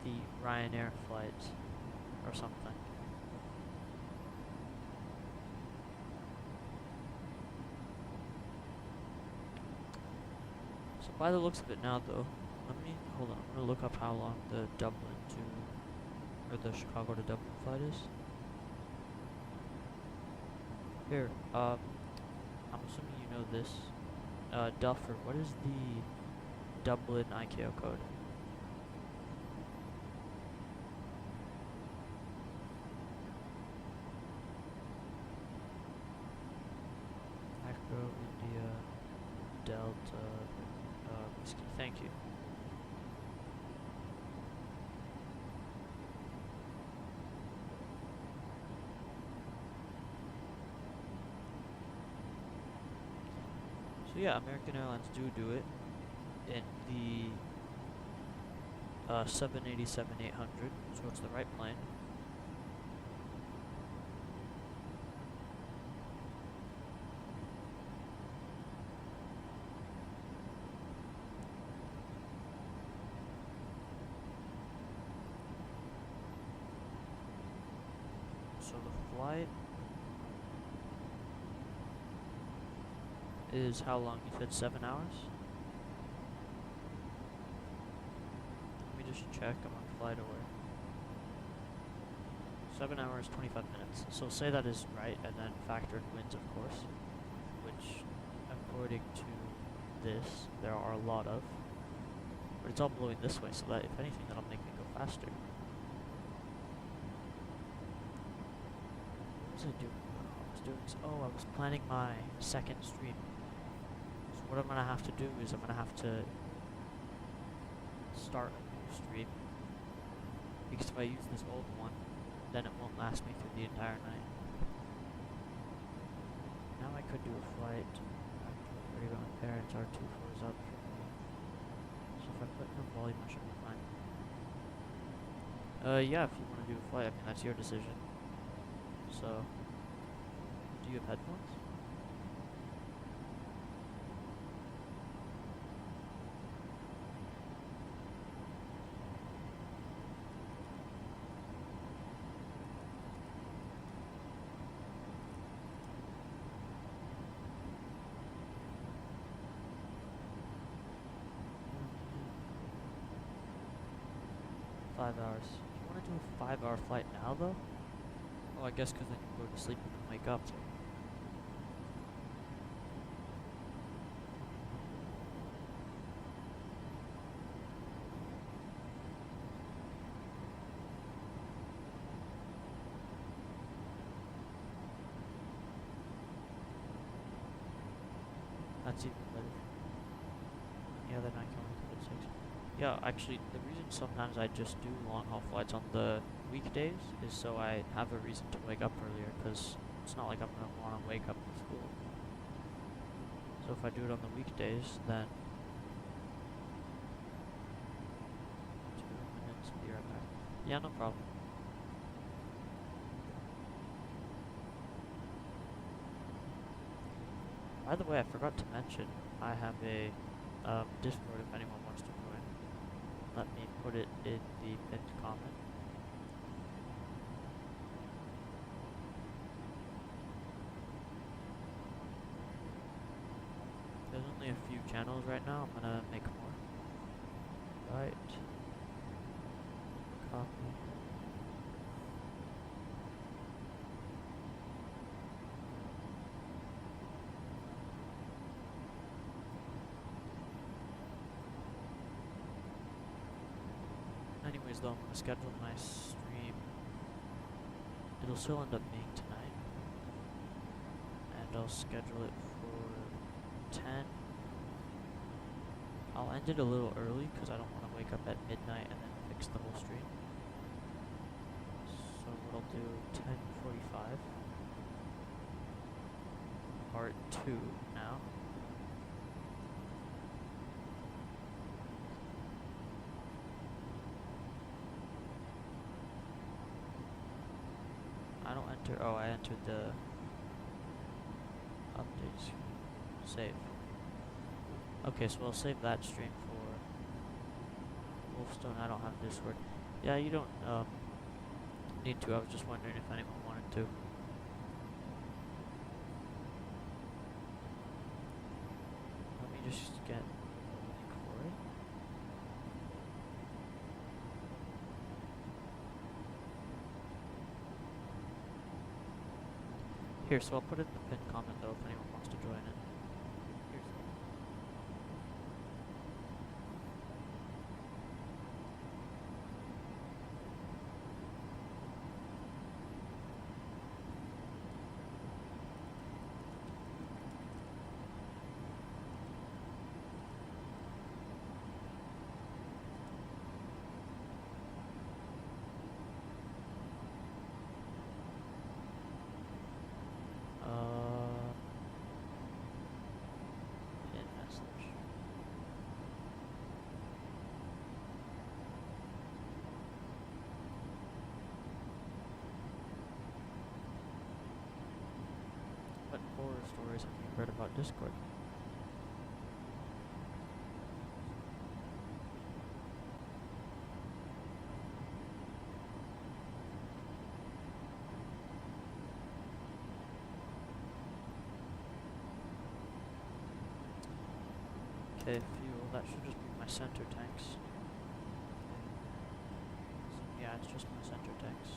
the Ryanair flight or something. So by the looks of it now though, hold on, I'm gonna look up how long the Dublin to, or the Chicago to Dublin flight is. Here, I'm assuming you know this. Duffer, what is the Dublin ICAO code? Echo, India, Delta, Whiskey, thank you. So yeah, American Airlines do it in the 787-800, so it's the right plane. So the flight is how long? You said 7 hours? Let me just check. I'm on flight away. 7 hours, 25 minutes. So say that is right, and then factor in winds, of course, which, according to this, there are a lot of. But it's all blowing this way, so that if anything, that'll make me go faster. What was I doing? I was planning my second stream. So what I'm gonna have to do is I'm gonna have to start a new stream, because if I use this old one, then it won't last me through the entire night. Now I could do a flight. Worry about my parents. R2 flows up for me. So if I put no volume, I should be fine. Yeah, if you want to do a flight, I mean that's your decision. So, do you have headphones? 5 hours. If you want to do a 5-hour flight now, though, oh, I guess because then you go to sleep and then wake up. That's even better. Yeah, then I can only come at 6. Yeah, actually, the reason sometimes I just do long haul flights on the weekdays is so I have a reason to wake up earlier, because it's not like I'm going to want to wake up for school. So if I do it on the weekdays, then 2 minutes, be right back. Yeah, no problem. By the way, I forgot to mention, I have a Discord if anyone wants to join. Let me put it in the pinned comment. There's only a few channels right now. I'm gonna make more. Right. Copy. Anyways, though, I'm gonna schedule my stream. It'll still end up being tonight. And I'll schedule it for 10. I'll end it a little early because I don't want to wake up at midnight and then fix the whole stream. So what I'll do, 10:45. Part 2 now. I don't enter, oh, I entered the updates. Save. Okay, so I'll save that stream for Wolfstone. I don't have Discord. Yeah, you don't need to. I was just wondering if anyone wanted to. Let me just get a link for it. Here, so I'll put it in the pinned comment though if anyone wants to join it. Here's the link. Pin message. What horror stories have you heard about Discord? Okay, fuel, that should just be my center tanks. So, yeah, it's just my center tanks.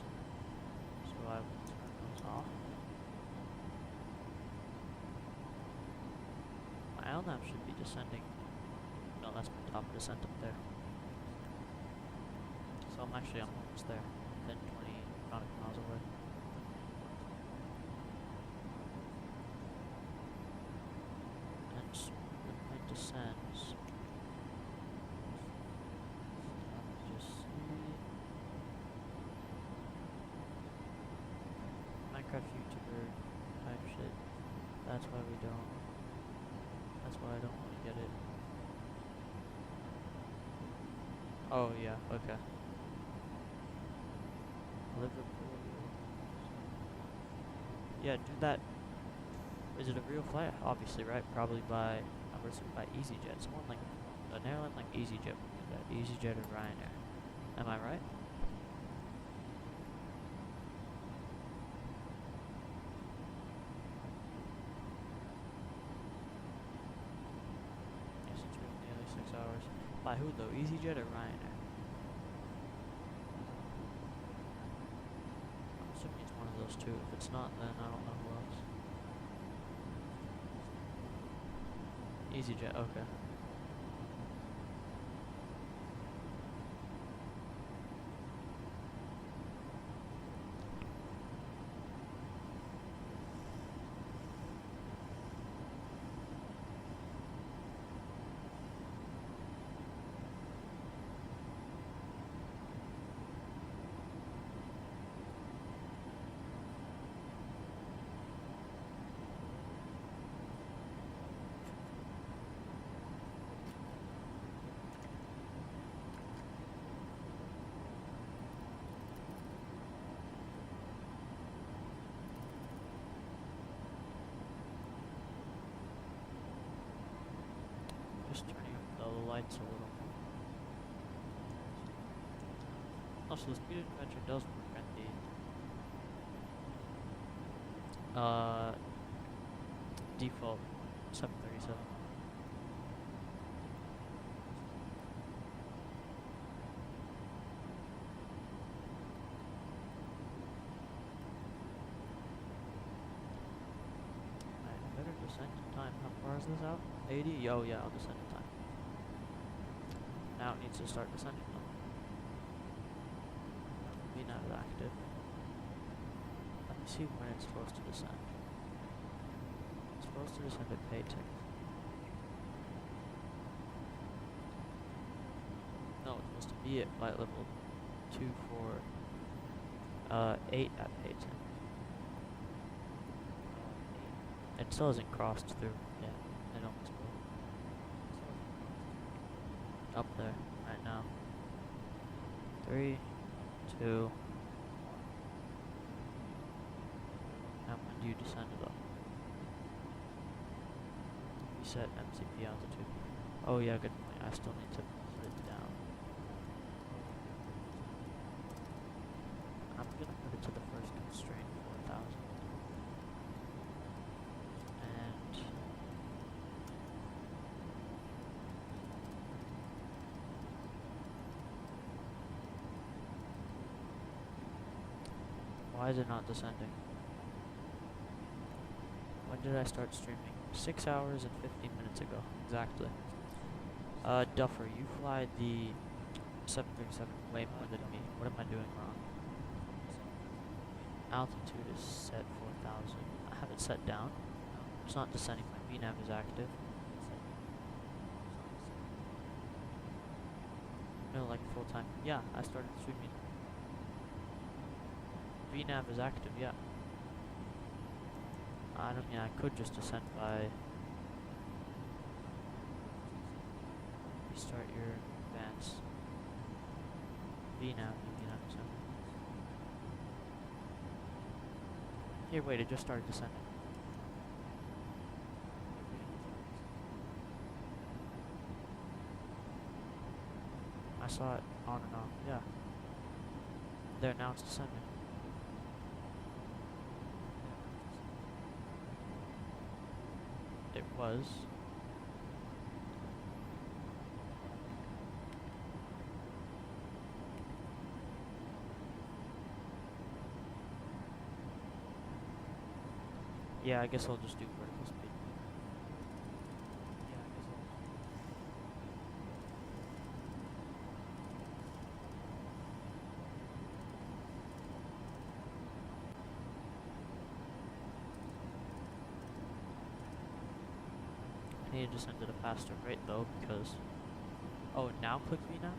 So I will turn those off. My LNAV should be descending. No, that's my top descent up there. So I'm almost there. 10, 20 nautical miles away. And when the plane descends, let me just see. Minecraft YouTuber type shit. That's why we don't. That's why I don't want to get it. Oh yeah, okay. Liverpool. Yeah, do that. Is it a real flight? Obviously, right? Probably by EasyJet. Someone like an airline like EasyJet would do that. EasyJet or Ryanair. Am I right? Yes, it's really nearly 6 hours. By who though? EasyJet or Ryanair? too. If it's not, then I don't know who else. EasyJet, okay. Just turning up the lights a little. Also, the speed adventure does work at the default 737. I better descend in time. How far is this out? 80? Oh yeah, I'll descend in time. Now it needs to start descending now. VNAV is active. Let me see when it's supposed to descend. It's supposed to descend at paycheck. No, it's supposed to be at flight level 248 at paycheck. It still hasn't crossed through. Yeah, it almost will. Up there, right now. 3, 2. Now when do you descend it up? Reset MCP altitude. Oh yeah, good point. I still need to put it down. I'm gonna put it to the first constraint, 4,000. And why is it not descending? When did I start streaming? 6 hours and 15 minutes ago, exactly. Duffer, you fly the 737 way more than me. What am I doing wrong? Altitude is set 4,000. I have it set down. It's not descending. My VNAV is active. No, like full time. Yeah, I started streaming. VNAV is active, yeah. I don't mean I could just descend by restart your advance VNAV, so. Here, wait, it just started descending. I saw it on and off, yeah. There, now it's descending. It was. Yeah, I guess I'll just do vertical speed. I need to descend at a faster rate though, because... Oh, now click VNAV?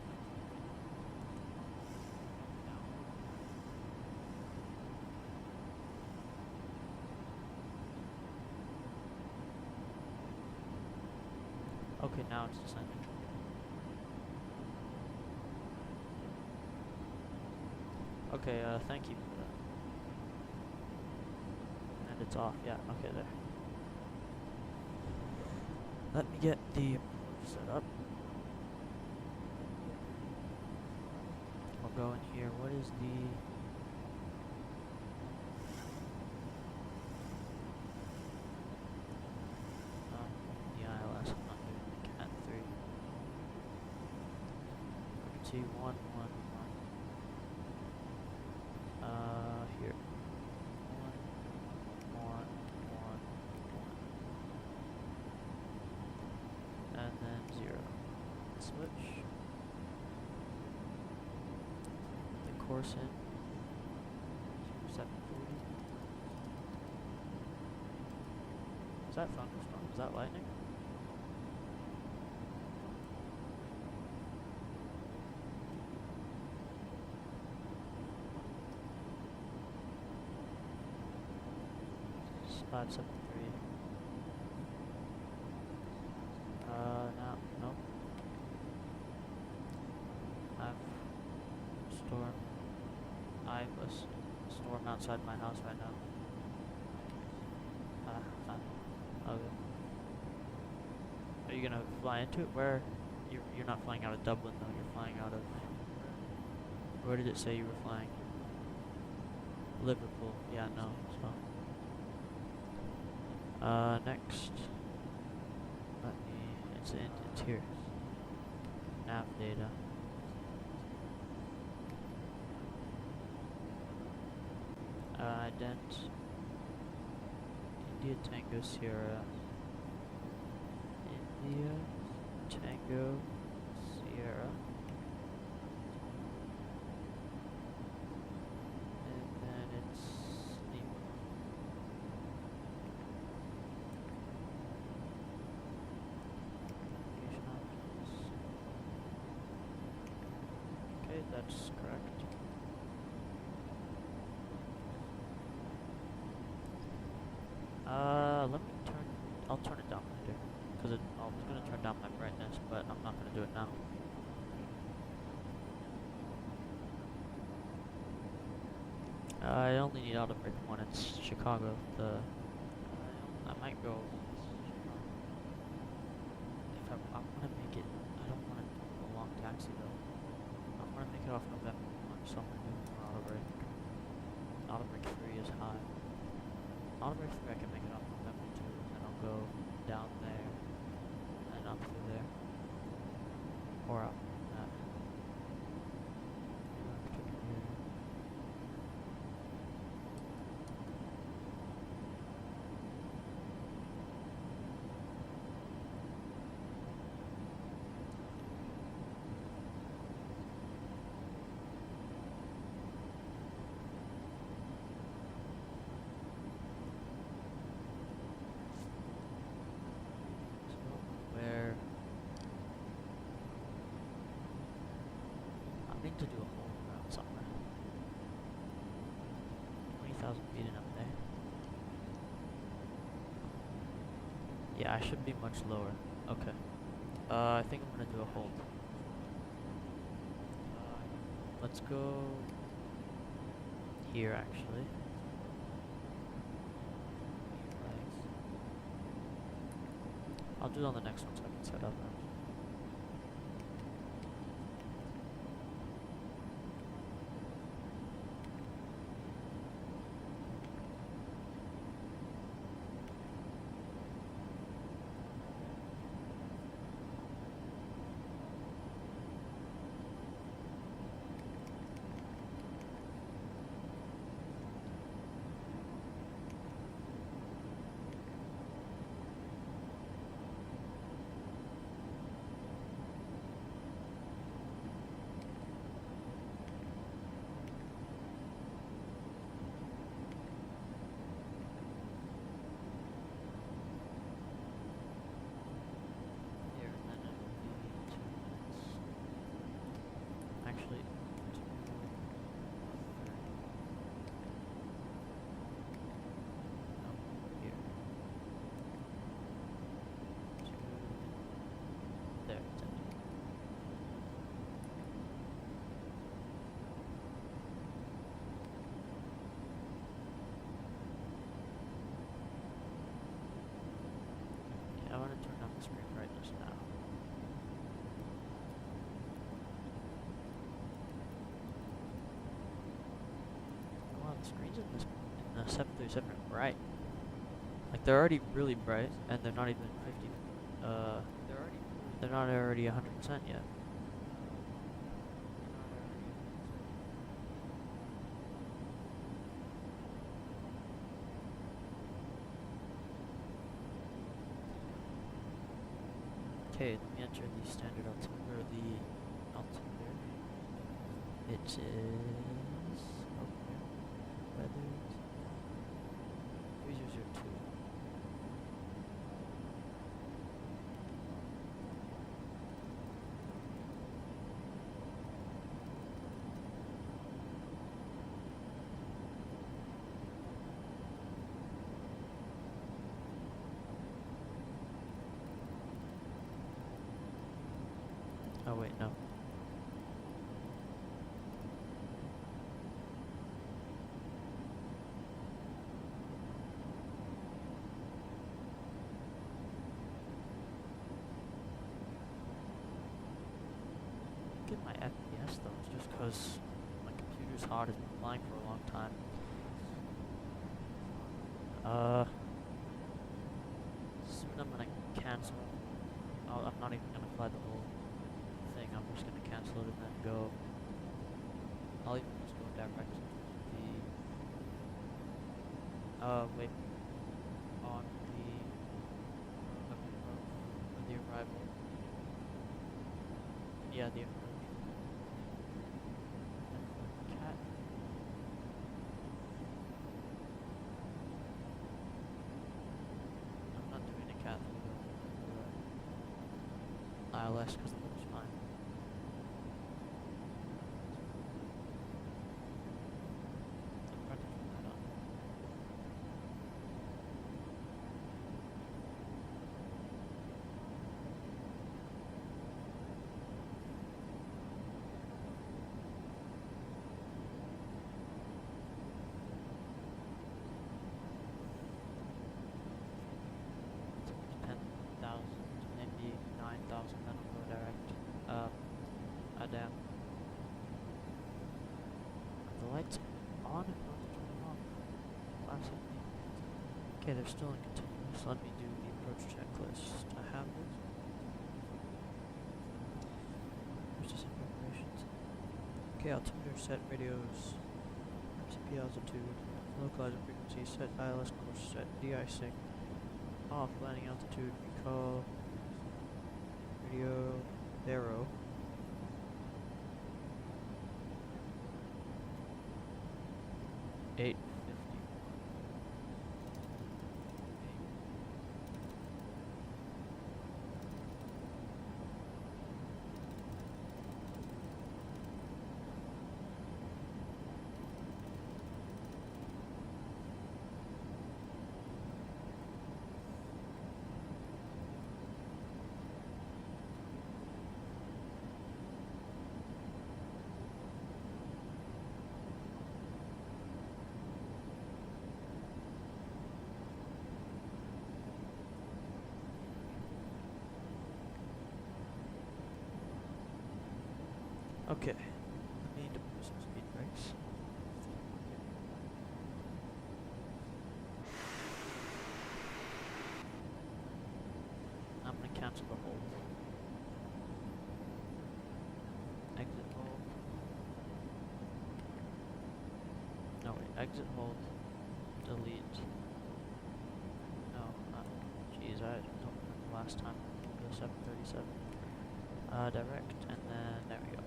Okay, now it's descending. Okay, thank you for that. And it's off, yeah, okay, there. Let me get the set up. I'll go in here. What is the... the ILS. I'm not doing the Cat 3. T111. Here. 1, course in. 740. Is that thunderstorm? Is that lightning? It's 573. No, nope. I have a storm outside my house right now. Okay. Are you gonna fly into it? Where? You're not flying out of Dublin though. You're flying out of. Where did it say you were flying? Liverpool. Yeah, no. So. Next. Let me. It's here. Nav data. Ident. India Tango Sierra. India Tango Sierra. And then it's Lima. Navigation options. Okay, that's correct. I'll turn it down later, because I was going to turn down my brightness, but I'm not going to do it now. I only need autobrake when it's Chicago. I might go, if I want to make it, I don't want to do a long taxi though. I want to make it off November 1, so I'm going to do more autobrake. Autobrake 3 is high. Autobrake 3 I can make it off November 2, and then I'll go down there, and up through there. Or up that. To do a hole around somewhere. 20,000 feet and up there. Yeah, I should be much lower. Okay. I think I'm gonna do a hold. Let's go here actually. I'll do it on the next one so I can set up. Actually, here. There, it's empty. Yeah, I want to turn on the screen brightness now. The screens in the 737 are bright. Like they're already really bright, and they're not even 50. They're not already 100% yet. Okay, let me enter the standard altimeter, or the altimeter. It is Oh wait, no. Get my FPS though, it's just because my computer's hot. It's been flying for a long time. Soon I'm gonna cancel. I'm not even gonna fly the whole thing. I'm just gonna cancel it and then go. I'll even just go direct to the wait, on the arrival. Yeah, the approach. Cat. I'm not doing a cat through ILS because the weather's fine. I'm trying to turn that on. It's 10,000, maybe 9,000, then I'll go direct. Damn. The lights on and not turning off. Classic me. Okay, they're still in continuous. Let me do the approach checklist. I have this. There's just preparations. Okay, altimeter set, radios, MCP altitude, localizer frequency, set ILS course, set de-icing, off, landing altitude, recall, radio, arrow. 850. Okay, I need to put some speed brakes. I'm gonna cancel the hold. Exit hold. No wait, exit hold. Delete. No, jeez, I don't remember last time. The 737. Direct, and then there we go.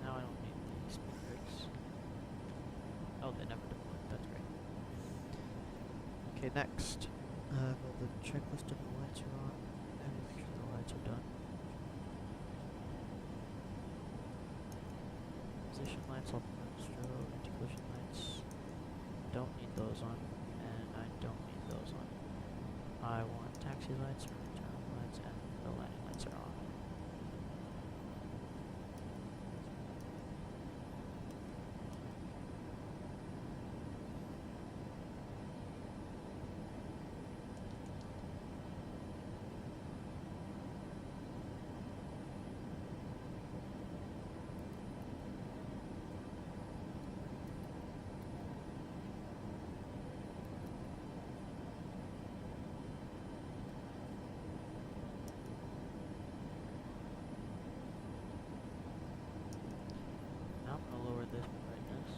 Now I don't need the speed brakes. Oh, they never deployed. That's great. Okay, next. Well, the checklist of the lights are on. And make sure the lights are done. Position lights, ultimate strobe, anti-collision lights. Don't need those on. And I don't need those on. I want taxi lights, return lights, and the landing lights are on. Now I'm gonna lower this brightness.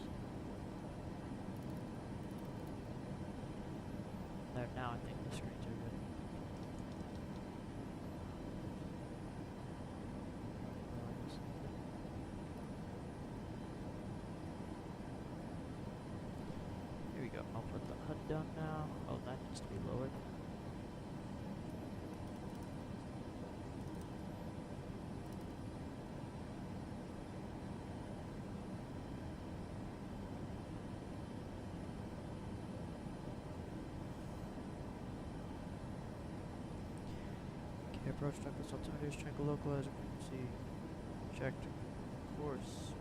There, now I think the screens are good. Here we go. I'll put the HUD down now. Oh, that needs to be lowered. approach checklist alternatives, triangle localizer, frequency, checked course,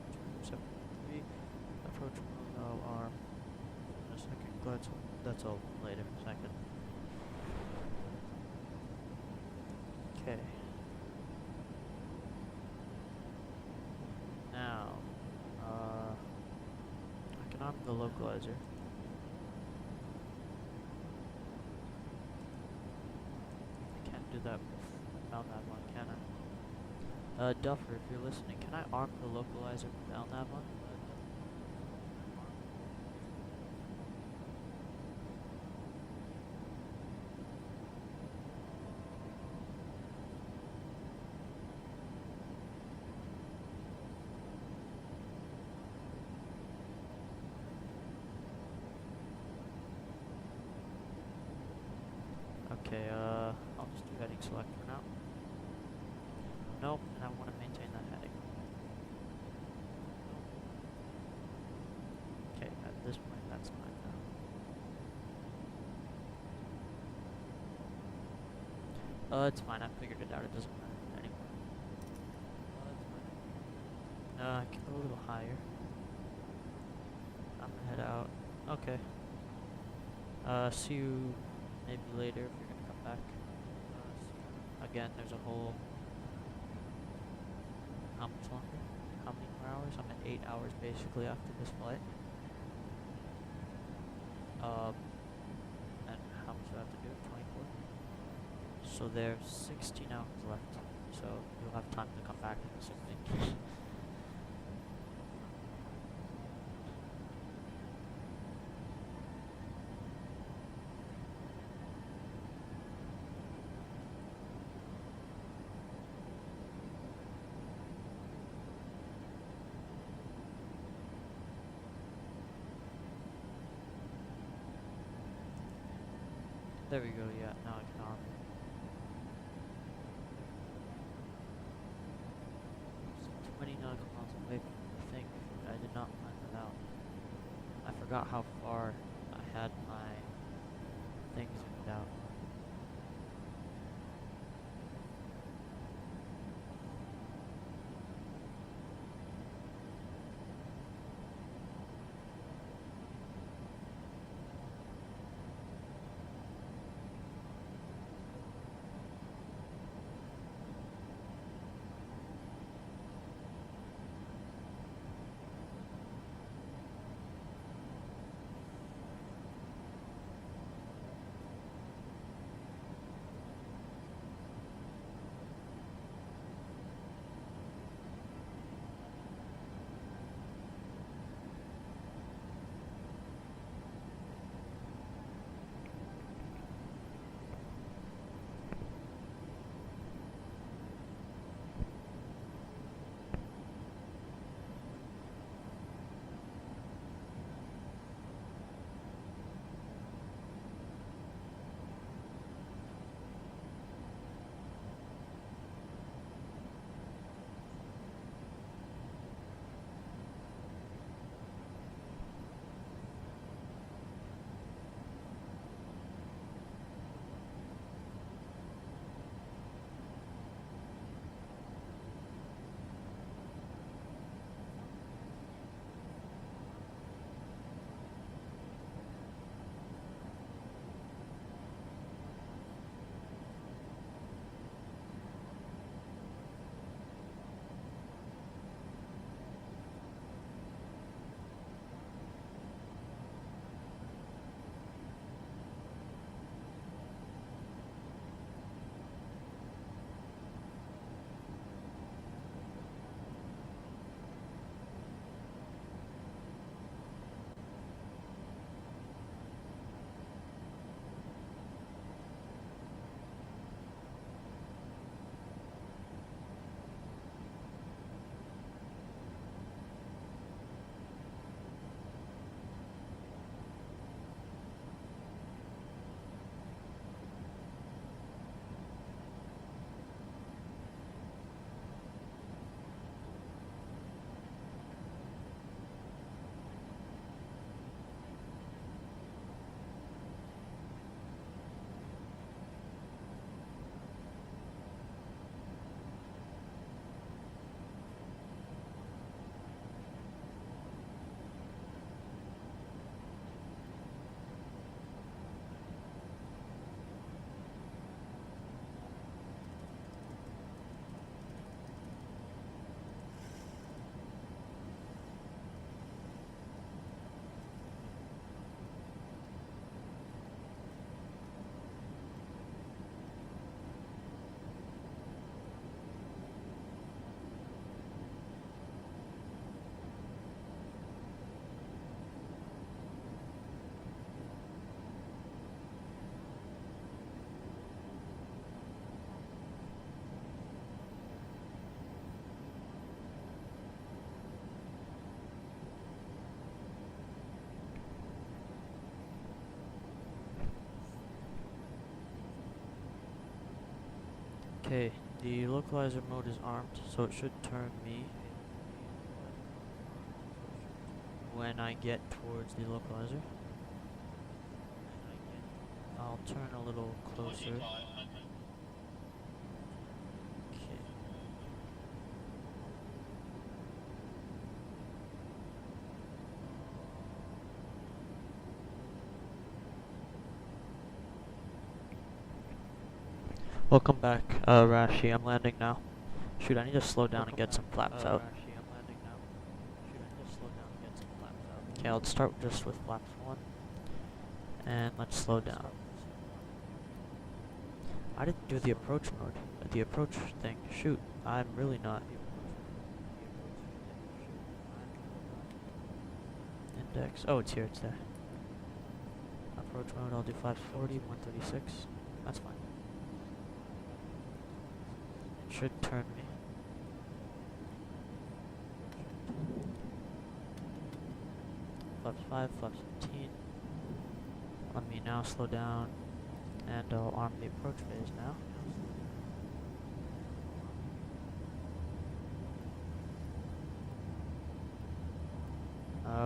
273, approach mobile arm. In a second, glance, that's all later, second. Okay. Now, I can arm the localizer. I can't do that without that one, can I? Duffer, if you're listening, can I arm the localizer without that one? Okay, I'll just do heading select for now. Nope, and I want to maintain that heading. Okay, at this point, that's fine now. It's fine, I figured it out, it doesn't matter anymore. It's fine. I can go a little higher. I'm gonna head out. Okay. See you maybe later if you're gonna come back. Again, there's a whole... How much longer? How many more hours? I'm at 8 hours basically after this flight. And how much do I have to do? 24? So there's 16 hours left. So you'll have time to come back, assuming. There we go, yeah, now I can arm. 20 nautical miles away from the thing. I did not plan that out. I forgot how far I had my thing zoomed out. Okay, the localizer mode is armed, so it should turn me when I get towards the localizer. I'll turn a little closer. Okay. Welcome back, Rashi. I'm landing now. Shoot, I need to slow down and get some flaps out. Okay, I'll start just with flaps 1. And let's slow down. I didn't do the approach mode. The approach thing. Shoot, I'm really not. Index. Oh, it's here. It's there. Approach mode. I'll do flaps 40, 136. That's fine. It should turn me. Flaps 5, flaps 15. Let me now slow down, and I'll arm the approach phase now.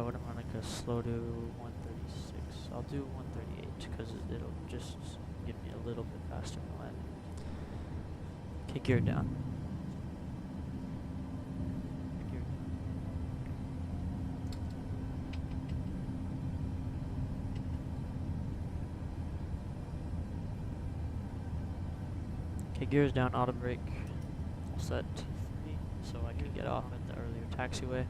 What am I gonna slow to 136? I'll do 138 because it'll just give me a little bit faster landing. Okay, gear down. Okay, gears down, auto brake. All set. So I can get off at the earlier taxiway.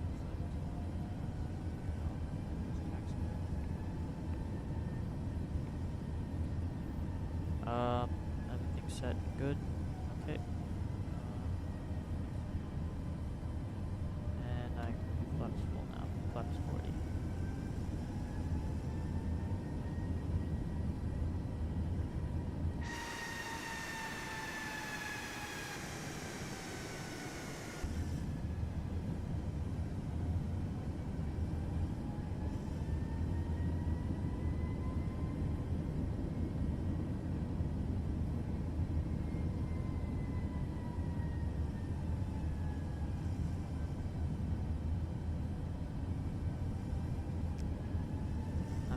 Everything's set and good. Okay. And I can flaps full now. Flaps 40.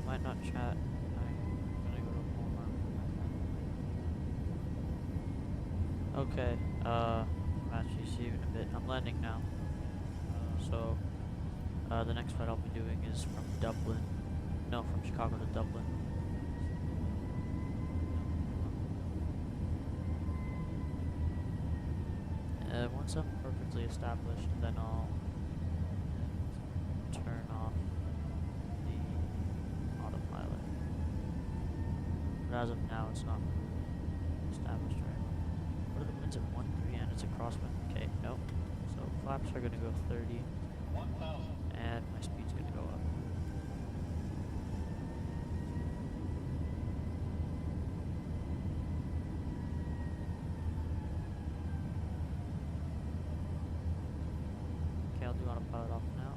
Might not chat. I'm gonna go to Walmart. Okay, actually see you in a bit. I'm landing now. So, the next flight I'll be doing is from Dublin. No, from Chicago to Dublin. Once I'm perfectly established, then I'll turn off autopilot. But as of now, it's not really established right now. What are the winds at 1-3 and it's a crosswind? Okay, nope. So flaps are gonna go 30, and my speed's gonna go up. Okay, I'll do autopilot off now.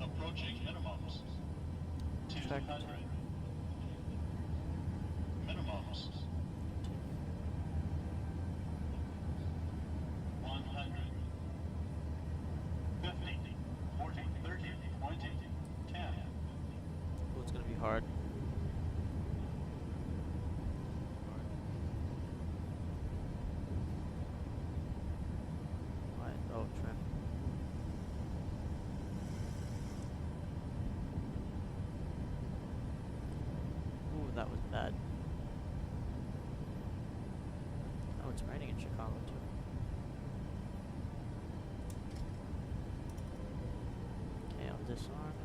Approaching minimums. 200. Minimums. 100. 50. 40. 30. 20. 10. Oh, it's gonna be hard. Oh, trim. Ooh, that was bad. Oh, it's raining in Chicago too. disarm everything.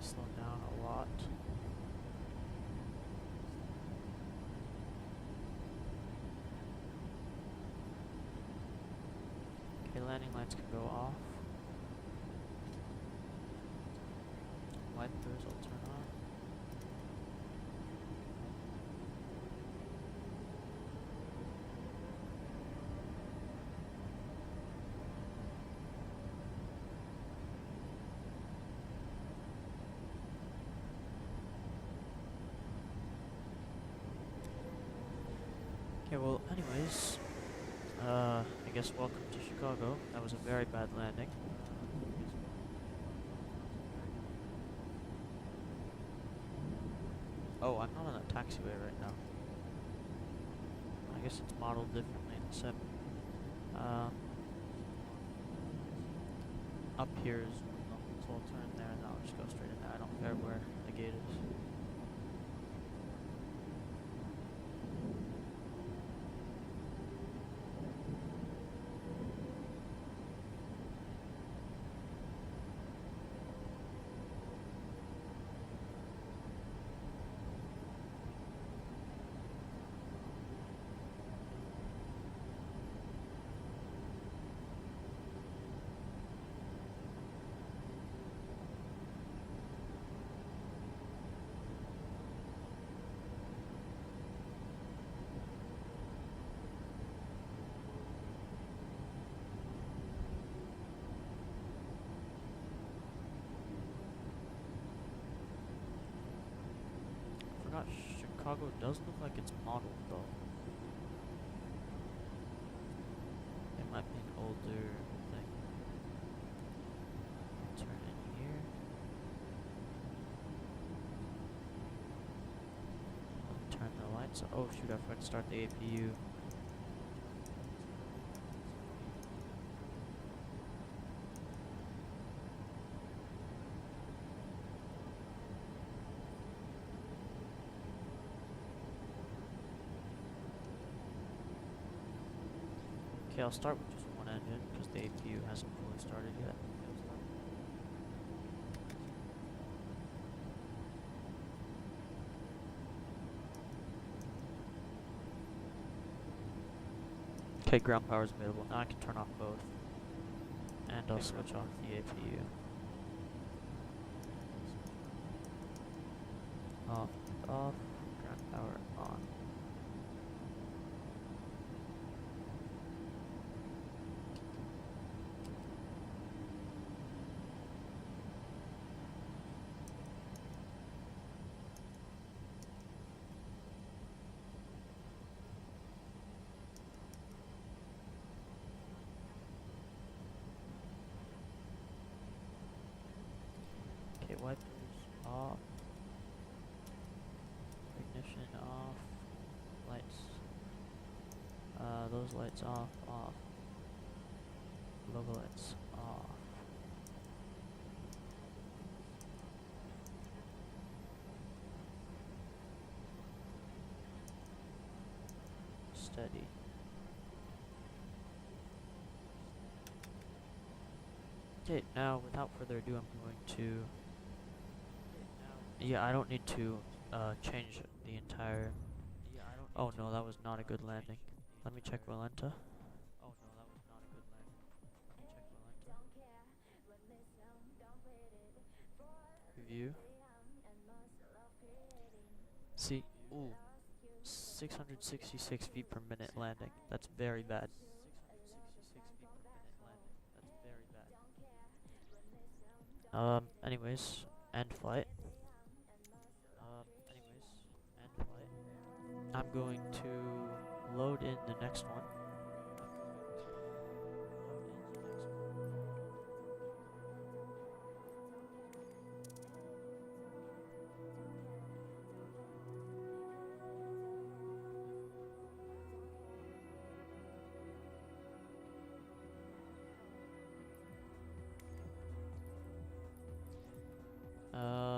Slow down a lot. Okay, landing lights can go off. Wipers will turn on. Okay, well, anyways, I guess welcome to Chicago. That was a very bad landing. Oh, I'm not on a taxiway right now. I guess it's modeled differently in the sim. Up here is no, so I'll turn there and I'll just go straight in there. I don't care where the gate is. Forgot Chicago does look like it's modeled though. It might be an older thing. Turn in here. Turn the lights on. Oh shoot, I forgot to start the APU. Okay, I'll start with just one engine because the APU hasn't fully started yet. Okay, ground power is available. Now I can turn off both. And I'll switch off the APU. Off, off, ground power on. Okay, wipers off. Ignition off. Lights. Those lights off, off. Logo lights off. Steady. Okay, now without further ado, I'm going to. Yeah, I don't need to change the entire. Oh no, that was not a good landing. Let me check Valenta. Oh no, that was not a good landing. Let me check Valenta. Review. See, ooh, 666 feet per minute landing. That's very bad. 666 feet per minute landing. That's very bad. Anyways, end flight. I'm going to load in the next one.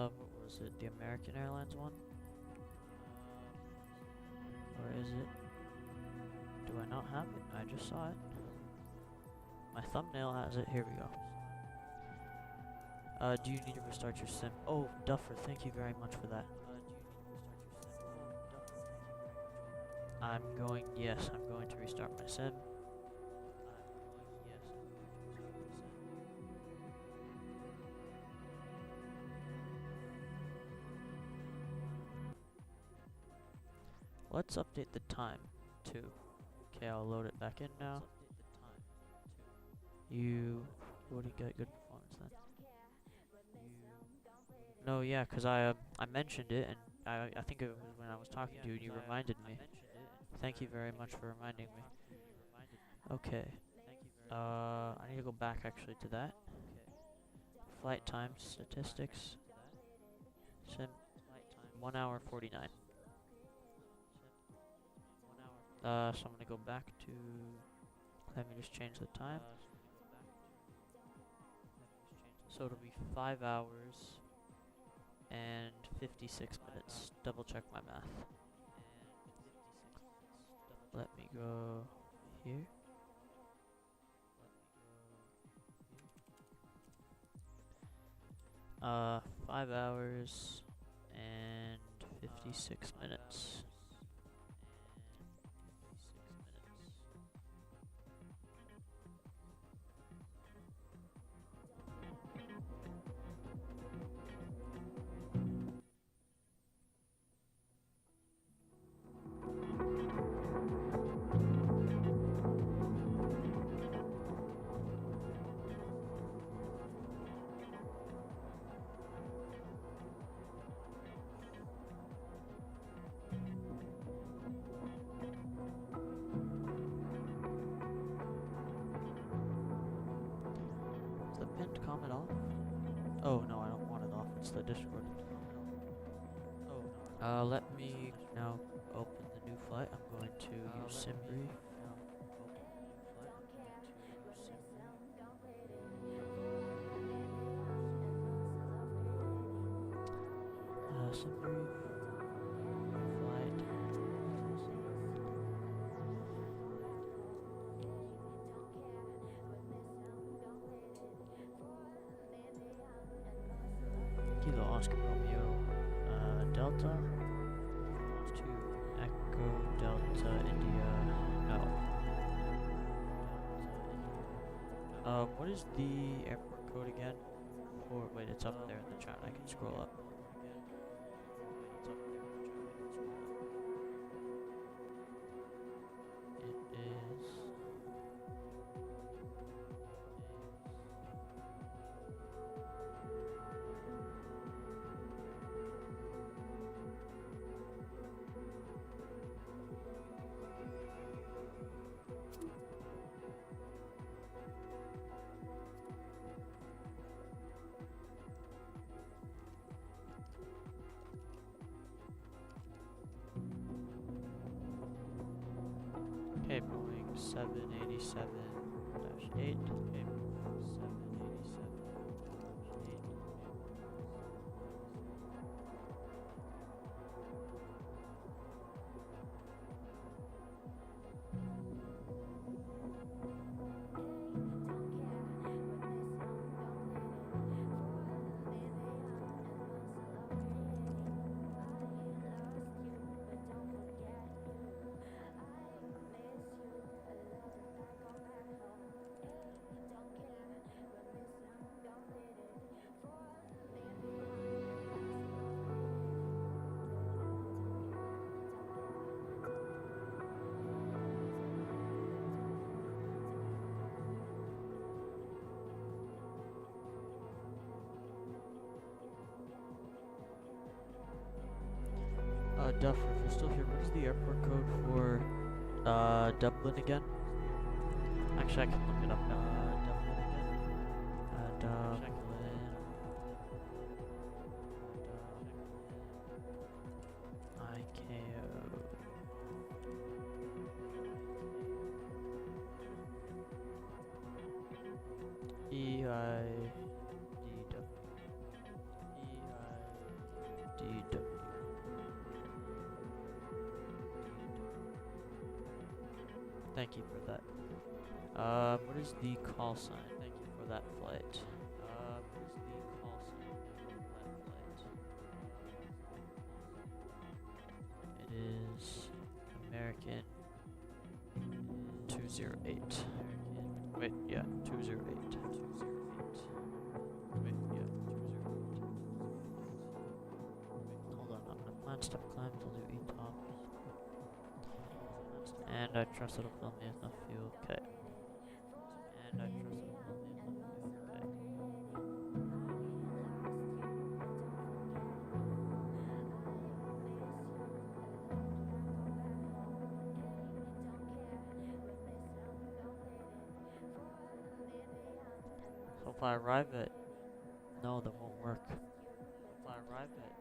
What was it? The American Airlines one? Or is it? Do I not have it? I just saw it. My thumbnail has it. Here we go. Do you need to restart your sim? Oh, Duffer, thank you very much for that. Yes, I'm going to restart my sim. Let's update the time too. Okay, I'll load it back in now. You wouldn't get good performance then. No, yeah, cause I mentioned it, and I think it was when I was talking to you, and you reminded me. Thank you very much for reminding me. Okay. I need to go back actually to that. Flight time statistics. Sim 1 hour 49. So I'm gonna go back to. Let me just change the time. So it'll be 5 hours and 56 minutes. Double check my math. Let me go here. 5 hours and 56 minutes. Is the pinned comment off? Oh no, I don't want it off. It's the Discord. Let me now open the new flight. I'm going to use SimBrief. SimBrief. Flight. Kilo Oscar Romeo Delta to Echo Delta India. No. What is the airport code again? Or wait, it's up there in the chat. I can scroll up. It is. Okay, Boeing 787-8. Okay, 787-8. Duffer, if you're still here, what is the airport code for Dublin again? Actually, I can look it up now. Dublin again. Dublin. ICAO. EIDW. Thank you for that. What is the call sign? Thank you for that flight. What is the call sign for that flight? It is American 208. Wait, yeah, 208. 208. Wait, yeah, 208. Hold on, I'm gonna plan step climb to do ETOP. And I trust it'll fill me enough fuel. Okay. And I trust it'll fill me enough fuel. Okay. So if I arrive at... No, that won't work. If I arrive at...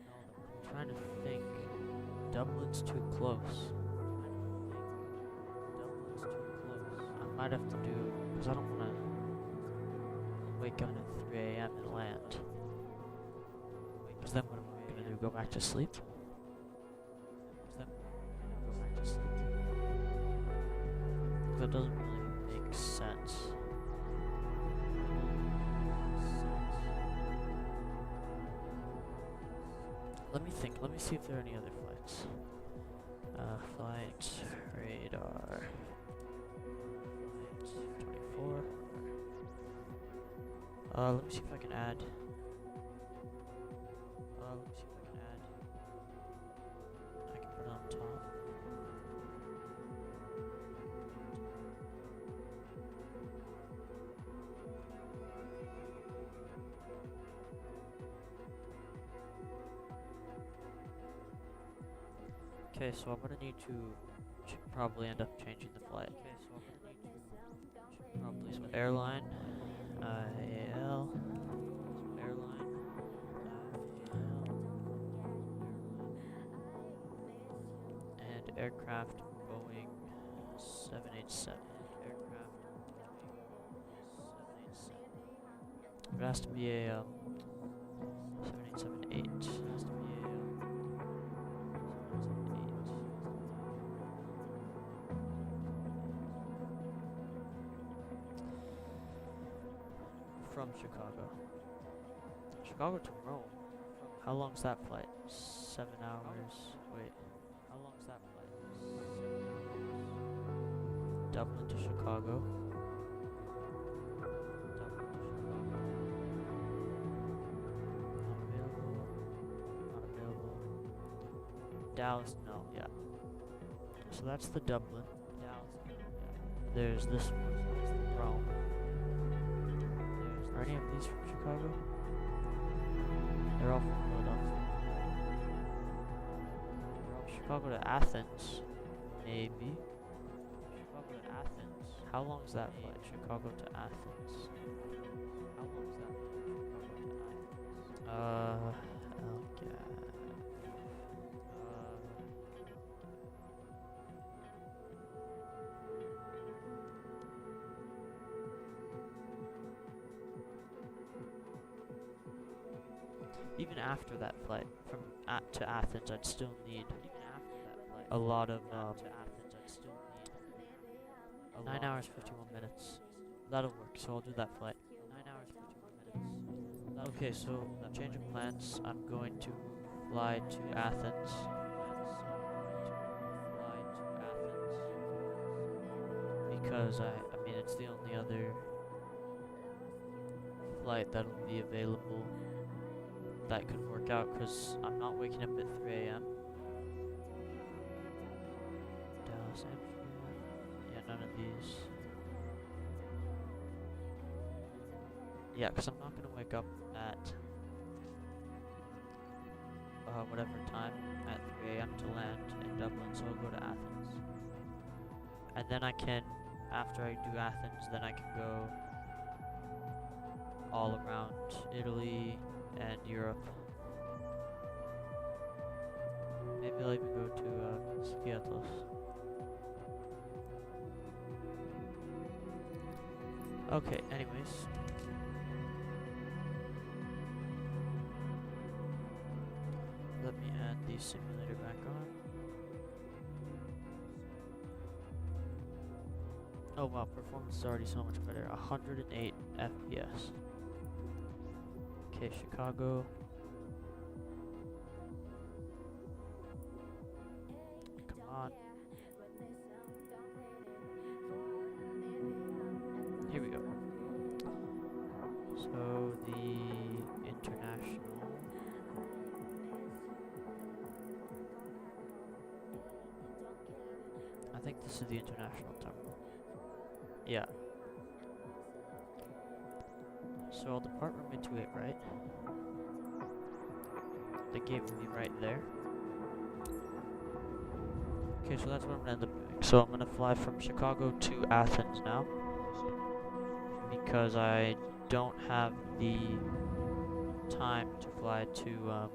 No, that won't... I'm trying to think. Dublin's too close. Dublin's too close. I might have to do... Because I don't want to wake up at 3 a.m. and land. Because then what am I going to do? Go back to sleep? Because then go back to sleep. That doesn't really make sense. Let me think. Let me see if there are any other flights. Flight radar. Flight 24. Let me see if I can add. Let me see if I can add. I can put it on top. Okay, so I'm gonna need to probably end up changing the flight. Okay, so I'm gonna need to probably so airline, IAL, airline, and aircraft Boeing 787. Aircraft Boeing 787. It has to be a 787-8. It has to be a 787-8. From Chicago. Chicago to Rome. How long's that flight? 7 hours. Wait. How long's that flight? 7 hours. Dublin to Chicago. Dublin to Chicago. Not available. Not available. Dallas, no, yeah. So that's the Dublin. Dallas, yeah. There's this one. There's the Rome. Are any of these from Chicago? They're all from Philadelphia. Chicago to Athens, maybe. Chicago to Athens. How long is that flight? Chicago to Athens. How long is that flight? Chicago to Athens. Okay. Even after that flight from to Athens, I'd still need a lot of 9 hours 51 minutes. That'll work. So I'll do that flight. 9 hours 51 minutes. Okay, so change of plans. I'm going to fly to Athens. Because I mean it's the only other flight that'll be available that could work out, because I'm not waking up at 3 a.m. Dallas, Amsterdam. Yeah, none of these. Yeah, because I'm not going to wake up at whatever time at 3 a.m. to land in Dublin, so I'll go to Athens. And then I can, after I do Athens, then I can go all around Italy and Europe. Maybe I'll even go to Skiathos. Okay, anyways. Let me add the simulator back on. Oh wow, performance is already so much better. 108 FPS. Okay, Chicago. Come on. Here we go. So the international. I think this is the international terminal. Yeah. So I'll depart runway 28 right. The gate will be right there. Okay, so that's what I'm gonna end up doing. So I'm gonna fly from Chicago to Athens now, because I don't have the time to fly to,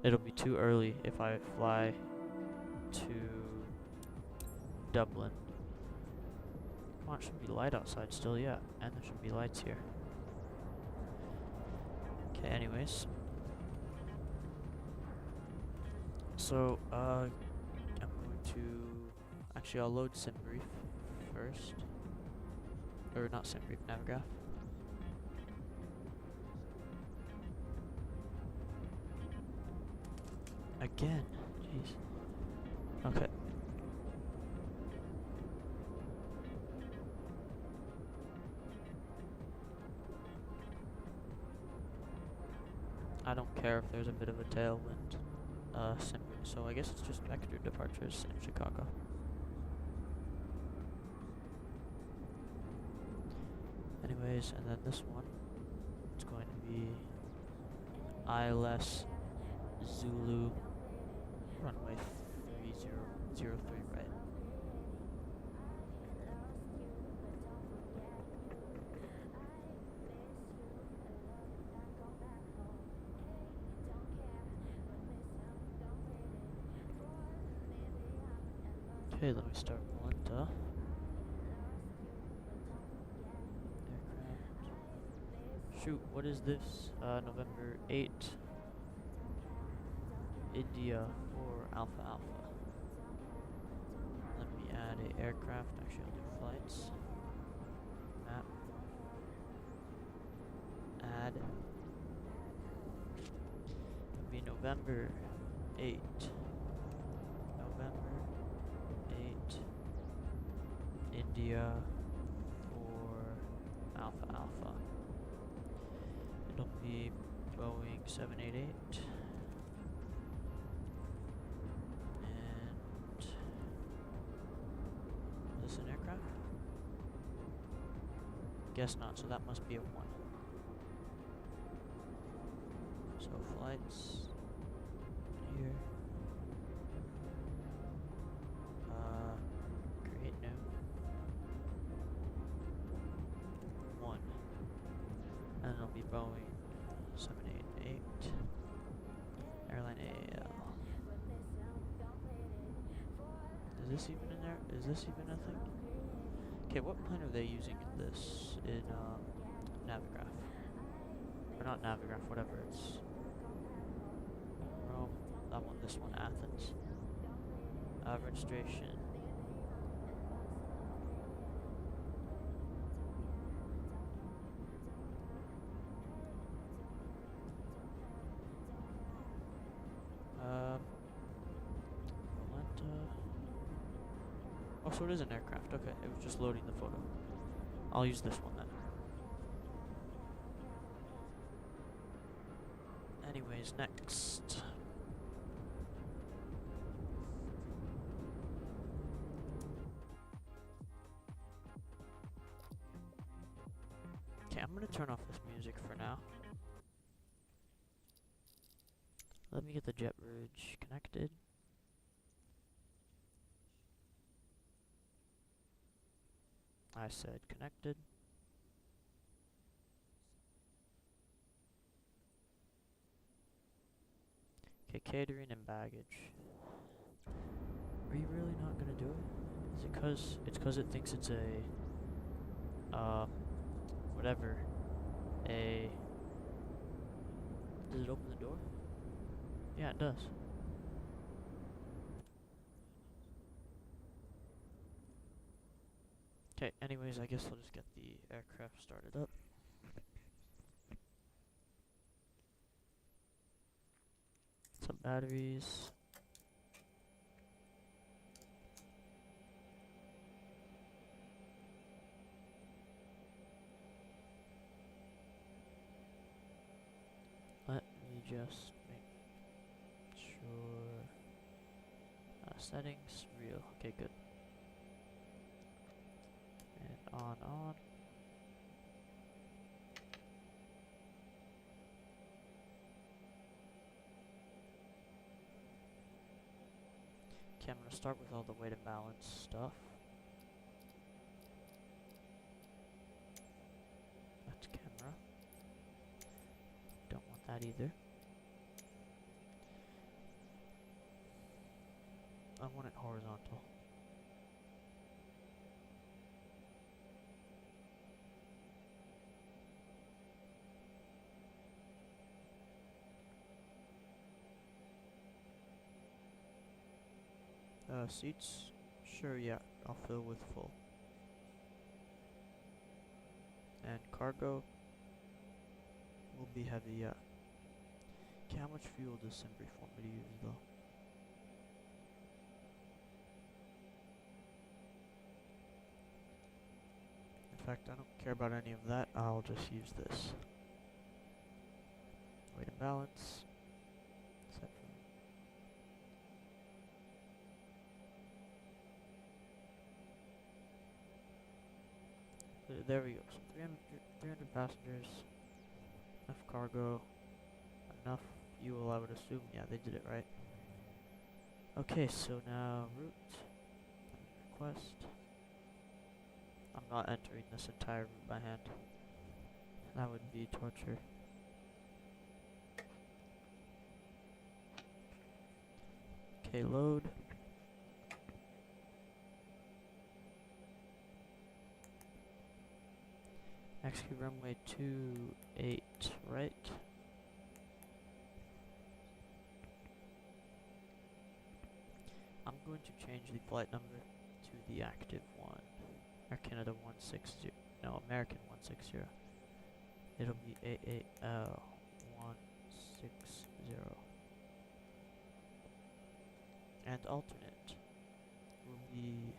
it'll be too early if I fly to Dublin. Come on, it should be light outside still, yeah, and there should be lights here. Okay, anyways. So, I'm going to, actually I'll load SimBrief first. Or not SimBrief, Navigraph. Again, jeez. Okay. I don't care if there's a bit of a tailwind, so I guess it's just vector departures in Chicago. Anyways, and then this one, it's going to be ILS Zulu runway 3003 right. Okay, let me start Malenta. Aircraft. Shoot, what is this? November 8. India 4 Alpha Alpha. Let me add a aircraft. Actually, I'll do flights. Map. Add. It'll be November 8. November 8. India 4 Alpha Alpha. It'll be Boeing 788. Is this an aircraft? Guess not, so that must be a 1. So flights here. Create new. 1. And it'll be Boeing 788. Airline AAL. Is this even in there? Is this even a thing? Okay, what plane are they using in this? In, Navigraph. Or not Navigraph, whatever, it's Rome, that one, this one, Athens. Registration. Oh, so it is an aircraft. Okay, it was just loading the photo. I'll use this one then. Anyways, next. Okay, I'm gonna turn off this music for now. Let me get the jet bridge connected. I said connected. Okay, catering and baggage. Are you really not gonna do it? Is it cause it's cause it thinks it's a whatever. Does it open the door? Yeah, it does. Okay, anyways, I guess I'll just get the aircraft started up. Some batteries. Let me just make sure. Settings, real. Okay, good. And on. Okay, I'm gonna start with all the weight and balance stuff. That's camera. Don't want that either. I want it horizontal. Seats? Sure, yeah, I'll fill with full. And cargo will be heavy, yeah. Okay, how much fuel does Simbri want me to use, though? In fact, I don't care about any of that, I'll just use this. Weight and balance. Set for there we go. So 300 passengers, enough cargo, enough fuel, I would assume. Yeah, they did it right. Okay, so now route, request. I'm not entering this entire route by hand. That would be torture. Okay, load. Execute runway 28, right? I'm going to change the flight number to the active one. Air Canada 160. No, American 160. It'll be AAL 160. And alternate will be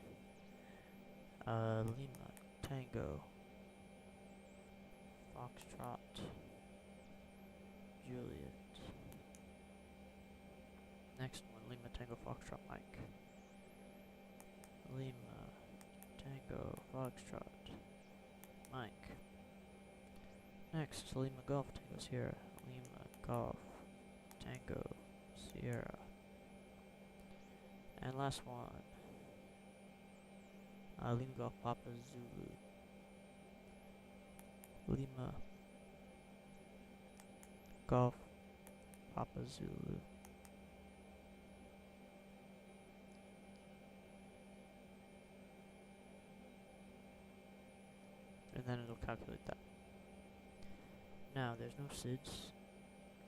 Lima Tango Foxtrot Juliet. Next one, Lima Tango Foxtrot Mike. Lima Tango Foxtrot Mike. Next, Lima Golf Tango Sierra. Lima Golf Tango Sierra. And last one, Lima Golf Papa Zulu. Lima Golf Papa Zulu. And then it'll calculate that. Now, there's no SIDS.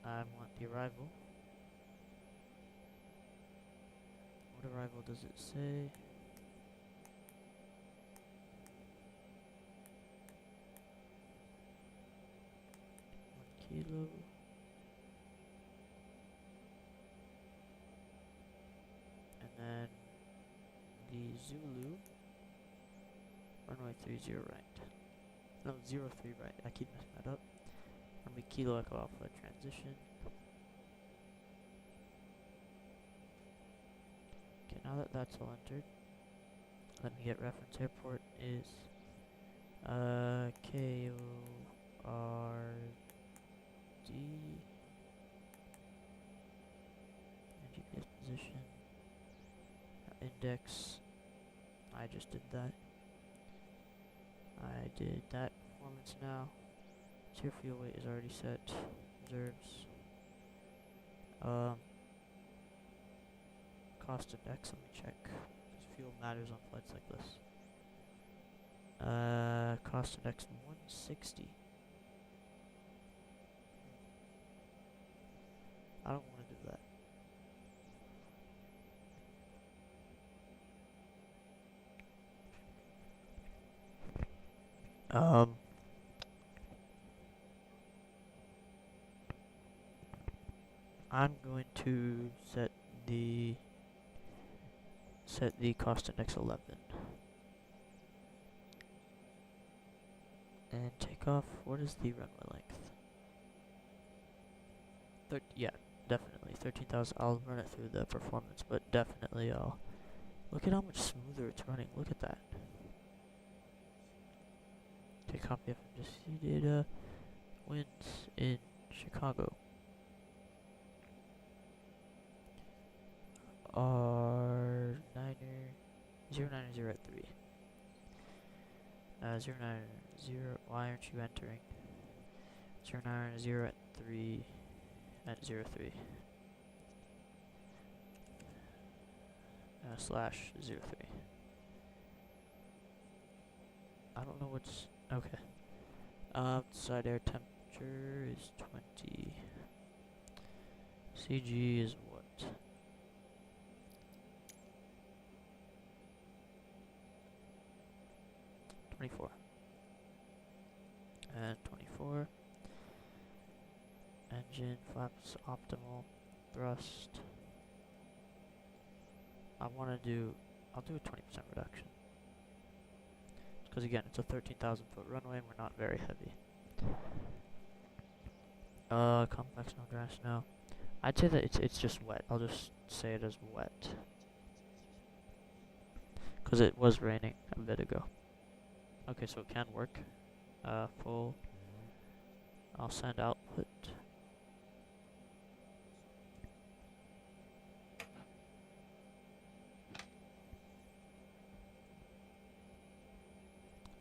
I want the arrival. What arrival does it say? Kilo. And then the Zulu. Runway 30 right. No, 03 right. I keep messing that up. Runway Kilo Echo Alpha transition. Okay, now that that's all entered, let me get reference airport is KORD and GPS position. Index. I just did that. I did that. Performance now. Tier fuel weight is already set. Reserves. Cost index, let me check. Because fuel matters on flights like this. Cost index 160. I don't want to do that. Um, I'm going to set the cost index 11 and take off. What is the runway length? Yeah, definitely 13,000. I'll run it through the performance, but definitely I'll look at how much smoother it's running. Look at that. Take copy FMGC data. Winds in Chicago are 090 at 3. 090, why aren't you entering? 090 at 3 at 03. Slash 03. I don't know what's, okay. Outside air temperature is 20. CG is what? 24. And 24. Engine flaps optimal. Thrust. I'll do a 20% reduction. Because again, it's a 13,000 foot runway and we're not very heavy. Complex no dry snow. I'd say that it's just wet. I'll just say it as wet. Because it was raining a bit ago. Okay, so it can work. Full. I'll send output.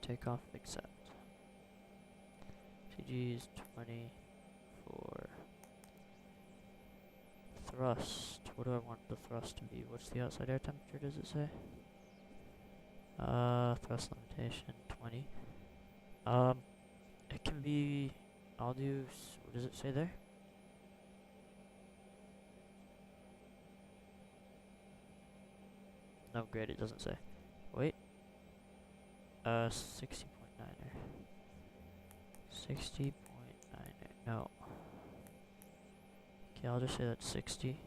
Takeoff, accept. CG is 24. Thrust. What do I want the thrust to be? What's the outside air temperature, does it say? Thrust limitation, 20. It can be, I'll do, what does it say there? No, great, it doesn't say. Wait. 60.9er. 60.9er, no. Okay, I'll just say that's 60.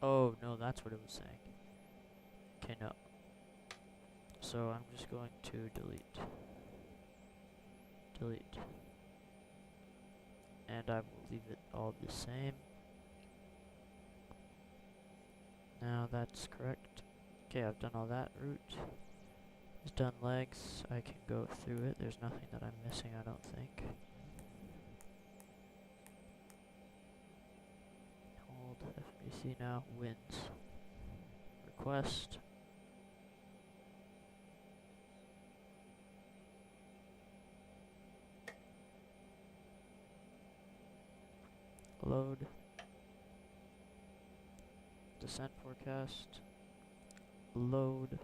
Oh, no, that's what it was saying. Okay, no. So I'm just going to delete. Delete. And I will leave it all the same. Now that's correct. Okay, I've done all that route. It's done legs. I can go through it. There's nothing that I'm missing, I don't think. Hold FBC now. Wins. Request. Load. Descent forecast. Load.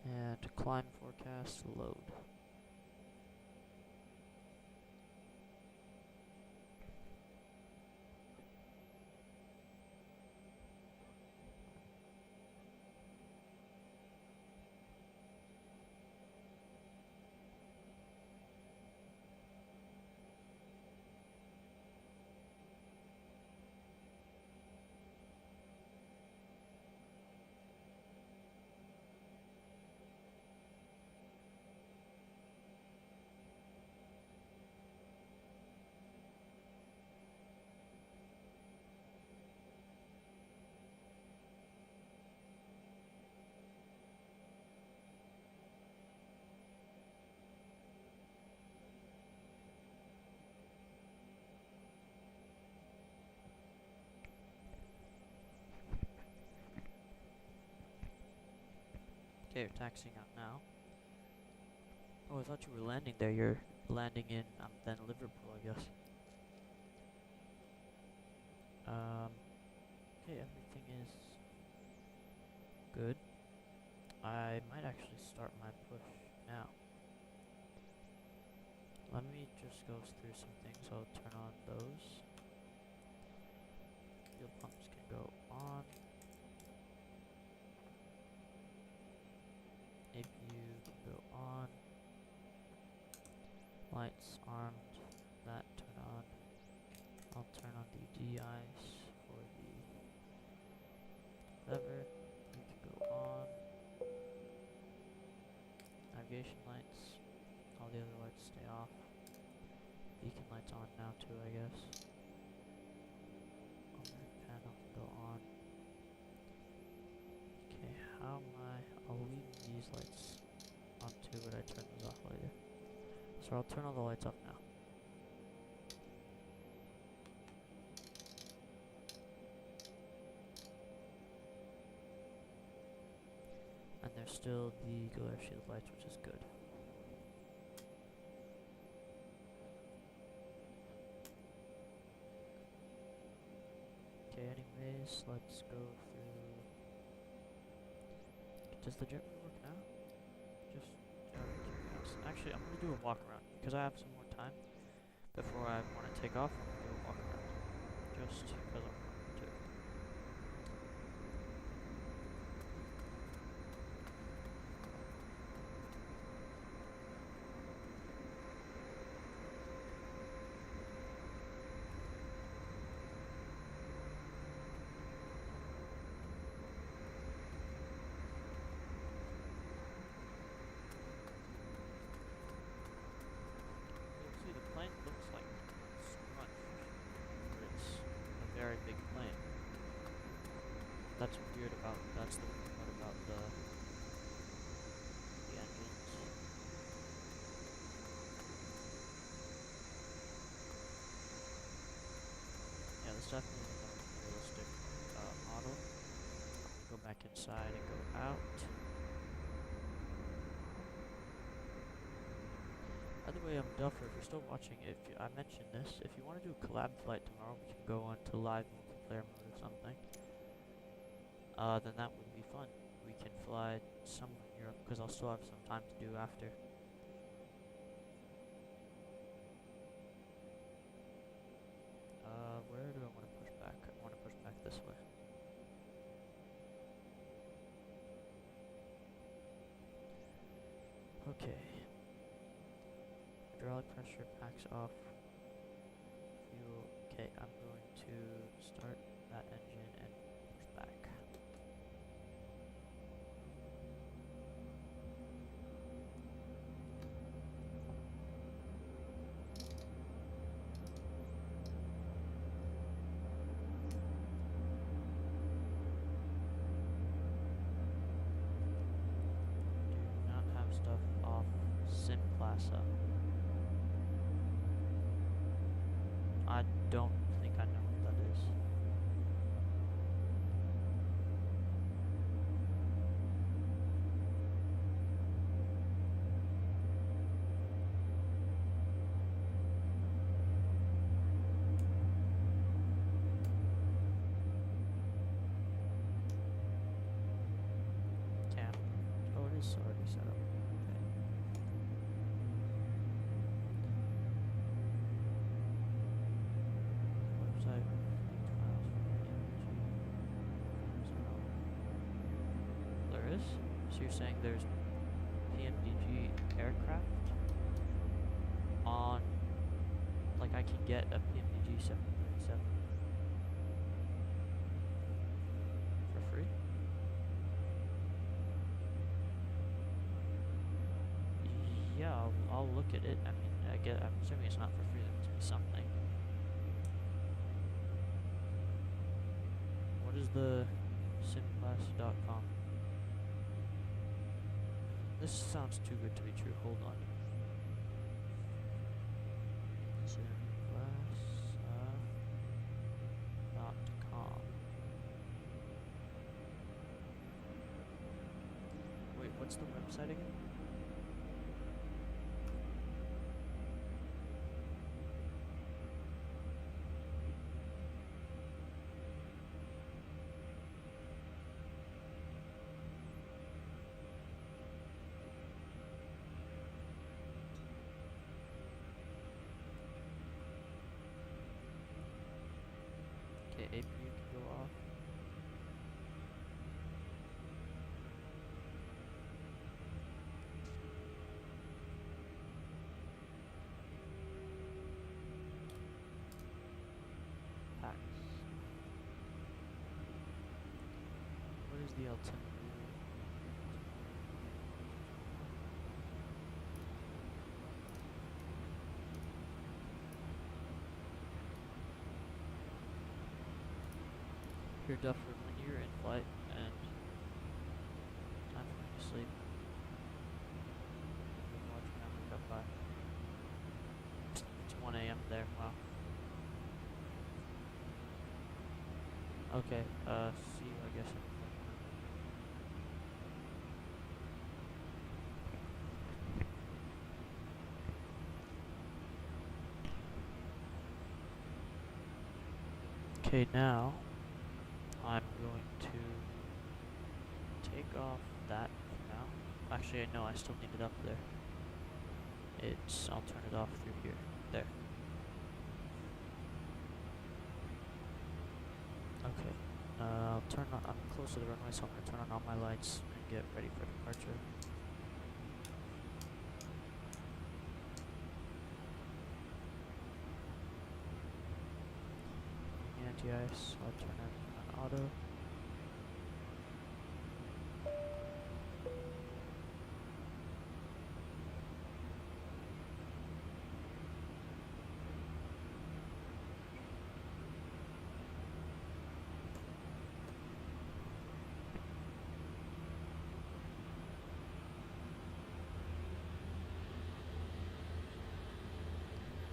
And climb forecast. Load. Okay, you're taxiing out now. Oh, I thought you were landing there. You're landing in, then Liverpool, I guess. Okay, everything is good. I might actually start my push now. Let me just go through some things. I'll turn on those. fuel pumps can go on. APU can go on. Lights armed. That turn on. I'll turn on the de-ice for the lever. We can go on. Navigation lights. All the other lights stay off. Beacon lights on now too, I guess. Overhead panel can go on. Okay, how am I'll leave these lights on too, but I turn those off later. So I'll turn all the lights off now. And there's still the glare shield lights, which is good. Okay, anyways, let's go through. Does the jet work now? Just out of curiosity. Actually, I'm gonna do a walk around because I have some more time before I want to take off. I'm gonna do a walk around just because I want to. See, the plane looks like scrunched, but it's a very big plane. That's weird about, that's the weird part about the engines. Yeah, this definitely is a more realistic model. Go back inside and go out. By the way, Duffer, if you're still watching, I mentioned this, if you want to do a collab flight tomorrow, we can go on to live multiplayer mode or something. Then that would be fun. We can fly somewhere in Europe, because I'll still have some time to do after. Where do I want to push back? I want to push back this way. Okay. Hydraulic pressure packs off. Fuel. Okay, I'm going to start that engine and push back. Do not have stuff off Sim Plaza. I don't think I know what that is. Damn. Oh, it is already set up. Okay. Website, leaked files from PMDG. There is? So you're saying there's PMDG aircraft on, like I can get a PMDG 737 for free? Yeah, I'll look at it. I mean, I'm assuming it's not for free, there must be something. What is the simclass.com? This sounds too good to be true. Hold on. Simclass.com. Wait, what's the website again? Okay, APU can go the altimeter. Here, Duffer, when you're in flight and time for you to sleep, watch when I wake up by. It's 1 a.m. there, wow. Okay, see you, I guess. Okay, now I'm going to take off that for now. Actually, no, I still need it up there. I'll turn it off through here. There. Okay. I'm close to the runway, so I'm going to turn on all my lights and get ready for departure. Anti-ice, so I'll turn everything on auto.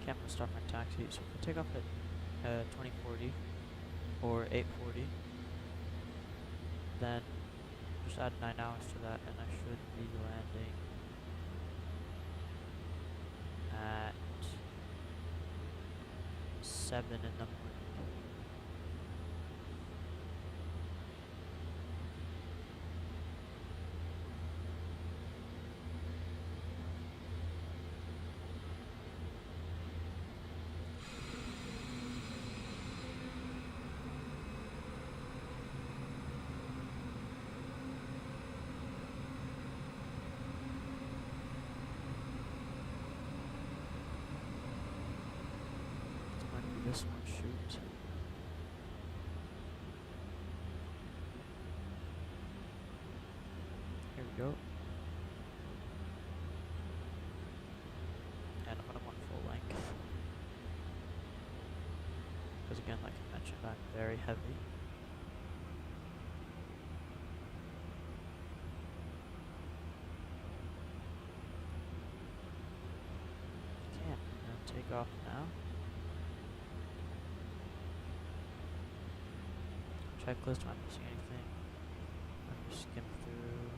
Okay, I'm going to start my taxi. So if I take off at 2040 or 840, then just add 9 hours to that and I should be landing at 7 in the morning. This one, shoot. Here we go. And I'm going to want full length. Because again, like I mentioned, I'm very heavy. Okay, I'm going to take off now. Checklist, am I missing anything? Let me skim through.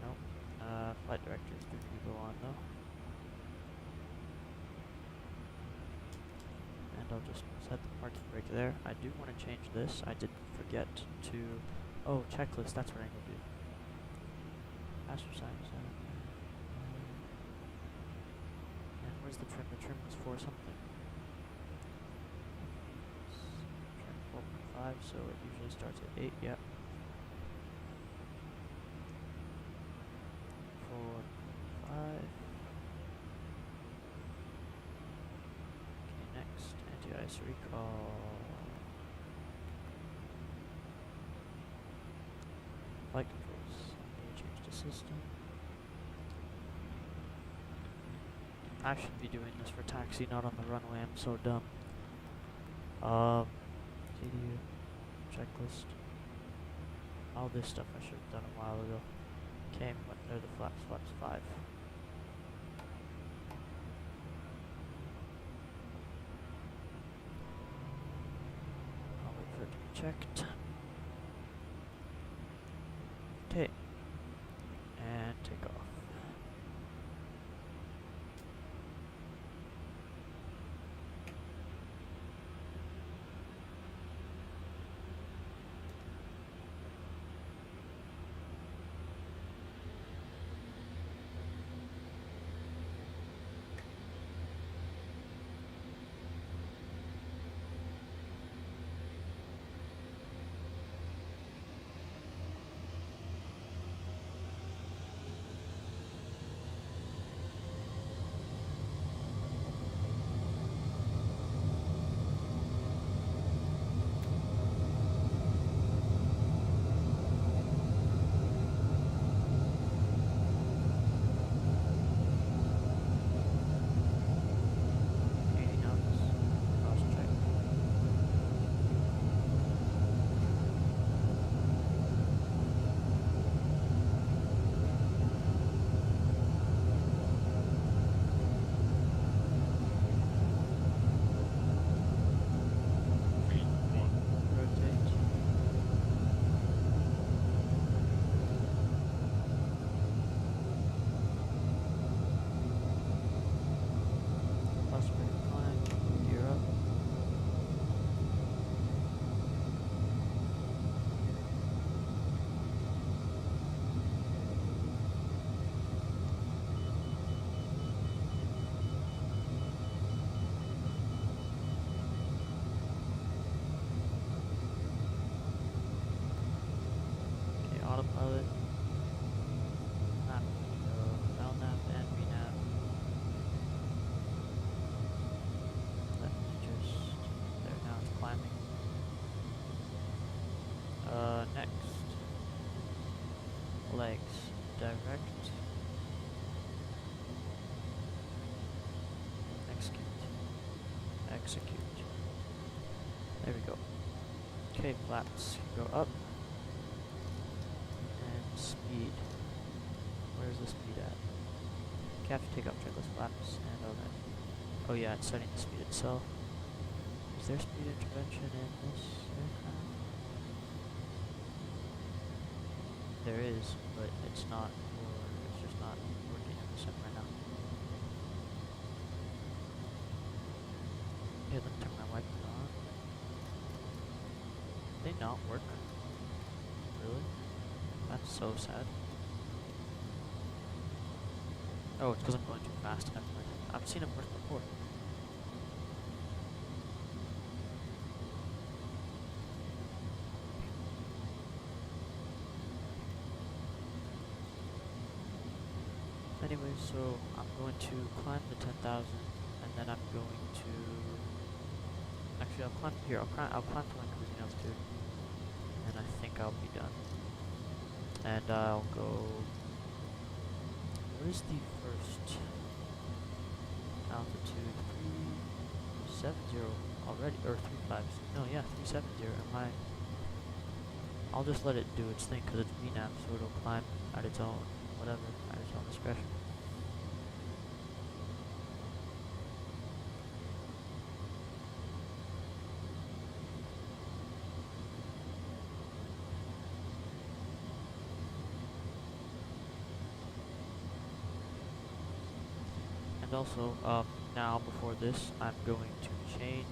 Nope. Flight director is good to go on though. And I'll just set the parking brake there. I do want to change this. I did forget to... Oh, checklist, that's what I need to do. Passenger side. And where's the trim? The trim was for something. 4.5, so it usually starts at 8, yep. 4.5. Okay, next, anti-ice recall. Flight controls. Change the system. I should be doing this for taxi, not on the runway. I'm so dumb. CDU, checklist. All this stuff I should have done a while ago. Okay, what are the flaps? Flaps 5. I'll wait for it to be checked. Okay. And take off. pilot. Map window, LNAV and VNAV. Let me just, there, now it's climbing. Next. Legs, direct. Execute. There we go. Okay, flaps go up. And speed. Where's the speed at? Okay, I have to take off checklist flaps and all that. Oh yeah, it's setting the speed itself. Is there speed intervention in this aircraft? There is, but it's not, or it's just not working in the sim right now. Okay, let me turn my wipers on. They not work? Really? That's so sad. Oh, it's because I'm going too fast. I've seen them work before. Anyway, so I'm going to climb the 10,000, and then I'm going to... Actually, I'll climb here. I'll climb to my cruising altitude, and I think I'll be done. And I'll go... Where's the first altitude? 370 already, or 35. No, yeah, 370. I'll just let it do its thing because it's VNAV, so it'll climb at its own, whatever, at its own discretion. And also, now before this, I'm going to change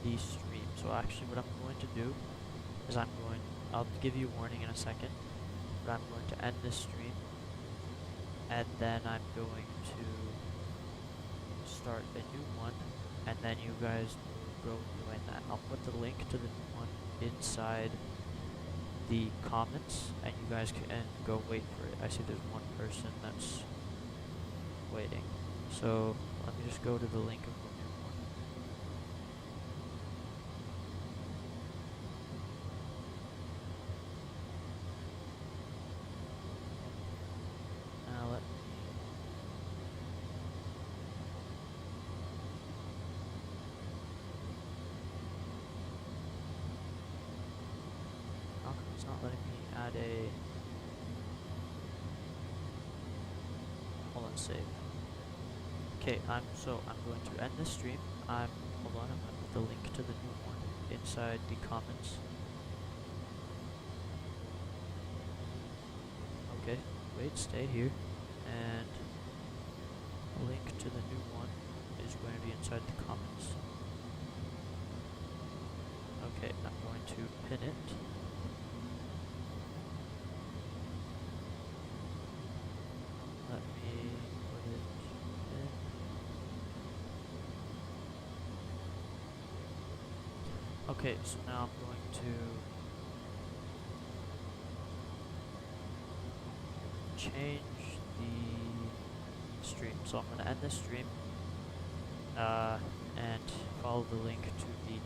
the stream. So actually what I'm going to do is I'll give you a warning in a second, but I'm going to end this stream, and then I'm going to start a new one, and then you guys will go join that. I'll put the link to the new one inside the comments, and you guys can go wait for it. I see there's one person that's waiting. So let me just go to the link of the new one. Now let me... How come it's not letting me add a... Hold on, save. Okay, I'm going to end this stream. Hold on, I'm going to put the link to the new one inside the comments. Okay, wait, stay here, and the link to the new one is going to be inside the comments. Okay, I'm going to pin it. Let me put it in. Okay, so now I'm going to change the stream. So I'm going to end this stream and follow the link to the